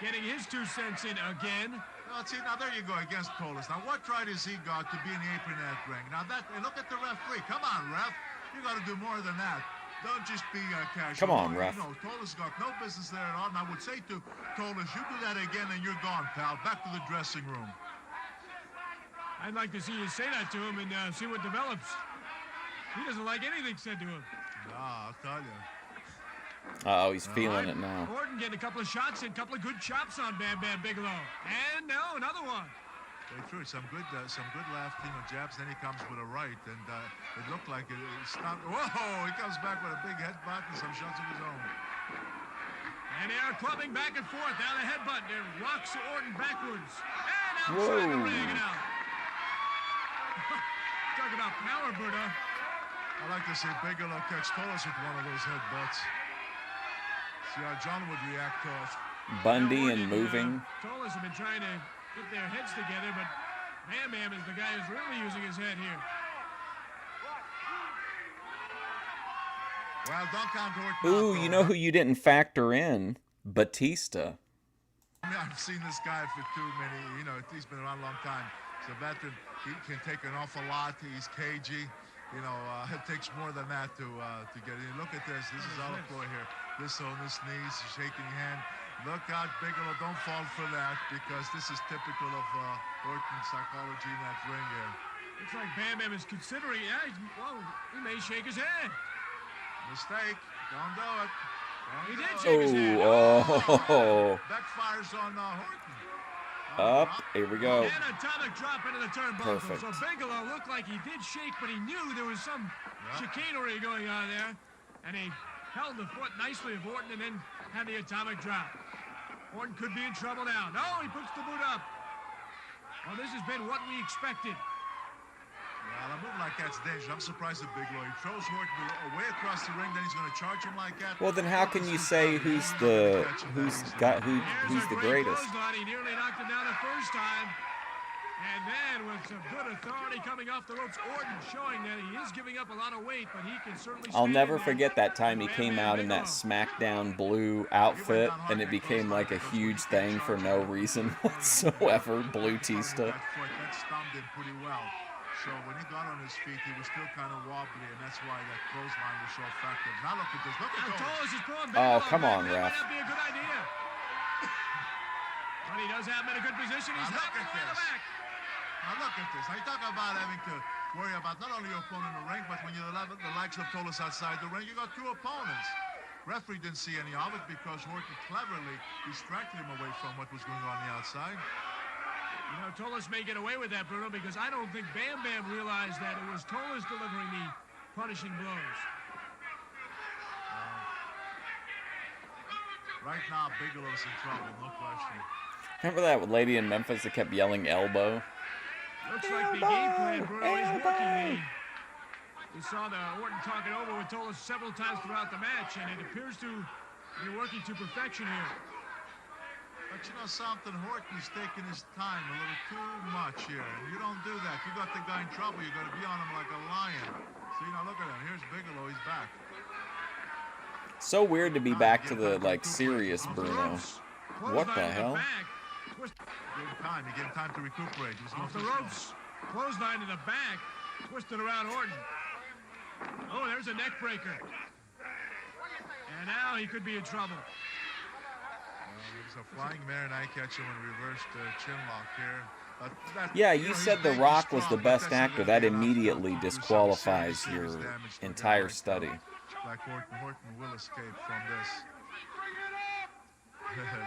Getting his 2 cents in again. Well, see, now there you go against Tolis. Now, what right has he got to be in the apron at ring? Now, and look at the referee. Come on, ref. You got to do more than that. Don't just be casual. Come on, ref. No, Tolis got no business there at all. And I would say to Tolis, you do that again and you're gone, pal. Back to the dressing room. I'd like to see you say that to him and see what develops. He doesn't like anything said to him. Nah, I'll tell you. Oh, he's feeling it now. Orton getting a couple of shots in, a couple of good chops on Bam Bam Bigelow. And no, another one. They threw some good left, jabs. Then he comes with a right, and it looked like it stopped. Whoa! He comes back with a big headbutt and some shots of his own. And they are clubbing back and forth. Now the headbutt there rocks Orton backwards and outside Whoa. the ring and out. Talk about power, Bruno. I like to see Bigelow catch Tolis with one of those headbutts. See how John would react to us. Bundy and moving. Tolis have been trying to get their heads together, but Bam Bam is the guy who's really using his head here. Well, don't count Orton. Ooh, you know who you didn't factor in? Batista. I mean, I've seen this guy for too many, he's been around a long time. He's a veteran. He can take an awful lot. He's cagey. It takes more than that to get in. Look at this. This is all a ploy here. This on his knees, shaking hand. Look out, Bigelow. Don't fall for that, because this is typical of Orton's psychology in that ring here. Looks like Bam Bam is considering, he may shake his head. Mistake. Don't do it. He did shake his head. Oh. Backfires on Horton. Up. Here we go. And atomic drop into the turnbuckle. Perfect. So Bigelow looked like he did shake, but he knew there was some chicanery going on there. And he held the foot nicely of Orton and then had the atomic drop. Orton could be in trouble now. No, he puts the boot up. Well, this has been what we expected. Well, a move like that's dangerous. I'm surprised at Bigelow. He throws Horton away across the ring, then he's going to charge him like that. Well, then how can you say who's the greatest? He nearly knocked him down the first time. And then with some good authority coming off the ropes, Orton showing that he is giving up a lot of weight, but he can certainly I'll never forget that time he came out in that SmackDown blue outfit, and it became like a huge thing for no reason whatsoever. Blue Tista. That stunned him pretty well. So when he got on his feet, he was still kind of wobbly, and that's why that clothesline was so effective. Now look at this. Look at Tolis. Oh, come on, ref. That might not be a good idea. But he does have him in a good position. He's knocking away the back. Now look at this. I talk about having to worry about not only your opponent in the ring, but when you're the likes of Tolis outside the ring, you got 2 opponents. Referee didn't see any of it because Horton cleverly distracted him away from what was going on the outside. You know, Tolis may get away with that, Bruno, because I don't think Bam Bam realized that it was Tolis delivering the punishing blows. Right now, Bigelow's in trouble, no question. Remember that lady in Memphis that kept yelling elbow? Looks like the game plan, Bruno, is working. We saw the Orton talking over with Tolis several times throughout the match, and it appears to be working to perfection here. But you know something, Horton's taking his time a little too much here. And you don't do that. You got the guy in trouble, you got to be on him like a lion. See, now look at him. Here's Bigelow, he's back. So weird to be back to the, like, serious Bruno. What the hell? Give him time. He gave him time to recuperate. He was Off the ropes. Clothesline to the back. Twisted around Orton. Oh, there's a neck breaker. And now he could be in trouble. There's a flying mare eye catcher and reversed chin lock here. Yeah, you said The Rock was the best actor. That immediately disqualifies your entire study. Like Horton will escape from this.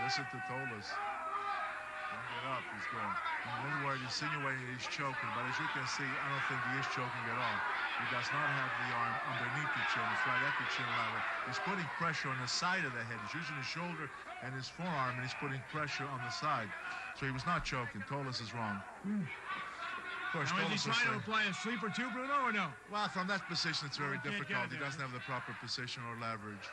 Listen to Tolis. Bring it up, he's going. In one word, insinuating he's choking, but as you can see, I don't think he is choking at all. He does not have the arm underneath the chin. It's right at the chin level. He's putting pressure on the side of the head. He's using his shoulder and his forearm, and he's putting pressure on the side. So he was not choking. Tolis is wrong. Of course, now, is he trying to apply a sleeper too, Bruno, or no? Well, from that position, it's very difficult. He doesn't have the proper position or leverage.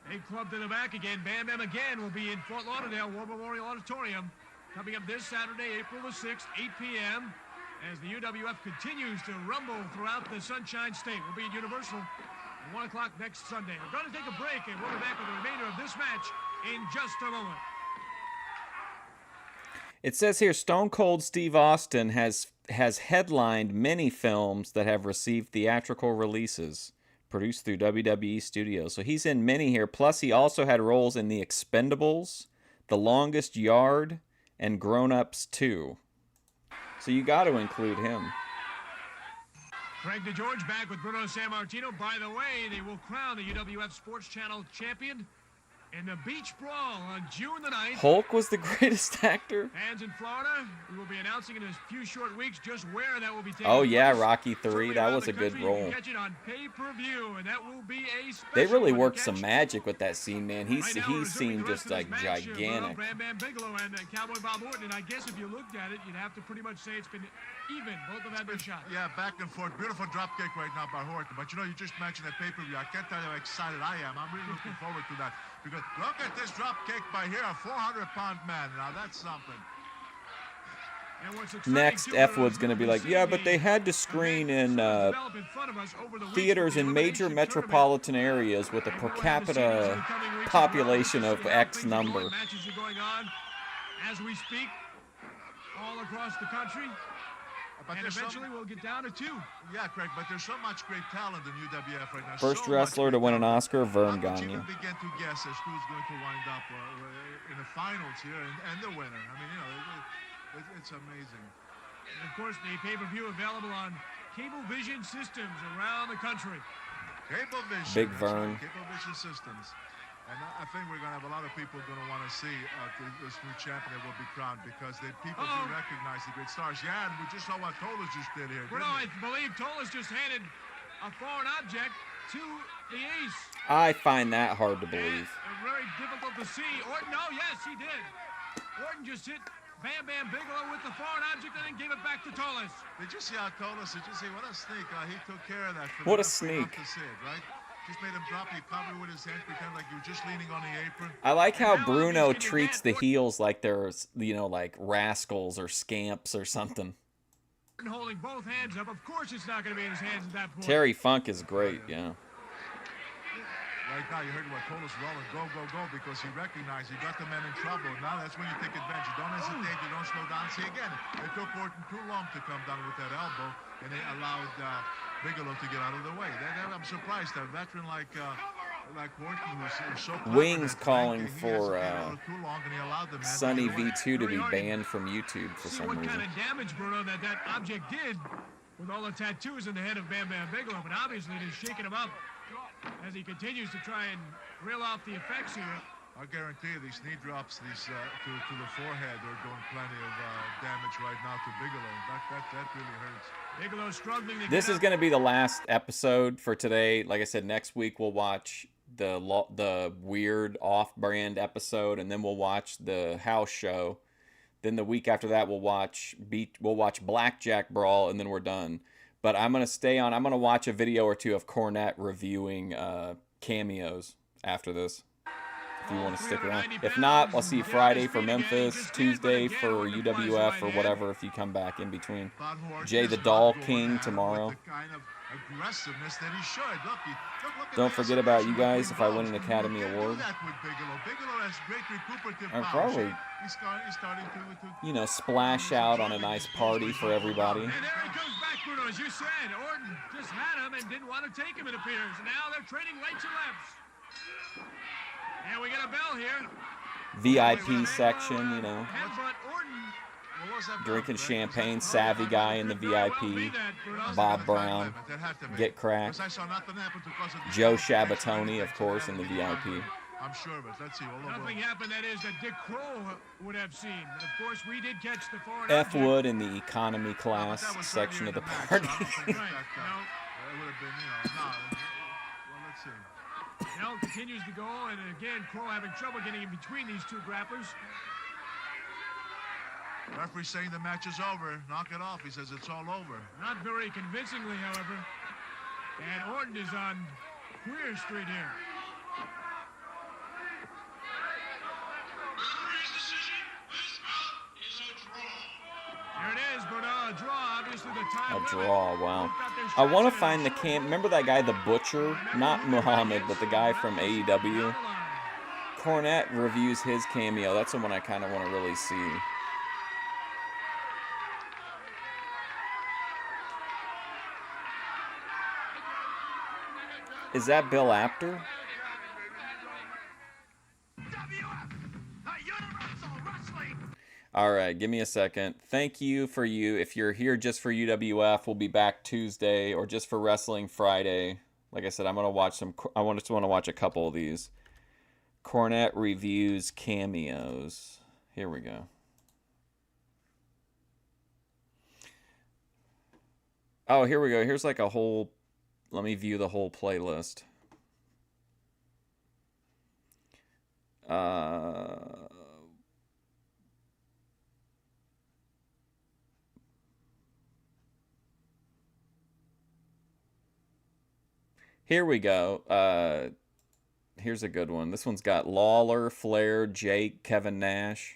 A club to the back again. Bam Bam again will be in Fort Lauderdale War Memorial Auditorium. Coming up this Saturday, April the 6th, 8 p.m. as the UWF continues to rumble throughout the Sunshine State. We'll be at Universal at 1 o'clock next Sunday. We're going to take a break, and we'll be back with the remainder of this match in just a moment. It says here, Stone Cold Steve Austin has headlined many films that have received theatrical releases, produced through WWE Studios. So he's in many here. Plus, he also had roles in The Expendables, The Longest Yard, and Grown Ups 2. So you got to include him. Craig DeGeorge back with Bruno Sammartino. By the way, they will crown the UWF Sports Channel champion in the Beach Brawl on June the 9th. Hulk was the greatest actor. Fans in Florida, we will be announcing in a few short weeks just where that will be taking Oh yeah, place. Rocky 3. That was a good role. You can catch it on pay-per-view, and that will be a special They really one to worked catch. some magic with that scene, man. He Right now, we're seemed resuming just the like rest of this match, gigantic. Bam Bam Bigelow and Cowboy Bob Orton, and I guess if you looked at it, you'd have to pretty much say it's been even. Both of them have been shot. Yeah, back and forth. Beautiful drop kick right now by Horton. But you know, you just mentioned that pay-per-view. I can't tell you how excited I am. I'm really looking forward to that. Because look at this drop kick by here, a 400-pound man. Now that's something. Next, F Wood's going to be like, yeah, but they had to screen in theaters in major metropolitan areas with a per capita population of X number. Matches are going on as we speak all across the country. But and eventually we'll get down to 2. Yeah, Craig, but there's so much great talent in UWF right now. First wrestler to win an Oscar, Vern How much Gagne. even begin to guess as who's going to wind up in the finals here and the winner. I mean, you know, it's amazing. And of course, the pay-per-view available on Cablevision systems around the country. Cablevision. Big Vern. Cablevision systems. And I think we're going to have a lot of people going to want to see this new champion that will be crowned because people do recognize the great stars. Yeah, and we just saw what Tolis just did here. Bruno, I believe Tolis just handed a foreign object to the ace. I find that hard to believe. Very difficult to see. Orton, oh yes, he did. Orton just hit Bam Bam Bigelow with the foreign object and then gave it back to Tolis. Did you see how Tolis, did you see what a sneak? He took care of that. What a sneak. To see it, right? Just made him drop. He covered with his hands, pretend like he was just leaning on the apron. I like how Bruno treats the heels like they're, you know, like rascals or scamps or something. Holding both hands up. Of course it's not going to be in his hands at that point. Terry Funk is great, yeah. Right now, you heard what Tolis rolling. Go, go, go, because he recognized he got the man in trouble. Now that's when you take advantage. You don't hesitate. You don't slow down. See, again, it took Orton too long to come down with that elbow, and they allowed Bigelow to get out of the way. I'm surprised that a veteran like Orton, who's so Wings calling for Sunny Sunny V2 to be banned from YouTube for some what reason. kind of damage, Bruno, that object did with all the tattoos in the head of Bam Bam Bigelow, but obviously it is shaking him up as he continues to try and reel off the effects here. I guarantee you these knee drops to the forehead are doing plenty of damage right now to Bigelow. That really hurts. Bigelow struggling to This is going to be the last episode for today. Like I said, next week we'll watch the weird off-brand episode, and then we'll watch the house show. Then the week after that we'll watch Blackjack Brawl, and then we're done. But I'm going to stay on. I'm going to watch a video or two of Cornette reviewing cameos after this, if you want to stick around. If not, I'll see you Friday for Memphis, Tuesday for UWF or whatever if you come back in between. Jay the Doll King tomorrow. Aggressiveness that he should. Don't forget about you guys if I win an Academy Award. I'll probably, you know, splash out on a nice party for everybody. And there he comes back, Bruno. As you said, Orton just had him and didn't want to take him, it appears. Now they're trading rights and lefts. And we got a bell here. VIP section, you know. Drinking champagne, savvy guy in the VIP. Bob Brown, Get Cracked. Joe Shabatoni, of course, in the VIP. I'm sure of it. Let's see. Nothing happened, that is, that Dick Kroll would have seen. And of course, we did catch the foreign F. Wood in the economy class section of the party. Well, let's see. Now continues to go, and again, Kroll having trouble getting in between these two grapplers. Referee saying the match is over. Knock it off. He says it's all over. Not very convincingly, however. And Orton is on Queer Street here. There it is, Bruno. A draw, obviously the time. A draw, wow. I want to find the remember that guy, the Butcher? Not Muhammad, but the guy from AEW. Cornette reviews his cameo. That's the one I kind of want to really see. Is that Bill Apter? All right, give me a second. Thank you for you. If you're here just for UWF, we'll be back Tuesday, or just for Wrestling Friday. Like I said, I'm gonna watch some. I just want to watch a couple of these. Cornette reviews cameos. Here we go. Oh, here we go. Here's like a whole. Let me view the whole playlist. Here we go. Here's a good one. This one's got Lawler, Flair, Jake, Kevin Nash.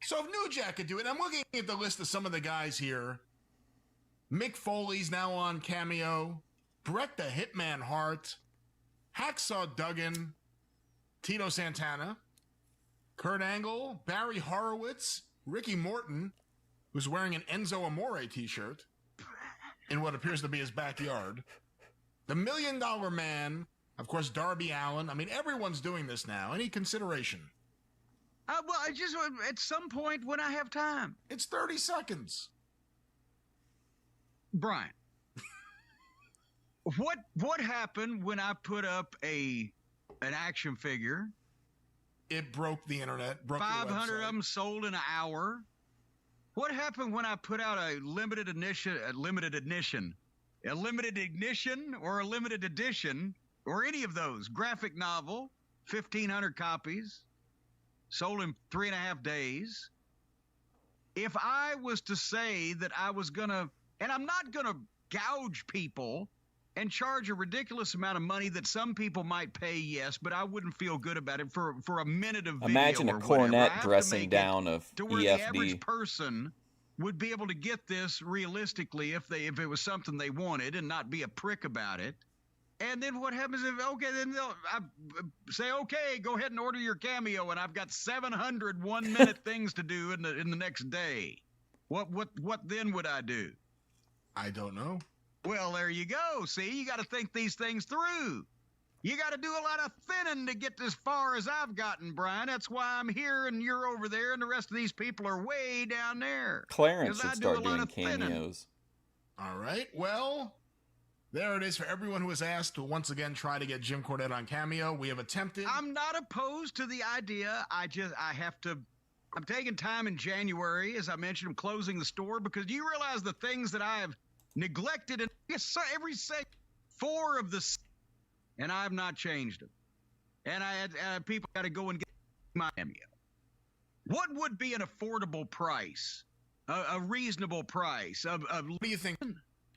So if New Jack could do it, I'm looking at the list of some of the guys here. Mick Foley's now on cameo. Bret the Hitman Hart. Hacksaw Duggan. Tito Santana. Kurt Angle. Barry Horowitz. Ricky Morton, who's wearing an Enzo Amore t-shirt in what appears to be his backyard. The $1 Million Man. Of course, Darby Allin. I mean, everyone's doing this now. Any consideration? Well, I just, at some point when I have time. It's 30 seconds. Brian, what happened when I put up an action figure? It broke the internet. Broke 500 of them sold in an hour. What happened when I put out a limited ignition, or a limited edition, or any of those? Graphic novel, 1,500 copies, sold in 3.5 days. If I was to say that I was gonna, and I'm not gonna gouge people and charge a ridiculous amount of money that some people might pay, yes, but I wouldn't feel good about it for a minute of video. Imagine a Cornette dressing down of to where EFD. The average person would be able to get this realistically if it was something they wanted and not be a prick about it. And then what happens if, okay, then they'll say, okay, go ahead and order your cameo, and I've got 700 one-minute things to do in the next day. What then would I do? I don't know. Well, there you go. See, you got to think these things through. You got to do a lot of thinning to get as far as I've gotten, Brian. That's why I'm here and you're over there, and the rest of these people are way down there. Clarence should start doing cameos. All right, well, There it is for everyone who has asked to once again try to get Jim Cornette on Cameo. We have attempted. I'm not opposed to the idea. I'm taking time in January, as I mentioned, I'm closing the store because you realize the things that I have neglected in every second, 4 of the, and I have not changed them. And I had people got to go and get my Cameo. What would be an affordable price, a reasonable price of what do you think?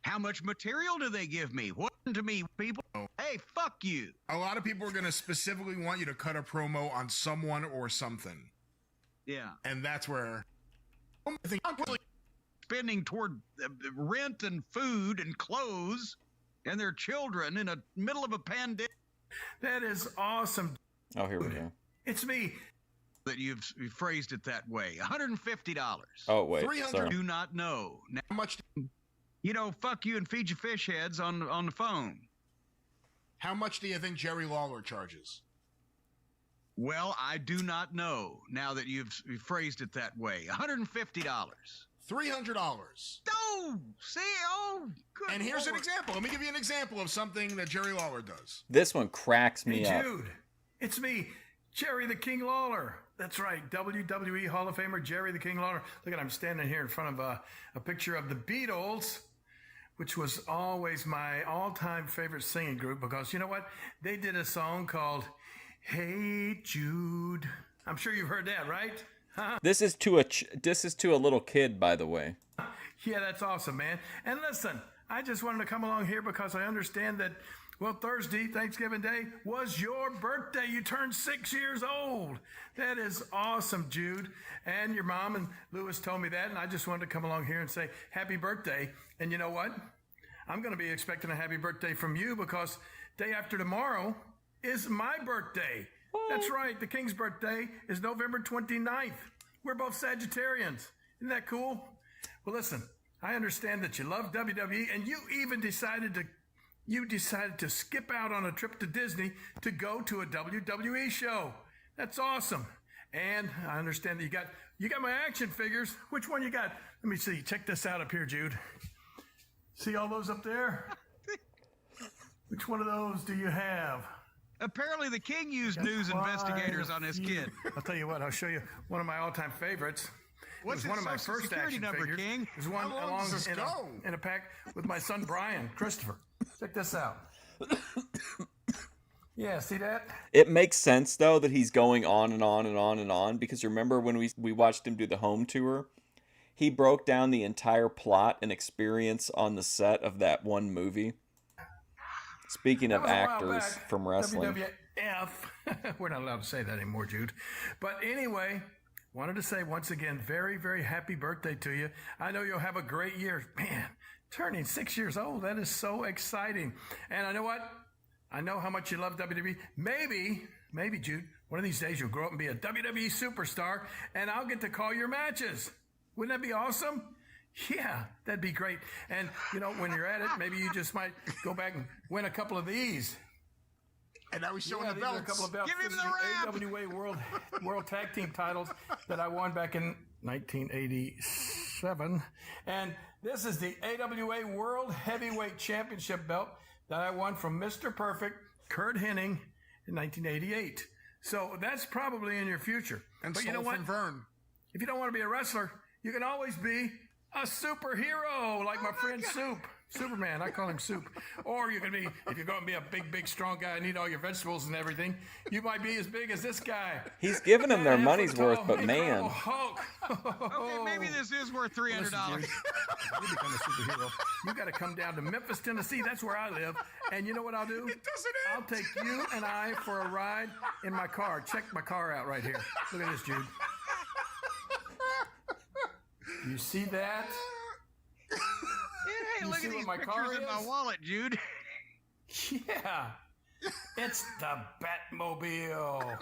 How much material do they give me? What to me, people? Hey, fuck you. A lot of people are going to specifically want you to cut a promo on someone or something. Yeah. And that's where I think I'm really spending toward rent and food and clothes and their children in the middle of a pandemic. That is awesome. Oh, here we go. It's me. That you've phrased it that way. $150. Oh, wait. $300. Do not know. Now, how much? You know, fuck you and feed your fish heads on the phone. How much do you think Jerry Lawler charges? Well, I do not know now that you've phrased it that way. $150. $300. Oh, see? Oh, good. And here's Lord. an example. Let me give you an example of something that Jerry Lawler does. This one cracks me up. Jude, it's me, Jerry the King Lawler. That's right, WWE Hall of Famer Jerry the King Lawler. Look at, I'm standing here in front of a picture of the Beatles, which was always my all-time favorite singing group because you know what? They did a song called Hey Jude. I'm sure you've heard that, right? Huh? This is to a little kid, by the way. Yeah, that's awesome, man. And listen, I just wanted to come along here because I understand that, well, Thursday, Thanksgiving Day, was your birthday. You turned 6 years old. That is awesome, Jude. And your mom and Lewis told me that, and I just wanted to come along here and say happy birthday. And you know what? I'm going to be expecting a happy birthday from you because day after tomorrow is my birthday. That's right. The King's birthday is November 29th. We're both Sagittarians. Isn't that cool? Well, listen, I understand that you love WWE, and you even decided to skip out on a trip to Disney to go to a WWE show. That's awesome. And I understand that you got my action figures. Which one you got? Let me see. Check this out up here, Jude. See all those up there? Which one of those do you have? Apparently the King used news investigators on his kid. I'll tell you what, I'll show you one of my all-time favorites. What's it was one his of my Social first Security action number, figures. King? It was one How long along does this go? in a pack with my son Brian, Christopher. Check this out. Yeah, see that? It makes sense, though, that he's going on and on and on and on, because remember when we watched him do the home tour? He broke down the entire plot and experience on the set of that one movie. Speaking of actors from wrestling. WWF. We're not allowed to say that anymore, Jude. But anyway, wanted to say once again, very, very happy birthday to you. I know you'll have a great year. Man, turning 6 years old, that is so exciting. And I know what? I know how much you love WWE. Maybe, Jude, one of these days you'll grow up and be a WWE superstar, and I'll get to call your matches. Wouldn't that be awesome? Yeah, that'd be great. And, you know, when you're at it, maybe you just might go back and win a couple of these. And now he's showing the these are belts. a couple of belts. Give him This the is AWA World Tag Team titles that I won back in 1987. And this is the AWA World Heavyweight Championship belt that I won from Mr. Perfect, Kurt Hennig, in 1988. So that's probably in your future. And but you know what? From Vern. If you don't want to be a wrestler, you can always be a superhero, like my friend Soup. Superman, I call him Soup. Or you can be, if you're going to be a big, big, strong guy and eat all your vegetables and everything, you might be as big as this guy. He's giving them their money's worth, but man. Hulk. Okay, maybe this is worth $300. Listen, you become a superhero. You got to come down to Memphis, Tennessee. That's where I live. And you know what I'll do? I'll take you and I for a ride in my car. Check my car out right here. Look at this, Jude. You see that? Hey, You look see at what these my car pictures in my is? wallet, Jude. Yeah. It's the Batmobile.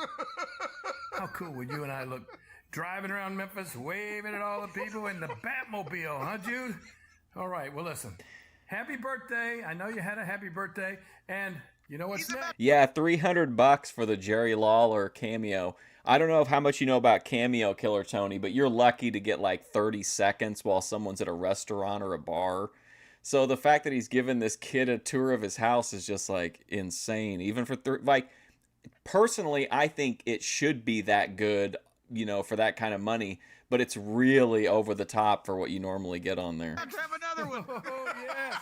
How cool would you and I look driving around Memphis, waving at all the people in the Batmobile, huh, Jude? All right, well, listen. Happy birthday. I know you had a happy birthday. And you know what's next? Yeah, $300 for the Jerry Lawler cameo. I don't know how much you know about Cameo, Killer Tony, but you're lucky to get like 30 seconds while someone's at a restaurant or a bar. So the fact that he's given this kid a tour of his house is just like insane. Even for like, personally, I think it should be that good, you know, for that kind of money. But it's really over the top for what you normally get on there. Let's have another one. Oh, yes.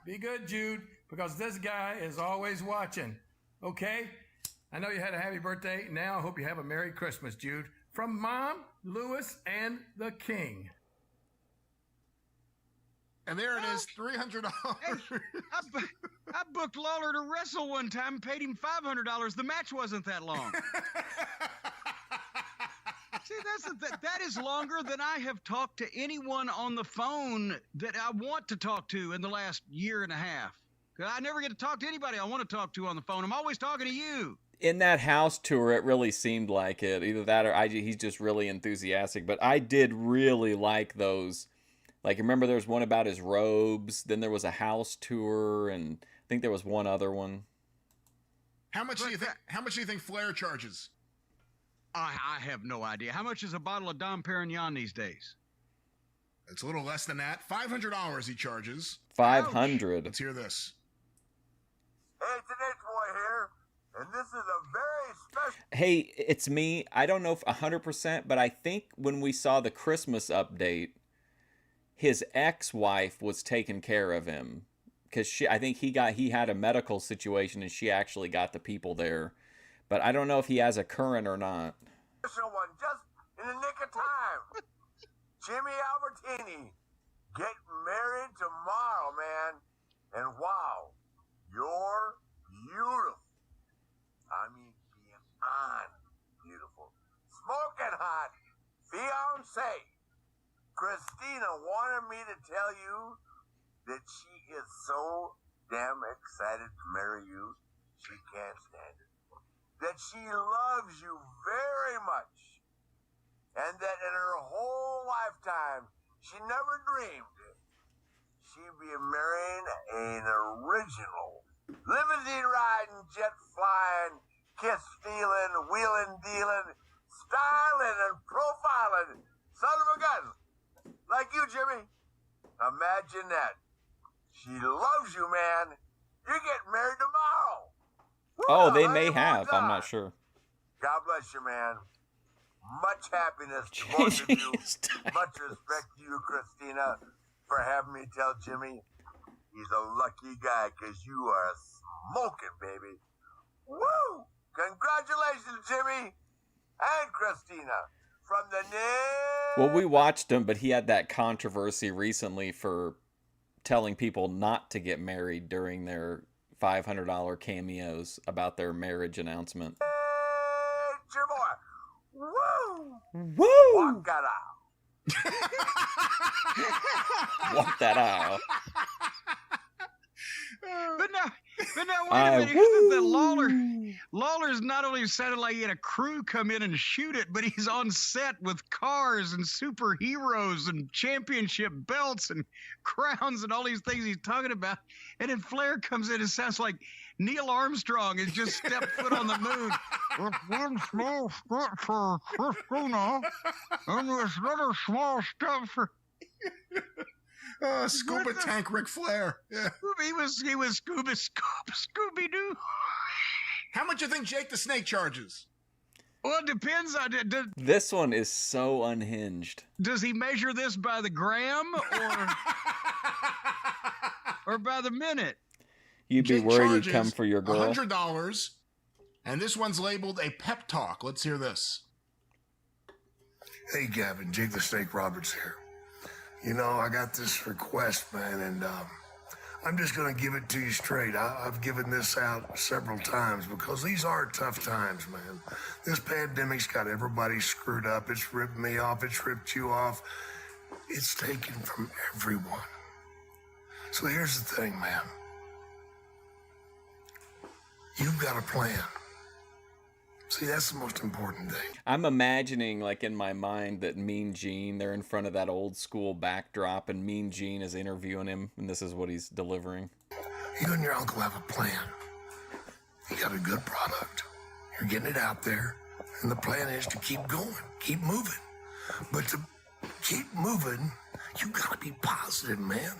Be good, Jude, because this guy is always watching. Okay? I know you had a happy birthday. Now I hope you have a Merry Christmas, Jude. From Mom, Lewis, and the King. And there it is, $300. I booked Lawler to wrestle one time and paid him $500. The match wasn't that long. See, that is longer than I have talked to anyone on the phone that I want to talk to in the last year and a half. I never get to talk to anybody I want to talk to on the phone. I'm always talking to you. In that house tour, it really seemed like it. Either that or he's just really enthusiastic. But I did really like those. Like, remember there was one about his robes. Then there was a house tour. And I think there was one other one. How much do you think Flair charges? I have no idea. How much is a bottle of Dom Perignon these days? It's a little less than that. $500 he charges. $500. Let's hear this. Hey, today's boy here, and this is a very special... Hey, it's me. I don't know if 100%, but I think when we saw the Christmas update, his ex-wife was taking care of him. Because I think he had a medical situation, and she actually got the people there. But I don't know if he has a current or not. One just in the nick of time. Jimmy Albertini, get married tomorrow, man. And wow, you're beautiful. I mean, beyond beautiful. Smoking hot. Fiancé. Christina wanted me to tell you that she is so damn excited to marry you, she can't stand it. That she loves you very much, and that in her whole lifetime, she never dreamed she'd be marrying an original, limousine-riding, jet-flying, kiss-stealing, wheeling-dealing, styling and profiling son of a gun, like you, Jimmy. Imagine that. She loves you, man. You're getting married tomorrow. Oh, they may have. I'm not sure. God bless you, man. Much happiness to both of you. Much respect to you, Christina, for having me tell Jimmy he's a lucky guy because you are smoking, baby. Woo! Congratulations, Jimmy and Christina from the Well, we watched him, but he had that controversy recently for telling people not to get married during their $500 cameos about their marriage announcement. Hey, your boy. Woo! Woo! Walk that out. Walk that aisle. But now, wait a minute. Isn't that Lawler's not only sounded like he had a crew come in and shoot it, but he's on set with cars and superheroes and championship belts and crowns and all these things he's talking about. And then Flair comes in and sounds like Neil Armstrong has just stepped foot on the moon. It's one small step for Christina, and it's another small step for... Scuba Tank Ric Flair. Yeah. He was Scooby-Doo. How much do you think Jake the Snake charges? Well, it depends on... This one is so unhinged. Does he measure this by the gram or by the minute? You'd be Jake worried he'd come for your girl. $100, and this one's labeled a pep talk. Let's hear this. Hey, Gavin, Jake the Snake Roberts here. You know, I got this request, man, and I'm just going to give it to you straight. I've given this out several times because these are tough times, man. This pandemic's got everybody screwed up. It's ripped me off. It's ripped you off. It's taken from everyone. So here's the thing, man. You've got a plan. See, that's the most important thing. I'm imagining, like, in my mind that Mean Gene, they're in front of that old school backdrop, and Mean Gene is interviewing him, and this is what he's delivering. You and your uncle have a plan. You got a good product. You're getting it out there, and the plan is to keep going, keep moving. But to keep moving, you got to be positive, man.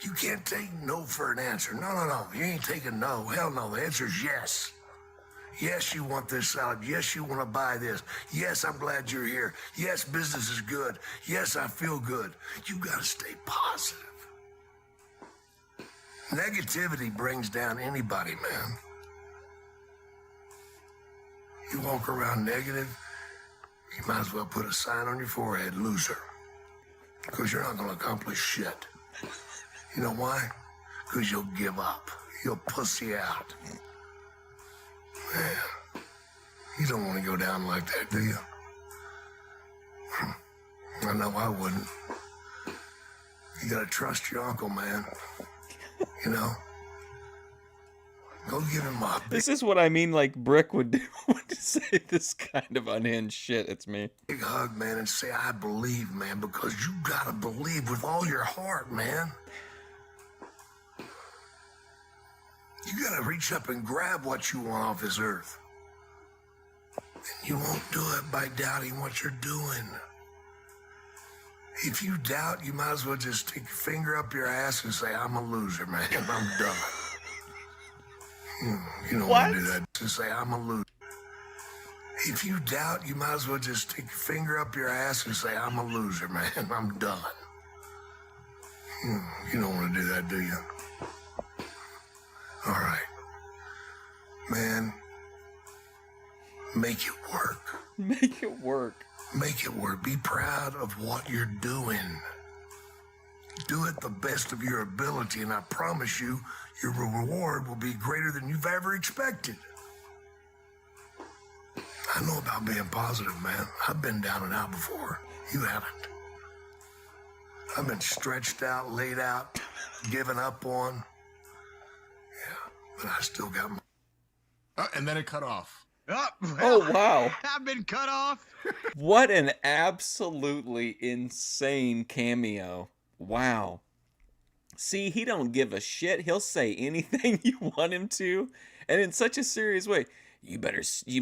You can't take no for an answer. No. You ain't taking no. Hell no. The answer is yes. Yes, you want this salad. Yes, you want to buy this. Yes, I'm glad you're here. Yes, business is good. Yes, I feel good. You got to stay positive. Negativity brings down anybody, man. You walk around negative, you might as well put a sign on your forehead, loser. Because you're not going to accomplish shit. You know why? Because you'll give up. You'll pussy out. Man, you don't want to go down like that, do you? I know I wouldn't. You got to trust your uncle, man. You know? Go give him a This is what I mean, like Brick would do to say this kind of unhinged shit. It's me. big hug, man, and say, I believe, man, because you got to believe with all your heart, man. You got to reach up and grab what you want off this earth. And you won't do it by doubting what you're doing. If you doubt, you might as well just stick your finger up your ass and say, I'm a loser, man. I'm done. You don't want to do that. Just say, I'm a loser. If you doubt, you might as well just stick your finger up your ass and say, I'm a loser, man. I'm done. You don't want to do that, do you? All right. Man, make it work. Make it work. Make it work. Be proud of what you're doing. Do it the best of your ability, and I promise you, your reward will be greater than you've ever expected. I know about being positive, man. I've been down and out before. You haven't. I've been stretched out, laid out, given up on. Yeah, but I still got my... And then it cut off. Oh, wow. I've been cut off. What an absolutely insane cameo. Wow. See, he don't give a shit. He'll say anything you want him to, and in such a serious way. You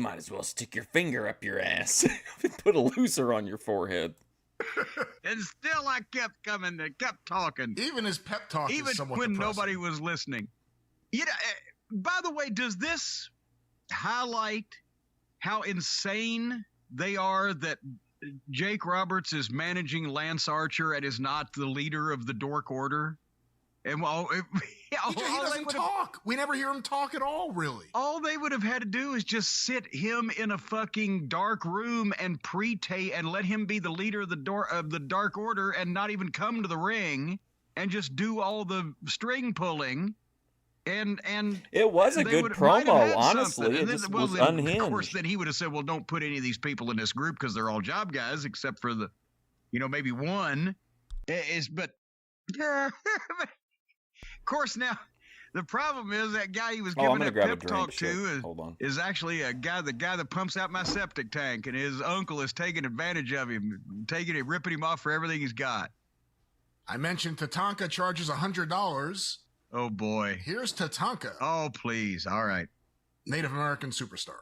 might as well stick your finger up your ass and put a loser on your forehead. And still I kept coming and kept talking. Even his pep talk even is somewhat when depressing. nobody was listening. You know, by the way, does this highlight how insane they are that Jake Roberts is managing Lance Archer and is not the leader of the Dork Order? And he doesn't talk. We never hear him talk at all, really. All they would have had to do is just sit him in a fucking dark room and pre-tape and let him be the leader of the Dark Order and not even come to the ring and just do all the string pulling. And it was a good promo, honestly. It just was unhinged. Of course, then he would have said, well, don't put any of these people in this group because they're all job guys, except for the, maybe one. But of course, now the problem is that guy he was giving that pep talk to is actually the guy that pumps out my septic tank, and his uncle is taking advantage of him, ripping him off for everything he's got. I mentioned Tatanka charges $100. Oh boy. Here's Tatanka. Oh please. All right. Native American superstar.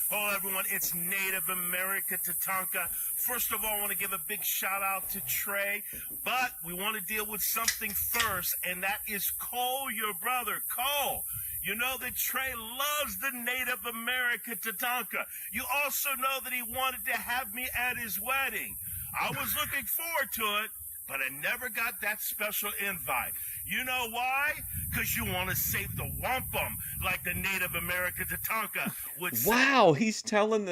Hello, everyone. It's Native America Tatanka. First of all, I want to give a big shout out to Trey, but we want to deal with something first, and that is Cole, your brother. Cole, you know that Trey loves the Native America Tatanka. You also know that he wanted to have me at his wedding. I was looking forward to it, but I never got that special invite. You know why? Because you want to save the wampum, like the Native American Tatanka would say. Wow, he's telling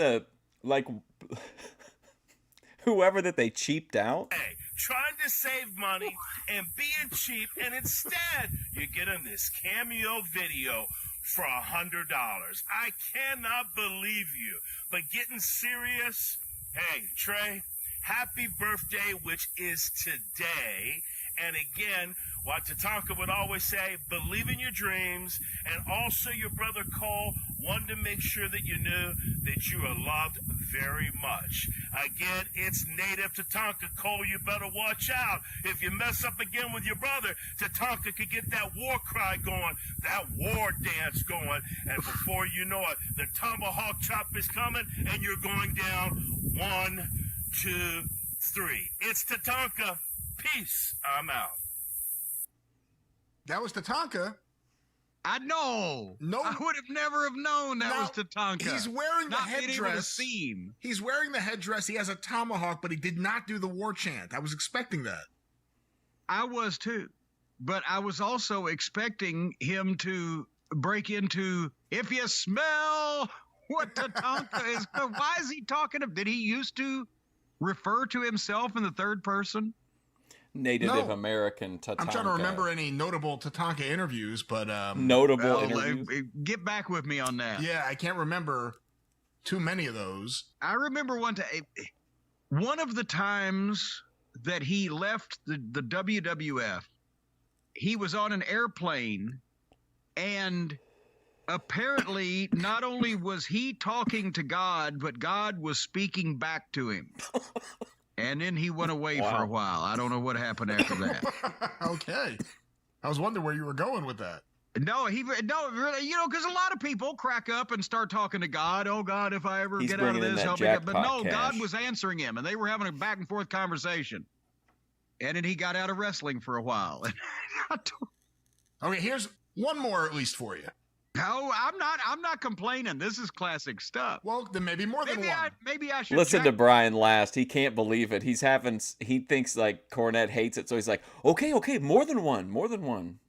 whoever that they cheaped out. Hey, trying to save money and being cheap, and instead you get in this cameo video for $100. I cannot believe you. But getting serious, hey, Trey, happy birthday, which is today. And again, what Tatanka would always say, believe in your dreams. And also your brother Cole wanted to make sure that you knew that you are loved very much. Again, it's Native Tatanka. Cole, you better watch out. If you mess up again with your brother, Tatanka could get that war cry going, that war dance going. And before you know it, the tomahawk chop is coming and you're going down 1, 2, 3. It's Tatanka. Peace. I'm out. That was Tatanka. I know. No, I would have never have known that was Tatanka. He's wearing the not being able to headdress. see him. He's wearing the headdress. He has a tomahawk, but he did not do the war chant. I was expecting that. I was too. But I was also expecting him to break into, if you smell what Tatanka is. Why is he talking of? Did he used to refer to himself in the third person? Native American Tatanka. I'm trying to remember any notable Tatanka interviews, but interviews. Get back with me on that. Yeah, I can't remember too many of those. I remember one of the times that he left the WWF. He was on an airplane, and apparently not only was he talking to God, but God was speaking back to him. And then he went away for a while. I don't know what happened after that. Okay. I was wondering where you were going with that. No, really, because a lot of people crack up and start talking to God. Oh, God, if I ever get out of this, help me. But no, God was answering him, and they were having a back and forth conversation. And then he got out of wrestling for a while. Okay, here's one more at least for you. No, I'm not complaining. This is classic stuff. Well, then maybe more than one. Maybe I should listen to Brian last. He can't believe it. He thinks like Cornette hates it, so he's like, okay, more than one.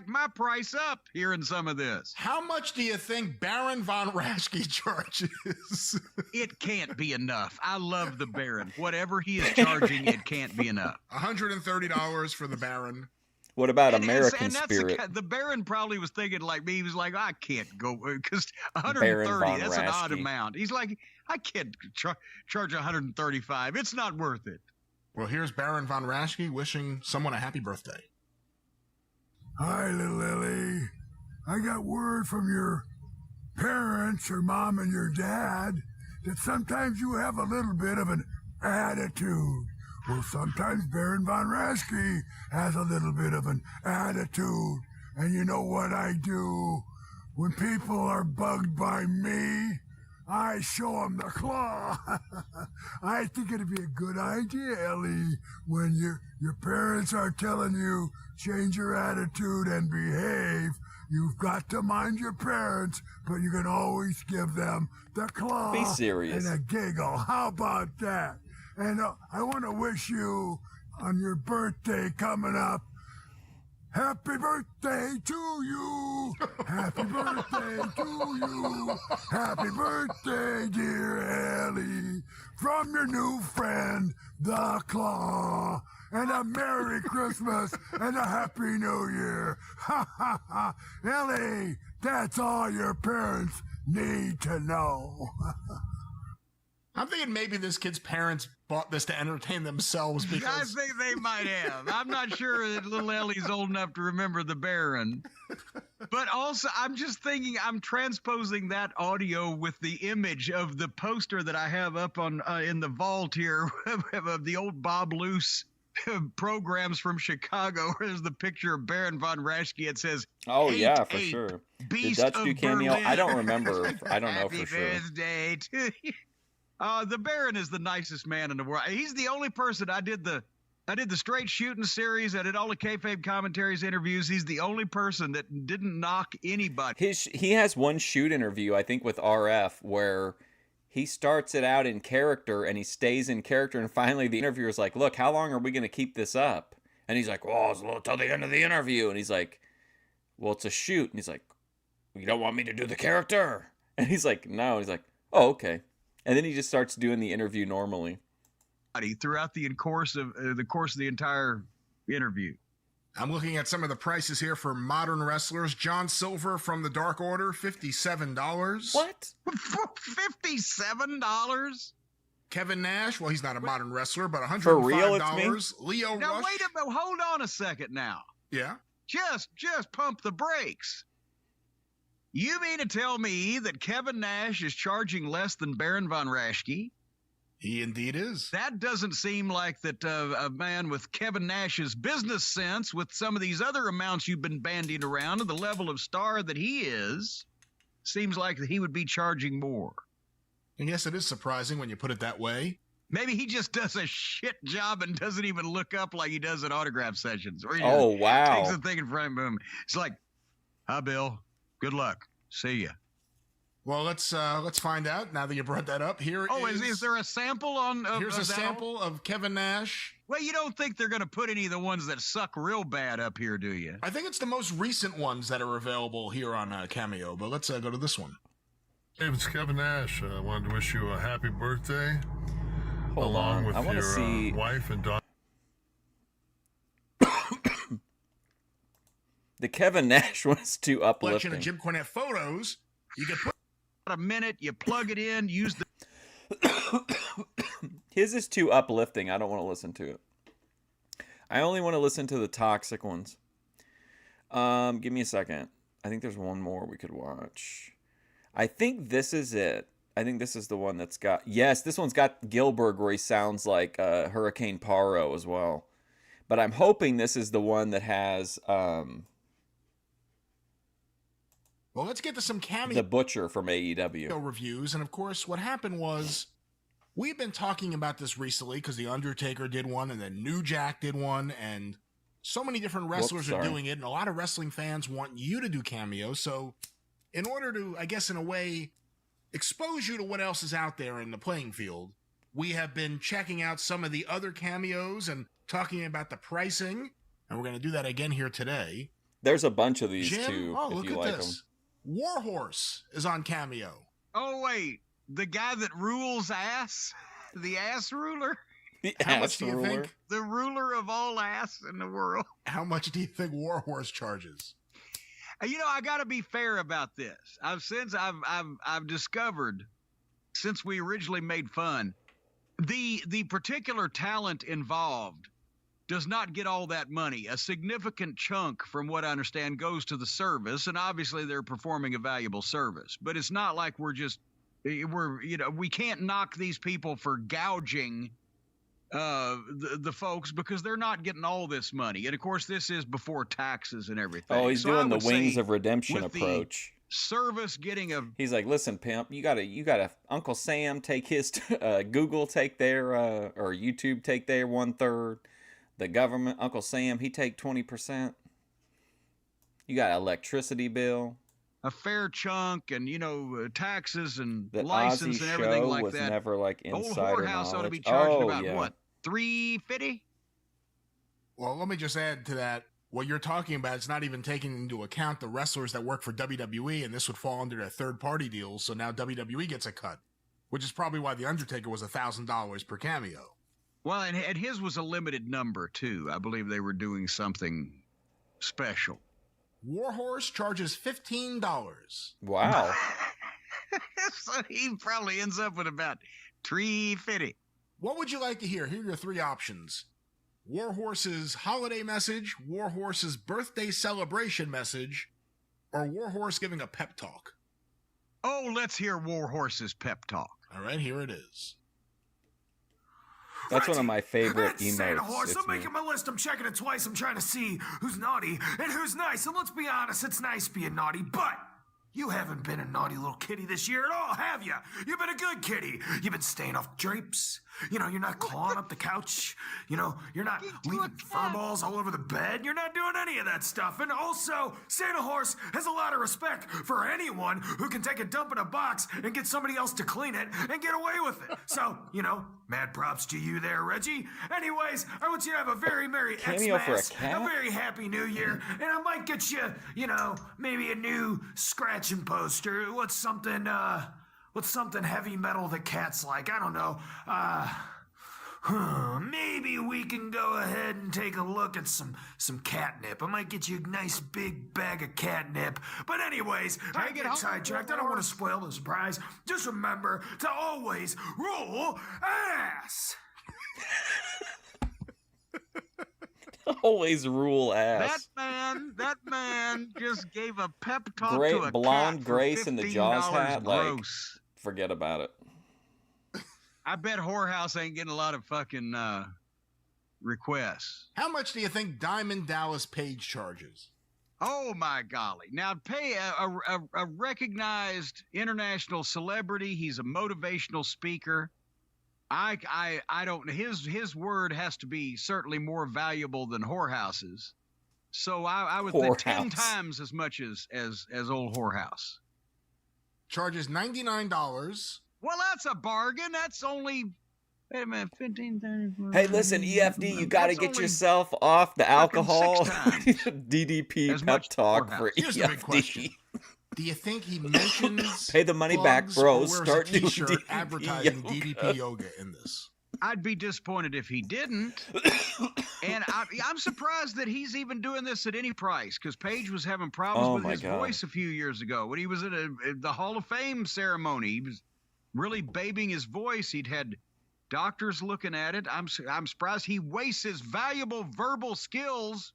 My price up hearing some of this. How much do you think Baron von Raschke charges? It can't be enough. I love the Baron. Whatever he is charging, it can't be enough. $130 for the Baron. What about American that's Spirit? The Baron probably was thinking like me. He was like, I can't go because 130. That's an odd amount. He's like, I can't charge 135. It's not worth it. Well, here's Baron von Raschke wishing someone a happy birthday. Hi, little Ellie. I got word from your parents, your mom and your dad, that sometimes you have a little bit of an attitude. Well, sometimes Baron von Raschke has a little bit of an attitude. And you know what I do? When people are bugged by me, I show them the claw. I think it'd be a good idea, Ellie, when your parents are telling you, change your attitude and behave. You've got to mind your parents, but you can always give them the claw. Be serious. And a giggle. How about that? And I want to wish you, on your birthday coming up, happy birthday to you. Happy birthday to you. Happy birthday, dear Ellie. From your new friend, the Claw. And a Merry Christmas and a Happy New Year. Ha ha ha. Ellie, that's all your parents need to know. I'm thinking maybe this kid's parents bought this to entertain themselves because... I think they might have. I'm not sure that little Ellie's old enough to remember the Baron. But also, I'm just thinking, I'm transposing that audio with the image of the poster that I have up on in the vault here of the old Bob Luce programs from Chicago. Where there's the picture of Baron von Raschke. It says, "Oh yeah, for sure." Beast Did Dutch of do cameo? Berlin. I don't remember. I don't know for sure. Happy birthday to you. The Baron is the nicest man in the world. He's the only person I did the straight shooting series. I did all the kayfabe commentaries, interviews. He's the only person that didn't knock anybody. He has one shoot interview, I think, with RF where he starts it out in character and he stays in character, and finally the interviewer's like, "Look, how long are we going to keep this up?" And he's like, "Well, it's a little till the end of the interview." And he's like, "Well, it's a shoot." And he's like, "You don't want me to do the character?" And he's like, "No." And he's like, "Oh, okay." And then he just starts doing the interview normally. Throughout the course of the entire interview. I'm looking at some of the prices here for modern wrestlers. John Silver from the Dark Order, $57. What? $57? Kevin Nash, well, he's not a modern wrestler, but $105. For real, it's me? Leo now, Rush. wait a minute. Hold on a second now. Yeah? Just pump the brakes. You mean to tell me that Kevin Nash is charging less than Baron von Raschke? He indeed is. That doesn't seem like that a man with Kevin Nash's business sense, with some of these other amounts you've been bandying around, and the level of star that he is, seems like that he would be charging more. And yes, it is surprising when you put it that way. Maybe he just does a shit job and doesn't even look up like he does at autograph sessions. Or he Oh, wow. takes the thing in front of him. It's like, hi, Bill. Good luck. See ya. Well, let's find out now that you brought that up. Is there a sample on? Here's a sample of Kevin Nash. Well, you don't think they're going to put any of the ones that suck real bad up here, do you? I think it's the most recent ones that are available here on Cameo. But let's go to this one. Hey, it's Kevin Nash. I wanted to wish you a happy birthday. Hold on. With I want to your see wife and daughter. The Kevin Nash was too Collection uplifting. of Jim Cornette photos. You can put a minute, you plug it in, use the. His is too uplifting. I don't want to listen to it. I only want to listen to the toxic ones. Give me a second. I think there's one more we could watch. I think this is it. I think this is the one that's got... Yes, this one's got Gilbert where he sounds like Hurricane Paro as well. But I'm hoping this is the one that has... Well, let's get to some Cameo... The Butcher from AEW. ...reviews. And, of course, what happened was... We've been talking about this recently because The Undertaker did one and then New Jack did one. And so many different wrestlers are doing it. And a lot of wrestling fans want you to do Cameo. So in order to, I guess, in a way... expose you to what else is out there in the playing field, we have been checking out some of the other cameos and talking about the pricing, and we're going to do that again here today. There's a bunch of these, Jim, too, if look you at like this. Them. Warhorse is on Cameo. Oh, wait. The guy that rules ass? The ass ruler? The How ass much do you ruler? think? The ruler of all ass in the world. How much do you think Warhorse charges? You know, I got to be fair about this. I've discovered since we originally made fun, the particular talent involved does not get all that money. A significant chunk, from what I understand, goes to the service, and obviously they're performing a valuable service. But it's not like we can't knock these people for gouging the folks because they're not getting all this money. And of course this is before taxes and everything. Oh, he's doing the Wings of Redemption approach. Service getting a... He's like, listen, pimp, you gotta Uncle Sam take his Google take their or YouTube take their 1/3. The government, Uncle Sam, he take 20%. You got electricity bill. A fair chunk, and taxes and the license Ozzy and everything show like was that. never like insider Old whorehouse knowledge. ought to be charged about yeah. what, $350? Well, let me just add to that. What you're talking about is not even taking into account the wrestlers that work for WWE, and this would fall under their third-party deals, so now WWE gets a cut, which is probably why The Undertaker was $1,000 per cameo. Well, and his was a limited number, too. I believe they were doing something special. Warhorse charges $15. Wow. So he probably ends up with about $350. What would you like to hear? Here are your three options. Warhorse's holiday message, Warhorse's birthday celebration message, or Warhorse giving a pep talk. Oh, let's hear Warhorse's pep talk. All right, here it is. That's one of my favorite Santa emotes. Horse, It's I'm me. making my list. I'm checking it twice. I'm trying to see who's naughty and who's nice. And let's be honest, it's nice being naughty, but you haven't been a naughty little kitty this year at all, have you? You've been a good kitty. You've been staying off drapes. You're not clawing up the couch. You're not leaving fur balls all over the bed. You're not doing any of that stuff. And also, Santa Horse has a lot of respect for anyone who can take a dump in a box and get somebody else to clean it and get away with it. So, mad props to you there, Reggie. Anyways, I want you to have a very Merry Cameo for a Xmas, cat? a very Happy New Year, and I might get you, maybe a new scratching poster. What's something heavy metal that cats like? I don't know. Maybe we can go ahead and take a look at some catnip. I might get you a nice big bag of catnip. But anyways, I get sidetracked. I don't want to spoil the surprise. Just remember to always rule ass. Always rule ass. That man just gave a pep talk Great to a blonde cat for Grace in the Jaws $15 hat. gross. Like, forget about it. I bet Whorehouse ain't getting a lot of fucking requests. How much do you think Diamond Dallas Page charges? Oh my golly. Now pay a recognized international celebrity. He's a motivational speaker. I don't. His word has to be certainly more valuable than whorehouses. So I would think 10 times as much as old whorehouse. Charges $99. Well, that's a bargain. That's only. Wait a minute, 15, 30, Hey, listen, EFD, you got to get yourself off the alcohol. DDP pep talk for Here's EFD. the big question. Do you think he mentions pay the money back, plugs, bro? or wears Start a doing t-shirt DDP advertising yoga. DDP yoga in this? I'd be disappointed if he didn't. And I'm surprised that he's even doing this at any price, because Page was having problems with his voice a few years ago. When he was at the Hall of Fame ceremony, he was really babying his voice. He'd had doctors looking at it. I'm surprised he wastes his valuable verbal skills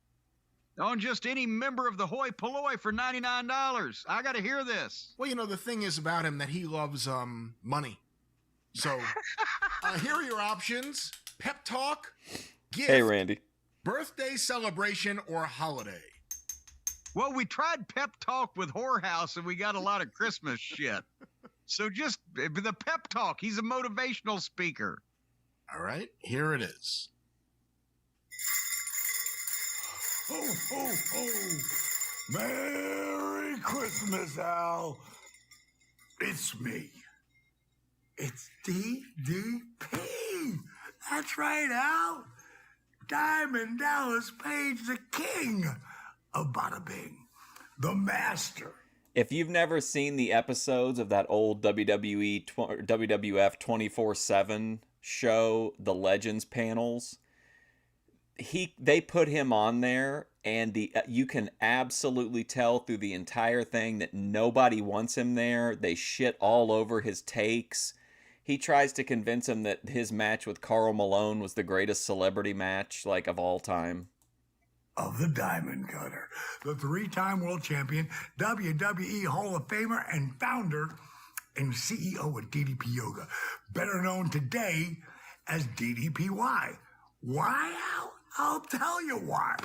on just any member of the hoi polloi for $99. I got to hear this. Well, you know, the thing is about him that he loves money. So here are your options: pep talk, gift, Hey, Randy. birthday celebration, or holiday. Well, we tried pep talk with whorehouse and we got a lot of Christmas shit. So just the pep talk. He's a motivational speaker. All right, here it is. Ho, ho, ho. Merry Christmas, Al. It's me. It's DDP. That's right, Al. Diamond Dallas Page, the king of Bada Bing, the master. If you've never seen the episodes of that old WWF 24/7 show, the Legends panels, they put him on there, and you can absolutely tell through the entire thing that nobody wants him there. They shit all over his takes. He tries to convince him that his match with Karl Malone was the greatest celebrity match of all time. Of the Diamond Cutter, the three-time world champion, WWE Hall of Famer, and founder and CEO of DDP Yoga, better known today as DDPY. Why, Al? I'll tell you why.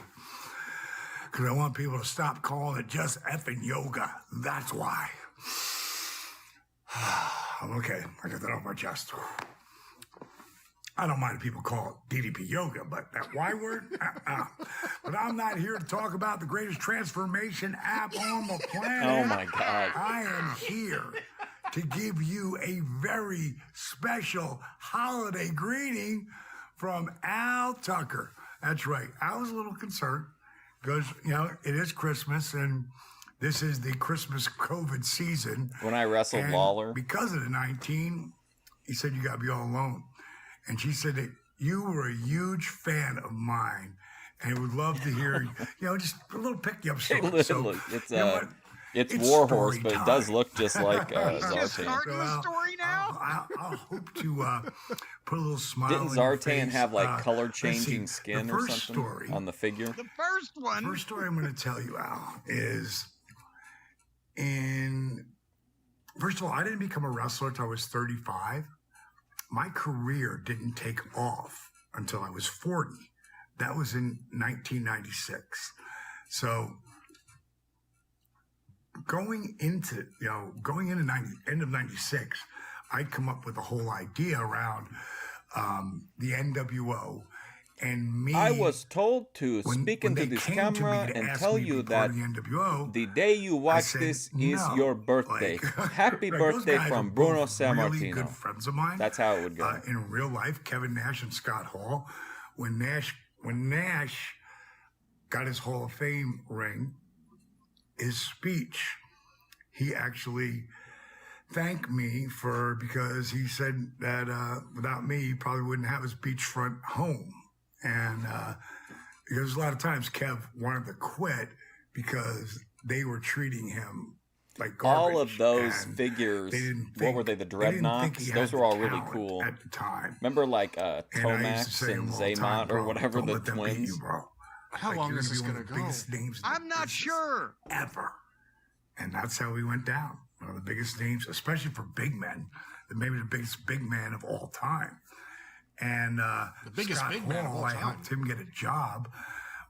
Because I want people to stop calling it just effing yoga. That's why. Okay, I got that off my chest. I don't mind if people call it DDP yoga, but that Y word? But I'm not here to talk about the greatest transformation app on the planet. Oh, my God. I am here to give you a very special holiday greeting from Al Tucker. That's right. I was a little concerned because, it is Christmas and this is the Christmas COVID season. When I wrestled And Lawler. because of the 19, he said, you got to be all alone. And she said that you were a huge fan of mine and would love to hear, just a little pick-you-up story. So, it's Warhorse, but it does look just like Zartan. Starting the story now? I'll hope to put a little smile Didn't on your Zartan face. have let's color-changing see, skin the or first something story, on the figure? The first one. The first story I'm going to tell you, Al, is first of all, I didn't become a wrestler until I was 35. My career didn't take off until I was 40. That was in 1996. So going into end of 96, I'd come up with a whole idea around the NWO. And me, I was told to speak into this camera and tell you that the day you watch this is your birthday. Happy birthday from Bruno Sammartino. Really good friends of mine. That's how it would go. In real life, Kevin Nash and Scott Hall. When Nash got his Hall of Fame ring, his speech, he actually thanked me because he said that without me, he probably wouldn't have his beachfront home. And because a lot of times Kev wanted to quit because they were treating him like garbage. All of those figures, what were they, the Dreadnoughts? Those were all really cool. At the time. Remember Tomax and Zaymont or whatever, the twins? How long is this going to go? I'm not sure. Ever. And that's how we went down. One of the biggest names, especially for big men, maybe the biggest big man of all time. And the biggest Scott big man of Hall, all I time. helped him get a job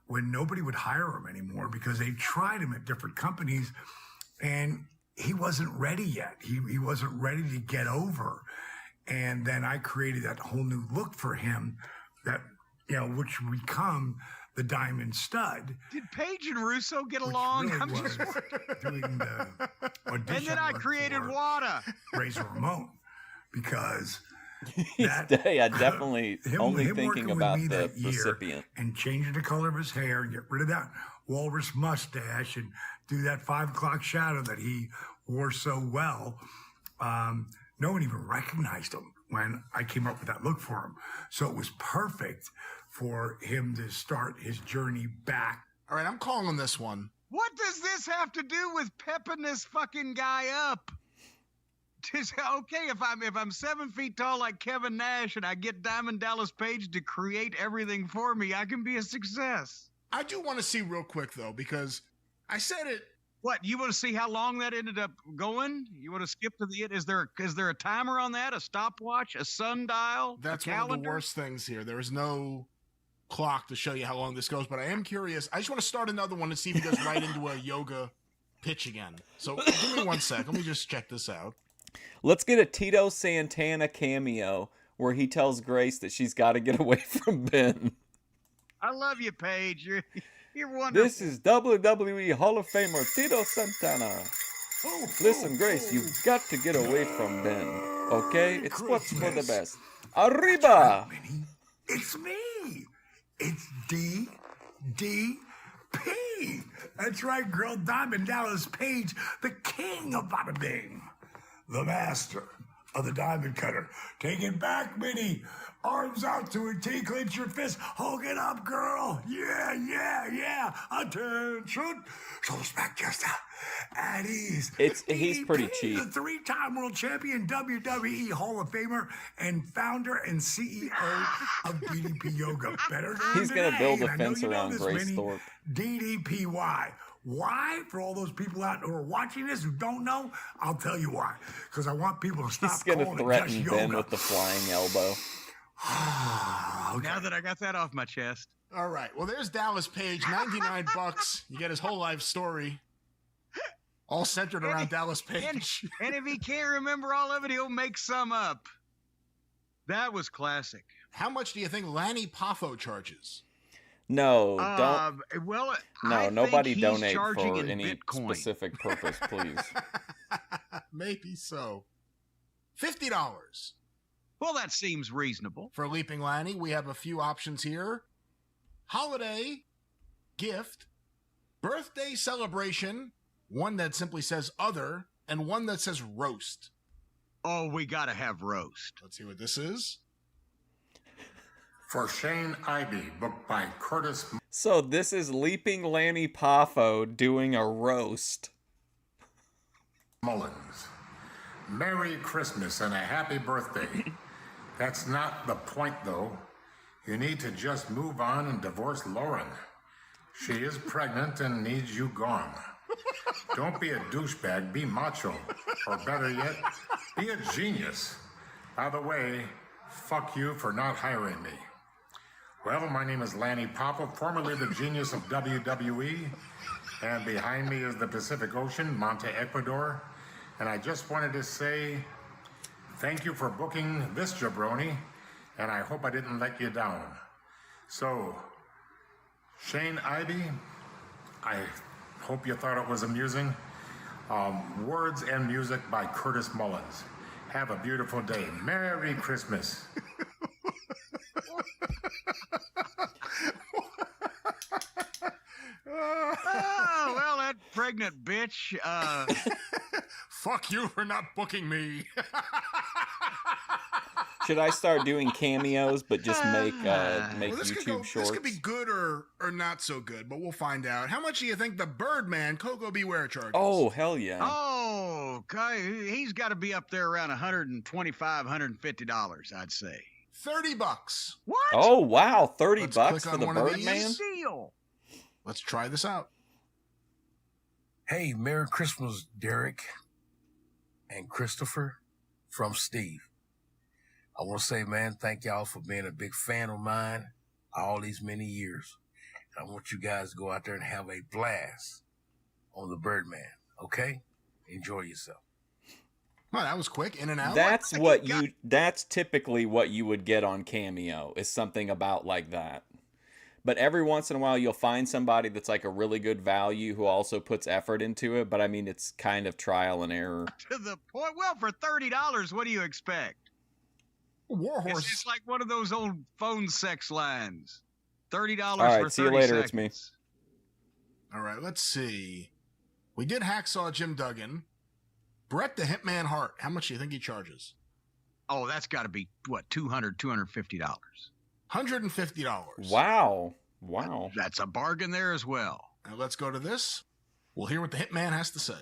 when nobody would hire him anymore because they tried him at different companies and he wasn't ready yet. He wasn't ready to get over. And then I created that whole new look for him that, which would become the Diamond Stud. Did Paige and Russo get along? Really I'm was just doing the audition. And then I created WADA. Razor Ramon, because definitely only him thinking working with about me the that year recipient. and changing the color of his hair and get rid of that walrus mustache and do that 5 o'clock shadow that he wore so well. No one even recognized him when I came up with that look for him. So it was perfect for him to start his journey back. All right, I'm calling this one. What does this have to do with pepping this fucking guy up? Okay, if I'm 7 feet tall like Kevin Nash and I get Diamond Dallas Page to create everything for me, I can be a success. I do want to see real quick, though, because I said it. What, you want to see how long that ended up going? You want to skip to the end? Is there a timer on that? A stopwatch? A sundial? That's a one calendar? of the worst things here. There is no clock to show you how long this goes, but I am curious. I just want to start another one and see if he goes right into a yoga pitch again. So give me 1 sec. Let me just check this out. Let's get a Tito Santana cameo where he tells Grace that she's got to get away from Ben. I love you, Paige. You're wonderful. This is WWE Hall of Famer Tito Santana. Listen, Grace, you've got to get away from Ben, okay? It's what's for the best. Arriba! It's me. It's DDP. That's right, girl. Diamond Dallas Page, the king of bada bing. The master of the diamond cutter. Take it back, Minnie. Arms out to a T, clench your fist. Hold it up, girl. Yeah. Attention. Shoulders back just at ease. He's pretty cheap. The 3-time world champion, WWE Hall of Famer, and founder and CEO of DDP Yoga. Better known He's going to today, build a and I know fence you know around this, Grace Minnie, Thorpe. DDPY. Why? For all those people out who are watching this who don't know, I'll tell you why. Because I want people to stop He's going to calling it threaten just Ben yoga. with the flying elbow. Okay. Now that I got that off my chest. All right. Well, there's Dallas Page, $99. You get his whole life story, all centered around Dallas Page. And if he can't remember all of it, he'll make some up. That was classic. How much do you think Lanny Poffo charges? No, don't. Well, no, nobody donate for in any Bitcoin. specific purpose, please. Maybe so. $50. Well, that seems reasonable. For Leaping Lanny, we have a few options here. Holiday, gift, birthday celebration, one that simply says other, and one that says roast. Oh, we gotta have roast. Let's see what this is. For Shane Ivey, booked by Curtis. So this is Leaping Lanny Poffo doing a roast. Mullins. Merry Christmas and a happy birthday. That's not the point, though. You need to just move on and divorce Lauren. She is pregnant and needs you gone. Don't be a douchebag, be macho. Or better yet, be a genius. By the way, fuck you for not hiring me. Well, my name is Lanny Poffo, formerly the genius of WWE. And behind me is the Pacific Ocean, Monte, Ecuador. And I just wanted to say thank you for booking this jabroni, and I hope I didn't let you down. So, Shane Ivey, I hope you thought it was amusing. Words and music by Curtis Mullins. Have a beautiful day. Merry Christmas. Oh, well, that pregnant bitch. Fuck you for not booking me. Should I start doing cameos, but just make Well, YouTube shorts? This could be good or not so good, but we'll find out. How much do you think the Birdman, Coco Beware, charges? Oh, hell yeah. Oh, okay. He's got to be up there around $125, $150, I'd say. $30. What? Oh, wow. $30 click for on the one of Birdman? these. Deal. Let's try this out. Hey, Merry Christmas, Derek and Christopher from Steve. I want to say, man, thank y'all for being a big fan of mine all these many years. And I want you guys to go out there and have a blast on the Birdman, okay? Enjoy yourself. Well, that was quick, in and out. That's typically what you would get on Cameo, is something about like that. But every once in a while, you'll find somebody that's like a really good value who also puts effort into it. But I mean, it's kind of trial and error. To the point. Well, for $30, what do you expect? Warhorse. It's just like one of those old phone sex lines. $30 All right, for 30 see you later. seconds. It's me. All right, let's see. We did Hacksaw Jim Duggan. Bret the Hitman Hart. How much do you think he charges? Oh, that's got to be, what, $200, $250. $150. Wow. That's a bargain there as well. Now let's go to this. We'll hear what the Hitman has to say.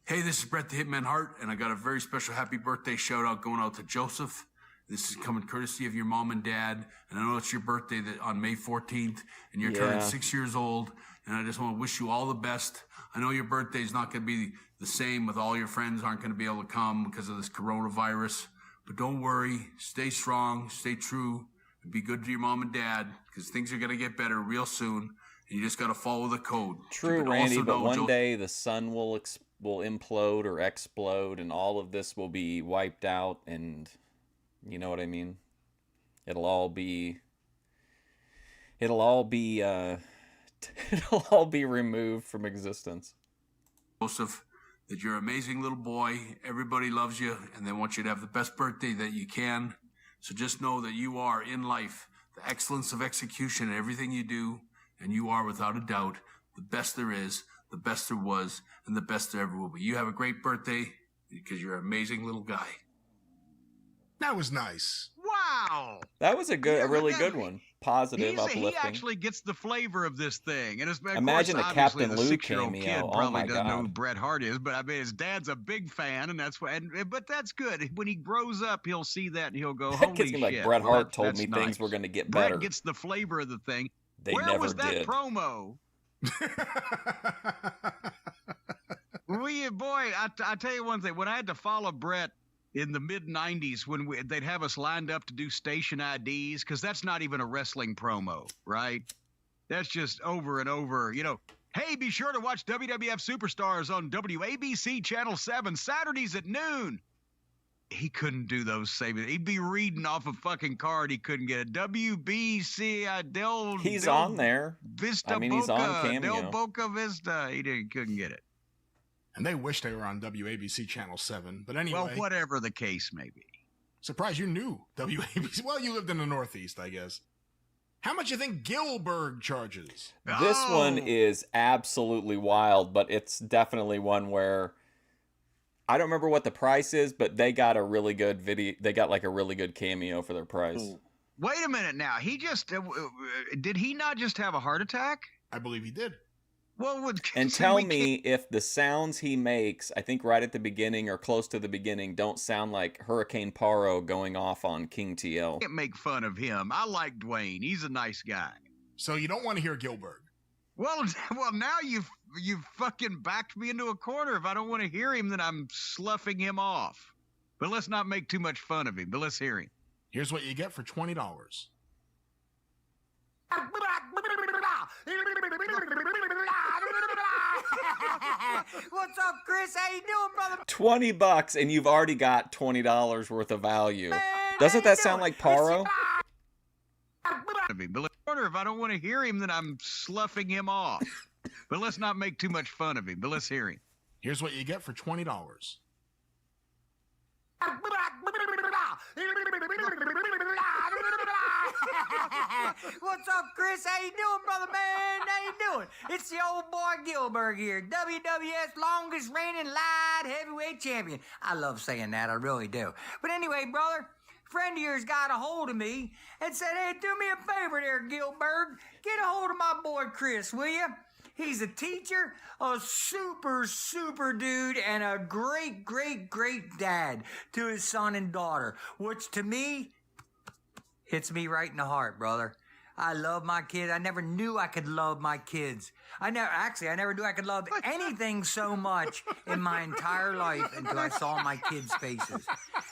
Hey, this is Bret the Hitman Hart, and I got a very special happy birthday shout out going out to Joseph. This is coming courtesy of your mom and dad, and I know it's your birthday on May 14th, and you're turning 6 years old, and I just want to wish you all the best. I know your birthday is not going to be the same with all your friends aren't going to be able to come because of this coronavirus, but don't worry, stay strong, stay true, and be good to your mom and dad, because things are going to get better real soon, and you just got to follow the code. True, Randy, but one day the sun will implode or explode, and all of this will be wiped out, and you know what I mean? It'll all be removed from existence. Joseph, that you're an amazing little boy. Everybody loves you, and they want you to have the best birthday that you can. So just know that you are in life the excellence of execution in everything you do, and you are without a doubt the best there is, the best there was, and the best there ever will be. You have a great birthday because you're an amazing little guy. That was nice. Wow. That was a really good one. Positive, uplifting. He actually gets the flavor of this thing. And imagine course, a Captain the Lou 6-year-old cameo. kid Oh probably my doesn't know who God. Bret Hart is, but I mean, his dad's a big fan, and that's why. But that's good. When he grows up, he'll see that and he'll go, "Holy That kid's gonna be shit!" like, Bret Hart told that's me nice. things were going to get Bret better. gets the flavor of the thing. They Where never was that did. promo? I tell you one thing. When I had to follow Bret in the mid-'90s, when they'd have us lined up to do station IDs, because that's not even a wrestling promo, right? That's just over and over, Hey, be sure to watch WWF Superstars on WABC Channel 7 Saturdays at noon. He couldn't do those savings. He'd be reading off a fucking card. He couldn't get it. WBC He's on there. Vista he's on Boca, Cameo. Del Boca Vista. He couldn't get it. And they wish they were on WABC Channel 7. But anyway. Well, whatever the case may be. Surprised you knew WABC. Well, you lived in the Northeast, I guess. How much you think Gilbert charges? This one is absolutely wild, but it's definitely one where I don't remember what the price is, but they got a really good video. They got like a really good cameo for their price. Wait a minute now. He just did he not just have a heart attack? I believe he did. Well, and tell me if the sounds he makes, I think right at the beginning or close to the beginning, don't sound like Hurricane Paro going off on King TL. Can't make fun of him. I like Dwayne. He's a nice guy. So you don't want to hear Gilbert? Well, now you've fucking backed me into a corner. If I don't want to hear him, then I'm sloughing him off. But let's not make too much fun of him. But let's hear him. Here's what you get for $20. What's up, Chris? How you doing, brother? $20 and you've already got $20 worth of value. Doesn't that sound like Paro? But if I don't want to hear him, then I'm sloughing him off. But let's not make too much fun of him. But let's hear him. Here's what you get for $20. What's up, Chris? How you doing, brother man? How you doing? It's the old boy Gilbert here, WWF's longest reigning light heavyweight champion. I love saying that, I really do. But anyway, brother, a friend of yours got a hold of me and said, hey, do me a favor there, Gilbert. Get a hold of my boy Chris, will you? He's a teacher, a super dude, and a great dad to his son and daughter, which to me hits me right in the heart, brother. I love my kids. I never knew I could love my kids. I never knew I could love anything so much in my entire life until I saw my kids' faces.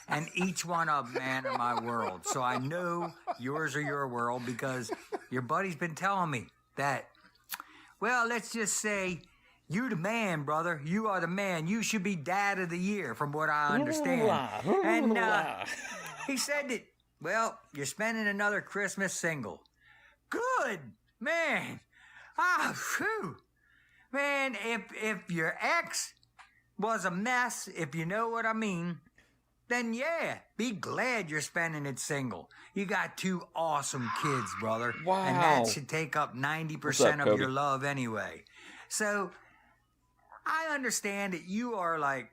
And each one of them, man, are my world. So I know yours are your world because your buddy's been telling me that, well, let's just say You the man, brother. You are the man. You should be dad of the year, from what I understand. And he said that, well, you're spending another Christmas single. Good, man. Phew. Man, if your ex was a mess, if you know what I mean, then yeah, be glad you're spending it single. You got 2 awesome kids, brother. Wow. And that should take up 90% of your love anyway. So, I understand that you are like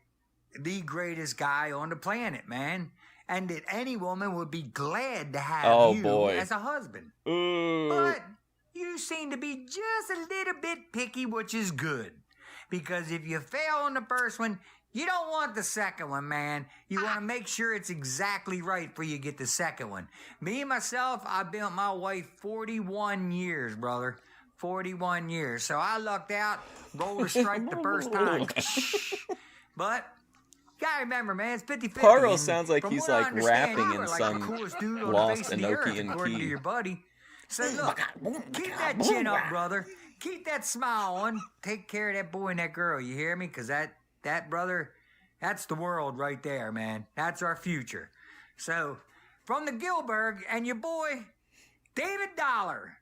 the greatest guy on the planet, man. And that any woman would be glad to have you as a husband. Ooh. But you seem to be just a little bit picky, which is good. Because if you fail on the first one, you don't want the second one, man. You want to make sure it's exactly right before you get the second one. Me, myself, I've been with my wife 41 years, brother. 41 years. So I lucked out, roller strike the first time. But you gotta remember, man, it's 50-50. Paro sounds like he's like rapping you in are some the coolest dude on lost the face of the earth, Enochian according to key. your buddy. So look, keep that chin up, brother. Keep that smile on. Take care of that boy and that girl, you hear me? Because that brother, that's the world right there, man. That's our future. So, from the Gilbert and your boy, David Dollar.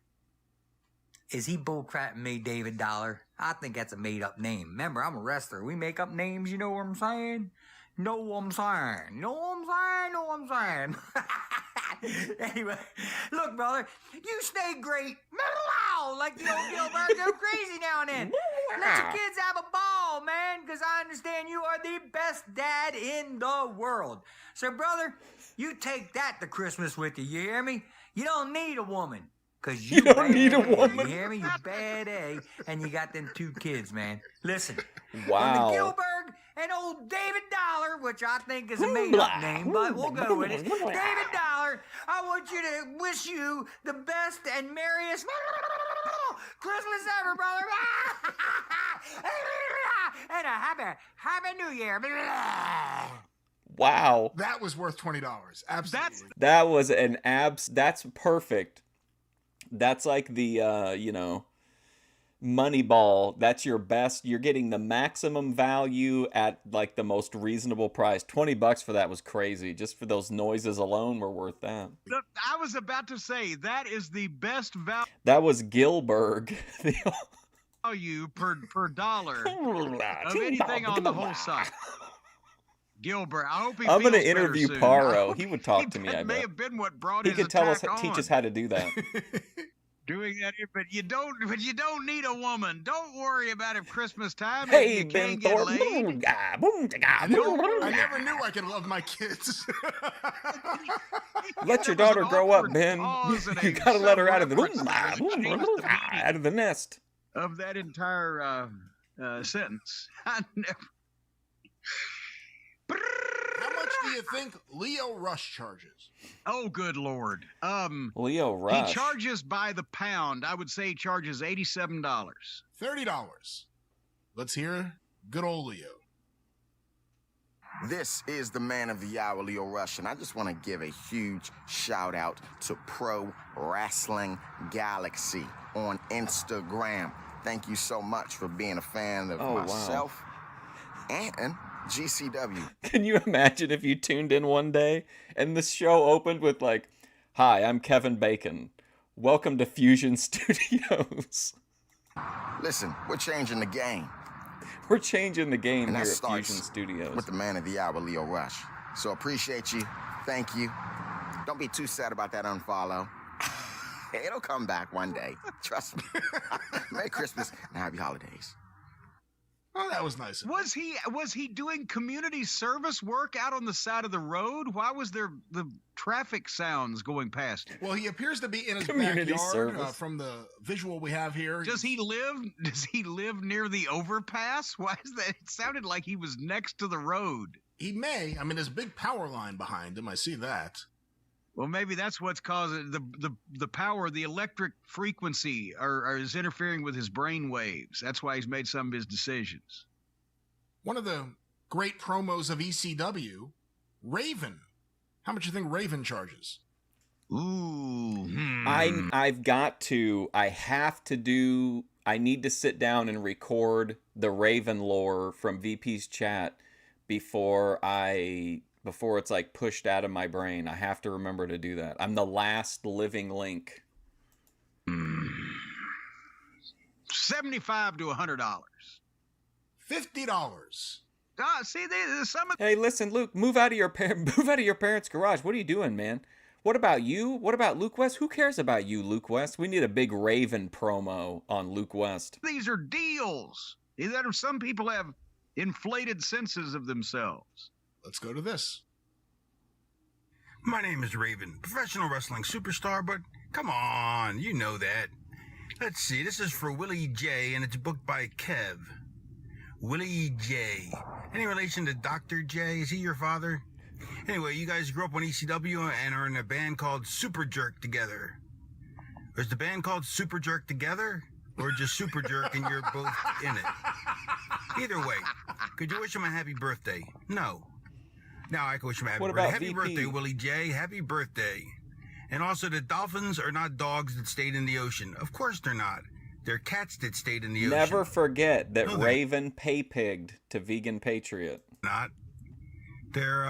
Is he bullcrapping me, David Dollar? I think that's a made-up name. Remember, I'm a wrestler. We make up names, you know what I'm saying? Know what I'm saying. Know what I'm saying. Know what I'm saying. Anyway, look, brother, you stay great. Like the old Gilbert, go crazy now and then. Let your kids have a ball, man, because I understand you are the best dad in the world. So, brother, you take that to Christmas with you, you hear me? You don't need a woman. Cause You don't need a bad A, woman. You hear me? You bad A, and you got them 2 kids, man. Listen, Wow. from the Gilbert and old David Dollar, which I think is a made-up name, but we'll go with it. David Dollar, I want you to wish you the best and merriest Christmas ever, brother. And a happy New Year. Wow. That was worth $20. Absolutely. That was an that's perfect. That's like the Moneyball. That's your best. You're getting the maximum value at like the most reasonable price. $20 for that was crazy. Just for those noises alone were worth that. I was about to say that is the best That was Gilbert. value per dollar of anything on the whole site. Gilbert, I hope I'm going to interview soon. Paro. He would talk to me. That I may bet have been what brought he his could tell us, attack teach on. us how to do that. Doing that, but you don't need a woman. Don't worry about it Christmas time. Hey, if you Ben can't get Thorpe. laid. I never knew I could love my kids. Let your daughter grow up, Ben. and You a gotta let her out of sub-reference out of the nest. of that entire sentence. I never. How much do you think Leo Rush charges? Oh, good Lord. Leo Rush. He charges by the pound. I would say he charges $87. $30. Let's hear good old Leo. This is the man of the hour, Leo Rush, and I just want to give a huge shout out to Pro Wrestling Galaxy on Instagram. Thank you so much for being a fan of myself and GCW. Can you imagine if you tuned in one day and the show opened with like, "Hi, I'm Kevin Bacon. Welcome to Fusion Studios." Listen, we're changing the game. We're changing the game And here that at starts Fusion Studios. with the man of the hour, Leo Rush. So appreciate you. Thank you. Don't be too sad about that unfollow. It'll come back one day. Trust me. Merry Christmas and happy holidays. Oh, that was nice. Was he doing community service work out on the side of the road? Why was there the traffic sounds going past him? Well, he appears to be in his Community backyard service. from the visual we have here. Does he live near the overpass? Why is that? It sounded like he was next to the road. He may. I mean, there's a big power line behind him. I see that. Well, maybe that's what's causing the power, the electric frequency is interfering with his brain waves. That's why he's made some of his decisions. One of the great promos of ECW, Raven. How much do you think Raven charges? Ooh. I have to I need to sit down and record the Raven lore from VP's chat before it's like pushed out of my brain. I have to remember to do that. I'm the last living link. $75 to $100. $50. See, some of. Hey, listen, Luke, move out of your parents' garage. What are you doing, man? What about you? What about Luke West? Who cares about you, Luke West? We need a big Raven promo on Luke West. These are deals. Some people have inflated senses of themselves. Let's go to this. My name is Raven, professional wrestling superstar, but come on, you know that. Let's see, this is for Willie J, and it's booked by Kev. Willie J. Any relation to Dr. J? Is he your father? Anyway, you guys grew up on ECW and are in a band called Super Jerk together. Is the band called Super Jerk together? Or just Super Jerk and you're both in it? Either way, could you wish him a happy birthday? No. Now I can wish him a happy What birthday. about Happy VP? birthday, Willie J. Happy birthday. And also, the dolphins are not dogs that stayed in the ocean. Of course they're not. They're cats that stayed in the ocean. Never forget that No, they're Raven pay-pigged to Vegan Patriot. not. They're,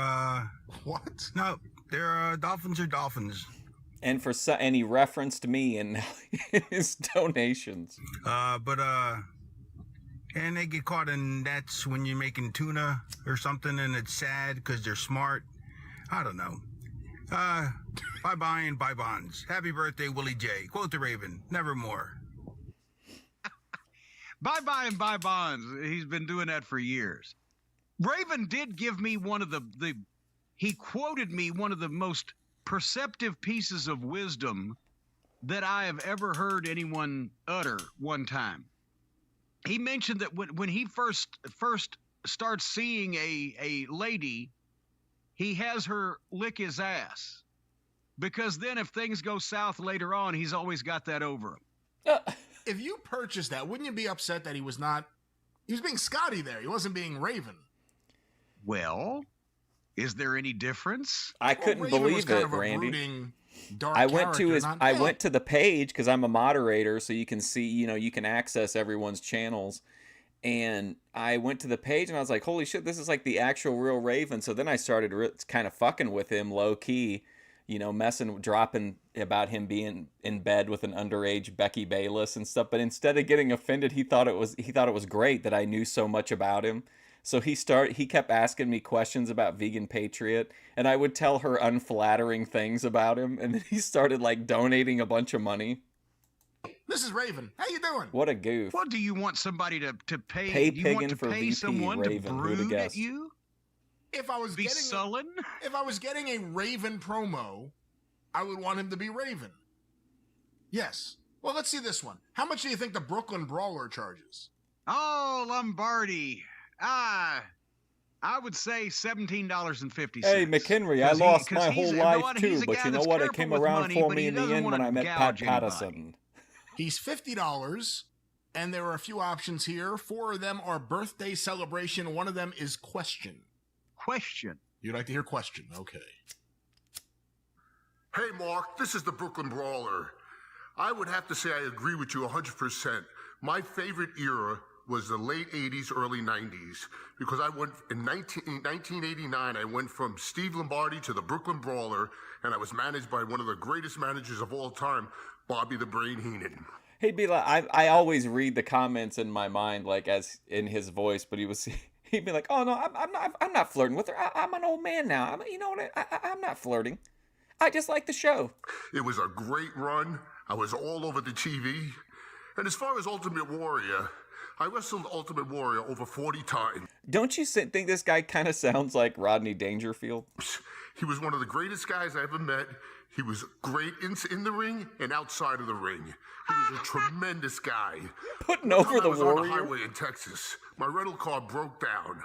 What? No, they're, dolphins are dolphins. And he referenced me in his donations. And they get caught in nets when you're making tuna or something, and it's sad because they're smart. I don't know. Bye-bye and bye-bonds. Happy birthday, Willie J. Quote the Raven, nevermore. Bye-bye and bye-bonds. He's been doing that for years. Raven did give me he quoted me one of the most perceptive pieces of wisdom that I have ever heard anyone utter one time. He mentioned that when he first starts seeing a lady, he has her lick his ass. Because then if things go south later on, he's always got that over him. If you purchased that, wouldn't you be upset that he was being Scotty there? He wasn't being Raven. Well, is there any difference? I couldn't Raven was believe kind it, of a Randy. brooding, dark I went to character, I went to the page because I'm a moderator, so you can see, you can access everyone's channels. And I went to the page and I was like, holy shit, this is like the actual real Raven. So then I started kind of fucking with him low key, dropping about him being in bed with an underage Becky Bayless and stuff. But instead of getting offended, he thought it was great that I knew so much about him. So he kept asking me questions about Vegan Patriot, and I would tell her unflattering things about him, and then he started like donating a bunch of money. This is Raven. How you doing? What a goof. Well, do you want somebody to pay? Pay Do you want pigging to for pay VP someone Raven, to who'da brood guessed? at you? If I was Be sullen? If I was getting a Raven promo, I would want him to be Raven. Yes. Well, let's see this one. How much do you think the Brooklyn Brawler charges? Oh, Lombardi. I would say $17.50. Hey, McHenry, I lost my whole life too, but you know what? It came around for me in the end when I met Pat Patterson. He's $50, and there are a few options here. 4 of them are birthday celebration. One of them is question. Question. You'd like to hear question? Okay. Hey, Mark, this is the Brooklyn Brawler. I would have to say I agree with you 100%. My favorite era was the late 80s, early 90s, because I went in 1989, I went from Steve Lombardi to the Brooklyn Brawler, and I was managed by one of the greatest managers of all time, Bobby the Brain Heenan. He'd be like, I always read the comments in my mind, like as in his voice, but he'd be like, oh no, I'm not flirting with her. I'm an old man now. I'm not flirting. I just like the show. It was a great run. I was all over the TV. And as far as Ultimate Warrior, I wrestled Ultimate Warrior over 40 times. Don't you think this guy kind of sounds like Rodney Dangerfield? He was one of the greatest guys I ever met. He was great in the ring and outside of the ring. He was a tremendous guy. Putting over the I was on the Warrior? highway in Texas. My rental car broke down.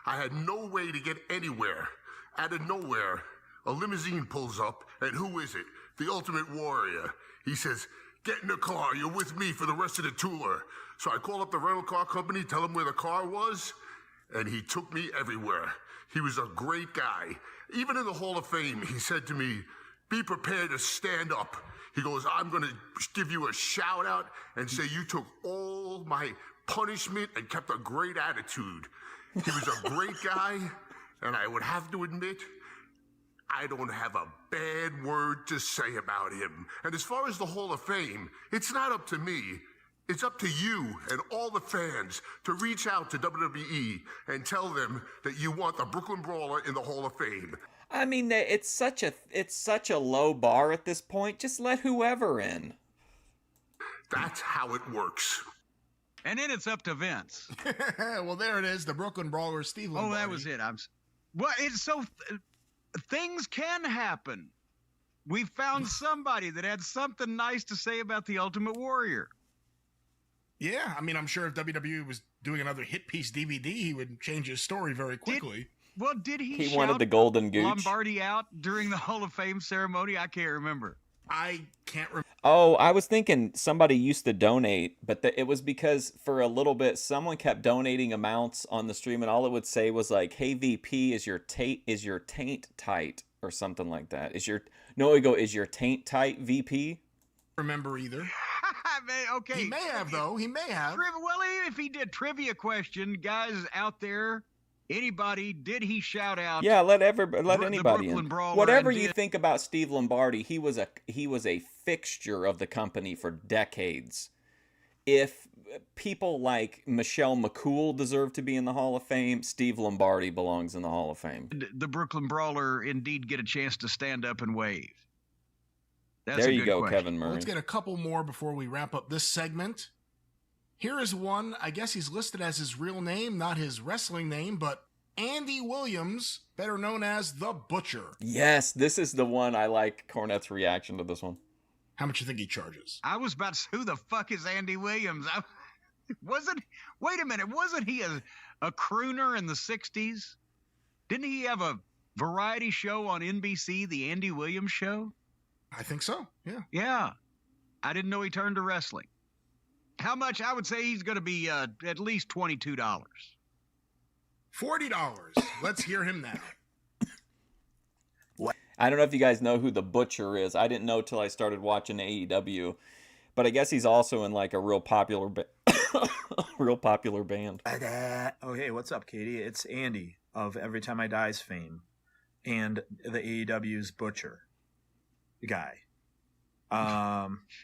I had no way to get anywhere. Out of nowhere, a limousine pulls up, and who is it? The Ultimate Warrior. He says, get in the car, you're with me for the rest of the tour. So I call up the rental car company, tell him where the car was, and he took me everywhere. He was a great guy. Even in the Hall of Fame, he said to me, be prepared to stand up. He goes, I'm going to give you a shout out and say you took all my punishment and kept a great attitude. He was a great guy, and I would have to admit, I don't have a bad word to say about him. And as far as the Hall of Fame, it's not up to me. It's up to you and all the fans to reach out to WWE and tell them that you want the Brooklyn Brawler in the Hall of Fame. I mean, it's such a low bar at this point. Just let whoever in. That's how it works. And then it's up to Vince. Well, there it is, the Brooklyn Brawler, Steve Lombardi. Oh, that was it. Well, it's so things can happen. We found somebody that had something nice to say about the Ultimate Warrior. Yeah, I mean, I'm sure if WWE was doing another hit piece DVD, he would change his story very quickly. Did he He wanted the golden gooch. Lombardi out during the Hall of Fame ceremony? I can't remember. I can't remember. Oh, I was thinking somebody used to donate, but it was because for a little bit someone kept donating amounts on the stream, and all it would say was like, "Hey VP, is your taint tight?" or something like that. Is your taint tight, VP? Remember either. Okay. He may have, though. He may have. Well, if he did trivia question, guys out there, anybody, did he shout out? Yeah, let anybody in. Brawler Whatever you think about Steve Lombardi, he was a fixture of the company for decades. If people like Michelle McCool deserve to be in the Hall of Fame, Steve Lombardi belongs in the Hall of Fame. The Brooklyn Brawler indeed get a chance to stand up and wave? That's there a you good go, question. Kevin Murray. Let's get a couple more before we wrap up this segment. Here is one. I guess he's listed as his real name, not his wrestling name, but Andy Williams, better known as The Butcher. Yes, this is the one. I like Cornette's reaction to this one. How much you think he charges? I was about to say, who the fuck is Andy Williams? Wait a minute, wasn't he a crooner in the 60s? Didn't he have a variety show on NBC, the Andy Williams Show? I think so, yeah. Yeah. I didn't know he turned to wrestling. How much? I would say he's going to be at least $22. $40. Let's hear him now. I don't know if you guys know who the Butcher is. I didn't know till I started watching AEW, but I guess he's also in like a real popular band. Oh, hey, what's up, Katie? It's Andy of Every Time I Die's fame and the AEW's Butcher guy.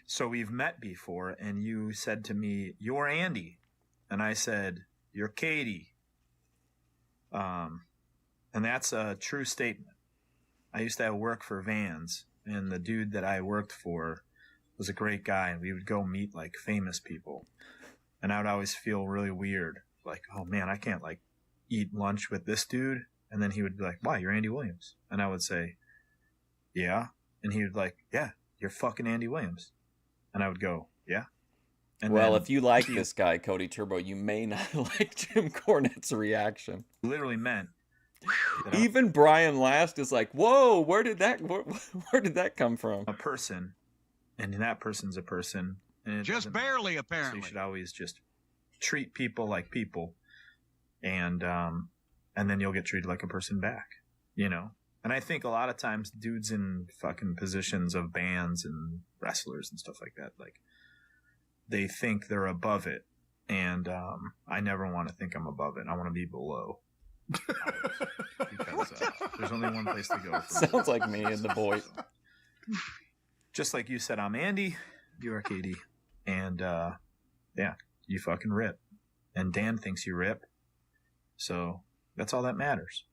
So we've met before, and you said to me, "You're Andy," and I said, "You're Katie." And that's a true statement. I used to have work for Vans, and the dude that I worked for was a great guy, and we would go meet like famous people, and I would always feel really weird, like, oh man, I can't like eat lunch with this dude. And then he would be like, "Why, you're Andy Williams?" And I would say, "Yeah." And he would be like, "Yeah, you're fucking Andy Williams." And I would go, "Yeah." And well, if you like this guy, Cody Turbo, you may not like Jim Cornette's reaction. Literally meant. Even Brian Last is like, "Whoa, where did that come from?" A person, and that person's a person. And just barely, apparently. So you should always just treat people like people, and then you'll get treated like a person back, you know? And I think a lot of times dudes in fucking positions of bands and wrestlers and stuff like that, like, they think they're above it. And I never want to think I'm above it. I want to be below. Because there's only one place to go. Sounds like me and the boys. Just like you said, I'm Andy, you are Katie. And yeah, you fucking rip. And Dan thinks you rip. So that's all that matters.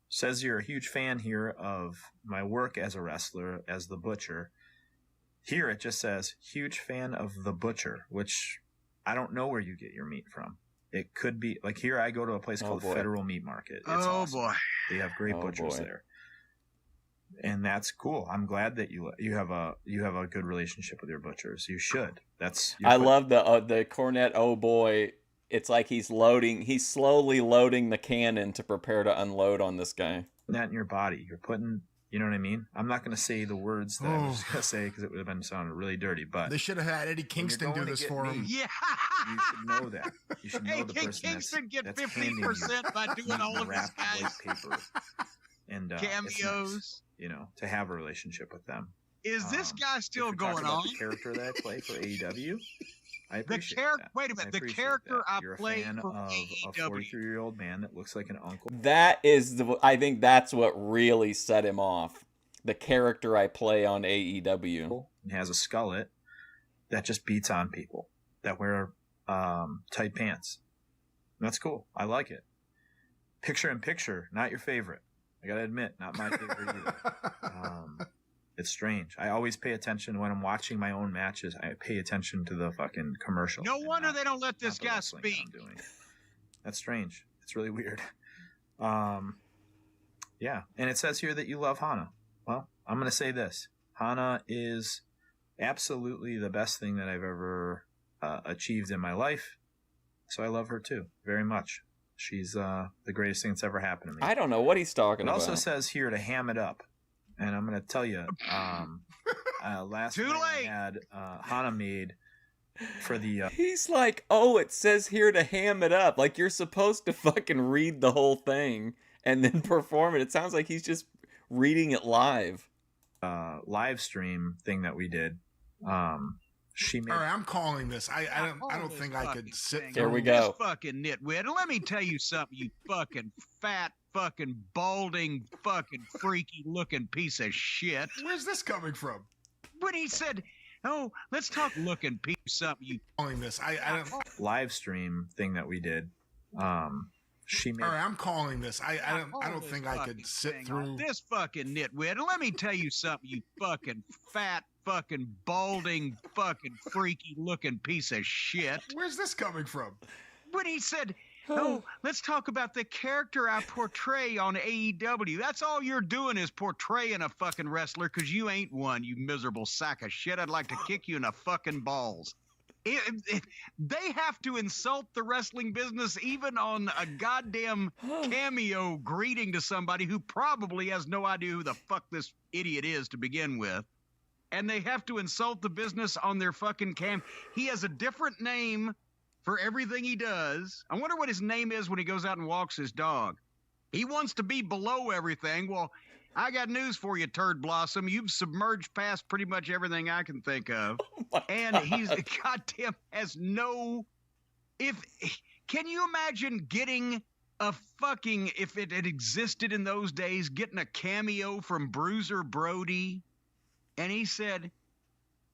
Says you're a huge fan here of my work as a wrestler, as the Butcher. Here it just says, huge fan of the Butcher, which I don't know where you get your meat from. It could be, like here I go to a place called Federal Meat Market. It's awesome. Boy. They have great butchers there. And that's cool. I'm glad that you have a good relationship with your butchers. You should. I love the Cornette, oh boy. It's like he's slowly loading the cannon to prepare to unload on this guy. That in your body. You're putting, you know what I mean? I'm not going to say the words that I was going to say because it would have been sounding really dirty, but they should have had Eddie Kingston do this for him. Yeah. You should know that. You should know the person Kingston get that's 50% by doing all of this, guys. White paper and cameos. nice, you know, to have a relationship with them. Is this guy still if you're going talking about on? the character that I play for AEW, I The appreciate that. Wait a minute. The appreciate character that. I You're a play fan for of a AEW. 43-year-old man that looks like an uncle. That is I think that's what really set him off. The character I play on AEW. And has a skullet that just beats on people that wear tight pants. That's cool. I like it. Picture in picture, not your favorite. I gotta admit, not my favorite either. It's strange. I always pay attention when I'm watching my own matches. I pay attention to the fucking commercial. No wonder they don't let this guy speak. That's strange. It's really weird. Yeah. And it says here that you love Hana. Well, I'm going to say this. Hana is absolutely the best thing that I've ever achieved in my life. So I love her too, very much. She's the greatest thing that's ever happened to me. I don't know what he's talking about. It also says here to ham it up. And I'm going to tell you, last night I had Hana made for the... He's like, oh, it says here to ham it up. Like, you're supposed to fucking read the whole thing and then perform it. It sounds like he's just reading it live. Live stream thing that we did. She made... All right, I'm calling this. I don't think I could sit through. Here we go. This fucking nitwit. And let me tell you something, you fucking fat, fucking balding, fucking freaky looking piece of shit. Where's this coming from? When he said, oh, let's talk looking piece something, you calling this. I don't... Live stream thing that we did. She made... All right, I'm calling this. I don't think I could sit through this fucking nitwit. And let me tell you something, you fucking fat, fucking balding, fucking freaky looking piece of shit. Where's this coming from? When he said, oh, let's talk about the character I portray on AEW. That's all you're doing is portraying a fucking wrestler because you ain't one, you miserable sack of shit. I'd like to kick you in the fucking balls. They have to insult the wrestling business even on a goddamn cameo greeting to somebody who probably has no idea who the fuck this idiot is to begin with. And they have to insult the business on their fucking cam. He has a different name for everything he does. I wonder what his name is when he goes out and walks his dog. He wants to be below everything. Well, I got news for you, Turd Blossom. You've submerged past pretty much everything I can think of. And he's goddamn has no... Can you imagine getting a fucking... If it had existed in those days, getting a cameo from Bruiser Brody... And he said,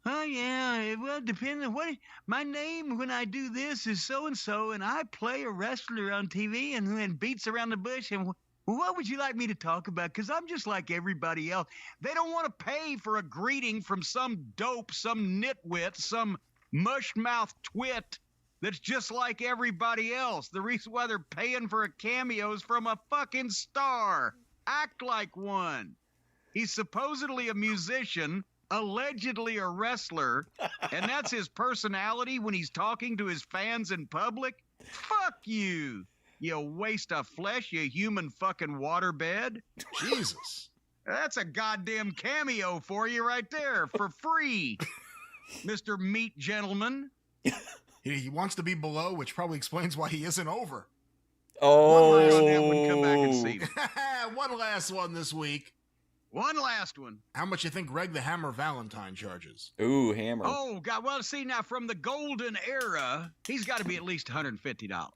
oh, yeah, well, depending on what... My name when I do this is so-and-so, and I play a wrestler on TV and beats around the bush. And what would you like me to talk about? Because I'm just like everybody else. They don't want to pay for a greeting from some dope, some nitwit, some mush-mouth twit that's just like everybody else. The reason why they're paying for a cameo is from a fucking star. Act like one. He's supposedly a musician, allegedly a wrestler, and that's his personality when he's talking to his fans in public? Fuck you, you waste of flesh, you human fucking waterbed. Jesus. That's a goddamn cameo for you right there, for free, Mr. Meat Gentleman. He wants to be below, which probably explains why he isn't over. Oh. One last on that one, come back and see me. One last one this week. One last one. How much you think Greg the Hammer Valentine charges? Ooh, Hammer. Oh, God. Well, see, now, from the golden era, he's got to be at least $150. All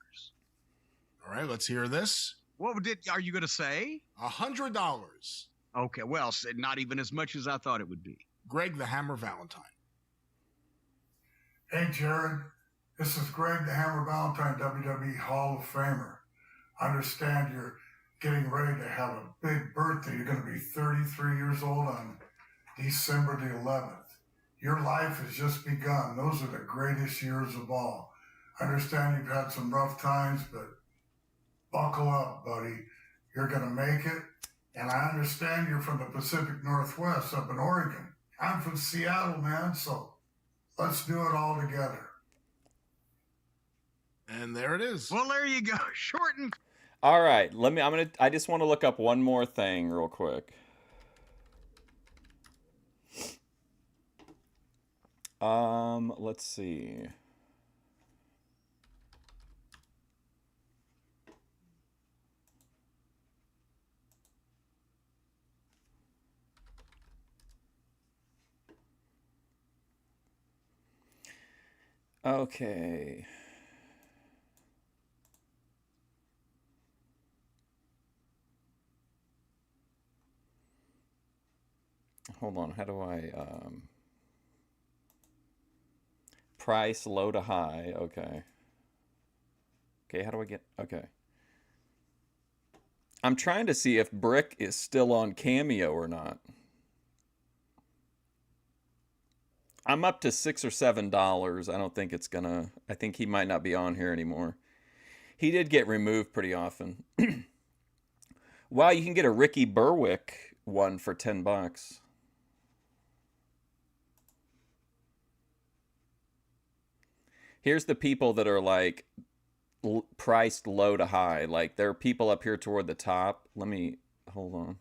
right, let's hear this. What are you going to say? $100. Okay, well, not even as much as I thought it would be. Greg the Hammer Valentine. Hey, Jared. This is Greg the Hammer Valentine, WWE Hall of Famer. I understand you're getting ready to have a big birthday. You're going to be 33 years old on December the 11th. Your life has just begun. Those are the greatest years of all. I understand you've had some rough times, but buckle up, buddy. You're going to make it. And I understand you're from the Pacific Northwest up in Oregon. I'm from Seattle, man, so let's do it all together. And there it is. Well, there you go. Short and... All right, I just want to look up one more thing real quick. Let's see. Okay. Hold on. How do I price low to high? Okay. Okay, how do I get okay. I'm trying to see if Brick is still on Cameo or not. I'm up to $6 or $7. I don't think it's gonna. I think he might not be on here anymore. He did get removed pretty often. Wow, you can get a Ricky Berwick one for $10. Here's the people that are like priced low to high. Like there are people up here toward the top. Let me hold on.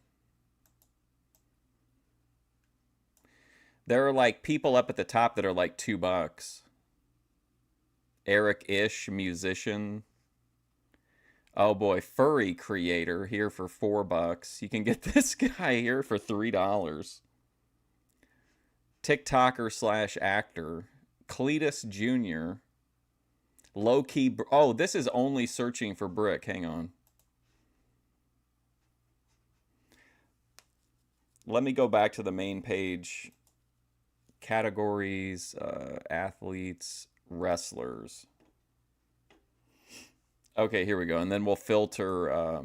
There are like people up at the top that are like $2. Eric Ish, musician. Oh boy, furry creator here for $4. You can get this guy here for $3. TikToker / actor. Cletus Jr. Low key. Oh, this is only searching for Brick. Hang on. Let me go back to the main page. Categories, athletes, wrestlers. Okay, here we go. And then we'll filter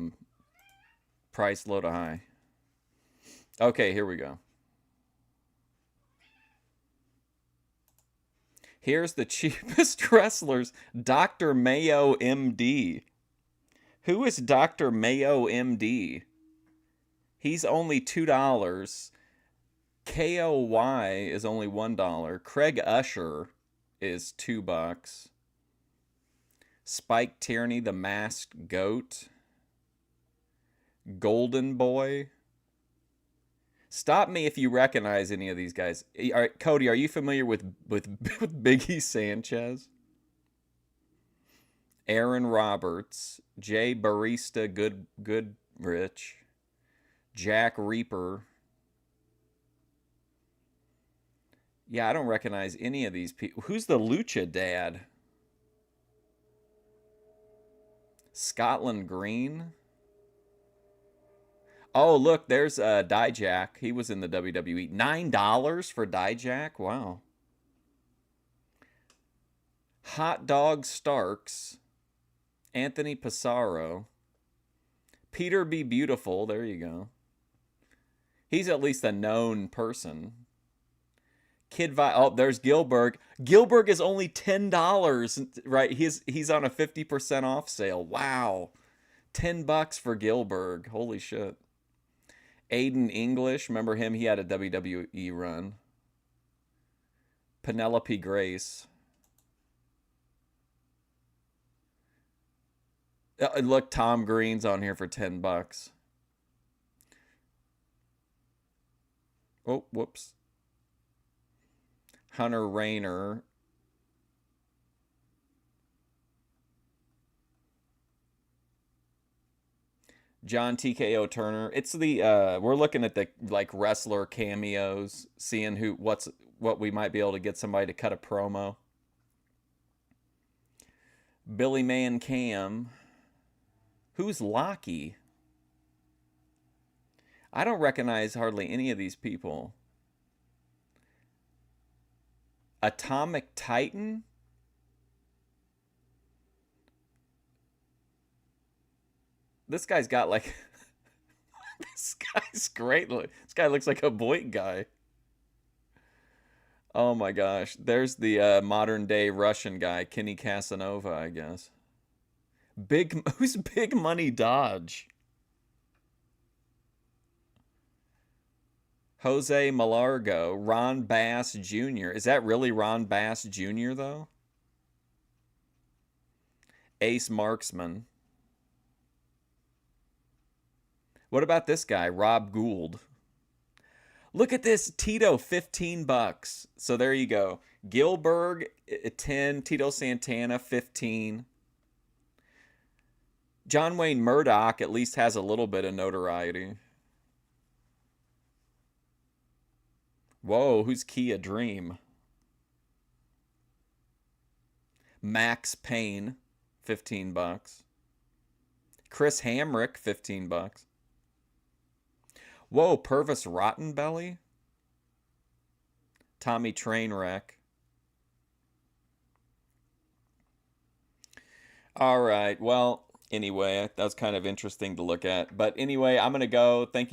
price low to high. Okay, here we go. Here's the cheapest wrestlers. Dr. Mayo MD. Who is Dr. Mayo MD? He's only $2. KOY is only $1. Craig Usher is $2. Spike Tierney, the Masked Goat. Golden Boy. Stop me if you recognize any of these guys. All right, Cody, are you familiar with Biggie Sanchez? Aaron Roberts, Jay Barista Goodrich, Jack Reaper. Yeah, I don't recognize any of these people. Who's the Lucha Dad? Scotland Green. Oh, look, there's Dijak. He was in the WWE. $9 for Dijak? Wow. Hot Dog Starks. Anthony Pissarro. Peter B. Beautiful. There you go. He's at least a known person. Oh, there's Gilbert. Gilbert is only $10, right? He's on a 50% off sale. Wow. $10 for Gilbert. Holy shit. Aiden English, remember him? He had a WWE run. Penelope Grace. Look, Tom Green's on here for $10. Oh, whoops. Hunter Rayner. John TKO Turner. It's the we're looking at the like wrestler cameos, seeing what we might be able to get somebody to cut a promo. Billy Man Cam. Who's Lockie? I don't recognize hardly any of these people. Atomic Titan? This guy's got like... This guy's great. This guy looks like a Boyd guy. Oh my gosh. There's the modern day Russian guy, Kenny Casanova, I guess. Who's Big Money Dodge? Jose Malargo, Ron Bass Jr. Is that really Ron Bass Jr. though? Ace Marksman. What about this guy, Rob Gould? Look at this, Tito, $15. So there you go. Gilbert, 10. Tito Santana, 15. John Wayne Murdoch at least has a little bit of notoriety. Whoa, who's Kia Dream? Max Payne, $15. Chris Hamrick, $15. Whoa, Purvis Rottenbelly. Tommy Trainwreck. All right, well, anyway, that was kind of interesting to look at. But anyway, I'm going to go. Thank you.